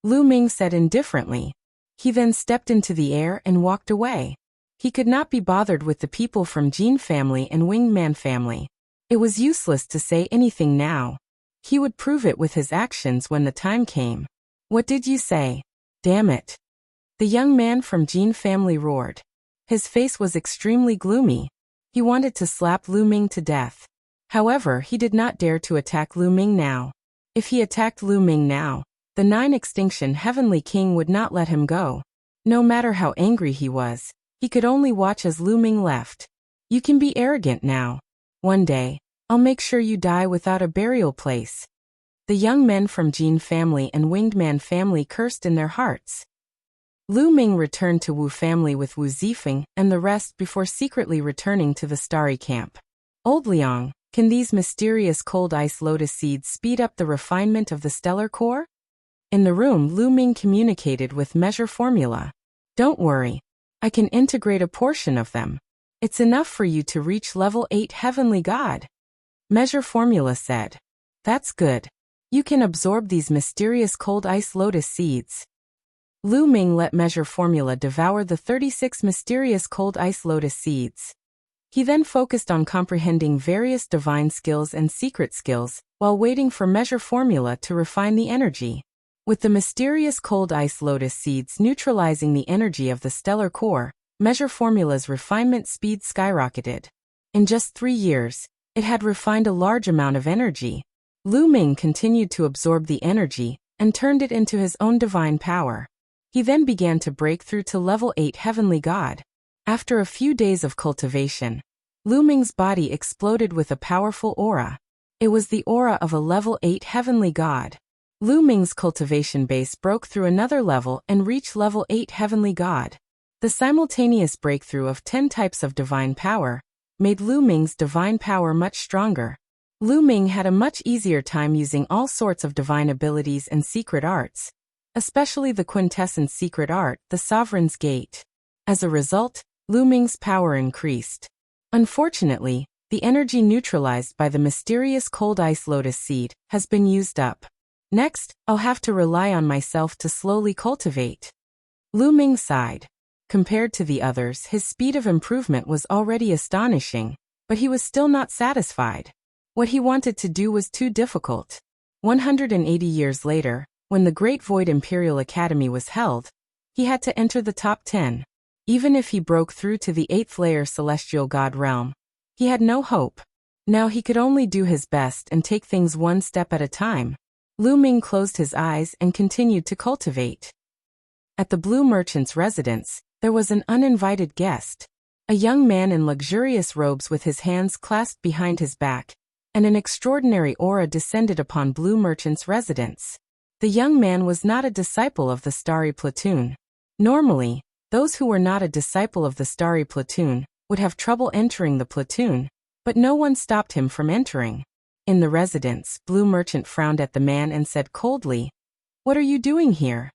Lu Ming said indifferently. He then stepped into the air and walked away. He could not be bothered with the people from Jin family and Winged Man family. It was useless to say anything now. He would prove it with his actions when the time came. What did you say? Damn it. The young man from Jin family roared. His face was extremely gloomy. He wanted to slap Lu Ming to death. However, he did not dare to attack Lu Ming now. If he attacked Lu Ming now, the Nine Extinction Heavenly King would not let him go. No matter how angry he was, he could only watch as Lu Ming left. You can be arrogant now. One day, I'll make sure you die without a burial place. The young men from Jin family and Winged Man family cursed in their hearts. Lu Ming returned to Wu family with Wu Zifeng and the rest before secretly returning to the Starry Camp. Old Liang, can these mysterious cold ice lotus seeds speed up the refinement of the stellar core? In the room, Lu Ming communicated with Measure Formula. Don't worry. I can integrate a portion of them. It's enough for you to reach level 8 Heavenly God. Measure Formula said. That's good. You can absorb these mysterious cold ice lotus seeds. Lu Ming let Measure Formula devour the 36 mysterious cold ice lotus seeds. He then focused on comprehending various divine skills and secret skills, while waiting for Measure Formula to refine the energy. With the mysterious cold ice lotus seeds neutralizing the energy of the stellar core, Measure Formula's refinement speed skyrocketed. In just 3 years, it had refined a large amount of energy. Lu Ming continued to absorb the energy and turned it into his own divine power. He then began to break through to level 8 Heavenly God. After a few days of cultivation, Lu Ming's body exploded with a powerful aura. It was the aura of a level 8 Heavenly God. Lu Ming's cultivation base broke through another level and reached level 8 Heavenly God. The simultaneous breakthrough of 10 types of divine power made Lu Ming's divine power much stronger. Lu Ming had a much easier time using all sorts of divine abilities and secret arts, especially the quintessence secret art, the Sovereign's Gate. As a result, Lu Ming's power increased. Unfortunately, the energy neutralized by the mysterious cold ice lotus seed has been used up. Next, I'll have to rely on myself to slowly cultivate. Lu Ming sighed. Compared to the others, his speed of improvement was already astonishing, but he was still not satisfied. What he wanted to do was too difficult. 180 years later, When the Great Void Imperial Academy was held, he had to enter the top 10. Even if he broke through to the 8th layer Celestial God realm, he had no hope. Now he could only do his best and take things one step at a time. Lu Ming closed his eyes and continued to cultivate. At the Blue Merchant's residence, there was an uninvited guest. A young man in luxurious robes with his hands clasped behind his back, and an extraordinary aura descended upon Blue Merchant's residence. The young man was not a disciple of the Starry Platoon. Normally, those who were not a disciple of the Starry Platoon would have trouble entering the platoon, but no one stopped him from entering. In the residence, Blue Merchant frowned at the man and said coldly, "What are you doing here?"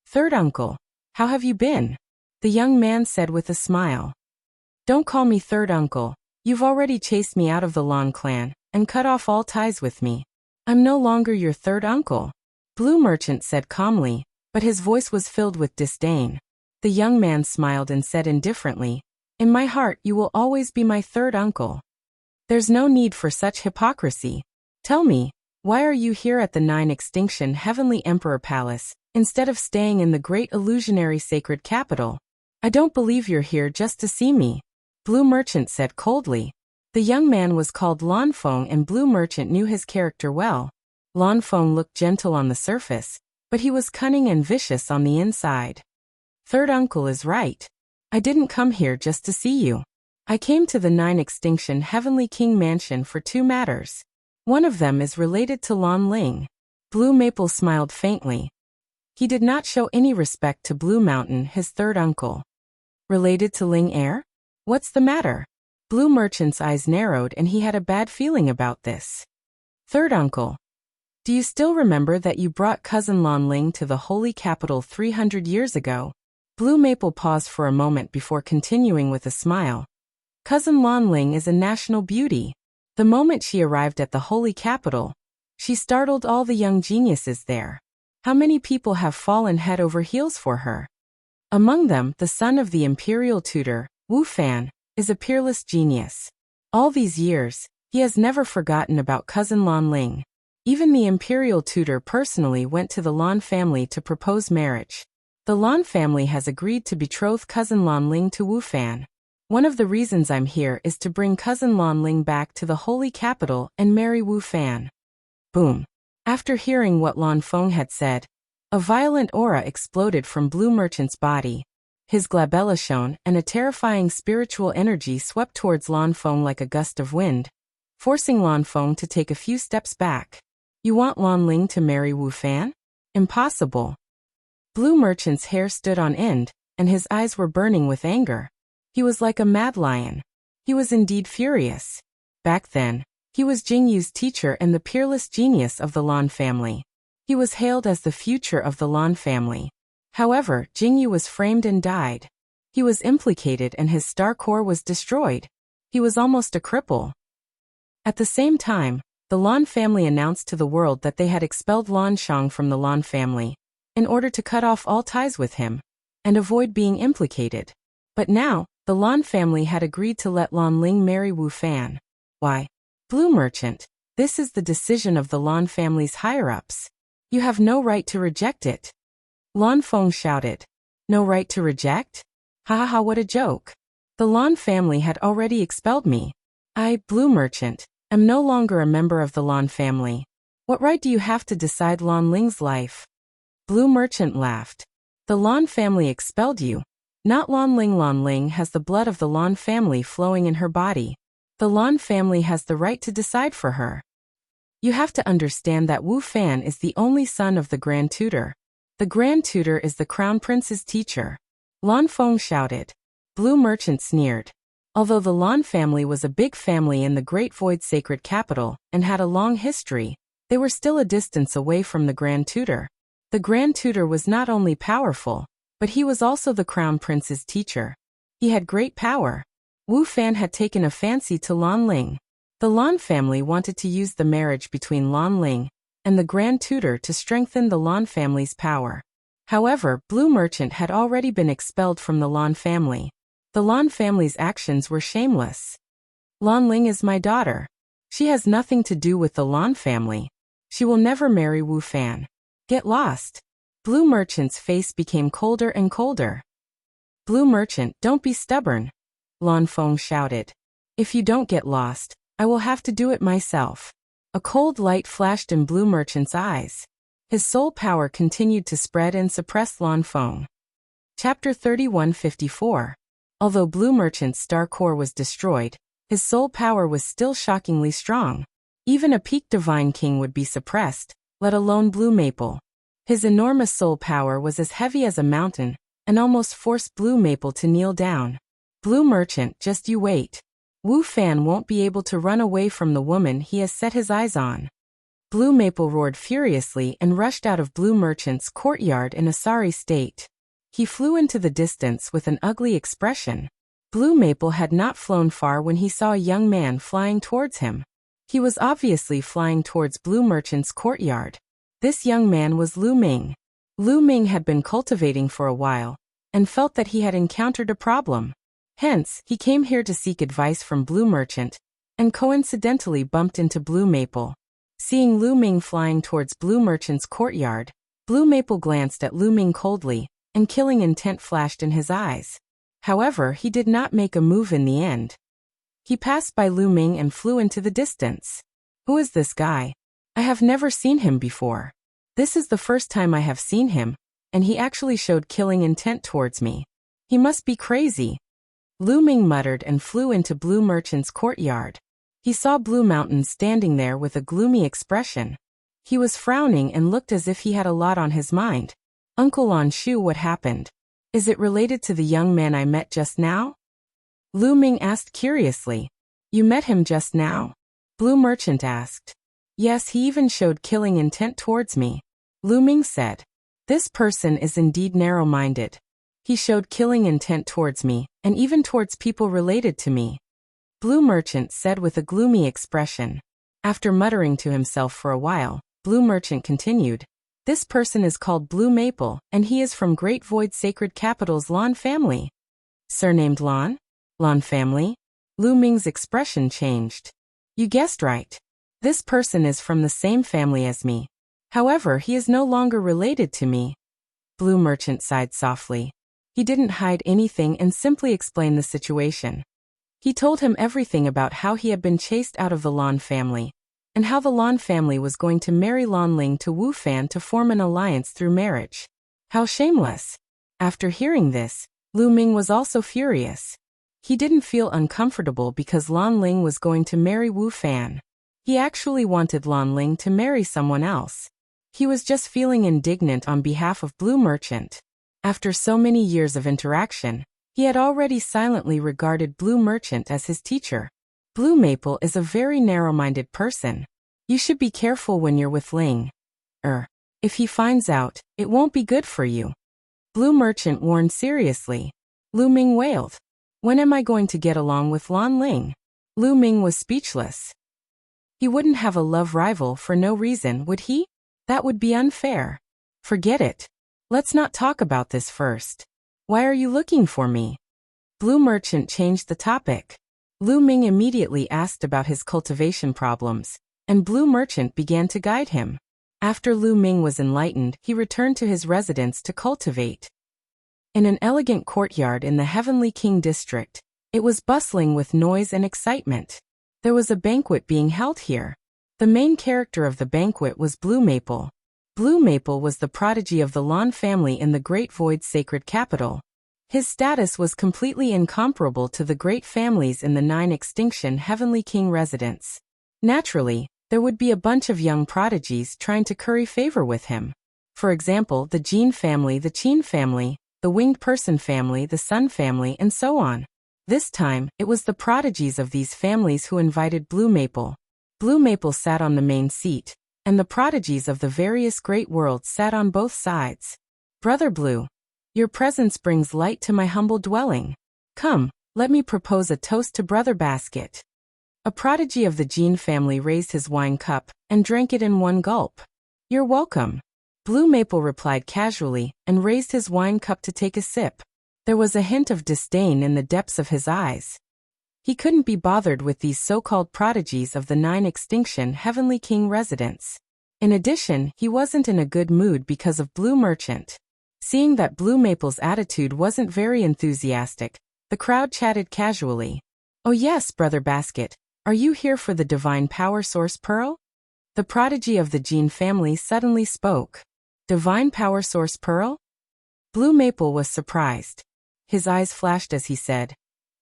"Third uncle, how have you been?" The young man said with a smile. "Don't call me third uncle. You've already chased me out of the Lan clan and cut off all ties with me. I'm no longer your third uncle," Blue Merchant said calmly, but his voice was filled with disdain. The young man smiled and said indifferently, "In my heart you will always be my third uncle. There's no need for such hypocrisy. Tell me, why are you here at the 9 Extinction Heavenly Emperor Palace, instead of staying in the great illusionary sacred capital? I don't believe you're here just to see me," Blue Merchant said coldly. The young man was called Lan Feng and Blue Merchant knew his character well. Lan Feng looked gentle on the surface, but he was cunning and vicious on the inside. "Third uncle is right. I didn't come here just to see you. I came to the 9 Extinction Heavenly King Mansion for 2 matters. One of them is related to Lan Ling." Blue Maple smiled faintly. He did not show any respect to Blue Mountain, his third uncle. "Related to Ling Air? What's the matter?" Blue Merchant's eyes narrowed and he had a bad feeling about this. "Third uncle, do you still remember that you brought cousin Lan Ling to the holy capital 300 years ago?" Blue Maple paused for a moment before continuing with a smile. "Cousin Lan Ling is a national beauty. The moment she arrived at the holy capital, she startled all the young geniuses there. How many people have fallen head over heels for her? Among them, the son of the imperial tutor, Wu Fan, is a peerless genius. All these years, he has never forgotten about cousin Lan Ling. Even the imperial tutor personally went to the Lan family to propose marriage. The Lan family has agreed to betroth cousin Lan Ling to Wu Fan. One of the reasons I'm here is to bring cousin Lan Ling back to the holy capital and marry Wu Fan." Boom. After hearing what Lan Feng had said, a violent aura exploded from Blue Merchant's body. His glabella shone and a terrifying spiritual energy swept towards Lan Feng like a gust of wind, forcing Lan Feng to take a few steps back. "You want Lan Ling to marry Wu Fan? Impossible." Blue Merchant's hair stood on end, and his eyes were burning with anger. He was like a mad lion. He was indeed furious. Back then, he was Jingyu's teacher and the peerless genius of the Lan family. He was hailed as the future of the Lan family. However, Jingyu was framed and died. He was implicated and his star core was destroyed. He was almost a cripple. At the same time, the Lan family announced to the world that they had expelled Lan Shang from the Lan family, in order to cut off all ties with him, and avoid being implicated. But now, the Lan family had agreed to let Lan Ling marry Wu Fan. Why? Blue Merchant, this is the decision of the Lan family's higher-ups. You have no right to reject it. Lan Feng shouted. No right to reject? Ha ha ha, what a joke. The Lan family had already expelled me. I, Blue Merchant, am no longer a member of the Lan family. What right do you have to decide Lan Ling's life? Blue Merchant laughed. The Lan family expelled you. Not Lan Ling. Lan Ling has the blood of the Lan family flowing in her body. The Lan family has the right to decide for her. You have to understand that Wu Fan is the only son of the Grand Tutor. The Grand Tutor is the Crown Prince's teacher. Lan Feng shouted. Blue Merchant sneered. Although the Lan family was a big family in the Great Void Sacred Capital and had a long history, they were still a distance away from the Grand Tutor. The Grand Tutor was not only powerful, but he was also the Crown Prince's teacher. He had great power. Wu Fan had taken a fancy to Lan Ling. The Lan family wanted to use the marriage between Lan Ling and the Grand Tutor to strengthen the Lan family's power. However, Blue Merchant had already been expelled from the Lan family. The Lan family's actions were shameless. Lan Ling is my daughter. She has nothing to do with the Lan family. She will never marry Wu Fan. Get lost. Blue Merchant's face became colder and colder. Blue Merchant, don't be stubborn, Lan Feng shouted. If you don't get lost, I will have to do it myself. A cold light flashed in Blue Merchant's eyes. His soul power continued to spread and suppress Lan Feng. Chapter 3154. Although Blue Merchant's star core was destroyed, his soul power was still shockingly strong. Even a peak divine king would be suppressed, let alone Blue Maple. His enormous soul power was as heavy as a mountain, and almost forced Blue Maple to kneel down. Blue Merchant, just you wait. Wu Fan won't be able to run away from the woman he has set his eyes on. Blue Maple roared furiously and rushed out of Blue Merchant's courtyard in a sorry state. He flew into the distance with an ugly expression. Blue Maple had not flown far when he saw a young man flying towards him. He was obviously flying towards Blue Merchant's courtyard. This young man was Lu Ming. Lu Ming had been cultivating for a while, and felt that he had encountered a problem. Hence, he came here to seek advice from Blue Merchant, and coincidentally bumped into Blue Maple. Seeing Lu Ming flying towards Blue Merchant's courtyard, Blue Maple glanced at Lu Ming coldly, and killing intent flashed in his eyes. However, he did not make a move in the end. He passed by Lu Ming and flew into the distance. Who is this guy? I have never seen him before. This is the first time I have seen him, and he actually showed killing intent towards me. He must be crazy. Lu Ming muttered and flew into Blue Merchant's courtyard. He saw Blue Mountain standing there with a gloomy expression. He was frowning and looked as if he had a lot on his mind. Uncle Lan Shu, what happened? Is it related to the young man I met just now? Lu Ming asked curiously. You met him just now? Blue Merchant asked. Yes, he even showed killing intent towards me. Lu Ming said. This person is indeed narrow-minded. He showed killing intent towards me, and even towards people related to me. Blue Merchant said with a gloomy expression. After muttering to himself for a while, Blue Merchant continued. This person is called Blue Maple, and he is from Great Void Sacred Capital's Lan family. Surnamed Lan? Lan family? Lu Ming's expression changed. You guessed right. This person is from the same family as me. However, he is no longer related to me. Blue Merchant sighed softly. He didn't hide anything and simply explained the situation. He told him everything about how he had been chased out of the Lan family, and how the Lan family was going to marry Lan Ling to Wu Fan to form an alliance through marriage. How shameless! After hearing this, Lu Ming was also furious. He didn't feel uncomfortable because Lan Ling was going to marry Wu Fan. He actually wanted Lan Ling to marry someone else. He was just feeling indignant on behalf of Blue Merchant. After so many years of interaction, he had already silently regarded Blue Merchant as his teacher. Blue Maple is a very narrow-minded person. You should be careful when you're with Ling. If he finds out, it won't be good for you. Blue Merchant warned seriously. Lu Ming wailed. When am I going to get along with Lan Ling? Lu Ming was speechless. He wouldn't have a love rival for no reason, would he? That would be unfair. Forget it. Let's not talk about this first. Why are you looking for me? Blue Merchant changed the topic. Lu Ming immediately asked about his cultivation problems, and Blue Merchant began to guide him. After Lu Ming was enlightened, he returned to his residence to cultivate. In an elegant courtyard in the Heavenly King district, it was bustling with noise and excitement. There was a banquet being held here. The main character of the banquet was Blue Maple. Blue Maple was the prodigy of the Lan family in the Great Void Sacred Capital. His status was completely incomparable to the great families in the 9 extinction Heavenly King residence. Naturally, there would be a bunch of young prodigies trying to curry favor with him. For example, the Jean family, the Qin family, the Winged Person family, the Sun family, and so on. This time, it was the prodigies of these families who invited Blue Maple. Blue Maple sat on the main seat, and the prodigies of the various great worlds sat on both sides. Brother Blue, your presence brings light to my humble dwelling. Come, let me propose a toast to Brother Basket. A prodigy of the Jean family raised his wine cup and drank it in one gulp. You're welcome. Blue Maple replied casually and raised his wine cup to take a sip. There was a hint of disdain in the depths of his eyes. He couldn't be bothered with these so-called prodigies of the 9 extinction Heavenly King residence. In addition, he wasn't in a good mood because of Blue Merchant. Seeing that Blue Maple's attitude wasn't very enthusiastic, the crowd chatted casually. "Oh yes, Brother Basket, are you here for the Divine Power Source Pearl?" The prodigy of the Jean family suddenly spoke. "Divine Power Source Pearl?" Blue Maple was surprised. His eyes flashed as he said,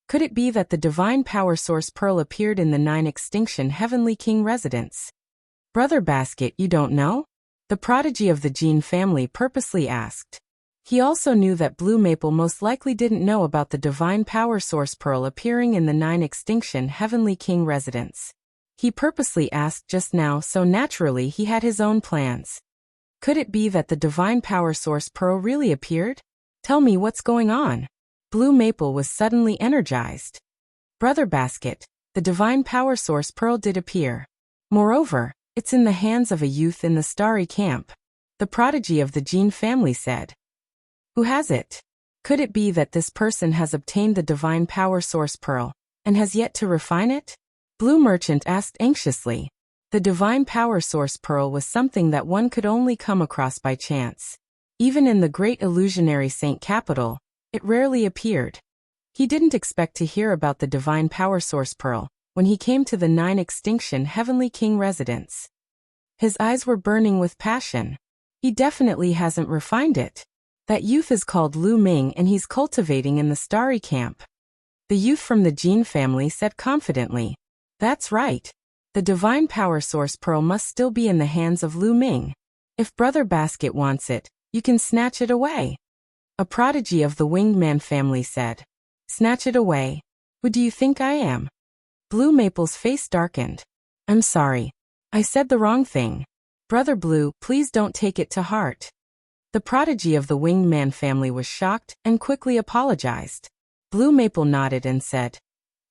"Could it be that the Divine Power Source Pearl appeared in the 9 Extinction Heavenly King residence?" "Brother Basket, you don't know?" the prodigy of the Jean family purposely asked. He also knew that Blue Maple most likely didn't know about the Divine Power Source Pearl appearing in the 9 Extinction Heavenly King residence. He purposely asked just now, so naturally he had his own plans. Could it be that the Divine Power Source Pearl really appeared? "Tell me what's going on." Blue Maple was suddenly energized. "Brother Basket, the Divine Power Source Pearl did appear. Moreover, it's in the hands of a youth in the Starry Camp," the prodigy of the Jean family said. "Who has it? Could it be that this person has obtained the Divine Power Source Pearl, and has yet to refine it?" Blue Merchant asked anxiously. The Divine Power Source Pearl was something that one could only come across by chance. Even in the great illusionary Saint Capital, it rarely appeared. He didn't expect to hear about the Divine Power Source Pearl when he came to the 9 Extinction Heavenly King residence. His eyes were burning with passion. He definitely hasn't refined it. That youth is called Lu Ming and he's cultivating in the Starry Camp. The youth from the Jean family said confidently. "That's right. The Divine Power Source Pearl must still be in the hands of Lu Ming. If Brother Basket wants it, you can snatch it away." A prodigy of the Winged Man family said. "Snatch it away? Who do you think I am?" Blue Maple's face darkened. "I'm sorry. I said the wrong thing. Brother Blue, please don't take it to heart." The prodigy of the Winged Man family was shocked and quickly apologized. Blue Maple nodded and said,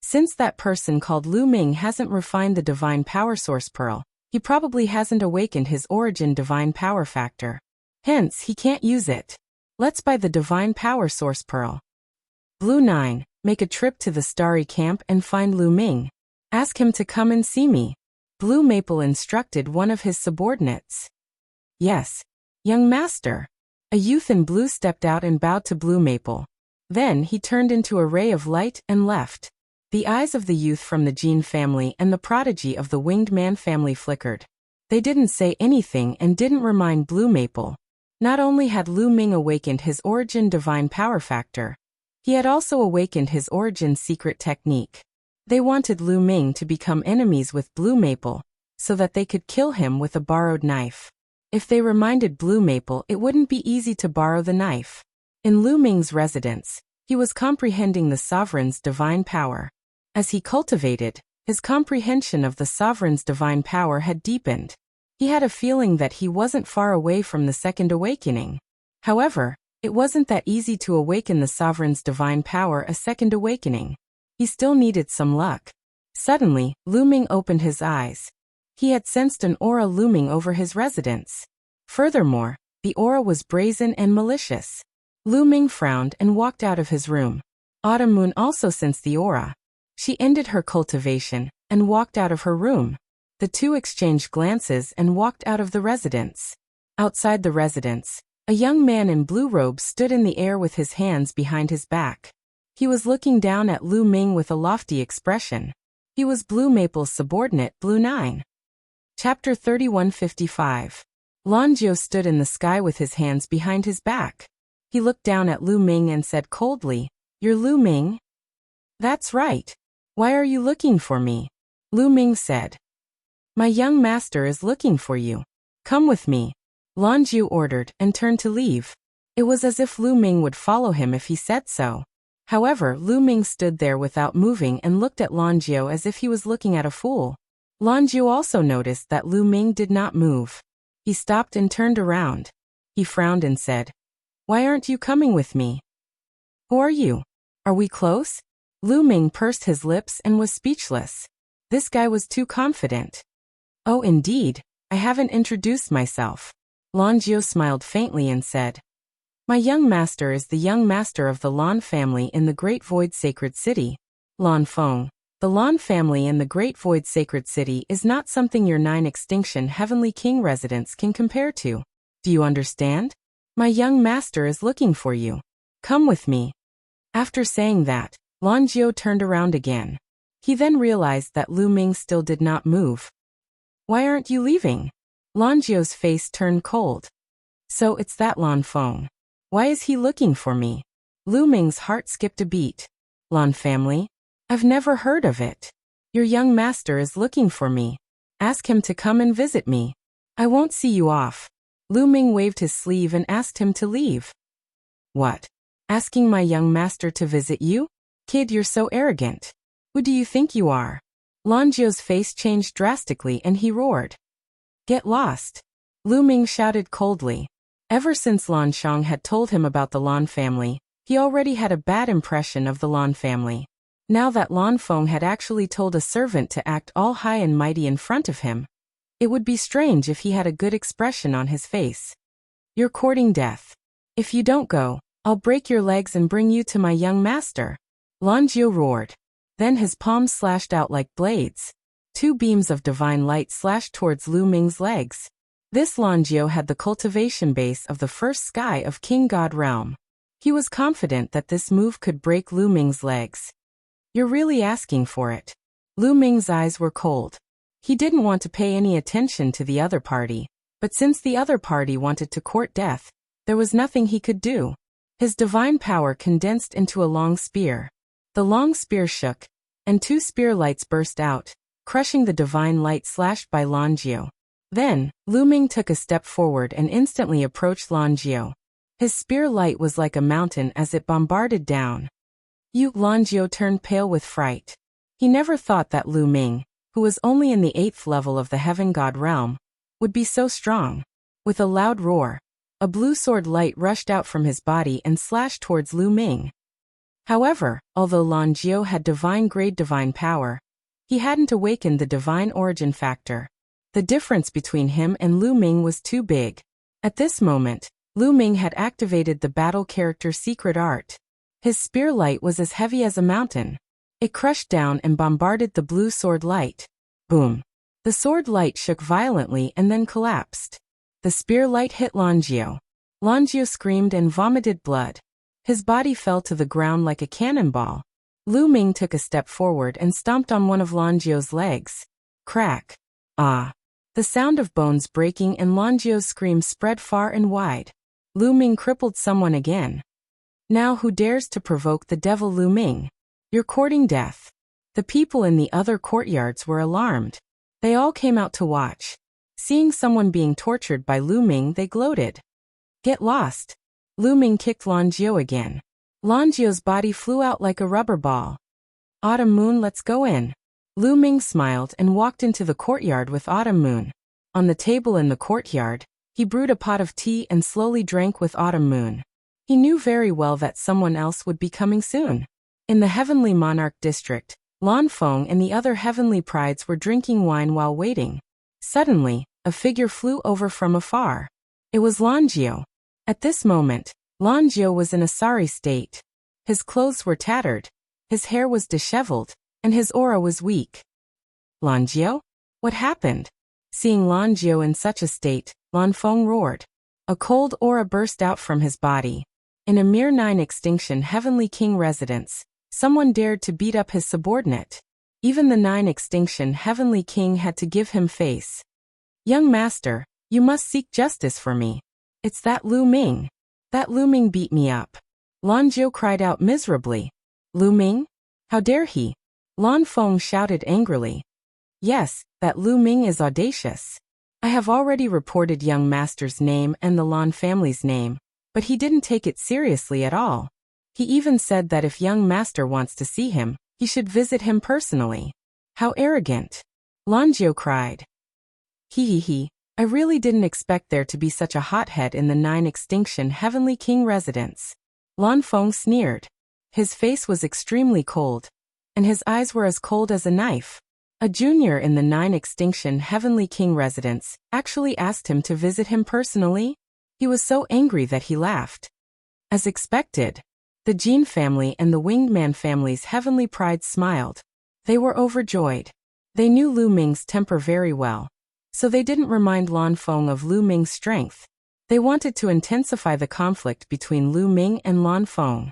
"Since that person called Lu Ming hasn't refined the Divine Power Source Pearl, he probably hasn't awakened his origin Divine Power Factor. Hence, he can't use it. Let's buy the Divine Power Source Pearl." Blue 9, make a trip to the Starry Camp and find Lu Ming. Ask him to come and see me. Blue Maple instructed one of his subordinates. "Yes, young master." A youth in blue stepped out and bowed to Blue Maple. Then he turned into a ray of light and left. The eyes of the youth from the Jean family and the prodigy of the Winged Man family flickered. They didn't say anything and didn't remind Blue Maple. Not only had Lu Ming awakened his origin Divine Power Factor, he had also awakened his origin secret technique. They wanted Lu Ming to become enemies with Blue Maple, so that they could kill him with a borrowed knife. If they reminded Blue Maple, it wouldn't be easy to borrow the knife. In Lu Ming's residence, he was comprehending the sovereign's divine power. As he cultivated, his comprehension of the sovereign's divine power had deepened. He had a feeling that he wasn't far away from the second awakening. However, it wasn't that easy to awaken the sovereign's divine power a second awakening. He still needed some luck. Suddenly, Lu Ming opened his eyes. He had sensed an aura looming over his residence. Furthermore, the aura was brazen and malicious. Lu Ming frowned and walked out of his room. Autumn Moon also sensed the aura. She ended her cultivation and walked out of her room. The two exchanged glances and walked out of the residence. Outside the residence, a young man in blue robes stood in the air with his hands behind his back. He was looking down at Lu Ming with a lofty expression. He was Blue Maple's subordinate, Blue 9. Chapter 3155. Lanjiao stood in the sky with his hands behind his back. He looked down at Lu Ming and said coldly, "You're Lu Ming?" "That's right. Why are you looking for me?" Lu Ming said. "My young master is looking for you. Come with me," Lanjiao ordered and turned to leave. It was as if Lu Ming would follow him if he said so. However, Lu Ming stood there without moving and looked at Lanjiao as if he was looking at a fool. Lanjiao also noticed that Lu Ming did not move. He stopped and turned around. He frowned and said, "Why aren't you coming with me?" "Who are you? Are we close?" Lu Ming pursed his lips and was speechless. This guy was too confident. "Oh, indeed, I haven't introduced myself." Lanjiao smiled faintly and said, "My young master is the young master of the Lan family in the Great Void Sacred City, Lan Feng. The Lan family and the Great Void Sacred City is not something your 9 extinction Heavenly King residents can compare to. Do you understand? My young master is looking for you. Come with me. After saying that, Lan Jiao turned around again. He then realized that Lu Ming still did not move. Why aren't you leaving? Lan Jiao's face turned cold. So it's that Lan Feng. Why is he looking for me? Lu Ming's heart skipped a beat. Lan family? I've never heard of it. Your young master is looking for me. Ask him to come and visit me. I won't see you off. Lu Ming waved his sleeve and asked him to leave. What? Asking my young master to visit you? Kid, you're so arrogant. Who do you think you are? Lan Jiao's face changed drastically and he roared. Get lost. Lu Ming shouted coldly. Ever since Lan Shang had told him about the Lan family, he already had a bad impression of the Lan family. Now that Lan Feng had actually told a servant to act all high and mighty in front of him, it would be strange if he had a good expression on his face. You're courting death. If you don't go, I'll break your legs and bring you to my young master. Lan Jiao roared. Then his palms slashed out like blades. 2 beams of divine light slashed towards Lu Ming's legs. This Lan Jiao had the cultivation base of the first sky of King God realm. He was confident that this move could break Lu Ming's legs. You're really asking for it. Lu Ming's eyes were cold. He didn't want to pay any attention to the other party, but since the other party wanted to court death, there was nothing he could do. His divine power condensed into a long spear. The long spear shook, and 2 spear lights burst out, crushing the divine light slashed by Lan Jiao. Then, Lu Ming took a step forward and instantly approached Lan Jiao. His spear light was like a mountain as it bombarded down. Lan Jiao turned pale with fright. He never thought that Lu Ming, who was only in the 8th level of the Heaven God realm, would be so strong. With a loud roar, a blue sword light rushed out from his body and slashed towards Lu Ming. However, although Lan Jiao had divine-grade divine power, he hadn't awakened the divine origin factor. The difference between him and Lu Ming was too big. At this moment, Lu Ming had activated the battle character secret art. His spear light was as heavy as a mountain. It crushed down and bombarded the blue sword light. Boom! The sword light shook violently and then collapsed. The spear light hit Lan Jiao. Lan Jiao screamed and vomited blood. His body fell to the ground like a cannonball. Lu Ming took a step forward and stomped on one of Lan Jiao's legs. Crack! Ah! The sound of bones breaking and Lan Jiao's scream spread far and wide. Lu Ming crippled someone again. Now who dares to provoke the devil Lu Ming? You're courting death. The people in the other courtyards were alarmed. They all came out to watch. Seeing someone being tortured by Lu Ming, they gloated. Get lost! Lu Ming kicked Lan Jiao again. Lan Jiao's body flew out like a rubber ball. Autumn Moon, let's go in. Lu Ming smiled and walked into the courtyard with Autumn Moon. On the table in the courtyard, he brewed a pot of tea and slowly drank with Autumn Moon. He knew very well that someone else would be coming soon. In the Heavenly Monarch district, Lan Feng and the other heavenly prides were drinking wine while waiting. Suddenly, a figure flew over from afar. It was Lan Jiao. At this moment, Lan Jiao was in a sorry state. His clothes were tattered, his hair was disheveled, and his aura was weak. Lan Jiao? What happened? Seeing Lan Jiao in such a state, Lan Feng roared. A cold aura burst out from his body. In a mere 9 extinction Heavenly King residence, someone dared to beat up his subordinate. Even the 9 extinction Heavenly King had to give him face. Young master, you must seek justice for me. It's that Lu Ming. That Lu Ming beat me up. Lan Jiao cried out miserably. Lu Ming? How dare he? Lan Feng shouted angrily. Yes, that Lu Ming is audacious. I have already reported young master's name and the Lan family's name, but he didn't take it seriously at all. He even said that if young master wants to see him, he should visit him personally. How arrogant! Lan Jiao cried. He. I really didn't expect there to be such a hothead in the 9 extinction Heavenly King residence. Lan Feng sneered. His face was extremely cold, and his eyes were as cold as a knife. A junior in the 9 extinction Heavenly King residence actually asked him to visit him personally. He was so angry that he laughed. As expected, the Jin family and the Winged Man family's heavenly pride smiled. They were overjoyed. They knew Lu Ming's temper very well. So they didn't remind Lan Feng of Lu Ming's strength. They wanted to intensify the conflict between Lu Ming and Lan Feng.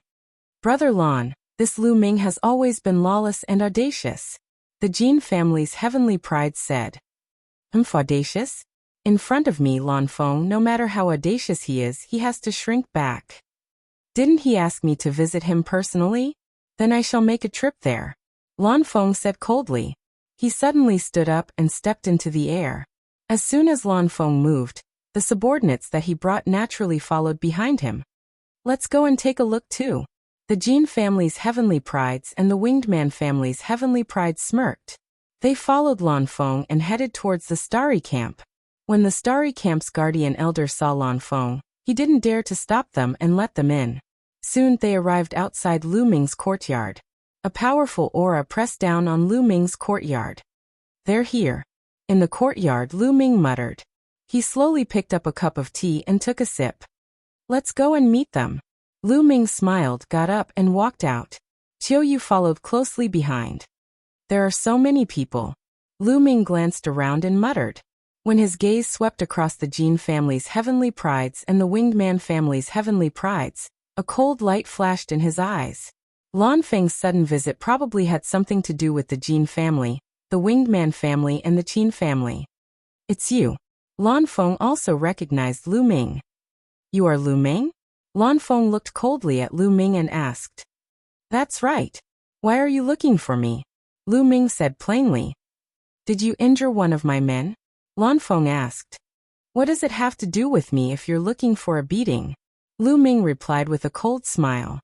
Brother Lan, this Lu Ming has always been lawless and audacious. The Jin family's heavenly pride said. Audacious? In front of me, Lan Feng, no matter how audacious he is, he has to shrink back. Didn't he ask me to visit him personally? Then I shall make a trip there. Lan Feng said coldly. He suddenly stood up and stepped into the air. As soon as Lan Feng moved, the subordinates that he brought naturally followed behind him. Let's go and take a look too. The Jin family's heavenly prides and the Winged Man family's heavenly pride smirked. They followed Lan Feng and headed towards the Starry Camp. When the Starry Camp's guardian elder saw Lan Feng, he didn't dare to stop them and let them in. Soon they arrived outside Lu Ming's courtyard. A powerful aura pressed down on Lu Ming's courtyard. They're here. In the courtyard, Lu Ming muttered. He slowly picked up a cup of tea and took a sip. Let's go and meet them. Lu Ming smiled, got up and walked out. Qiu Yu followed closely behind. There are so many people. Lu Ming glanced around and muttered. When his gaze swept across the Jin family's heavenly prides and the Winged Man family's heavenly prides, a cold light flashed in his eyes. Lan Feng's sudden visit probably had something to do with the Jin family, the Winged Man family and the Qin family. It's you. Lan Feng also recognized Lu Ming. You are Lu Ming? Lan Feng looked coldly at Lu Ming and asked. That's right. Why are you looking for me? Lu Ming said plainly. Did you injure one of my men? Lan Feng asked. What does it have to do with me if you're looking for a beating? Lu Ming replied with a cold smile.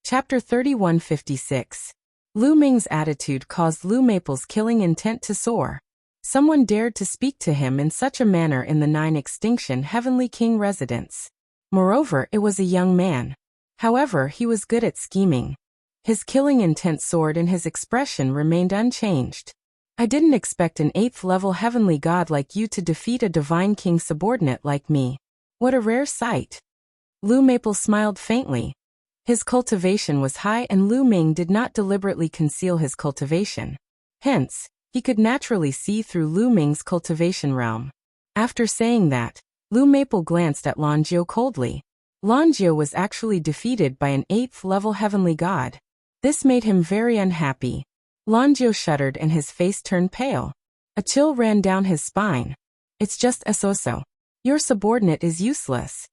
Chapter 3156. Lu Ming's attitude caused Lu Maple's killing intent to soar. Someone dared to speak to him in such a manner in the 9 Extinction Heavenly King residence. Moreover, it was a young man. However, he was good at scheming. His killing intent soared and his expression remained unchanged. I didn't expect an 8th-level heavenly god like you to defeat a divine king subordinate like me. What a rare sight. Lu Maple smiled faintly. His cultivation was high and Lu Ming did not deliberately conceal his cultivation. Hence, he could naturally see through Lu Ming's cultivation realm. After saying that, Lu Maple glanced at Lanjiu coldly. Lanjiu was actually defeated by an 8th-level heavenly god. This made him very unhappy. Lanjiu shuddered and his face turned pale. A chill ran down his spine. It's just a so-so. Your subordinate is useless.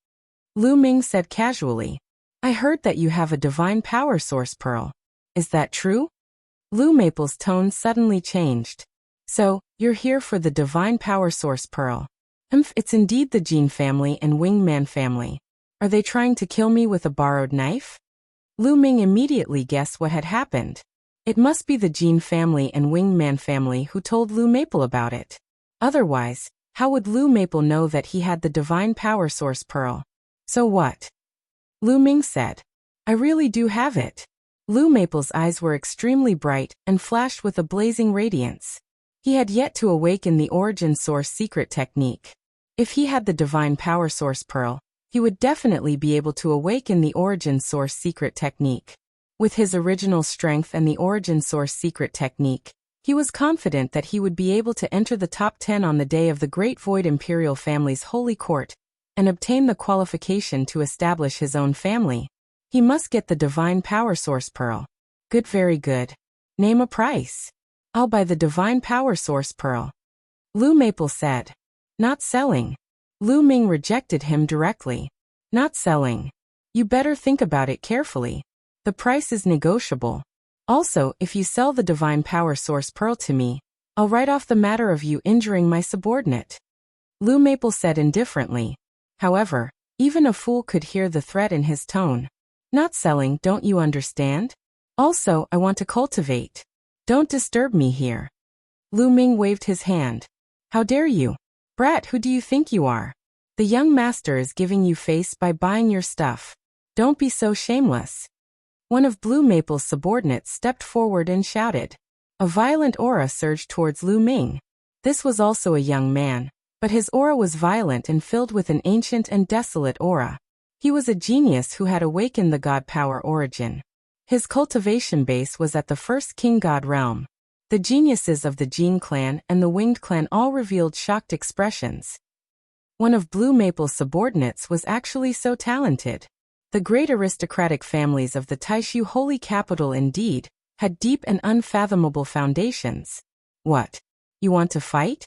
Lu Ming said casually. I heard that you have a divine power source pearl. Is that true? Lu Maple's tone suddenly changed. So, you're here for the divine power source pearl. It's indeed the Jin family and Winged Man family. Are they trying to kill me with a borrowed knife? Lu Ming immediately guessed what had happened. It must be the Jin family and Winged Man family who told Lu Maple about it. Otherwise, how would Lu Maple know that he had the divine power source pearl? So what? Lu Ming said. I really do have it. Lu Maple's eyes were extremely bright and flashed with a blazing radiance. He had yet to awaken the origin source secret technique. If he had the divine power source pearl, he would definitely be able to awaken the origin source secret technique. With his original strength and the origin source secret technique, he was confident that he would be able to enter the top 10 on the day of the Great Void Imperial family's holy court, and obtain the qualification to establish his own family. He must get the divine power source pearl. Good, very good. Name a price. I'll buy the divine power source pearl. Lu Maple said. Not selling. Lu Ming rejected him directly. Not selling. You better think about it carefully. The price is negotiable. Also, if you sell the divine power source pearl to me, I'll write off the matter of you injuring my subordinate. Lu Maple said indifferently. However, even a fool could hear the threat in his tone. Not selling, don't you understand? Also, I want to cultivate. Don't disturb me here. Lu Ming waved his hand. How dare you? Brat, who do you think you are? The young master is giving you face by buying your stuff. Don't be so shameless. One of Lu Maple's subordinates stepped forward and shouted. A violent aura surged towards Lu Ming. This was also a young man, but his aura was violent and filled with an ancient and desolate aura. He was a genius who had awakened the god power origin. His cultivation base was at the first king god realm. The geniuses of the Jean clan and the Winged clan all revealed shocked expressions. One of Blue Maple's subordinates was actually so talented. The great aristocratic families of the Taishu holy capital indeed had deep and unfathomable foundations. What? You want to fight?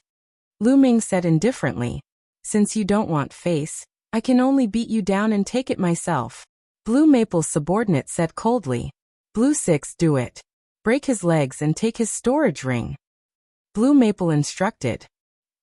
Lu Ming said indifferently. Since you don't want face, I can only beat you down and take it myself. Blue Maple's subordinate said coldly. Blue Six, do it. Break his legs and take his storage ring. Blue Maple instructed.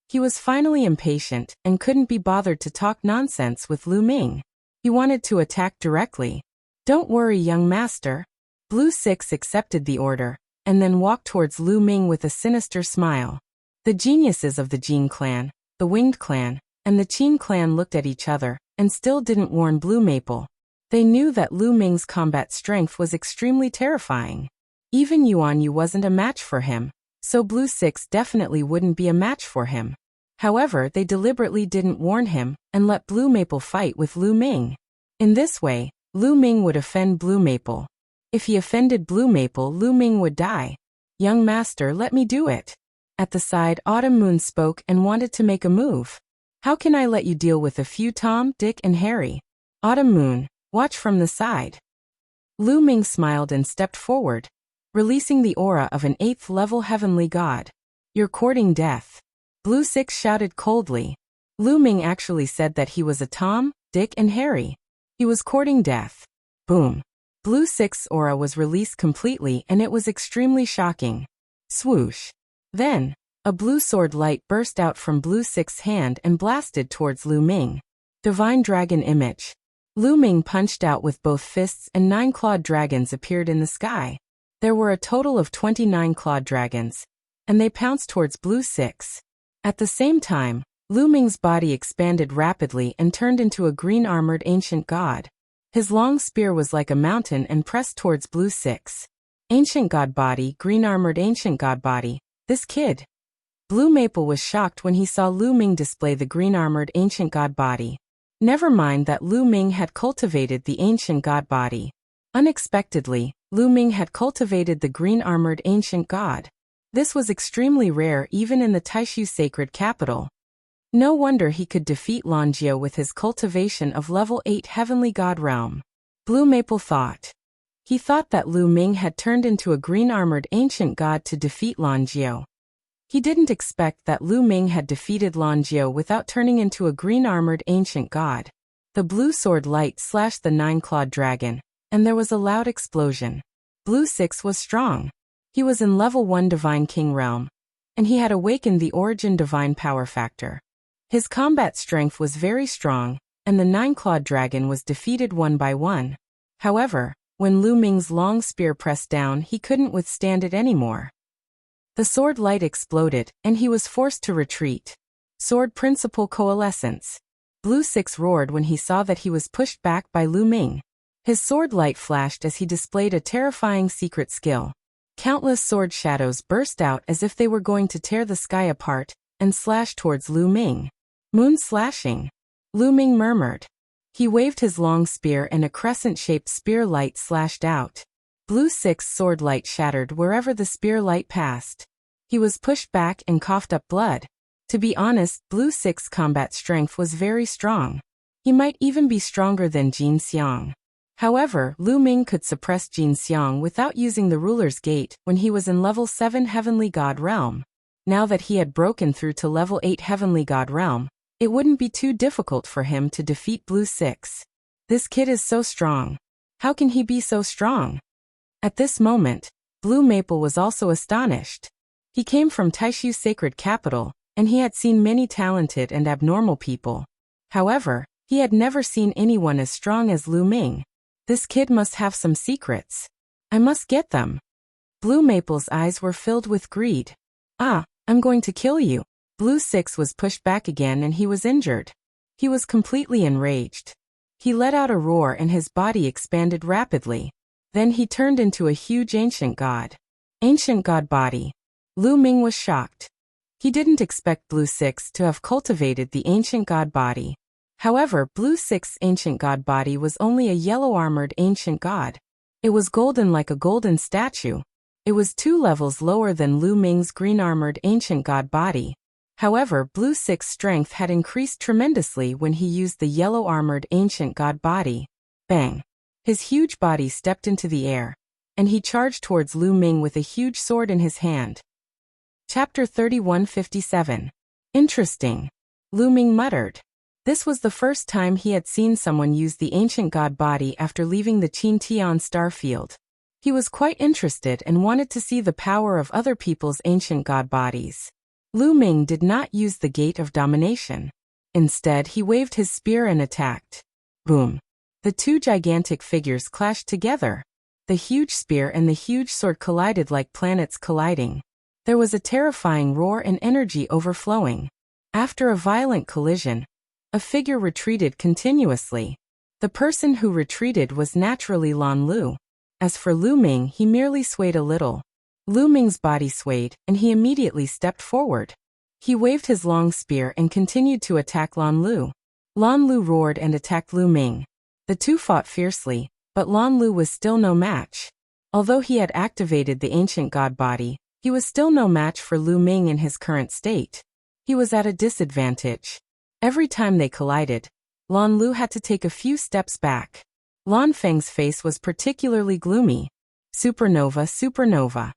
He was finally impatient and couldn't be bothered to talk nonsense with Lu Ming. He wanted to attack directly. Don't worry, young master. Blue Six accepted the order, and then walked towards Lu Ming with a sinister smile. The geniuses of the Jean clan, the Winged clan, and the Qin clan looked at each other, and still didn't warn Blue Maple. They knew that Lu Ming's combat strength was extremely terrifying. Even Yuan Yu wasn't a match for him, so Blue Six definitely wouldn't be a match for him. However, they deliberately didn't warn him, and let Blue Maple fight with Lu Ming. In this way, Lu Ming would offend Blue Maple. If he offended Blue Maple, Lu Ming would die. Young master, let me do it. At the side, Autumn Moon spoke and wanted to make a move. How can I let you deal with a few Tom, Dick, and Harry? Autumn Moon, watch from the side. Lu Ming smiled and stepped forward, releasing the aura of an 8th level heavenly god. You're courting death. Blue Six shouted coldly. Lu Ming actually said that he was a Tom, Dick, and Harry. He was courting death. Boom. Blue Six's aura was released completely and it was extremely shocking. Swoosh. Then, a blue sword light burst out from Blue Six's hand and blasted towards Lu Ming. Divine Dragon Image. Lu Ming punched out with both fists and 9 clawed dragons appeared in the sky. There were a total of 29 clawed dragons, and they pounced towards Blue Six. At the same time, Lu Ming's body expanded rapidly and turned into a green-armored ancient god. His long spear was like a mountain and pressed towards Blue Six. Ancient god body, green-armored ancient god body. This kid. Blue Maple was shocked when he saw Lu Ming display the green-armored ancient god body. Never mind that Lu Ming had cultivated the ancient god body. Unexpectedly, Lu Ming had cultivated the green-armored ancient god. This was extremely rare even in the Taishu sacred capital. No wonder he could defeat Longjio with his cultivation of level 8 heavenly god realm. Blue Maple thought. He thought that Lu Ming had turned into a green-armored ancient god to defeat Longjio. He didn't expect that Lu Ming had defeated Longjio without turning into a green-armored ancient god. The blue sword light slashed the 9-clawed dragon, and there was a loud explosion. Blue Six was strong. He was in level 1 Divine King realm, and he had awakened the origin divine power factor. His combat strength was very strong, and the 9-clawed dragon was defeated one by one. However, when Lu Ming's long spear pressed down, he couldn't withstand it anymore. The sword light exploded, and he was forced to retreat. Sword Principle Coalescence. Blue Six roared when he saw that he was pushed back by Lu Ming. His sword light flashed as he displayed a terrifying secret skill. Countless sword shadows burst out as if they were going to tear the sky apart, and slashed towards Lu Ming. Moon slashing. Lu Ming murmured. He waved his long spear and a crescent-shaped spear light slashed out. Blue Six's sword light shattered wherever the spear light passed. He was pushed back and coughed up blood. To be honest, Blue Six's combat strength was very strong. He might even be stronger than Jin Xiang. However, Lu Ming could suppress Jin Xiang without using the Ruler's Gate when he was in level 7 Heavenly God Realm. Now that he had broken through to level 8 Heavenly God Realm, it wouldn't be too difficult for him to defeat Blue Six. This kid is so strong. How can he be so strong? At this moment, Blue Maple was also astonished. He came from Taishu's sacred capital, and he had seen many talented and abnormal people. However, he had never seen anyone as strong as Lu Ming. This kid must have some secrets. I must get them. Blue Maple's eyes were filled with greed. Ah, I'm going to kill you. Blue Six was pushed back again and he was injured. He was completely enraged. He let out a roar and his body expanded rapidly. Then he turned into a huge ancient god. Ancient god body. Lu Ming was shocked. He didn't expect Blue Six to have cultivated the ancient god body. However, Blue Six's ancient god body was only a yellow-armored ancient god. It was golden like a golden statue. It was 2 levels lower than Lu Ming's green-armored ancient god body. However, Blue 6's strength had increased tremendously when he used the yellow-armored ancient god body. Bang! His huge body stepped into the air, and he charged towards Lu Ming with a huge sword in his hand. Chapter 3157. Interesting. Lu Ming muttered. This was the first time he had seen someone use the ancient god body after leaving the Qin-Tian starfield. He was quite interested and wanted to see the power of other people's ancient god bodies. Lu Ming did not use the gate of domination. Instead, he waved his spear and attacked. Boom! The 2 gigantic figures clashed together. The huge spear and the huge sword collided like planets colliding. There was a terrifying roar and energy overflowing. After a violent collision, a figure retreated continuously. The person who retreated was naturally Lan Lu. As for Lu Ming, he merely swayed a little. Lu Ming's body swayed, and he immediately stepped forward. He waved his long spear and continued to attack Lan Lu. Lan Lu roared and attacked Lu Ming. The 2 fought fiercely, but Lan Lu was still no match. Although he had activated the ancient god body, he was still no match for Lu Ming in his current state. He was at a disadvantage. Every time they collided, Lan Lu had to take a few steps back. Lan Feng's face was particularly gloomy. Supernova, supernova.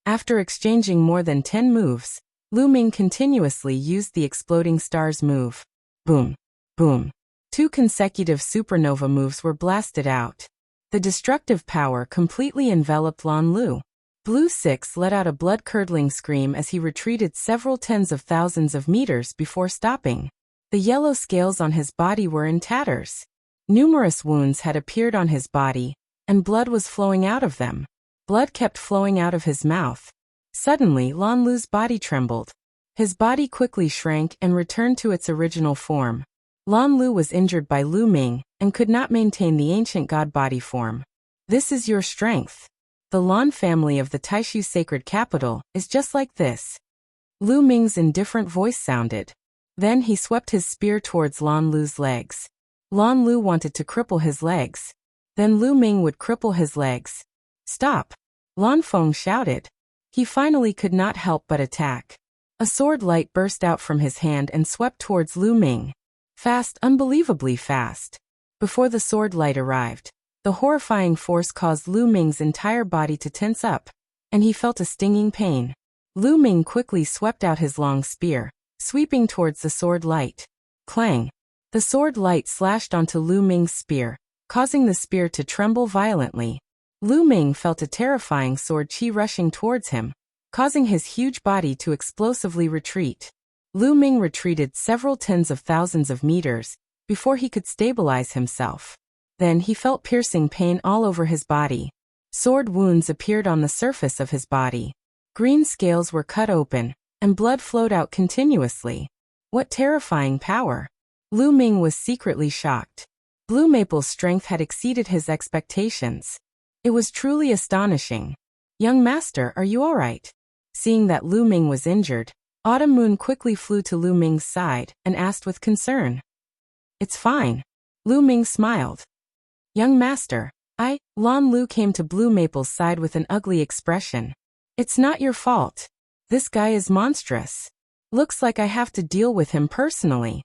After exchanging more than 10 moves, Lu Ming continuously used the exploding stars move. Boom, boom. 2 consecutive supernova moves were blasted out. The destructive power completely enveloped Lan Lu. Blue 6 let out a blood-curdling scream as he retreated several tens of thousands of meters before stopping. The yellow scales on his body were in tatters. Numerous wounds had appeared on his body, and blood was flowing out of them. Blood kept flowing out of his mouth. Suddenly, Lan Lu's body trembled. His body quickly shrank and returned to its original form. Lan Lu was injured by Lu Ming and could not maintain the ancient god body form. This is your strength. The Lan family of the Taishu sacred capital is just like this. Lu Ming's indifferent voice sounded. Then he swept his spear towards Lan Lu's legs. Lan Lu wanted to cripple his legs. Then Lu Ming would cripple his legs. Stop! Lan Feng shouted. He finally could not help but attack. A sword light burst out from his hand and swept towards Lu Ming. Fast, unbelievably fast. Before the sword light arrived, the horrifying force caused Lu Ming's entire body to tense up, and he felt a stinging pain. Lu Ming quickly swept out his long spear, sweeping towards the sword light. Clang! The sword light slashed onto Lu Ming's spear, causing the spear to tremble violently. Lu Ming felt a terrifying sword chi rushing towards him, causing his huge body to explosively retreat. Lu Ming retreated several tens of thousands of meters before he could stabilize himself. Then he felt piercing pain all over his body. Sword wounds appeared on the surface of his body. Green scales were cut open, and blood flowed out continuously. What terrifying power! Lu Ming was secretly shocked. Blue Maple's strength had exceeded his expectations. It was truly astonishing. Young master, are you all right? Seeing that Lu Ming was injured, Autumn Moon quickly flew to Lu Ming's side and asked with concern. It's fine. Lu Ming smiled. Young master, Lan Lu came to Blue Maple's side with an ugly expression. It's not your fault. This guy is monstrous. Looks like I have to deal with him personally.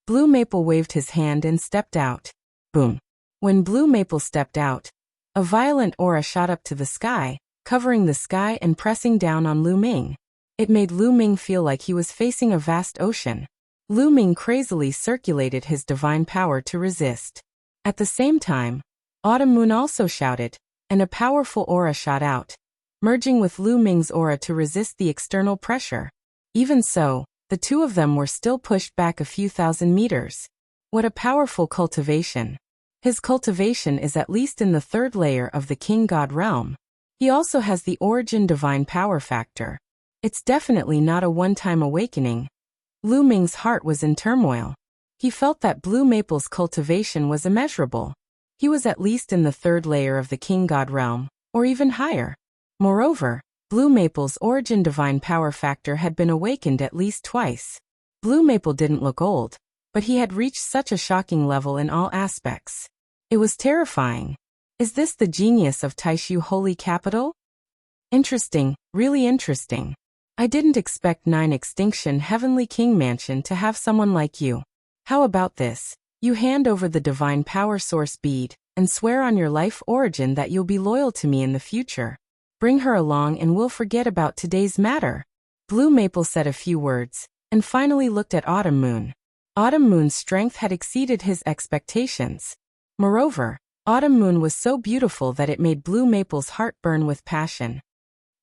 Blue Maple waved his hand and stepped out. Boom. When Blue Maple stepped out, a violent aura shot up to the sky, covering the sky and pressing down on Lu Ming. It made Lu Ming feel like he was facing a vast ocean. Lu Ming crazily circulated his divine power to resist. At the same time, Autumn Moon also shouted, and a powerful aura shot out, merging with Lu Ming's aura to resist the external pressure. Even so, the two of them were still pushed back a few thousand meters. What a powerful cultivation. His cultivation is at least in the third layer of the King God realm. He also has the origin divine power factor. It's definitely not a one-time awakening. Lu Ming's heart was in turmoil. He felt that Blue Maple's cultivation was immeasurable. He was at least in the third layer of the King God realm, or even higher. Moreover, Blue Maple's origin divine power factor had been awakened at least twice. Blue Maple didn't look old, but he had reached such a shocking level in all aspects. It was terrifying. Is this the genius of Taishu Holy Capital? Interesting, really interesting. I didn't expect 9 Extinction Heavenly King Mansion to have someone like you. How about this? You hand over the Divine Power Source bead, and swear on your life origin that you'll be loyal to me in the future. Bring her along and we'll forget about today's matter. Blue Maple said a few words, and finally looked at Autumn Moon. Autumn Moon's strength had exceeded his expectations. Moreover, Autumn Moon was so beautiful that it made Blue Maple's heart burn with passion.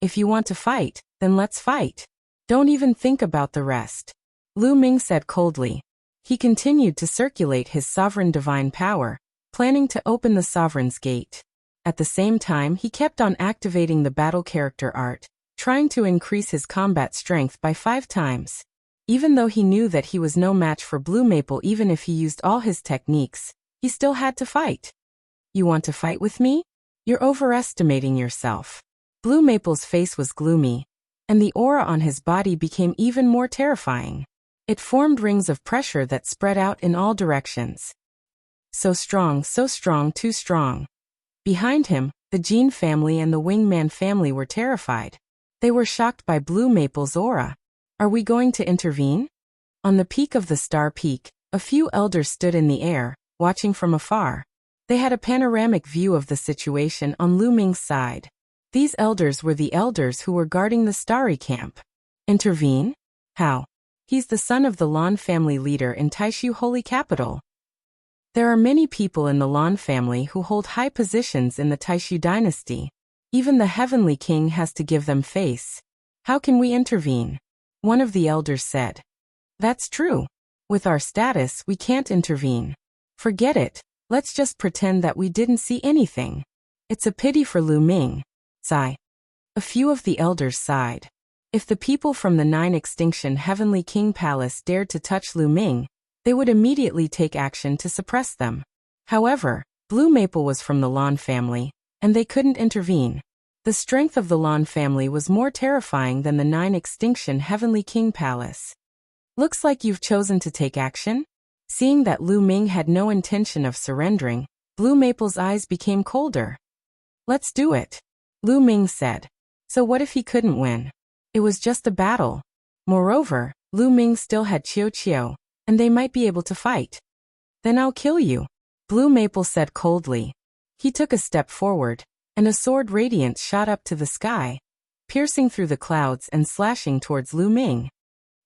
If you want to fight, then let's fight. Don't even think about the rest. Lu Ming said coldly. He continued to circulate his sovereign divine power, planning to open the Sovereign's Gate. At the same time, he kept on activating the battle character art, trying to increase his combat strength by 5 times. Even though he knew that he was no match for Blue Maple even if he used all his techniques, he still had to fight. You want to fight with me? You're overestimating yourself. Blue Maple's face was gloomy, and the aura on his body became even more terrifying. It formed rings of pressure that spread out in all directions. So strong, too strong. Behind him, the Jean family and the Wingman family were terrified. They were shocked by Blue Maple's aura. Are we going to intervene? On the peak of the Star Peak, a few elders stood in the air, watching from afar. They had a panoramic view of the situation on Lu Ming's side. These elders were the elders who were guarding the Starry Camp. Intervene? How? He's the son of the Lan family leader in Taishu Holy Capital. There are many people in the Lan family who hold high positions in the Taishu dynasty. Even the Heavenly King has to give them face. How can we intervene? One of the elders said. That's true. With our status, we can't intervene. Forget it. Let's just pretend that we didn't see anything. It's a pity for Lu Ming. Sigh. A few of the elders sighed. If the people from the 9 Extinction Heavenly King Palace dared to touch Lu Ming, they would immediately take action to suppress them. However, Blue Maple was from the Lan family, and they couldn't intervene. The strength of the Lan family was more terrifying than the 9 Extinction Heavenly King Palace. Looks like you've chosen to take action? Seeing that Lu Ming had no intention of surrendering, Blue Maple's eyes became colder. Let's do it, Lu Ming said. So what if he couldn't win? It was just a battle. Moreover, Lu Ming still had Qiu, and they might be able to fight. Then I'll kill you, Blue Maple said coldly. He took a step forward, and a sword radiance shot up to the sky, piercing through the clouds and slashing towards Lu Ming.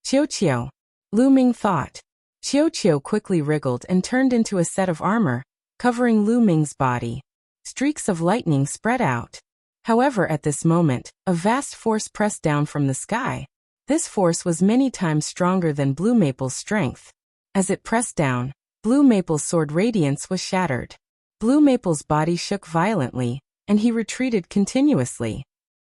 Qiu, Lu Ming thought. Qiu quickly wriggled and turned into a set of armor, covering Lu Ming's body. Streaks of lightning spread out. However, at this moment, a vast force pressed down from the sky. This force was many times stronger than Blue Maple's strength. As it pressed down, Blue Maple's sword radiance was shattered. Blue Maple's body shook violently, and he retreated continuously.